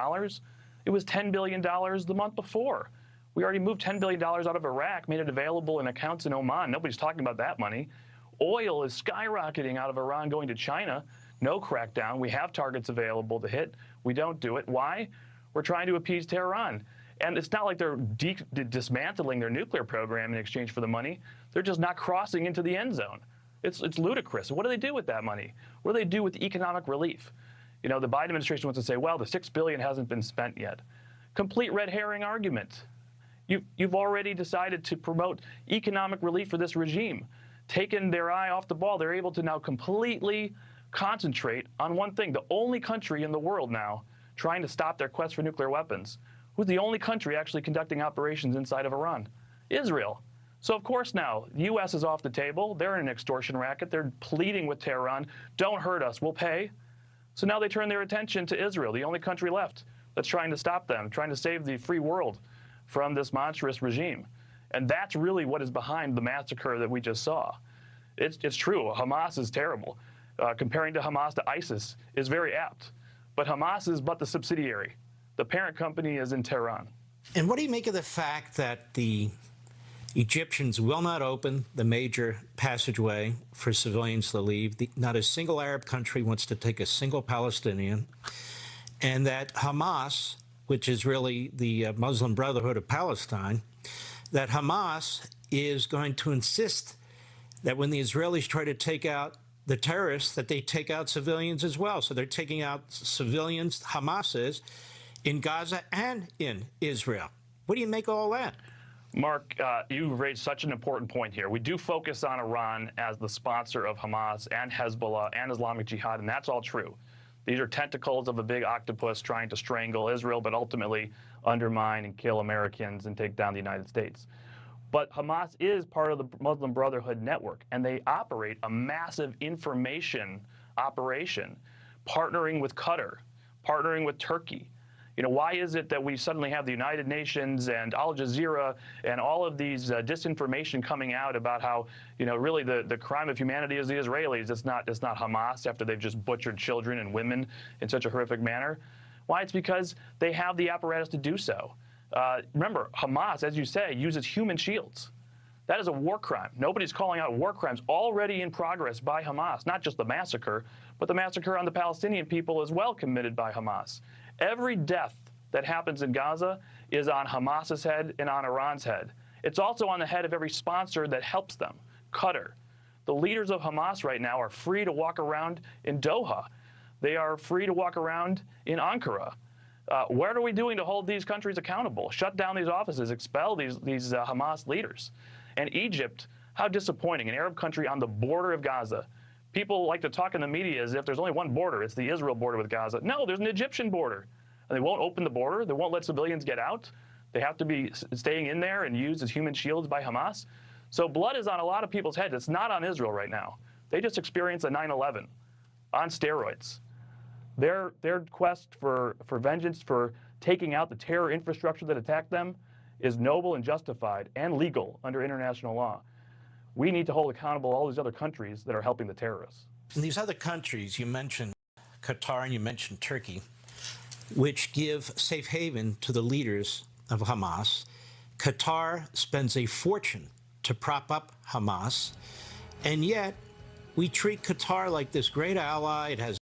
It was $10 billion the month before. We already moved $10 billion out of Iraq, made it available in accounts in Oman. Nobody's talking about that money. Oil is skyrocketing out of Iran, going to China. No crackdown. We have targets available to hit. We don't do it. Why? We're trying to appease Tehran. And it's not like they're dismantling their nuclear program in exchange for the money. They're just not crossing into the end zone. It's ludicrous. What do they do with that money? What do they do with economic relief? You know, the Biden administration wants to say, well, the $6 billion hasn't been spent yet. Complete red herring argument. You've already decided to promote economic relief for this regime. Taken their eye off the ball. They're able to now completely concentrate on one thing. The only country in the world now trying to stop their quest for nuclear weapons. Who's the only country actually conducting operations inside of Iran? Israel. So of course now, the U.S. is off the table. They're in an extortion racket. They're pleading with Tehran, don't hurt us, we'll pay. So now they turn their attention to Israel, the only country left that's trying to stop them, trying to save the free world from this monstrous regime. And that's really what is behind the massacre that we just saw. It's true, Hamas is terrible. Comparing to Hamas to ISIS is very apt. But Hamas is but the subsidiary. The parent company is in Tehran. And what do you make of the fact that the Egyptians will not open the major passageway for civilians to leave? Not a single Arab country wants to take a single Palestinian. And that Hamas, which is really the Muslim Brotherhood of Palestine, that Hamas is going to insist that when the Israelis try to take out the terrorists, that they take out civilians as well. So they're taking out civilians, Hamas is, in Gaza and in Israel. What do you make of all that? Mark, you raised such an important point here. We do focus on Iran as the sponsor of Hamas and Hezbollah and Islamic Jihad, and that's all true. These are tentacles of a big octopus trying to strangle Israel, but ultimately undermine and kill Americans and take down the United States. But Hamas is part of the Muslim Brotherhood network, and they operate a massive information operation, partnering with Qatar, partnering with Turkey. You know, why is it that we suddenly have the United Nations and Al Jazeera and all of these disinformation coming out about how, you know, really the crime of humanity is the Israelis? It's not Hamas after they've just butchered children and women in such a horrific manner. Why? It's because they have the apparatus to do so. Remember, Hamas, as you say, uses human shields. That is a war crime. Nobody's calling out war crimes already in progress by Hamas, not just the massacre, but the massacre on the Palestinian people as well committed by Hamas. Every death that happens in Gaza is on Hamas's head and on Iran's head. It's also on the head of every sponsor that helps them, Qatar. The leaders of Hamas right now are free to walk around in Doha. They are free to walk around in Ankara. What are we doing to hold these countries accountable? Shut down these offices, expel these Hamas leaders. And Egypt, how disappointing, an Arab country on the border of Gaza. People like to talk in the media as if there's only one border. It's the Israel border with Gaza. No, there's an Egyptian border. And they won't open the border. They won't let civilians get out. They have to be staying in there and used as human shields by Hamas. So blood is on a lot of people's heads. It's not on Israel right now. They just experienced a 9/11 on steroids. Their quest for vengeance, for taking out the terror infrastructure that attacked them, is noble and justified and legal under international law. We need to hold accountable all these other countries that are helping the terrorists. And these other countries, you mentioned Qatar and you mentioned Turkey, which give safe haven to the leaders of Hamas. Qatar spends a fortune to prop up Hamas, and yet we treat Qatar like this great ally. It has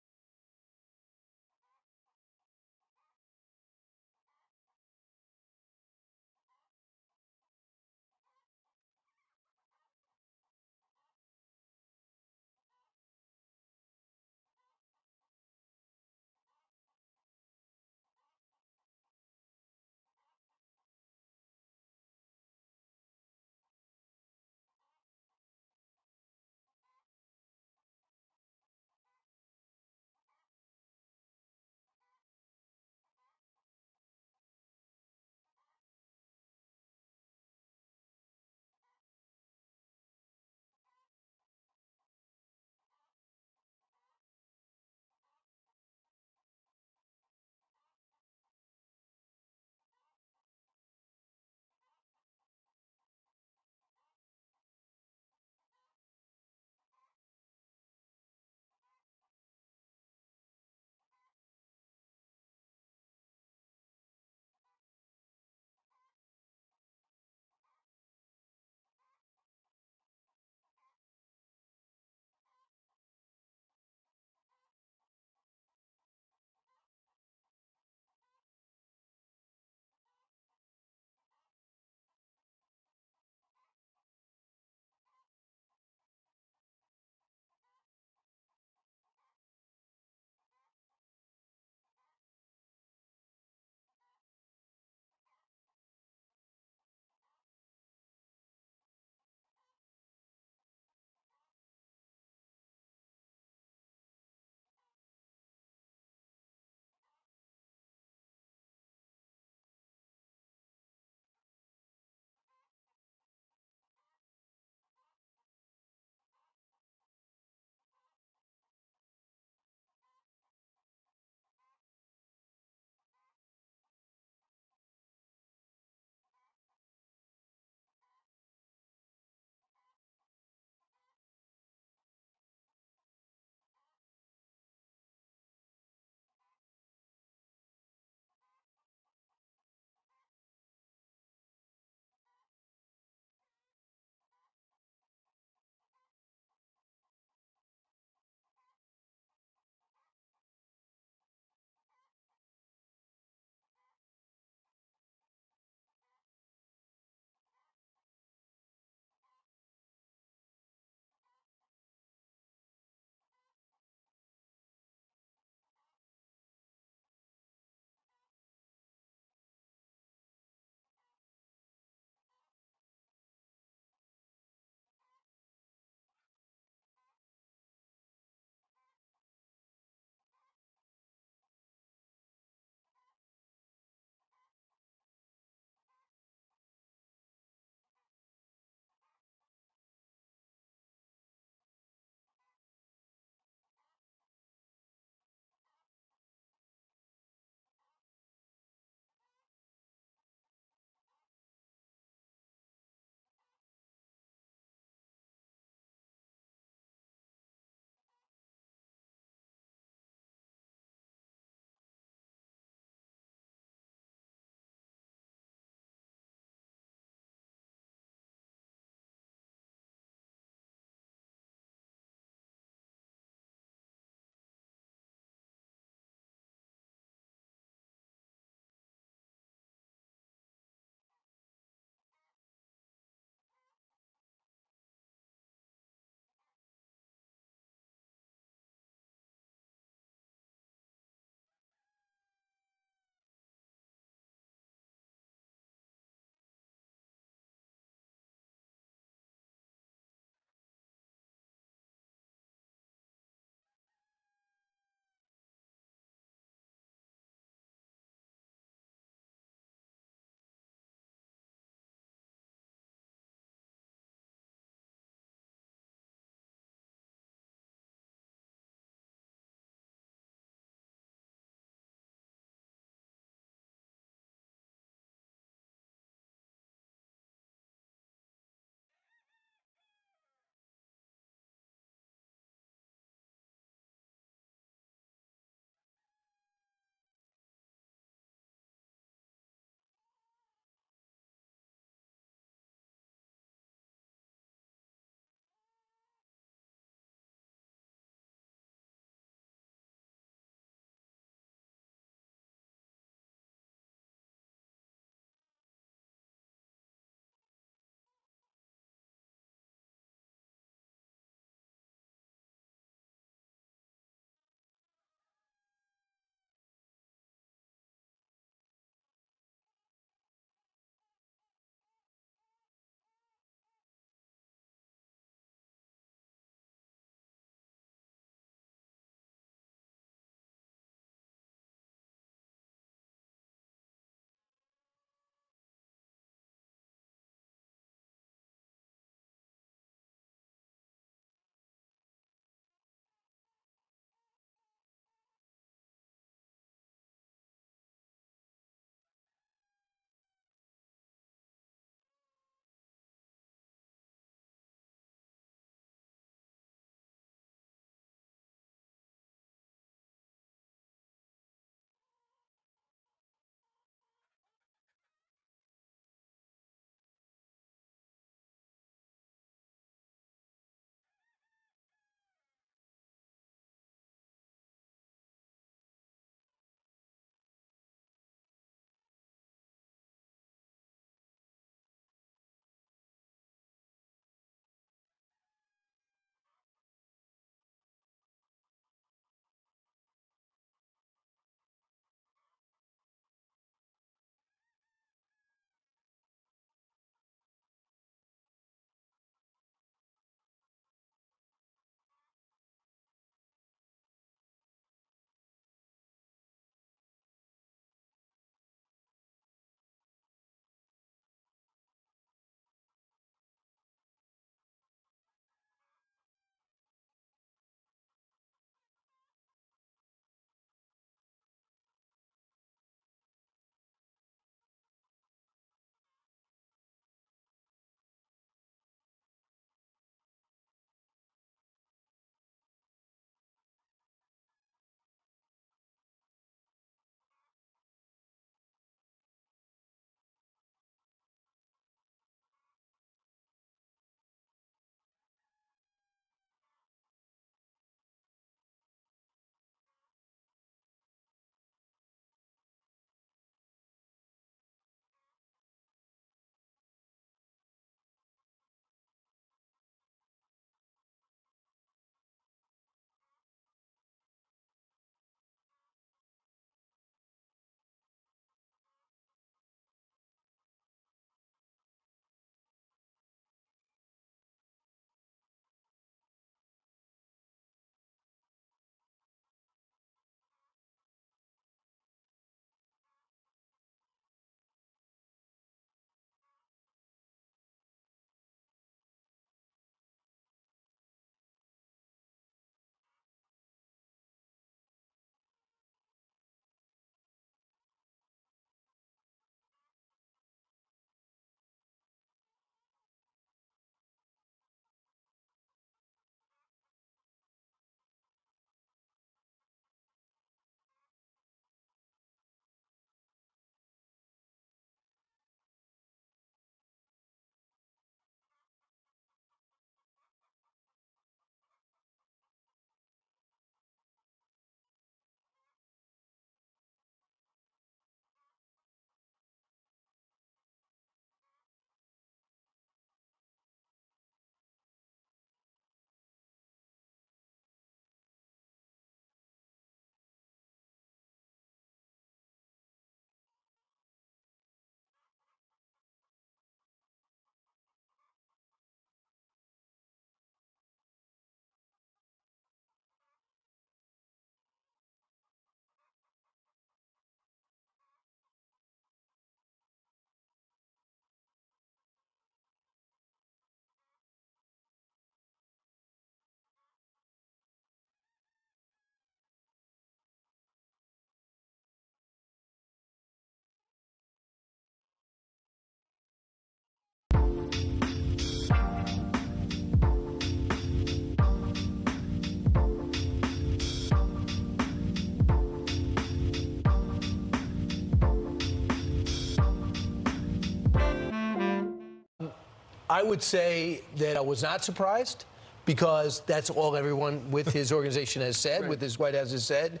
I would say that I was not surprised because that's all everyone with his organization has said, with his White House has said.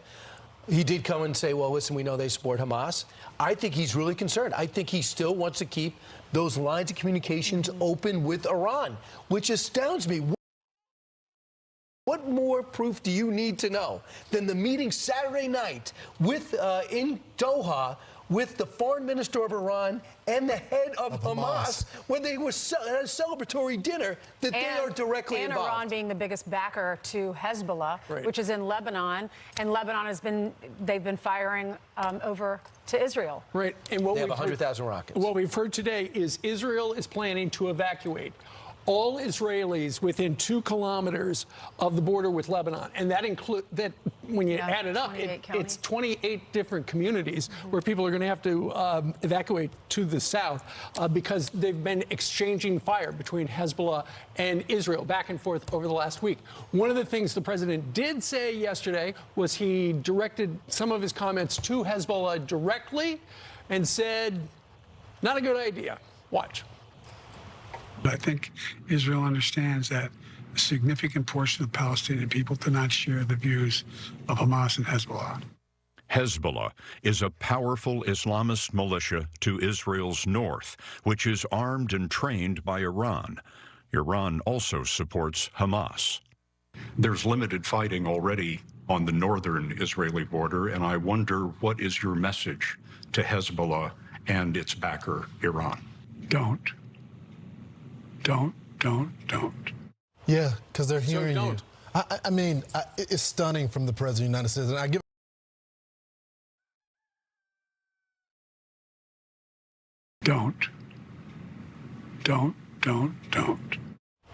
He did come and say, well, listen, we know they support Hamas. I think he's really concerned. I think he still wants to keep those lines of communications open with Iran, which astounds me. What more proof do you need to know than the meeting Saturday night with in Doha with the foreign minister of Iran and the head of Hamas when they were at a celebratory dinner that they are directly involved. And Iran being the biggest backer to Hezbollah, which is in Lebanon, and Lebanon they've been firing over to Israel. Right, and what they have 100,000 rockets. What we've heard today is Israel is planning to evacuate all Israelis within 2 kilometers of the border with Lebanon. And that includes that when you add it up, it's 28 different communities where people are going to have to evacuate to the south because they've been exchanging fire between Hezbollah and Israel back and forth over the last week. One of the things the president did say yesterday was he directed some of his comments to Hezbollah directly and said, not a good idea. Watch. I think Israel understands that a significant portion of the Palestinian people do not share the views of Hamas and Hezbollah. Hezbollah is a powerful Islamist militia to Israel's north, which is armed and trained by Iran. Iran also supports Hamas. There's limited fighting already on the northern Israeli border, and I wonder what is your message to Hezbollah and its backer, Iran? Don't. Yeah, because they're hearing you. I mean, it's stunning from the President of the United States. And I give Don't.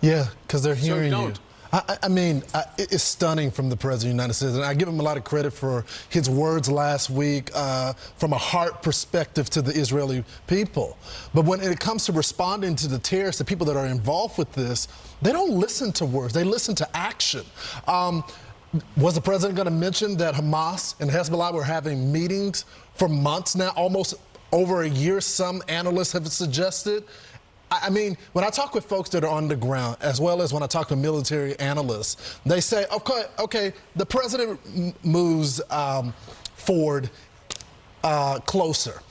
Yeah, because they're hearing you. I mean, it's stunning from the President of the United States. And I give him a lot of credit for his words last week from a heart perspective to the Israeli people. But when it comes to responding to the terrorists, the people that are involved with this, they don't listen to words. They listen to action. Was the president going to mention that Hamas and Hezbollah were having meetings for months now, almost over a year, some analysts have suggested? I mean, when I talk with folks that are on the ground, as well as when I talk to military analysts, they say, okay, the president moves forward closer.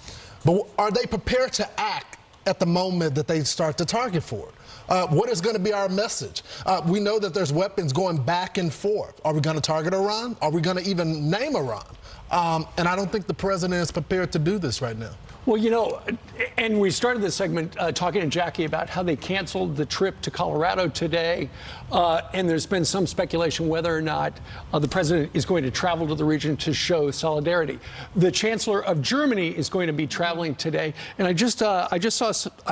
But are they prepared to act at the moment that they start to target forward? What is going to be our message? We know that there's weapons going back and forth. Are we going to target Iran? Are we going to even name Iran? And I don't think the president is prepared to do this right now. Well, you know, and we started this segment talking to Jackie about how they canceled the trip to Colorado today. And there's been some speculation whether or not the president is going to travel to the region to show solidarity. The chancellor of Germany is going to be traveling today. And I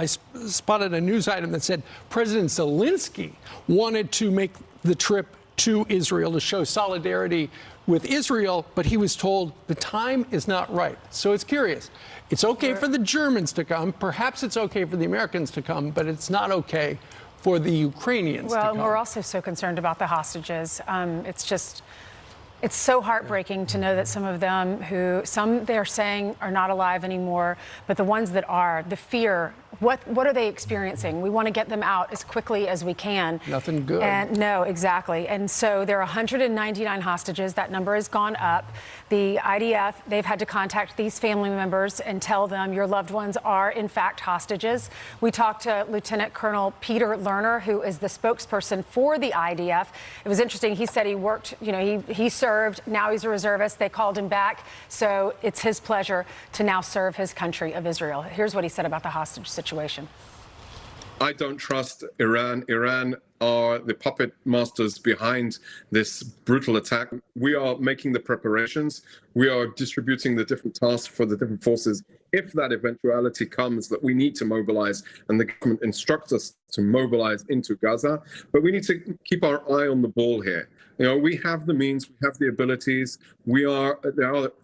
spotted a news item that said President Zelensky wanted to make the trip to Israel to show solidarity with Israel, but he was told the time is not right. So it's curious. It's okay for the Germans to come. Perhaps it's okay for the Americans to come, but it's not okay for the Ukrainians to come. Well, we're also so concerned about the hostages. It's so heartbreaking to know that some of them some they're saying are not alive anymore, but the ones that are, the fear, what are they experiencing? We want to get them out as quickly as we can. Nothing good. And no, exactly. And so there are 199 hostages. That number has gone up. The IDF, they've had to contact these family members and tell them your loved ones are in fact hostages. We talked to Lieutenant Colonel Peter Lerner, who is the spokesperson for the IDF. It was interesting. He said he worked, he served. Now he's a reservist. They called him back. So it's his pleasure to now serve his country of Israel. Here's what he said about the hostage situation. I don't trust Iran. Iran are the puppet masters behind this brutal attack. We are making the preparations. We are distributing the different tasks for the different forces. If that eventuality comes that we need to mobilize, and the government instructs us to mobilize into Gaza, but we need to keep our eye on the ball here. We have the means, we have the abilities. They are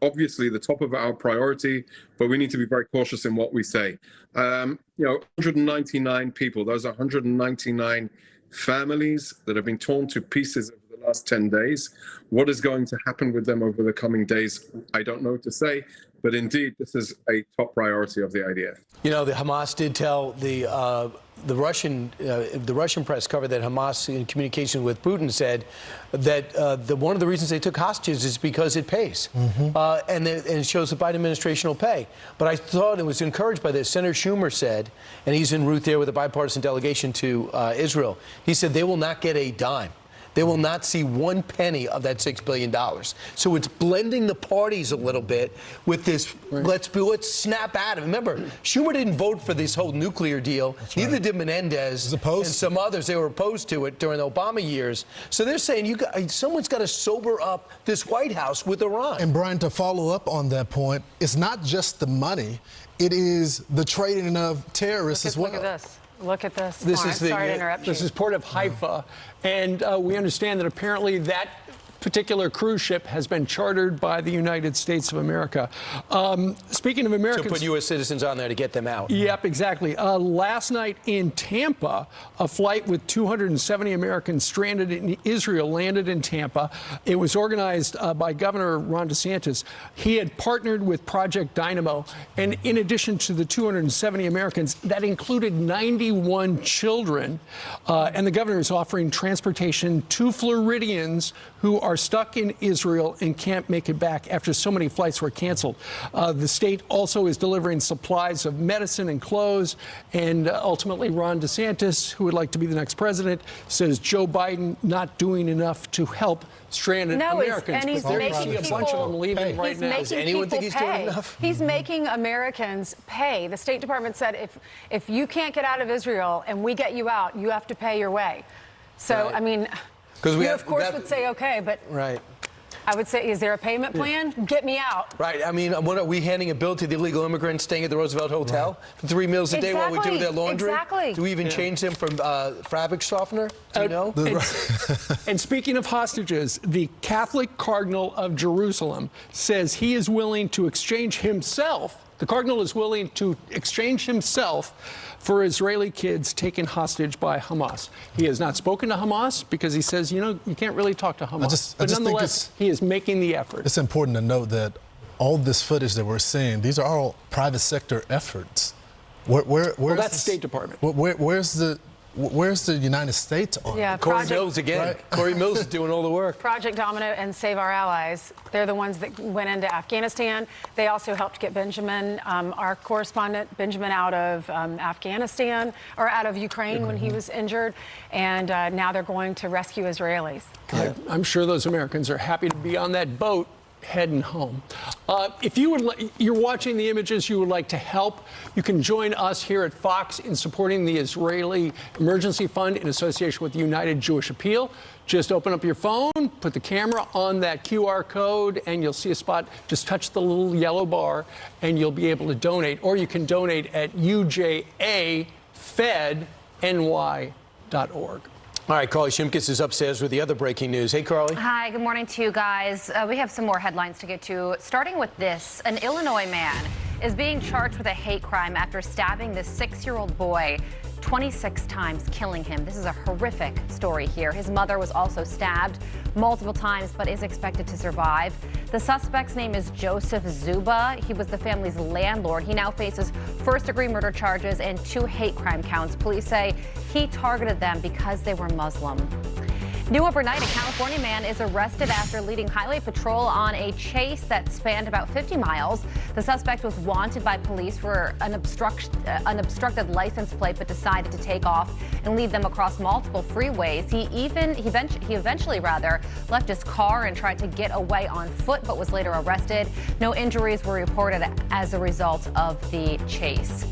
obviously the top of our priority, but we need to be very cautious in what we say. 199 people, those are 199 families that have been torn to pieces over the the last 10 days. What is going to happen with them over the coming days, I don't know to say, but indeed, this is a top priority of the IDF. You know, the Hamas did tell the Russian press covered that Hamas, in communication with Putin, said that one of the reasons they took hostages is because it pays, and it shows the Biden administration will pay. But I thought it was encouraged by this. Senator Schumer said, and he's en route there with a bipartisan delegation to Israel. He said they will not get a dime. They will not see one penny of that $6 billion. So it's blending the parties a little bit with this, let's snap out of it. Remember, Schumer didn't vote for this whole nuclear deal. Neither did Menendez and some others. They were opposed to it during the Obama years. So they're saying someone's got to sober up this White House with Iran. And Brian, to follow up on that point, it's not just the money. It is the trading of terrorists as well. Look at this. Look at this. Sorry to interrupt you. This is Port of Haifa, and we understand that apparently that particular cruise ship has been chartered by the United States of America. Speaking of Americans... So put U.S. citizens on there to get them out. Yep, exactly. Last night in Tampa, a flight with 270 Americans stranded in Israel landed in Tampa. It was organized by Governor Ron DeSantis. He had partnered with Project Dynamo, and in addition to the 270 Americans, that included 91 children. And the governor is offering transportation to Floridians who are stuck in Israel and can't make it back after so many flights were canceled. The state also is delivering supplies of medicine and clothes. And ultimately, Ron DeSantis, who would like to be the next president, says Joe Biden not doing enough to help stranded Americans. And he's making a bunch of them leaving right now. Does anyone think he's doing enough? He's making Americans pay. The State Department said if you can't get out of Israel and we get you out, you have to pay your way. So, I mean... You, of course, would say, okay, but I would say, is there a payment plan? Get me out. Right. I mean, what are we handing a bill to the illegal immigrants staying at the Roosevelt Hotel for 3 meals a day while we do their laundry? Exactly. Do we even change them from fabric softener? Do you know? And speaking of hostages, the Catholic Cardinal of Jerusalem says he is willing to exchange himself. The Cardinal is willing to exchange himself for Israeli kids taken hostage by Hamas. He has not spoken to Hamas because he says, you can't really talk to Hamas. But nonetheless, he is making the effort. It's important to note that all this footage that we're seeing, these are all private sector efforts. Well, that's State Department. Where's the United States on? Yeah, Corey Mills again. Right? Corey Mills is doing all the work. Project Domino and Save Our Allies. They're the ones that went into Afghanistan. They also helped get Benjamin, our correspondent, Benjamin, out of Afghanistan, or out of Ukraine when he was injured. And now they're going to rescue Israelis. I'm sure those Americans are happy to be on that boat heading home. If you're watching the images, you would like to help, you can join us here at Fox in supporting the Israeli Emergency Fund in association with the United Jewish Appeal. Just open up your phone, put the camera on that QR code, and you'll see a spot. Just touch the little yellow bar, and you'll be able to donate. Or you can donate at ujafedny.org. All right, Carly Shimkus is upstairs with the other breaking news. Hey, Carly. Hi, good morning to you guys. We have some more headlines to get to. Starting with this, an Illinois man is being charged with a hate crime after stabbing this 6-year-old boy 26 times, killing him. This is a horrific story here. His mother was also stabbed multiple times, but is expected to survive. The suspect's name is Joseph Zuba. He was the family's landlord. He now faces first-degree murder charges and 2 hate crime counts. Police say he targeted them because they were Muslim. New overnight, a California man is arrested after leading highway patrol on a chase that spanned about 50 miles. The suspect was wanted by police for an obstructed license plate, but decided to take off and lead them across multiple freeways. He eventually left his car and tried to get away on foot, but was later arrested. No injuries were reported as a result of the chase.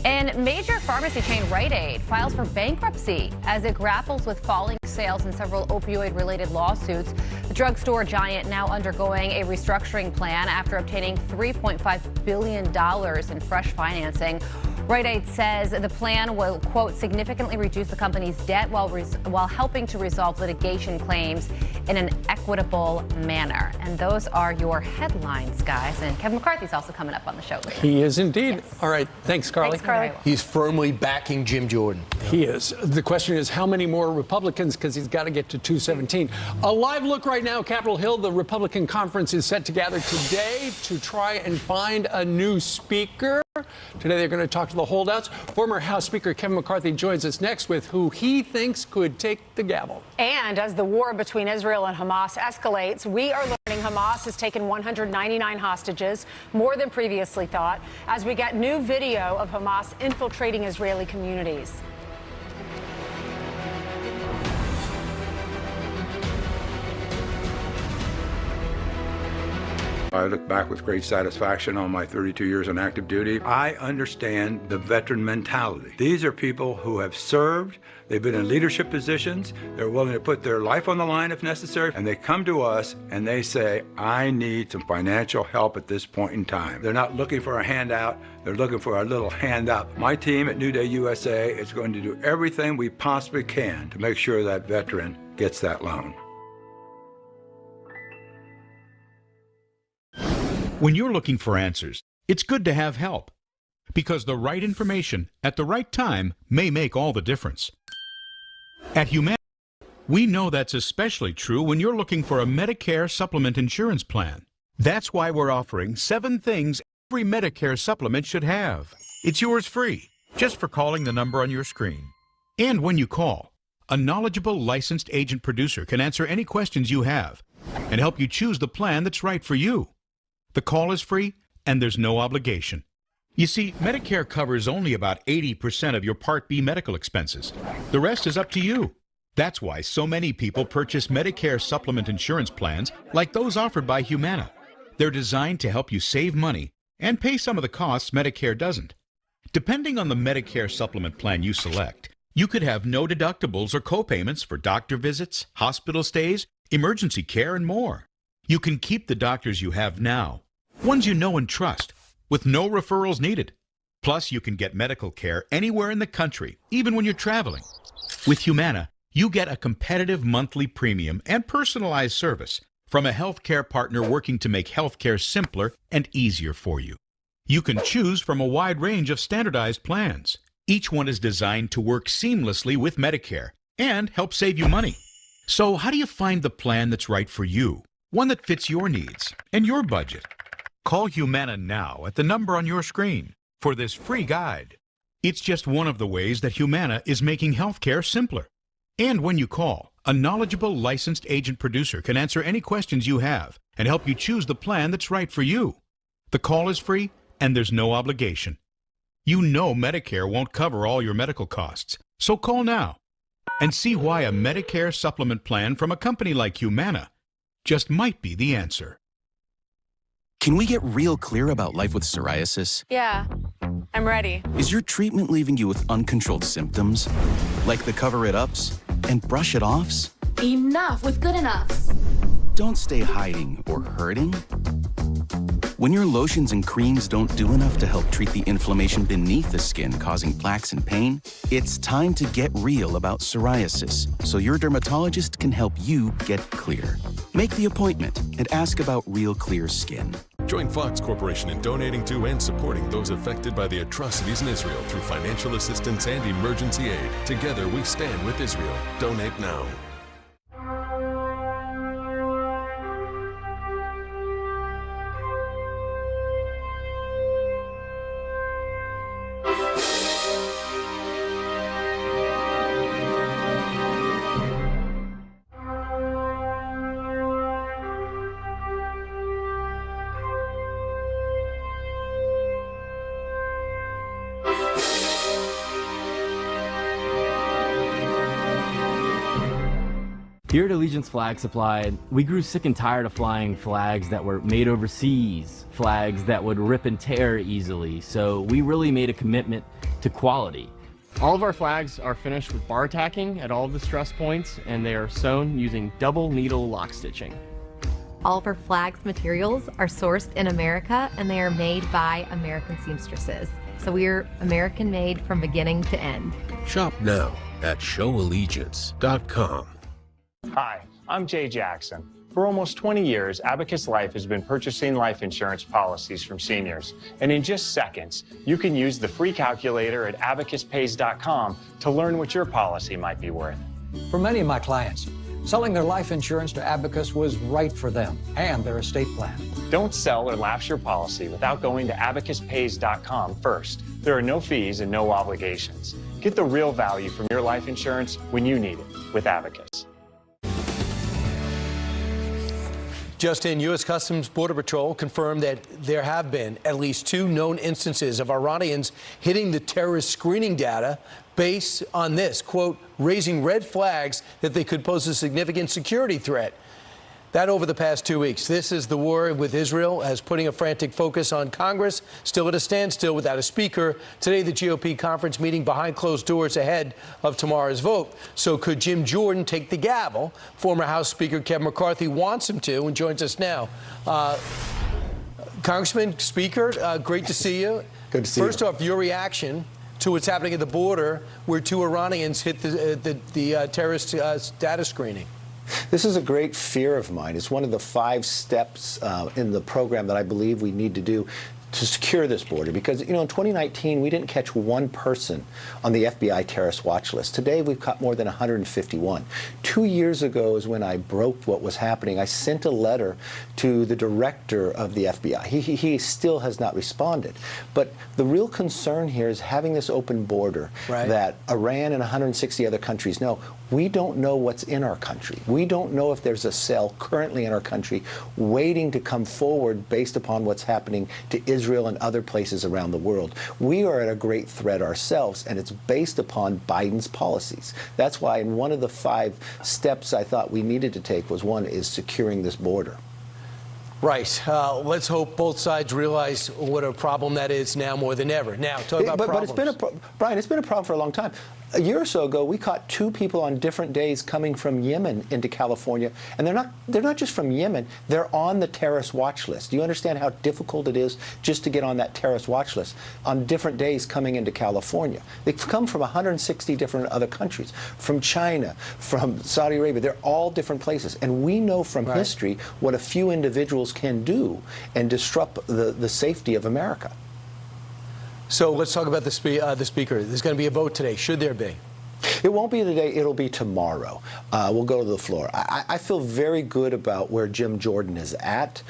And major pharmacy chain Rite Aid files for bankruptcy as it grapples with falling sales and several opioid-related lawsuits. The drugstore giant now undergoing a restructuring plan after obtaining $3.5 billion in fresh financing. Rite Aid says the plan will, quote, significantly reduce the company's debt while helping to resolve litigation claims in an equitable manner. And those are your headlines, guys. And Kevin McCarthy's also coming up on the show later. He is indeed. Yes. All right. Thanks, Carly. Thanks, Carly. He's firmly backing Jim Jordan. He is. The question is how many more Republicans, because he's got to get to 217. A live look right now, Capitol Hill. The Republican conference is set to gather today to try and find a new speaker. Today they're going to talk to the holdouts. Former House Speaker Kevin McCarthy joins us next with who he thinks could take the gavel. And as the war between Israel and Hamas escalates, we are learning Hamas has taken 199 hostages, more than previously thought, as we get new video of Hamas infiltrating Israeli communities. I look back with great satisfaction on my 32 years on active duty. I understand the veteran mentality. These are people who have served, they've been in leadership positions, they're willing to put their life on the line if necessary, and they come to us and they say, I need some financial help at this point in time. They're not looking for a handout, they're looking for a little hand up. My team at New Day USA is going to do everything we possibly can to make sure that veteran gets that loan. When you're looking for answers, it's good to have help, because the right information at the right time may make all the difference. At Humana, we know that's especially true when you're looking for a Medicare supplement insurance plan. That's why we're offering 7 things every Medicare supplement should have. It's yours free, just for calling the number on your screen. And when you call, a knowledgeable licensed agent producer can answer any questions you have and help you choose the plan that's right for you. The call is free, and there's no obligation. You see, Medicare covers only about 80% of your Part B medical expenses. The rest is up to you. That's why so many people purchase Medicare supplement insurance plans like those offered by Humana. They're designed to help you save money and pay some of the costs Medicare doesn't. Depending on the Medicare supplement plan you select, you could have no deductibles or copayments for doctor visits, hospital stays, emergency care, and more. You can keep the doctors you have now, ones you know and trust, with no referrals needed. Plus, you can get medical care anywhere in the country, even when you're traveling. With Humana, you get a competitive monthly premium and personalized service from a healthcare partner working to make healthcare simpler and easier for you. You can choose from a wide range of standardized plans. Each one is designed to work seamlessly with Medicare and help save you money. So how do you find the plan that's right for you? One that fits your needs and your budget. Call Humana now at the number on your screen for this free guide. It's just one of the ways that Humana is making healthcare simpler. And when you call, a knowledgeable licensed agent producer can answer any questions you have and help you choose the plan that's right for you. The call is free, and there's no obligation. You know Medicare won't cover all your medical costs, so call now and see why a Medicare supplement plan from a company like Humana just might be the answer. Can we get real clear about life with psoriasis? Yeah, I'm ready. Is your treatment leaving you with uncontrolled symptoms? Like the cover-it-ups and brush-it-offs? Enough with good enoughs. Don't stay hiding or hurting. When your lotions and creams don't do enough to help treat the inflammation beneath the skin causing plaques and pain, it's time to get real about psoriasis so your dermatologist can help you get clear. Make the appointment and ask about Real Clear Skin. Join Fox Corporation in donating to and supporting those affected by the atrocities in Israel through financial assistance and emergency aid. Together we stand with Israel. Donate now. Here at Allegiance Flag Supply, we grew sick and tired of flying flags that were made overseas, flags that would rip and tear easily, so we really made a commitment to quality. All of our flags are finished with bar tacking at all of the stress points, and they are sewn using double needle lock stitching. All of our flags materials are sourced in America, and they are made by American seamstresses. So we're American made from beginning to end. Shop now at showallegiance.com. Hi, I'm Jay Jackson. For almost 20 years, Abacus Life has been purchasing life insurance policies from seniors. And in just seconds, you can use the free calculator at abacuspays.com to learn what your policy might be worth. For many of my clients, selling their life insurance to Abacus was right for them and their estate plan. Don't sell or lapse your policy without going to abacuspays.com first. There are no fees and no obligations. Get the real value from your life insurance when you need it with Abacus. Just in, U.S. Customs Border Patrol confirmed that there have been at least 2 known instances of Iranians hitting the terrorist screening data based on this, quote, raising red flags that they could pose a significant security threat. That over the past 2 weeks. This is the war with Israel as putting a frantic focus on Congress, still at a standstill without a speaker. Today, the GOP conference meeting behind closed doors ahead of tomorrow's vote. So could Jim Jordan take the gavel? Former House Speaker Kevin McCarthy wants him to and joins us now. Congressman, Speaker, great to see you. Good to see you. First off, your reaction to what's happening at the border where 2 Iranians hit the terrorist data screening. This is a great fear of mine. It's one of the 5 steps in the program that I believe we need to do to secure this border. Because, you know, in 2019, we didn't catch 1 person on the FBI terrorist watch list. Today, we've caught more than 151. 2 years ago is when I broke what was happening. I sent a letter to the director of the FBI. He still has not responded. But the real concern here is having this open border that Iran and 160 other countries know. We don't know what's in our country. We don't know if there's a cell currently in our country waiting to come forward based upon what's happening to Israel and other places around the world. We are at a great threat ourselves, and it's based upon Biden's policies. That's why in one of the 5 steps I thought we needed to take was one is securing this border. Right. Let's hope both sides realize what a problem that is now more than ever. Now, talk about problems. But it's been Brian, it's been a problem for a long time. A year or so ago, we caught 2 people on different days coming from Yemen into California, and they're not just from Yemen. They're on the terrorist watch list. Do you understand how difficult it is just to get on that terrorist watch list on different days coming into California? They've come from 160 different other countries, from China, from Saudi Arabia. They're all different places, and we know from history what a few individuals can do and disrupt the safety of America. So let's talk about the speaker. There's going to be a vote today. Should there be? It won't be today. It'll be tomorrow. We'll go to the floor. I feel very good about where Jim Jordan is at.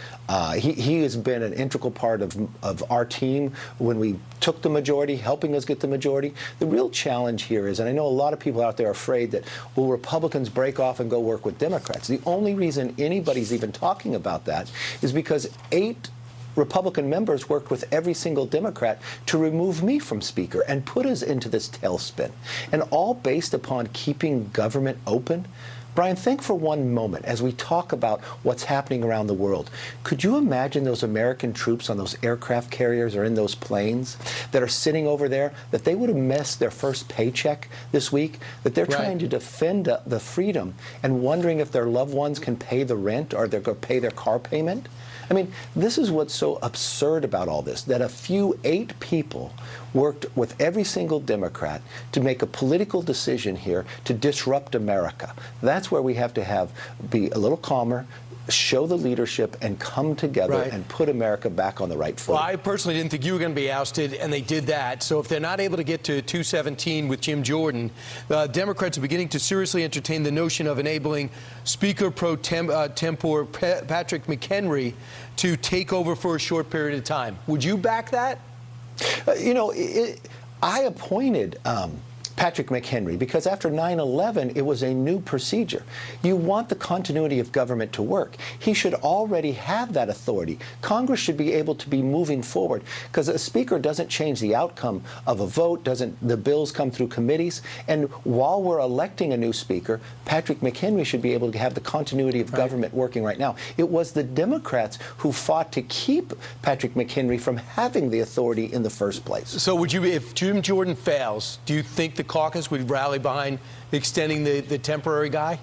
He has been an integral part of our team when we took the majority, helping us get the majority. The real challenge here is, and I know a lot of people out there are afraid that, will Republicans break off and go work with Democrats? The only reason anybody's even talking about that is because 8 Republican members worked with every single Democrat to remove me from Speaker and put us into this tailspin. And all based upon keeping government open. Brian, think for one moment as we talk about what's happening around the world. Could you imagine those American troops on those aircraft carriers or in those planes that are sitting over there, that they would have missed their first paycheck this week, that they're trying to defend the freedom and wondering if their loved ones can pay the rent or they're going to pay their car payment? I mean, this is what's so absurd about all this, that a few 8 people worked with every single Democrat to make a political decision here to disrupt America. That's where we have to be a little calmer, show the leadership, and come together and put America back on the right foot. Well, I personally didn't think you were going to be ousted, and they did that. So if they're not able to get to 217 with Jim Jordan, Democrats are beginning to seriously entertain the notion of enabling Speaker pro tempore Patrick McHenry to take over for a short period of time. Would you back that? You know, I appointed Patrick McHenry because after 9/11, it was a new procedure. You want the continuity of government to work. He should already have that authority. Congress should be able to be moving forward because a speaker doesn't change the outcome of a vote, the bills come through committees. And while we're electing a new speaker, Patrick McHenry should be able to have the continuity of government working right now. It was the Democrats who fought to keep Patrick McHenry from having the authority in the first place. So would you, if Jim Jordan fails, do you think the caucus would rally behind extending the temporary guy?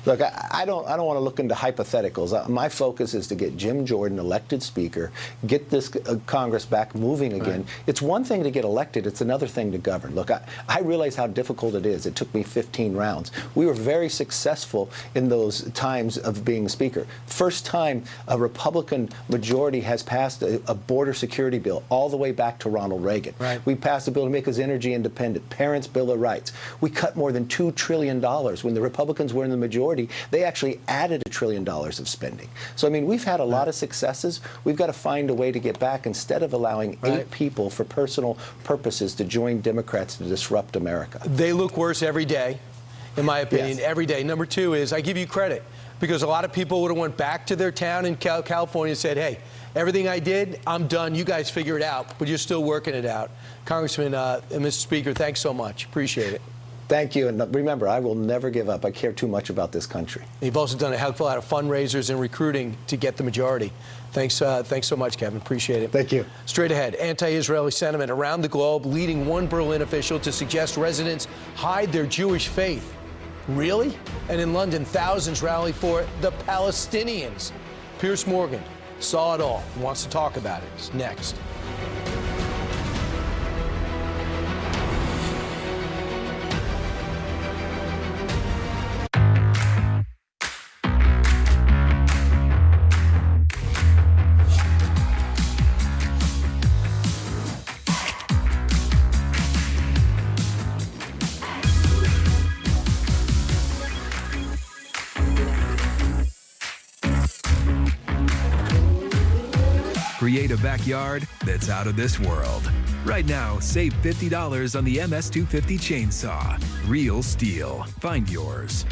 Look, I don't want to look into hypotheticals. My focus is to get Jim Jordan elected Speaker, get this Congress back moving again. Right. It's one thing to get elected, it's another thing to govern. Look, I realize how difficult it is. It took me 15 rounds. We were very successful in those times of being Speaker. First time a Republican majority has passed a border security bill all the way back to Ronald Reagan. Right. We passed a bill to make us energy independent, Parents' Bill of Rights. We cut more than $2 trillion. When the Republicans were in the majority, they actually added $1 trillion of spending. So, I mean, we've had a lot of successes. We've got to find a way to get back instead of allowing 8 people for personal purposes to join Democrats to disrupt America. They look worse every day, in my opinion, every day. Number two is I give you credit because a lot of people would have went back to their town in California and said, hey, everything I did, I'm done. You guys figure it out, but you're still working it out. Congressman and Mr. Speaker, thanks so much. Appreciate it. Thank you, and remember, I will never give up. I care too much about this country. You've also done a hell of a lot of fundraisers and recruiting to get the majority. Thanks so much, Kevin. Appreciate it. Thank you. Straight ahead, anti-Israeli sentiment around the globe leading one Berlin official to suggest residents hide their Jewish faith. Really? And in London, thousands rally for the Palestinians. Piers Morgan saw it all and wants to talk about it. It's next. Create a backyard that's out of this world. Right now, save $50 on the MS250 chainsaw. Real steel. Find yours.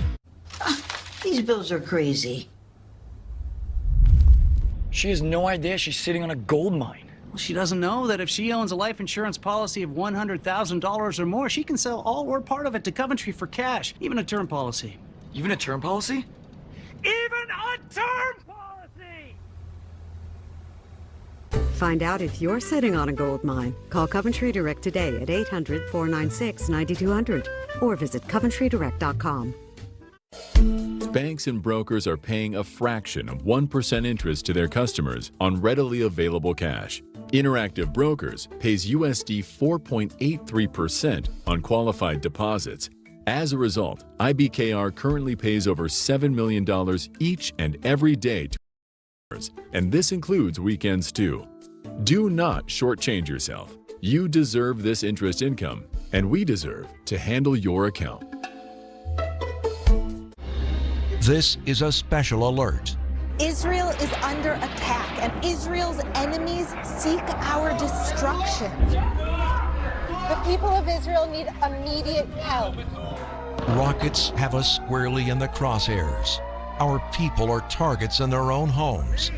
These bills are crazy. She has no idea she's sitting on a gold mine. Well, she doesn't know that if she owns a life insurance policy of $100,000 or more, she can sell all or part of it to Coventry for cash, even a term policy. Even a term policy? Even a term policy! Find out if you're sitting on a gold mine. Call Coventry Direct today at 800-496-9200 or visit coventrydirect.com. Banks and brokers are paying a fraction of 1% interest to their customers on readily available cash. Interactive Brokers pays USD 4.83% on qualified deposits. As a result, IBKR currently pays over $7 million each and every day to customers, and this includes weekends too. Do not shortchange yourself. You deserve this interest income, and we deserve to handle your account. This is a special alert. Israel is under attack, and Israel's enemies seek our destruction. The people of Israel need immediate help. Rockets have us squarely in the crosshairs. Our people are targets in their own homes.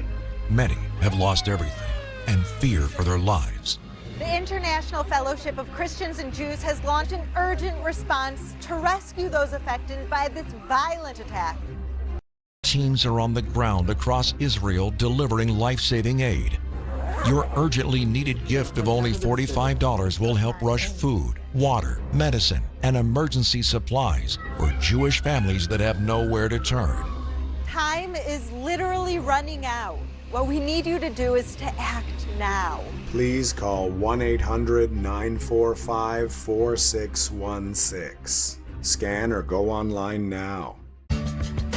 Many have lost everything and fear for their lives. The International Fellowship of Christians and Jews has launched an urgent response to rescue those affected by this violent attack. Teams are on the ground across Israel delivering life-saving aid. Your urgently needed gift of only $45 will help rush food, water, medicine, and emergency supplies for Jewish families that have nowhere to turn. Time is literally running out. What we need you to do is to act now. Please call 1-800-945-4616. Scan or go online now.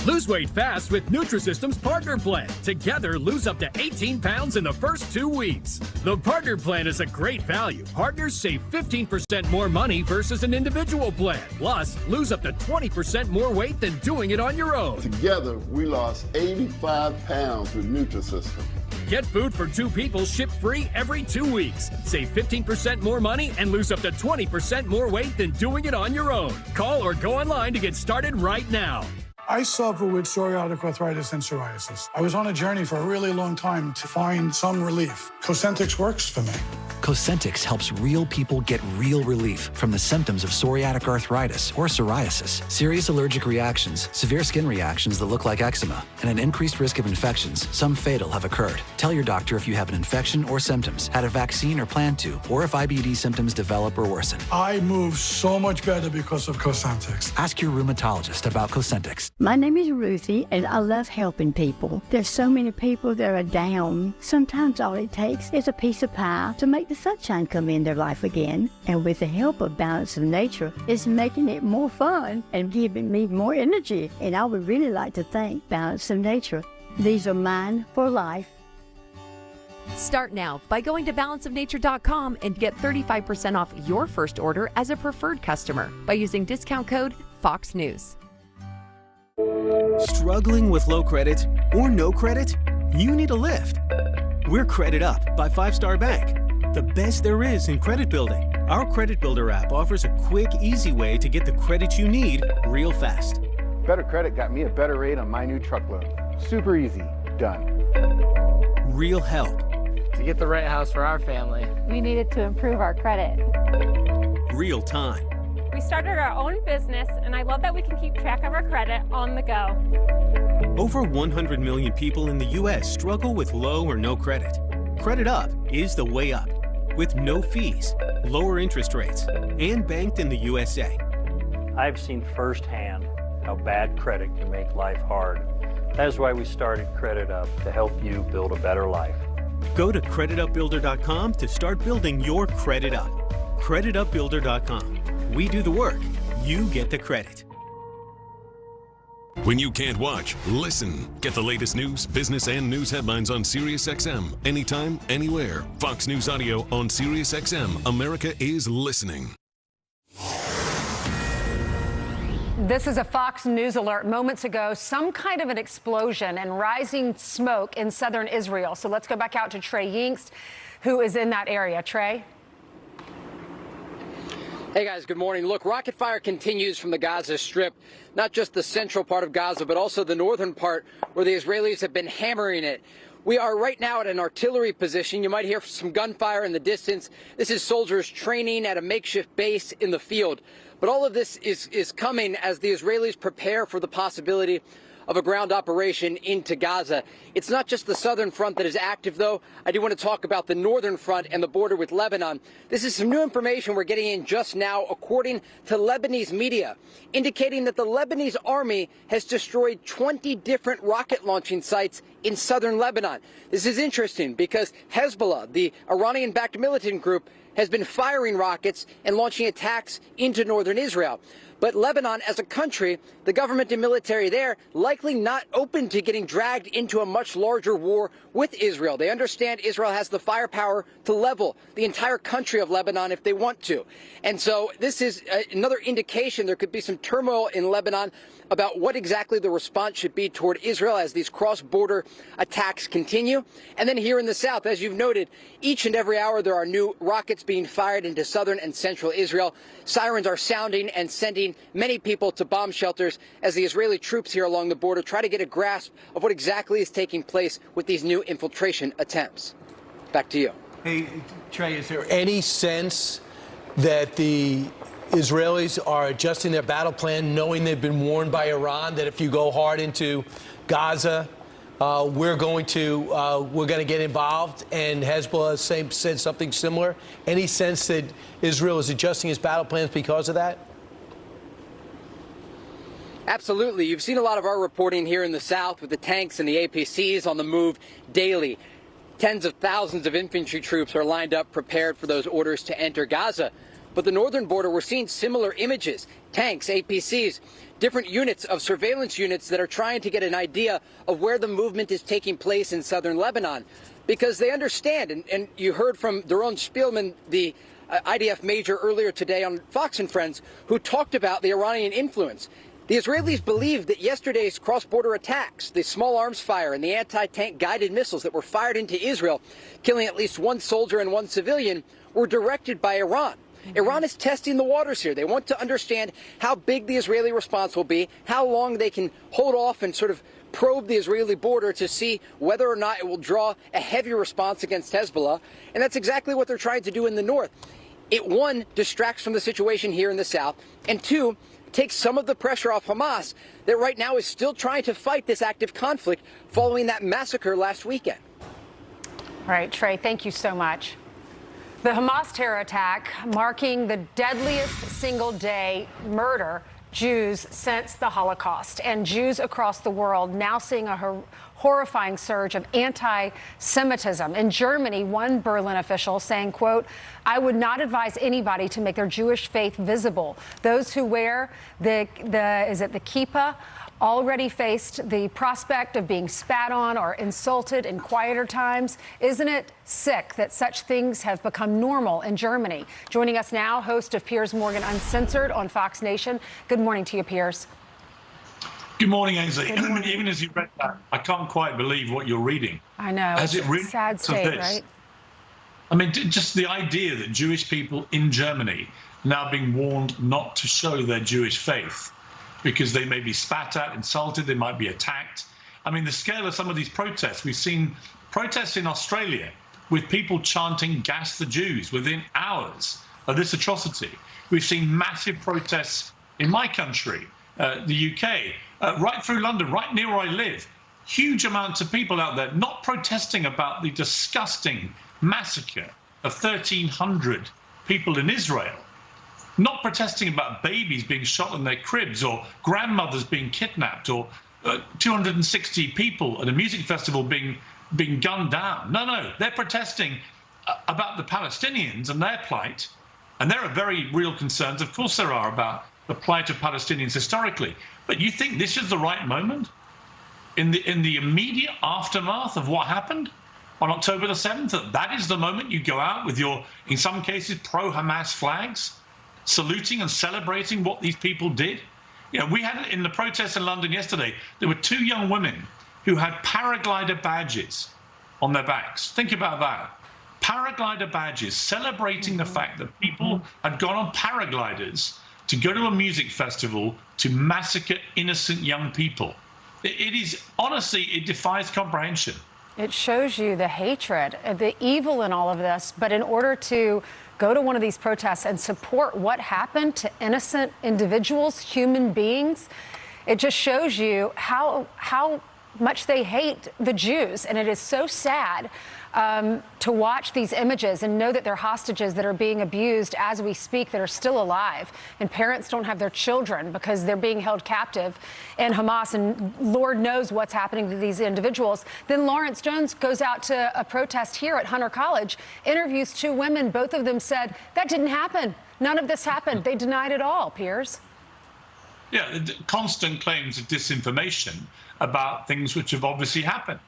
Lose weight fast with Nutrisystem's Partner Plan. Together, lose up to 18 pounds in the first 2 weeks. The Partner Plan is a great value. Partners save 15% more money versus an individual plan. Plus, lose up to 20% more weight than doing it on your own. Together, we lost 85 pounds with Nutrisystem. Get food for 2 people shipped free every 2 weeks. Save 15% more money and lose up to 20% more weight than doing it on your own. Call or go online to get started right now. I suffer with psoriatic arthritis and psoriasis. I was on a journey for a really long time to find some relief. Cosentyx works for me. Cosentyx helps real people get real relief from the symptoms of psoriatic arthritis or psoriasis, serious allergic reactions, severe skin reactions that look like eczema, and an increased risk of infections, some fatal, have occurred. Tell your doctor if you have an infection or symptoms, had a vaccine or plan to, or if IBD symptoms develop or worsen. I move so much better because of Cosentyx. Ask your rheumatologist about Cosentyx. My name is Ruthie, and I love helping people. There's so many people that are down. Sometimes all it takes is a piece of pie to make the sunshine come in their life again. And with the help of Balance of Nature, it's making it more fun and giving me more energy. And I would really like to thank Balance of Nature. These are mine for life. Start now by going to balanceofnature.com and get 35% off your first order as a preferred customer by using discount code Fox News. Struggling with low credit or no credit? You need a lift. We're Credit Up by 5 Star Bank, the best there is in credit building. Our Credit Builder app offers a quick, easy way to get the credit you need real fast. Better Credit got me a better rate on my new truck loan. Super easy. Done. Real help. To get the right house for our family, we needed to improve our credit. Real time. We started our own business, and I love that we can keep track of our credit on the go. Over 100 million people in the U.S. struggle with low or no credit. Credit Up is the way up, with no fees, lower interest rates, and banked in the USA. I've seen firsthand how bad credit can make life hard. That's why we started Credit Up, to help you build a better life. Go to creditupbuilder.com to start building your credit up. Creditupbuilder.com. We do the work, you get the credit. When you can't watch, listen. Get the latest news, business, and news headlines on SiriusXM. Anytime, anywhere. Fox News Audio on SiriusXM. America is listening. This is a Fox News alert. Moments ago, some kind of an explosion and rising smoke in southern Israel. So let's go back out to Trey Yingst, who is in that area. Trey? Hey guys, good morning. Look, rocket fire continues from the Gaza Strip, not just the central part of Gaza, but also the northern part where the Israelis have been hammering it. We are right now at an artillery position. You might hear some gunfire in the distance. This is soldiers training at a makeshift base in the field. But all of this is coming as the Israelis prepare for the possibility of a ground operation into Gaza. It's not just the southern front that is active, though. I do want to talk about the northern front and the border with Lebanon. This is some new information we're getting in just now, according to Lebanese media, indicating that the Lebanese army has destroyed 20 different rocket launching sites in southern Lebanon. This is interesting because Hezbollah, the Iranian-backed militant group, has been firing rockets and launching attacks into northern Israel. But Lebanon, as a country, the government and military there, likely not open to getting dragged into a much larger war with Israel. They understand Israel has the firepower to level the entire country of Lebanon if they want to. And so this is another indication there could be some turmoil in Lebanon about what exactly the response should be toward Israel as these cross-border attacks continue. And then here in the south, as you've noted, each and every hour there are new rockets being fired into southern and central Israel. Sirens are sounding and sending many people to bomb shelters as the Israeli troops here along the border try to get a grasp of what exactly is taking place with these new infiltration attempts. Back to you. Hey, Trey, is there any sense that the Israelis are adjusting their battle plan, knowing they've been warned by Iran that if you go hard into Gaza, we're going to get involved, and Hezbollah said something similar? Any sense that Israel is adjusting its battle plans because of that? Absolutely. You've seen a lot of our reporting here in the south with the tanks and the APCs on the move daily. Tens of thousands of infantry troops are lined up, prepared for those orders to enter Gaza. But the northern border, we're seeing similar images, tanks, APCs, different units of surveillance units that are trying to get an idea of where the movement is taking place in southern Lebanon, because they understand, and you heard from Doron Spielman, the IDF major, earlier today on Fox and Friends, who talked about the Iranian influence. The Israelis believe that yesterday's cross-border attacks, the small arms fire and the anti-tank guided missiles that were fired into Israel, killing at least one soldier and one civilian, were directed by Iran. Iran is testing the waters here. They want to understand how big the Israeli response will be, how long they can hold off and sort of probe the Israeli border to see whether or not it will draw a heavy response against Hezbollah. And that's exactly what they're trying to do in the north. It, one, distracts from the situation here in the south, and two, takes some of the pressure off Hamas that right now is still trying to fight this active conflict following that massacre last weekend. All right, Trey, thank you so much. The Hamas terror attack marking the deadliest single-day murder Jews since the Holocaust, and Jews across the world now seeing a horrifying surge of anti-Semitism. In Germany, one Berlin official saying, quote, "I would not advise anybody to make their Jewish faith visible. Those who wear the kippah already faced the prospect of being spat on or insulted in quieter times. Isn't it sick that such things have become normal in Germany?" Joining us now, host of Piers Morgan Uncensored on Fox Nation. Good morning to you, Piers. Good morning, Ainsley. Even as you read that, I can't quite believe what you're reading. I know. It's a sad state, right? I mean, just the idea that Jewish people in Germany are now being warned not to show their Jewish faith because they may be spat at, insulted, they might be attacked. I mean, the scale of some of these protests, we've seen protests in Australia with people chanting "Gas the Jews" within hours of this atrocity. We've seen massive protests in my country, the UK, right through London, right near where I live. Huge amounts of people out there not protesting about the disgusting massacre of 1,300 people in Israel, not protesting about babies being shot in their cribs or grandmothers being kidnapped or 260 people at a music festival being gunned down. No, they're protesting about the Palestinians and their plight. And there are very real concerns, of course there are, about the plight of Palestinians historically. But you think this is the right moment? In the immediate aftermath of what happened on October the 7th, that is the moment you go out with your, in some cases, pro-Hamas flags, saluting and celebrating what these people did? You know, we had in the protests in London yesterday, there were 2 young women who had paraglider badges on their backs. Think about that. Paraglider badges celebrating the fact that people had gone on paragliders to go to a music festival to massacre innocent young people. It is, honestly, it defies comprehension. It shows you the hatred, the evil in all of this. But in order to go to one of these protests and support what happened to innocent individuals, human beings, it just shows you how much they hate the Jews. And it is so sad to watch these images and know that they're hostages that are being abused as we speak, that are still alive. And parents don't have their children because they're being held captive in Hamas. And Lord knows what's happening to these individuals. Then Lawrence Jones goes out to a protest here at Hunter College, interviews 2 women. Both of them said, that didn't happen. None of this happened. They denied it all, Piers. Yeah, constant claims of disinformation about things which have obviously happened.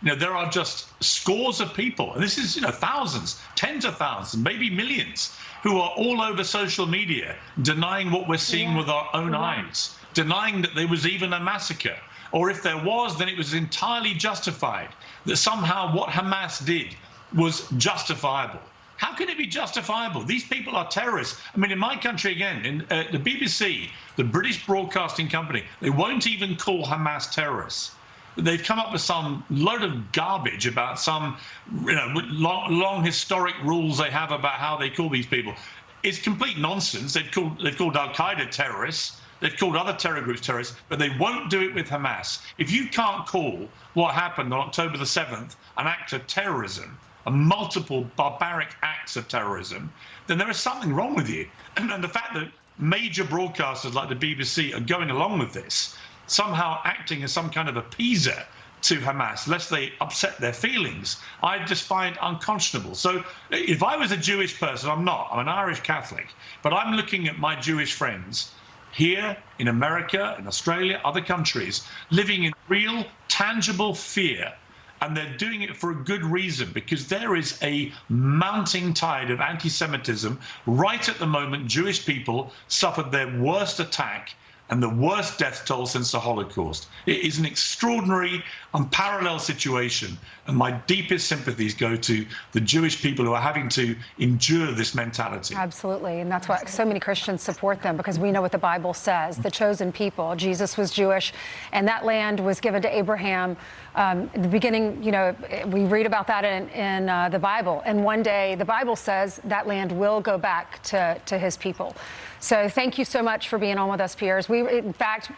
You know, there are just scores of people, and this is, you know, thousands, tens of thousands, maybe millions, who are all over social media denying what we're seeing with our own eyes, denying that there was even a massacre, or if there was, then it was entirely justified, that somehow what Hamas did was justifiable. How can it be justifiable? These people are terrorists. I mean, in my country, again, in the BBC, the British Broadcasting Company, they won't even call Hamas terrorists. They've come up with some load of garbage about some, you know, long historic rules they have about how they call these people. It's complete nonsense. They've called Al-Qaeda terrorists. They've called other terror groups terrorists, but they won't do it with Hamas. If you can't call what happened on October the 7th an act of terrorism, a multiple barbaric acts of terrorism, then there is something wrong with you. And the fact that major broadcasters like the BBC are going along with this, somehow acting as some kind of appeaser to Hamas, lest they upset their feelings, I just find unconscionable. So if I was a Jewish person, I'm not, I'm an Irish Catholic, but I'm looking at my Jewish friends here in America, in Australia, other countries, living in real, tangible fear. And they're doing it for a good reason, because there is a mounting tide of anti-Semitism. Right at the moment, Jewish people suffered their worst attack and the worst death toll since the Holocaust. It is an extraordinary, unparalleled situation, and my deepest sympathies go to the Jewish people who are having to endure this mentality. Absolutely, and that's why so many Christians support them, because we know what the Bible says, the chosen people. Jesus was Jewish, and that land was given to Abraham. In the beginning, you know, we read about that in the Bible, and one day the Bible says that land will go back to his people. So thank you so much for being on with us, Piers. In fact,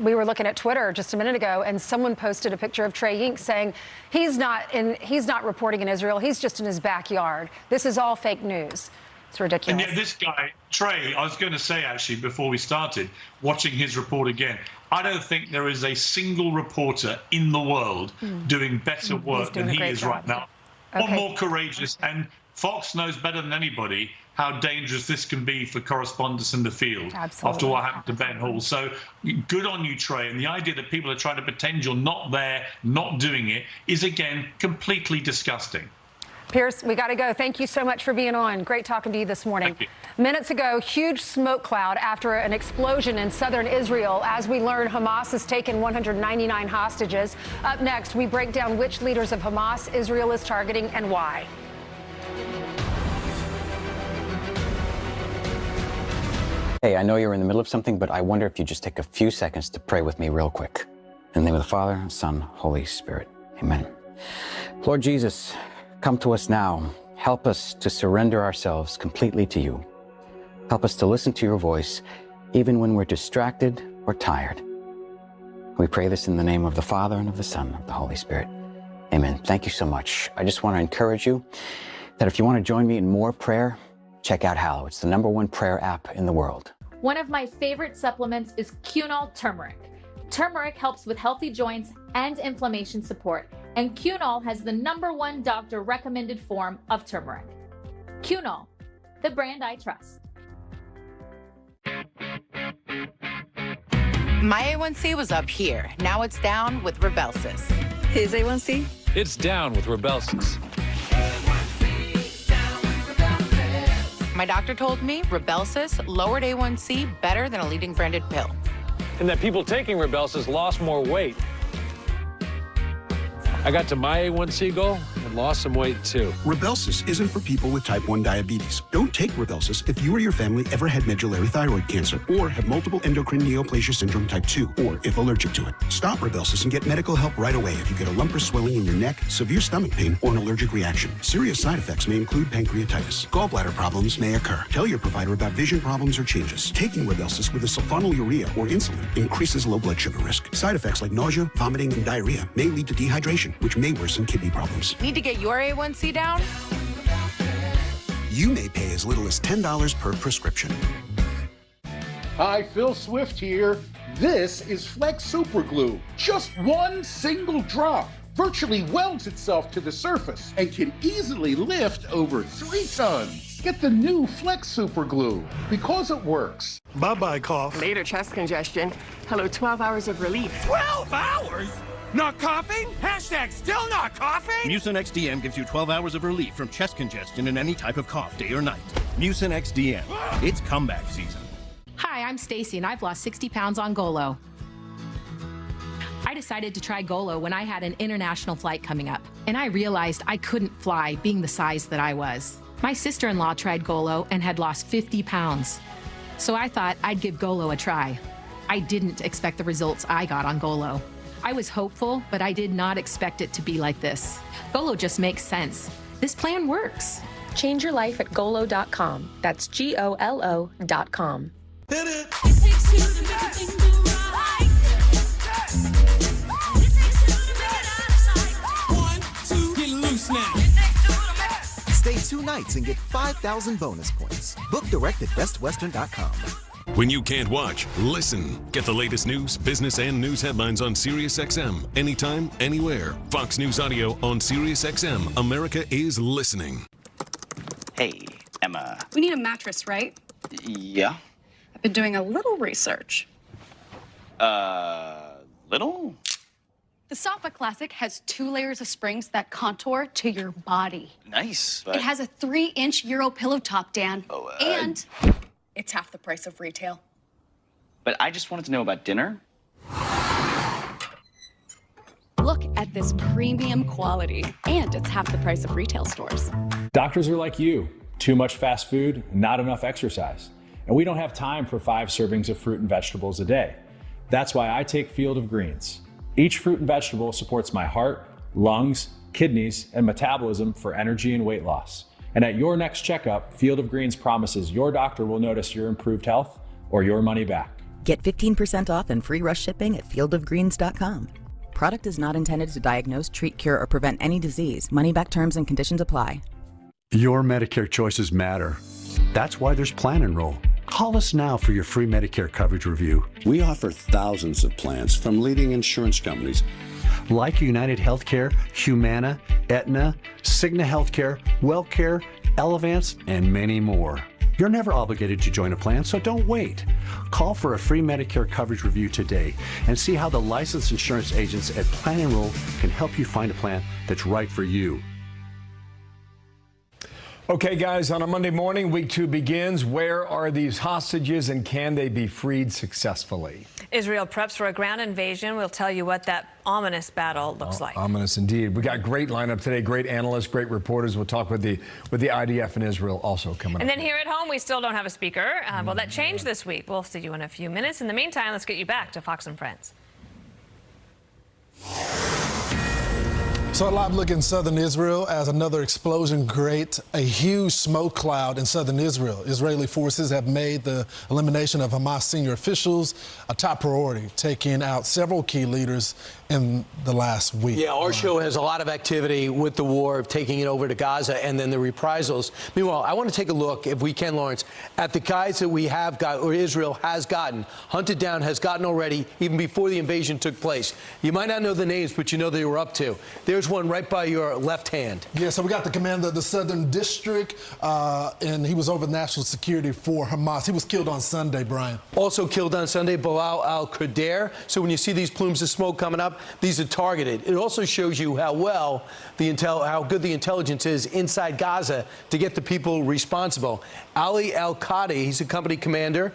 we were looking at Twitter just a minute ago, and someone posted a picture of Trey Yinks saying he's not reporting in Israel. He's just in his backyard. This is all fake news. It's ridiculous. And yet this guy, Trey, I was going to say actually before we started, watching his report again, I don't think there is a single reporter in the world doing better work than he is right now. Or more courageous. And Fox knows better than anybody how dangerous this can be for correspondents in the field. Absolutely. After what happened to Ben Hall. So good on you, Trey. And the idea that people are trying to pretend you're not there, not doing it, is, again, completely disgusting. Piers, we got to go. Thank you so much for being on. Great talking to you this morning. Minutes ago, huge smoke cloud after an explosion in southern Israel. As we learn, Hamas has taken 199 hostages. Up next, we break down which leaders of Hamas Israel is targeting and why. Hey, I know you're in the middle of something, but I wonder if you just take a few seconds to pray with me real quick. In the name of the Father, Son, Holy Spirit. Amen. Lord Jesus, come to us now. Help us to surrender ourselves completely to you. Help us to listen to your voice, even when we're distracted or tired. We pray this in the name of the Father, and of the Son, and of the Holy Spirit. Amen. Thank you so much. I just want to encourage you that if you want to join me in more prayer, check out Hallow. It's the #1 prayer app in the world. One of my favorite supplements is Quinol turmeric. Turmeric helps with healthy joints and inflammation support, and Quinol has the #1 doctor-recommended form of turmeric. Quinol, the brand I trust. My A1C was up here. Now it's down with Rybelsus. His A1C? It's down with Rybelsus. My doctor told me Rybelsus lowered A1C better than a leading branded pill. And that people taking Rybelsus lost more weight. I got to my A1C goal and lost some weight too. Rybelsus isn't for people with type 1 diabetes. Don't take Rybelsus if you or your family ever had medullary thyroid cancer or have multiple endocrine neoplasia syndrome type 2, or if allergic to it. Stop Rybelsus and get medical help right away if you get a lump or swelling in your neck, severe stomach pain, or an allergic reaction. Serious side effects may include pancreatitis. Gallbladder problems may occur. Tell your provider about vision problems or changes. Taking Rybelsus with a sulfonylurea or insulin increases low blood sugar risk. Side effects like nausea, vomiting, and diarrhea may lead to dehydration, which may worsen kidney problems. Need to get your A1C down? You may pay as little as $10 per prescription. Hi, Phil Swift here. This is Flex Super Glue. Just one single drop virtually welds itself to the surface and can easily lift over 3 tons. Get the new Flex Super Glue because it works. Bye-bye, cough. Later chest congestion. Hello, 12 hours of relief. 12 hours? Not coughing? Hashtag still not coughing? Mucin XDM gives you 12 hours of relief from chest congestion and any type of cough, day or night. Mucin XDM. It's comeback season. Hi, I'm Stacy, and I've lost 60 pounds on Golo. I decided to try Golo when I had an international flight coming up, and I realized I couldn't fly being the size that I was. My sister-in-law tried Golo and had lost 50 pounds. So I thought I'd give Golo a try. I didn't expect the results I got on Golo. I was hopeful, but I did not expect it to be like this. Golo just makes sense. This plan works. Change your life at Golo.com. That's GOLO.com. Hit it! Stay 2 nights and get 5,000 bonus points. Book direct at bestwestern.com. When you can't watch, listen. Get the latest news, business, and news headlines on SiriusXM. Anytime, anywhere. Fox News Audio on SiriusXM. America is listening. Hey, Emma. We need a mattress, right? Yeah? I've been doing a little research. Little? The Sofa Classic has 2 layers of springs that contour to your body. Nice, but... It has a 3-inch Euro pillow top, Dan. Oh, and... it's half the price of retail. but I just wanted to know about dinner. Look at this premium quality, and it's half the price of retail stores. Doctors are like you. Too much fast food, not enough exercise. And we don't have time for 5 servings of fruit and vegetables a day. That's why I take Field of Greens. Each fruit and vegetable supports my heart, lungs, kidneys, and metabolism for energy and weight loss. And at your next checkup, Field of Greens promises your doctor will notice your improved health or your money back. Get 15% off and free rush shipping at fieldofgreens.com. Product is not intended to diagnose, treat, cure, or prevent any disease. Money-back terms and conditions apply. Your Medicare choices matter. That's why there's Plan Enroll. Call us now for your free Medicare coverage review. We offer thousands of plans from leading insurance companies like United Healthcare, Humana, Aetna, Cigna Healthcare, WellCare, Elevance, and many more. You're never obligated to join a plan, so don't wait. Call for a free Medicare coverage review today and see how the licensed insurance agents at Plan Enroll can help you find a plan that's right for you. Okay, guys, on a Monday morning, week 2 begins. Where are these hostages and can they be freed successfully? Israel preps for a ground invasion. We'll tell you what that ominous battle looks like. Ominous indeed. We got great lineup today, great analysts, great reporters. We'll talk with the IDF in Israel also coming up. And then here at home, we still don't have a speaker. Well, that changed this week. We'll see you in a few minutes. In the meantime, let's get you back to Fox and Friends. So a live look in southern Israel as another explosion creates a huge smoke cloud in southern Israel. Israeli forces have made the elimination of Hamas senior officials a top priority, taking out several key leaders in the last week. Yeah, our show has a lot of activity with the war, taking it over to Gaza and then the reprisals. Meanwhile, I want to take a look, if we can, Lawrence, at the guys that we have got, or Israel has gotten, hunted down, has gotten already, even before the invasion took place. You might not know the names, but you know they were up to. There's one right by your left hand. Yeah, so we got the commander of the Southern District, and he was over national security for Hamas. He was killed on Sunday, Brian. Also killed on Sunday, Bilal al-Qadir. So when you see these plumes of smoke coming up, these are targeted. It also shows you how well how good the intelligence is inside Gaza to get the people responsible. Ali al-Qadi, he's a company commander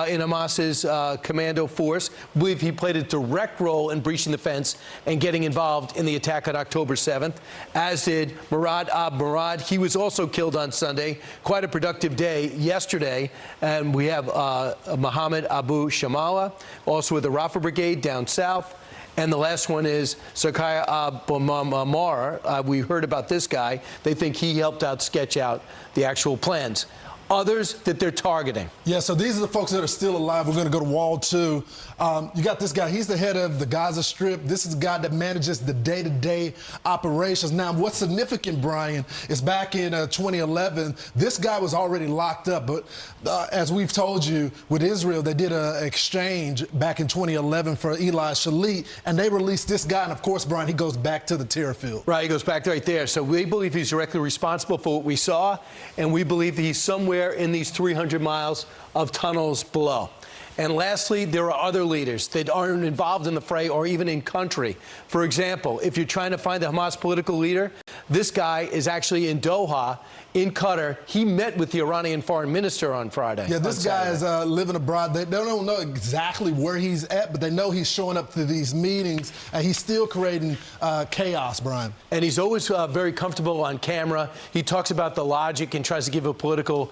in Hamas's commando force. I believe he played a direct role in breaching the fence and getting involved in the attack on October 7th, as did Murad Murad. He was also killed on Sunday. Quite a productive day yesterday. And we have Mohammed Abu Shamala, also with the Rafah Brigade down south. And the last one is Sakaya Abomamar. We heard about this guy. They think he helped out sketch out the actual plans. Others that they're targeting. Yeah, so these are the folks that are still alive. We're going to go to Wall 2. You got this guy. He's the head of the Gaza Strip. This is the guy that manages the day-to-day operations. Now, what's significant, Brian, is back in 2011, this guy was already locked up. But as we've told you, with Israel, they did an exchange back in 2011 for Eli Shalit, and they released this guy. And, of course, Brian, he goes back to the terror field. Right, he goes back right there. So we believe he's directly responsible for what we saw, and we believe that he's somewhere in these 300 miles of tunnels below. And lastly, there are other leaders that aren't involved in the fray or even in country. For example, if you're trying to find the Hamas political leader, this guy is actually in Doha, in Qatar. He met with the Iranian foreign minister on Friday. Yeah, this guy is living abroad. They don't know exactly where he's at, but they know he's showing up to these meetings, and he's still creating chaos, Brian. And he's always very comfortable on camera. He talks about the logic and tries to give a political,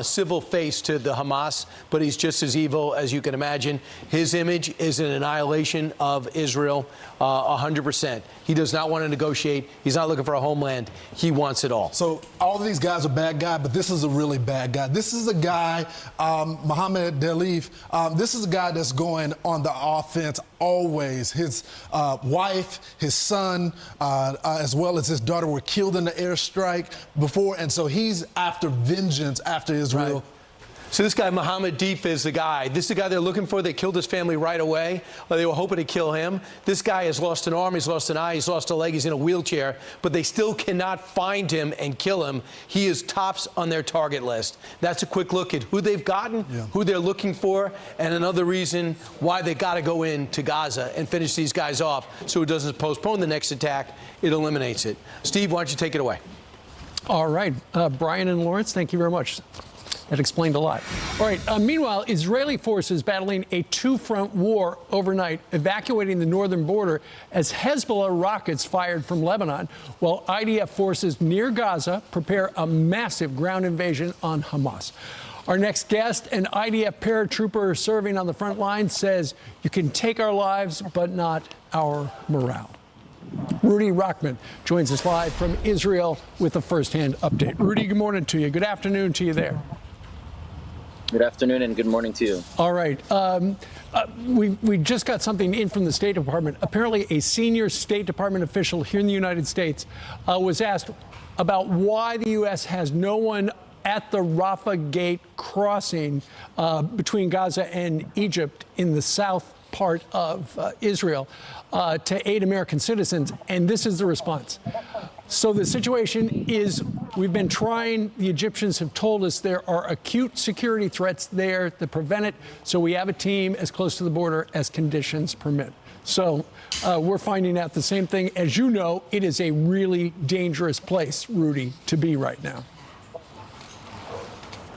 civil face to the Hamas, but he's just as evil as you can imagine. His image is an annihilation of Israel, 100%. He does not want to negotiate. He's not looking for a homeland. He wants it all. So all of these guys are bad guys, but this is a really bad guy. This is a guy, Mohammed Delif, this is a guy that's going on the offense always. His wife, his son, as well as his daughter were killed in the airstrike before, and so he's after vengeance after Israel. Right. So this guy, Mohammed Deef, is the guy. This is the guy they're looking for. They killed his family right away. They were hoping to kill him. This guy has lost an arm, he's lost an eye, he's lost a leg, he's in a wheelchair, but they still cannot find him and kill him. He is tops on their target list. That's a quick look at who they've gotten, who they're looking for, and another reason why they got to go into Gaza and finish these guys off so it doesn't postpone the next attack. It eliminates it. Steve, why don't you take it away? All right. Brian and Lawrence, thank you very much. That explained a lot. All right. Meanwhile, Israeli forces battling a two-front war overnight, evacuating the northern border as Hezbollah rockets fired from Lebanon, while IDF forces near Gaza prepare a massive ground invasion on Hamas. Our next guest, an IDF paratrooper serving on the front line, says, "You can take our lives, but not our morale." Rudy Rockman joins us live from Israel with a first-hand update. Rudy, good morning to you. Good afternoon to you there. Good afternoon and good morning to you. All right. We just got something in from the State Department. Apparently, a senior State Department official here in the United States was asked about why the U.S. has no one at the Rafah Gate crossing between Gaza and Egypt in the south part of Israel to aid American citizens. And this is the response. So the situation is, we've been trying, the Egyptians have told us there are acute security threats there that prevent it. So we have a team as close to the border as conditions permit. So we're finding out the same thing. As you know, it is a really dangerous place, Rudy, to be right now.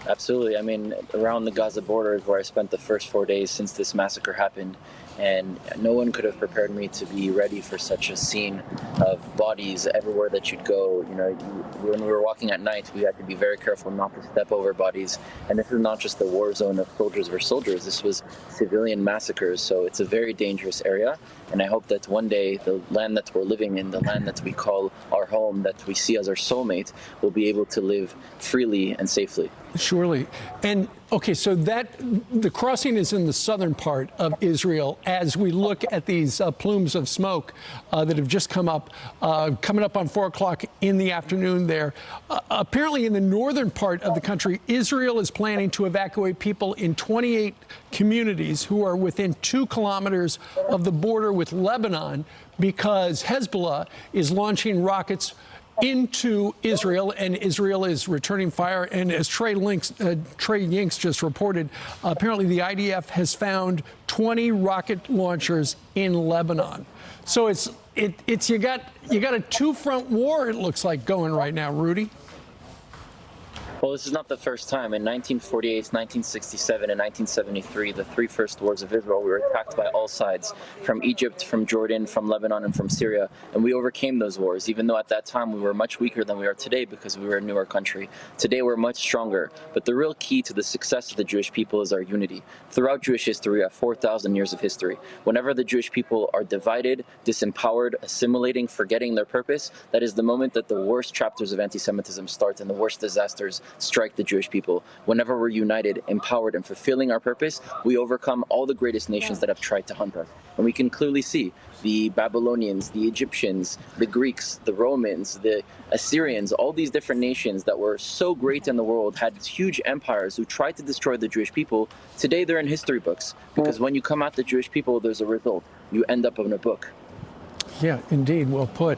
Absolutely. I mean, around the Gaza border is where I spent the first 4 days since this massacre happened. And no one could have prepared me to be ready for such a scene of bodies everywhere that you'd go. You know, when we were walking at night, we had to be very careful not to step over bodies. And this is not just the war zone of soldiers versus soldiers. This was civilian massacres. So it's a very dangerous area. And I hope that one day the land that we're living in, the land that we call our home, that we see as our soulmate, will be able to live freely and safely. Surely. And okay, so that the crossing is in the southern part of Israel. As we look at these plumes of smoke that have just come up, coming up on 4 o'clock in the afternoon there. Apparently in the northern part of the country, Israel is planning to evacuate people in 28 communities who are within 2 kilometers of the border with Lebanon because Hezbollah is launching rockets into Israel, and Israel is returning fire. And as Trey Yinks just reported, apparently the IDF has found 20 rocket launchers in Lebanon. So you got a two-front war, it looks like, going right now, Rudy. Well, this is not the first time. In 1948, 1967, and 1973, the 3 first wars of Israel, we were attacked by all sides, from Egypt, from Jordan, from Lebanon, and from Syria. And we overcame those wars, even though at that time we were much weaker than we are today because we were a newer country. Today we're much stronger. But the real key to the success of the Jewish people is our unity. Throughout Jewish history, we have 4,000 years of history. Whenever the Jewish people are divided, disempowered, assimilating, forgetting their purpose, that is the moment that the worst chapters of anti-Semitism start and the worst disasters strike the Jewish people. Whenever we're united, empowered, and fulfilling our purpose, we overcome all the greatest nations that have tried to hunt us. And we can clearly see the Babylonians, the Egyptians, the Greeks, the Romans, the Assyrians, all these different nations that were so great in the world, had huge empires who tried to destroy the Jewish people. Today they're in history books, because when you come at the Jewish people, there's a result. You end up in a book. Yeah, indeed, well put.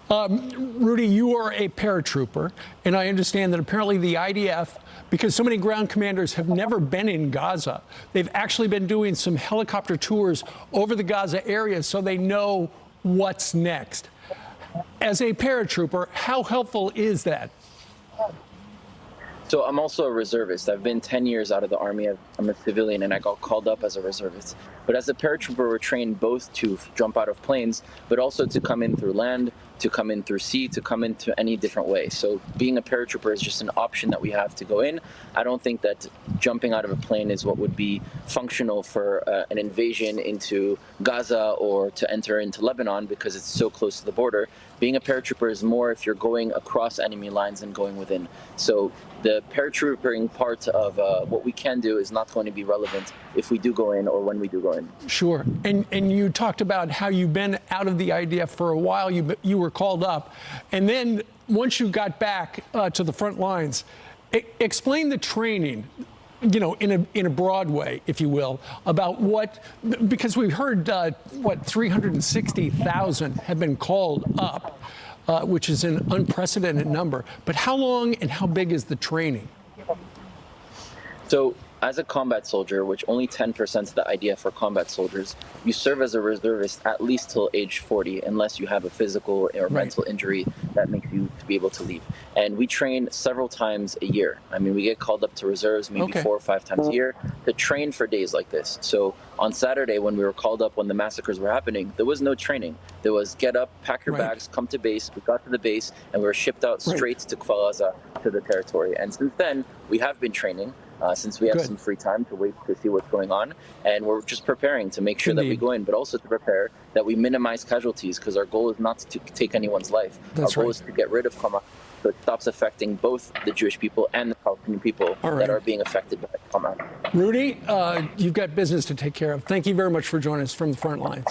Rudy, you are a paratrooper, and I understand that apparently the IDF, because so many ground commanders have never been in Gaza, they've actually been doing some helicopter tours over the Gaza area so they know what's next. As a paratrooper, how helpful is that? So I'm also a reservist. I've been 10 years out of the Army. I'm a civilian, and I got called up as a reservist. But as a paratrooper, we're trained both to jump out of planes, but also to come in through land, to come in through sea, to come into any different way. So being a paratrooper is just an option that we have to go in. I don't think that jumping out of a plane is what would be functional for an invasion into Gaza or to enter into Lebanon because it's so close to the border. Being a paratrooper is more if you're going across enemy lines and going within. So the paratroopering part of what we can do is not going to be relevant if we do go in or when we do go in. Sure. And you talked about how you've been out of the IDF for a while. You were called up. And then once you got back to the front lines, explain the training, you know, in a broad way, if you will, about what, because we've heard, 360,000 have been called up, which is an unprecedented number. But how long and how big is the training? So as a combat soldier, which only 10% of the IDF for combat soldiers, you serve as a reservist at least till age 40, unless you have a physical or mental injury that makes you to be able to leave. And we train several times a year. I mean, we get called up to reserves maybe 4 or 5 times a year to train for days like this. So on Saturday, when we were called up when the massacres were happening, there was no training. There was get up, pack your bags, come to base. We got to the base and we were shipped out straight to Gaza, to the territory. And since then, we have been training. Since we have some free time to wait to see what's going on. And we're just preparing to make sure that we go in, but also to prepare that we minimize casualties, because our goal is not to take anyone's life. Our goal is to get rid of Hamas so it stops affecting both the Jewish people and the Palestinian people that are being affected by Hamas. Rudy, you've got business to take care of. Thank you very much for joining us from the front lines.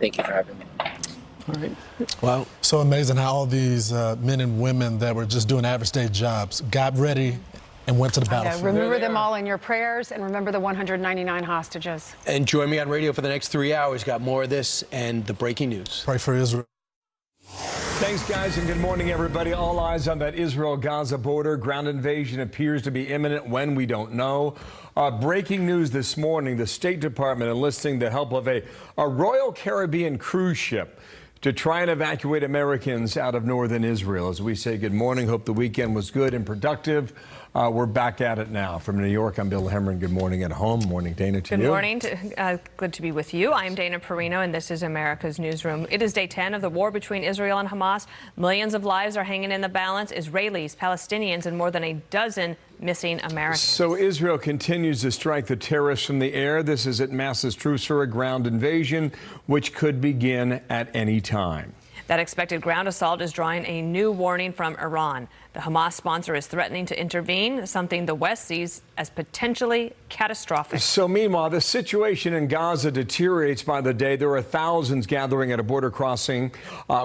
Thank you for having me. All right. Wow. So amazing how all these men and women that were just doing average day jobs got ready and went to the battlefield. Remember them all in your prayers, and remember the 199 hostages. And join me on radio for the next 3 hours. Got more of this and the breaking news. Pray for Israel. Thanks, guys, and good morning, everybody. All eyes on that Israel-Gaza border. Ground invasion appears to be imminent. When, we don't know. Breaking news this morning, the State Department enlisting the help of a Royal Caribbean cruise ship to try and evacuate Americans out of northern Israel. As we say good morning, hope the weekend was good and productive. We're back at it now. From New York, I'm Bill Hemmer. Good morning at home. Morning, Dana, to you. Good morning. Good to be with you. I am Dana Perino, and this is America's Newsroom. It is day 10 of the war between Israel and Hamas. Millions of lives are hanging in the balance. Israelis, Palestinians, and more than a dozen missing Americans. So Israel continues to strike the terrorists from the air. This is it masses troops for a ground invasion, which could begin at any time. That expected ground assault is drawing a new warning from Iran. The Hamas sponsor is threatening to intervene, something the West sees as potentially catastrophic. So meanwhile, the situation in Gaza deteriorates by the day. There are thousands gathering at a border crossing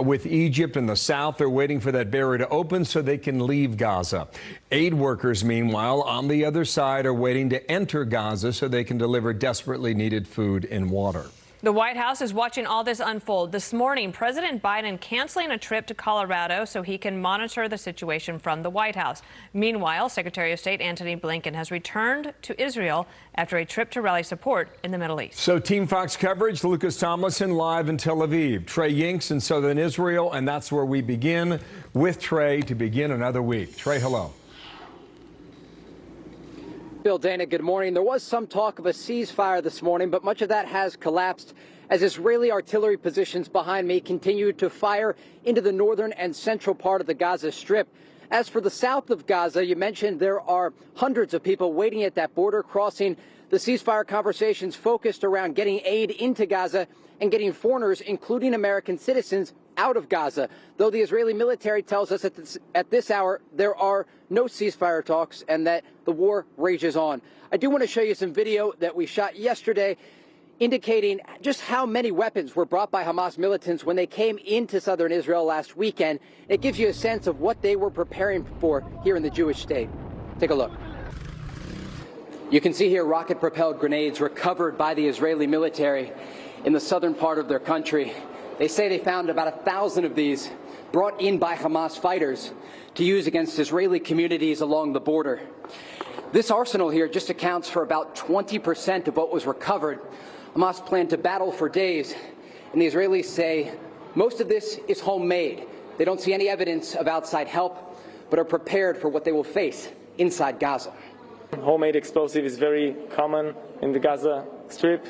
with Egypt in the south. They're waiting for that barrier to open so they can leave Gaza. Aid workers, meanwhile, on the other side are waiting to enter Gaza so they can deliver desperately needed food and water. The White House is watching all this unfold. This morning, President Biden canceling a trip to Colorado so he can monitor the situation from the White House. Meanwhile, Secretary of State Antony Blinken has returned to Israel after a trip to rally support in the Middle East. So Team Fox coverage, Lucas Tomlinson live in Tel Aviv. Trey Yinks in southern Israel, and that's where we begin with Trey to begin another week. Trey, hello. Bill, Dana, good morning. There was some talk of a ceasefire this morning, but much of that has collapsed as Israeli artillery positions behind me continue to fire into the northern and central part of the Gaza Strip. As for the south of Gaza, you mentioned there are hundreds of people waiting at that border crossing. The ceasefire conversations focused around getting aid into Gaza and getting foreigners, including American citizens, out of Gaza, though the Israeli military tells us at this hour there are no ceasefire talks and that the war rages on. I do want to show you some video that we shot yesterday indicating just how many weapons were brought by Hamas militants when they came into southern Israel last weekend. It gives you a sense of what they were preparing for here in the Jewish state. Take a look. You can see here rocket-propelled grenades recovered by the Israeli military in the southern part of their country. They say they found about 1,000 of these brought in by Hamas fighters to use against Israeli communities along the border. This arsenal here just accounts for about 20% of what was recovered. Hamas planned to battle for days, and the Israelis say most of this is homemade. They don't see any evidence of outside help, but are prepared for what they will face inside Gaza. Homemade explosive is very common in the Gaza Strip.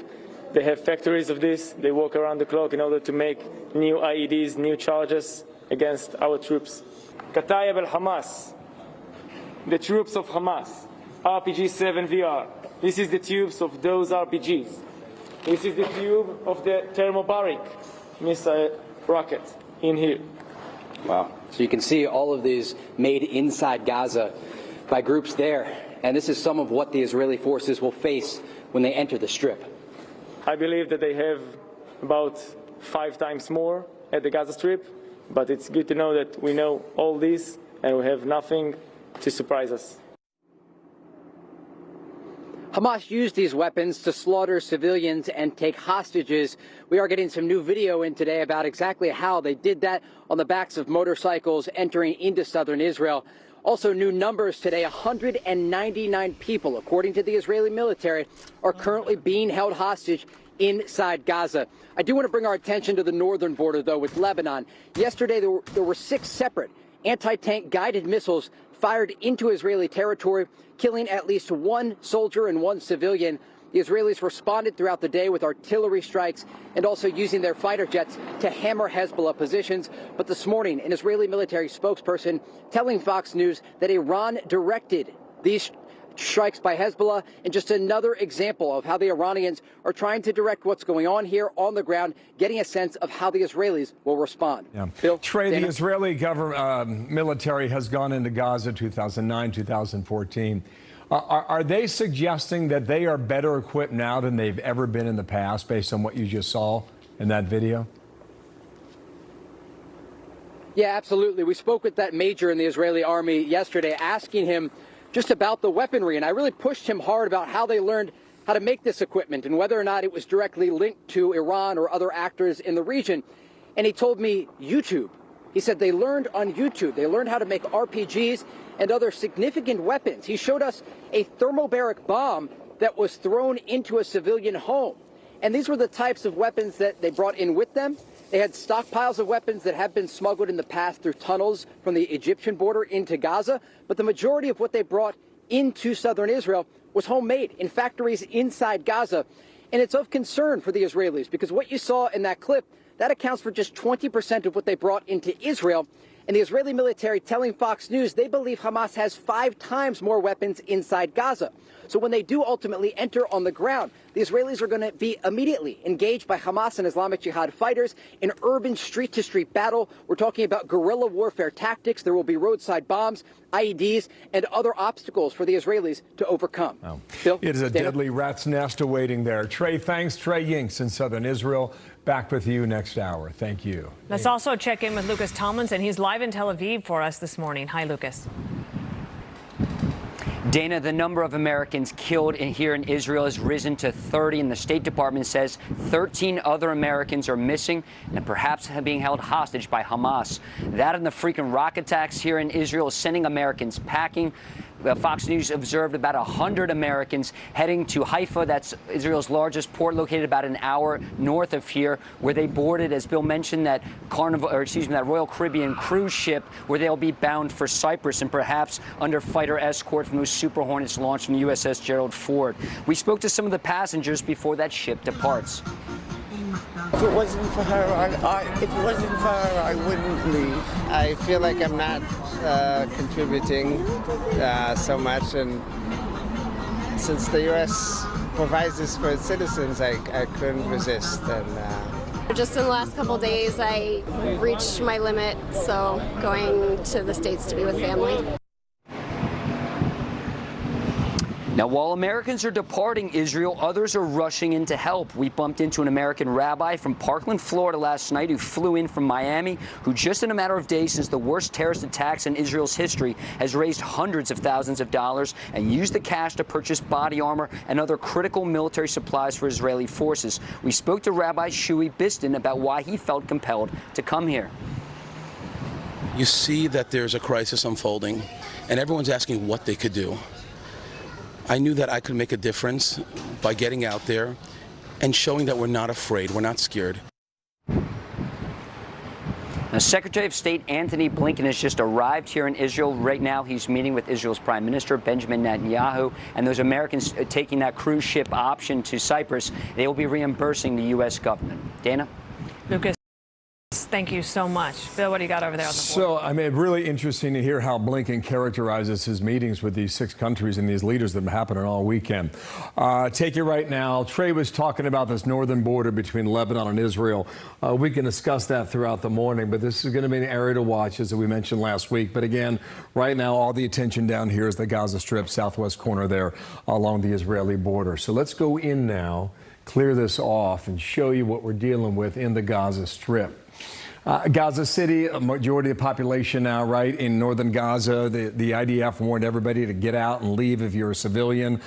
They have factories of this. They work around the clock in order to make new IEDs, new charges against our troops. Katayab al-Hamas, the troops of Hamas, RPG-7 VR. This is the tubes of those RPGs. This is the tube of the thermobaric missile rocket in here. Wow. So you can see all of these made inside Gaza by groups there. And this is some of what the Israeli forces will face when they enter the Strip. I believe that they have about 5 times more at the Gaza Strip, but it's good to know that we know all this and we have nothing to surprise us. Hamas used these weapons to slaughter civilians and take hostages. We are getting some new video in today about exactly how they did that on the backs of motorcycles entering into southern Israel. Also, new numbers today, 199 people, according to the Israeli military, are currently being held hostage inside Gaza. I do want to bring our attention to the northern border, though, with Lebanon. Yesterday, there were 6 separate anti-tank guided missiles fired into Israeli territory, killing at least 1 soldier and 1 civilian. The Israelis responded throughout the day with artillery strikes and also using their fighter jets to hammer Hezbollah positions. But this morning, an Israeli military spokesperson telling Fox News that Iran directed these strikes by Hezbollah, and just another example of how the Iranians are trying to direct what's going on here on the ground, getting a sense of how the Israelis will respond. Yeah. Bill, Trey, Dana? the Israeli government, military has gone into Gaza 2009, 2014. Are they suggesting that they are better equipped now than they've ever been in the past, based on what you just saw in that video? Yeah, absolutely. We spoke with that major in the Israeli army yesterday, asking him just about the weaponry, and I really pushed him hard about how they learned how to make this equipment and whether or not it was directly linked to Iran or other actors in the region. And he told me YouTube. He said they learned on YouTube. They learned how to make RPGs and other significant weapons. He showed us a thermobaric bomb that was thrown into a civilian home. And these were the types of weapons that they brought in with them. They had stockpiles of weapons that have been smuggled in the past through tunnels from the Egyptian border into Gaza. But the majority of what they brought into southern Israel was homemade in factories inside Gaza. And it's of concern for the Israelis because what you saw in that clip, that accounts for just 20% of what they brought into Israel. And the Israeli military telling Fox News they believe Hamas has 5 times more weapons inside Gaza. So when they do ultimately enter on the ground, the Israelis are going to be immediately engaged by Hamas and Islamic Jihad fighters in urban street-to-street battle. We're talking about guerrilla warfare tactics. There will be roadside bombs, IEDs, and other obstacles for the Israelis to overcome. Wow. Bill, It is a Dana? deadly rat's nest awaiting there. Trey, thanks. Trey Yinks in southern Israel. Back with you next hour. Thank you. Let's also check in with Lucas Tomlinson. He's live in Tel Aviv for us this morning. Hi, Lucas. Dana, the number of Americans killed here in Israel has risen to 30, and the State Department says 13 other Americans are missing and perhaps being held hostage by Hamas. That and the frequent rocket attacks here in Israel is sending Americans packing. Fox News observed about 100 Americans heading to Haifa. That's Israel's largest port, located about an hour north of here, where they boarded, as Bill mentioned, that that Royal Caribbean cruise ship, where they'll be bound for Cyprus and perhaps under fighter escort from those Super Hornets launched from the USS Gerald Ford. We spoke to some of the passengers before that ship departs. If it wasn't for her, I wouldn't leave. I feel like I'm not contributing so much, and since the U.S. provides this for its citizens, I couldn't resist. And just in the last couple of days, I reached my limit, so going to the States to be with family. Now, while Americans are departing Israel, others are rushing in to help. We bumped into an American rabbi from Parkland, Florida last night who flew in from Miami, who just in a matter of days since the worst terrorist attacks in Israel's history has raised hundreds of thousands of dollars and used the cash to purchase body armor and other critical military supplies for Israeli forces. We spoke to Rabbi Shuey Biston about why he felt compelled to come here. You see that there's a crisis unfolding, and everyone's asking what they could do. I knew that I could make a difference by getting out there and showing that we're not afraid, we're not scared. Now, Secretary of State Antony Blinken has just arrived here in Israel. Right now, he's meeting with Israel's Prime Minister, Benjamin Netanyahu, and those Americans taking that cruise ship option to Cyprus, they will be reimbursing the U.S. government. Dana? Lucas, thank you so much. Bill, what do you got over there on the board? So, I mean, really interesting to hear how Blinken characterizes his meetings with these 6 countries and these leaders that have been happening all weekend. Take it right now. Trey was talking about this northern border between Lebanon and Israel. We can discuss that throughout the morning, but this is going to be an area to watch, as we mentioned last week. But again, right now, all the attention down here is the Gaza Strip, southwest corner there along the Israeli border. So let's go in now, clear this off, and show you what we're dealing with in the Gaza Strip. Gaza City, a majority of the population now, right, in northern Gaza. The IDF warned everybody to get out and leave if you're a civilian.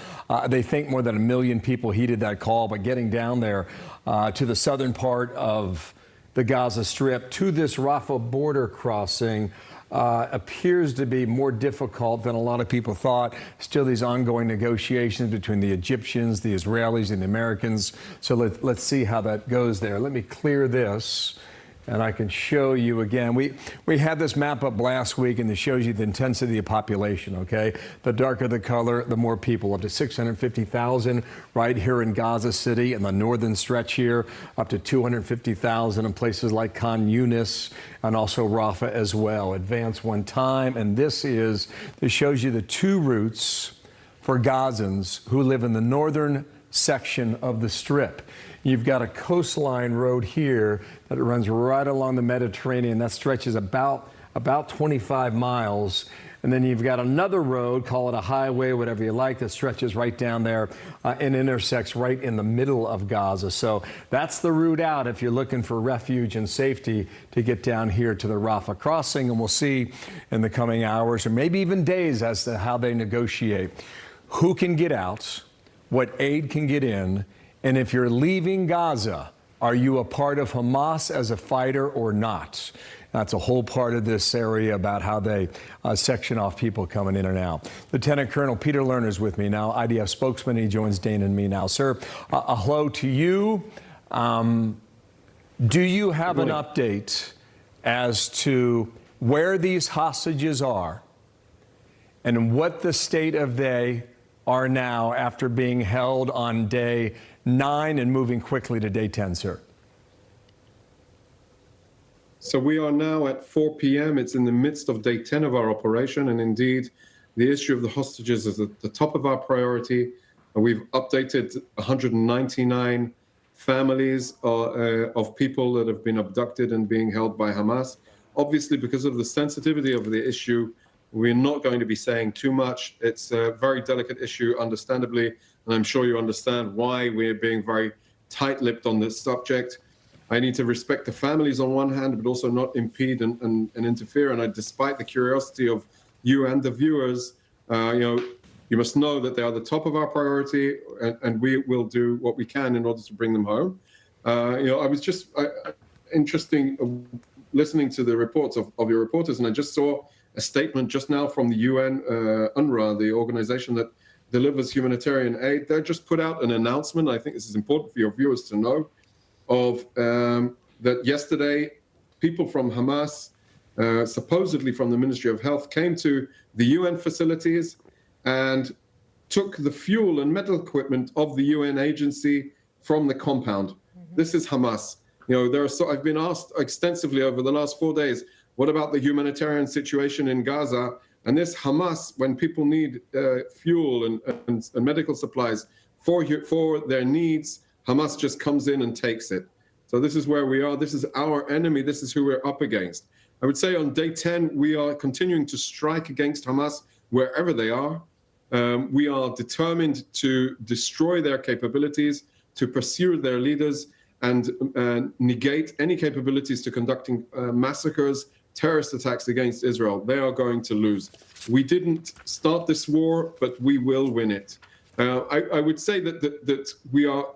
They think more than 1 million people heeded that call, but getting down there to the southern part of the Gaza Strip, to this Rafah border crossing, appears to be more difficult than a lot of people thought. Still these ongoing negotiations between the Egyptians, the Israelis, and the Americans. So let's see how that goes there. Let me clear this, and I can show you again. We had this map up last week, and it shows you the intensity of population, okay? The darker the color, the more people, up to 650,000 right here in Gaza City, and the northern stretch here, up to 250,000 in places like Khan Yunis, and also Rafah as well. Advance one time, and this shows you the two routes for Gazans who live in the northern section of the Strip. You've got a coastline road here that runs right along the Mediterranean. That stretches about 25 miles. And then you've got another road, call it a highway, whatever you like, that stretches right down there and intersects right in the middle of Gaza. So that's the route out if you're looking for refuge and safety to get down here to the Rafah crossing. And we'll see in the coming hours or maybe even days as to how they negotiate who can get out, what aid can get in, and if you're leaving Gaza, are you a part of Hamas as a fighter or not? That's a whole part of this area about how they section off people coming in and out. Lieutenant Colonel Peter Lerner is with me now, IDF spokesman. He joins Dana and me now. Sir, a hello to you. Do you have an update as to where these hostages are and what the state of they are now after being held on day 9 and moving quickly to day 10, sir? So we are now at 4 p.m. It's in the midst of day 10 of our operation. And indeed, the issue of the hostages is at the top of our priority. We've updated 199 families of people that have been abducted and being held by Hamas. Obviously, because of the sensitivity of the issue, we're not going to be saying too much. It's a very delicate issue, understandably, and I'm sure you understand why we're being very tight-lipped on this subject. I need to respect the families on one hand, but also not impede and interfere. And despite the curiosity of you and the viewers, you must know that they are the top of our priority, and we will do what we can in order to bring them home. I was just interesting listening to the reports of your reporters, and I just saw a statement just now from the UN, UNRWA, the organization that delivers humanitarian aid. They just put out an announcement. I think this is important for your viewers to know of that yesterday people from Hamas, supposedly from the Ministry of Health, came to the UN facilities and took the fuel and medical equipment of the UN agency from the compound. Mm-hmm. This is Hamas. I've been asked extensively over the last 4 days, what about the humanitarian situation in Gaza? And this Hamas, when people need fuel and medical supplies for their needs, Hamas just comes in and takes it. So this is where we are. This is our enemy. This is who we're up against. I would say on day 10, we are continuing to strike against Hamas wherever they are. We are determined to destroy their capabilities, to pursue their leaders, and negate any capabilities to conducting massacres, terrorist attacks against Israel. They are going to lose. We didn't start this war, but we will win it. I would say that we are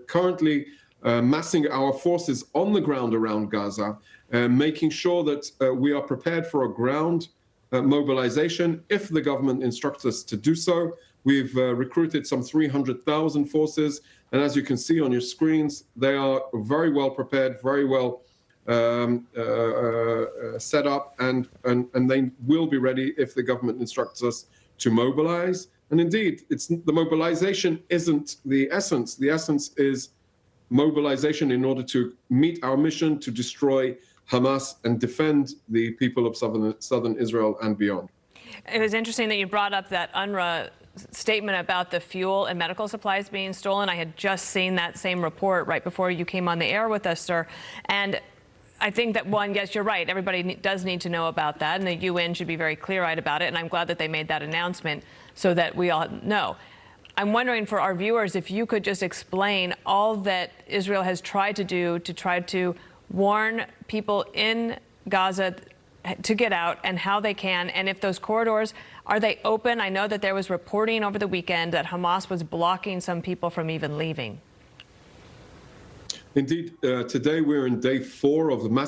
currently massing our forces on the ground around Gaza, making sure that we are prepared for a ground mobilization if the government instructs us to do so. We've recruited some 300,000 forces, and as you can see on your screens, they are very well prepared, very well set up, and they will be ready if the government instructs us to mobilize. And indeed, the mobilization isn't the essence. The essence is mobilization in order to meet our mission to destroy Hamas and defend the people of southern Israel and beyond. It was interesting that you brought up that UNRWA statement about the fuel and medical supplies being stolen. I had just seen that same report right before you came on the air with us, sir. And I think that, one, yes, you're right. Everybody does need to know about that, and the UN should be very clear-eyed about it. And I'm glad that they made that announcement so that we all know. I'm wondering for our viewers if you could just explain all that Israel has tried to do to try to warn people in Gaza to get out and how they can, and if those corridors, are they open? I know that there was reporting over the weekend that Hamas was blocking some people from even leaving. Indeed, today we're in day 4 of the mass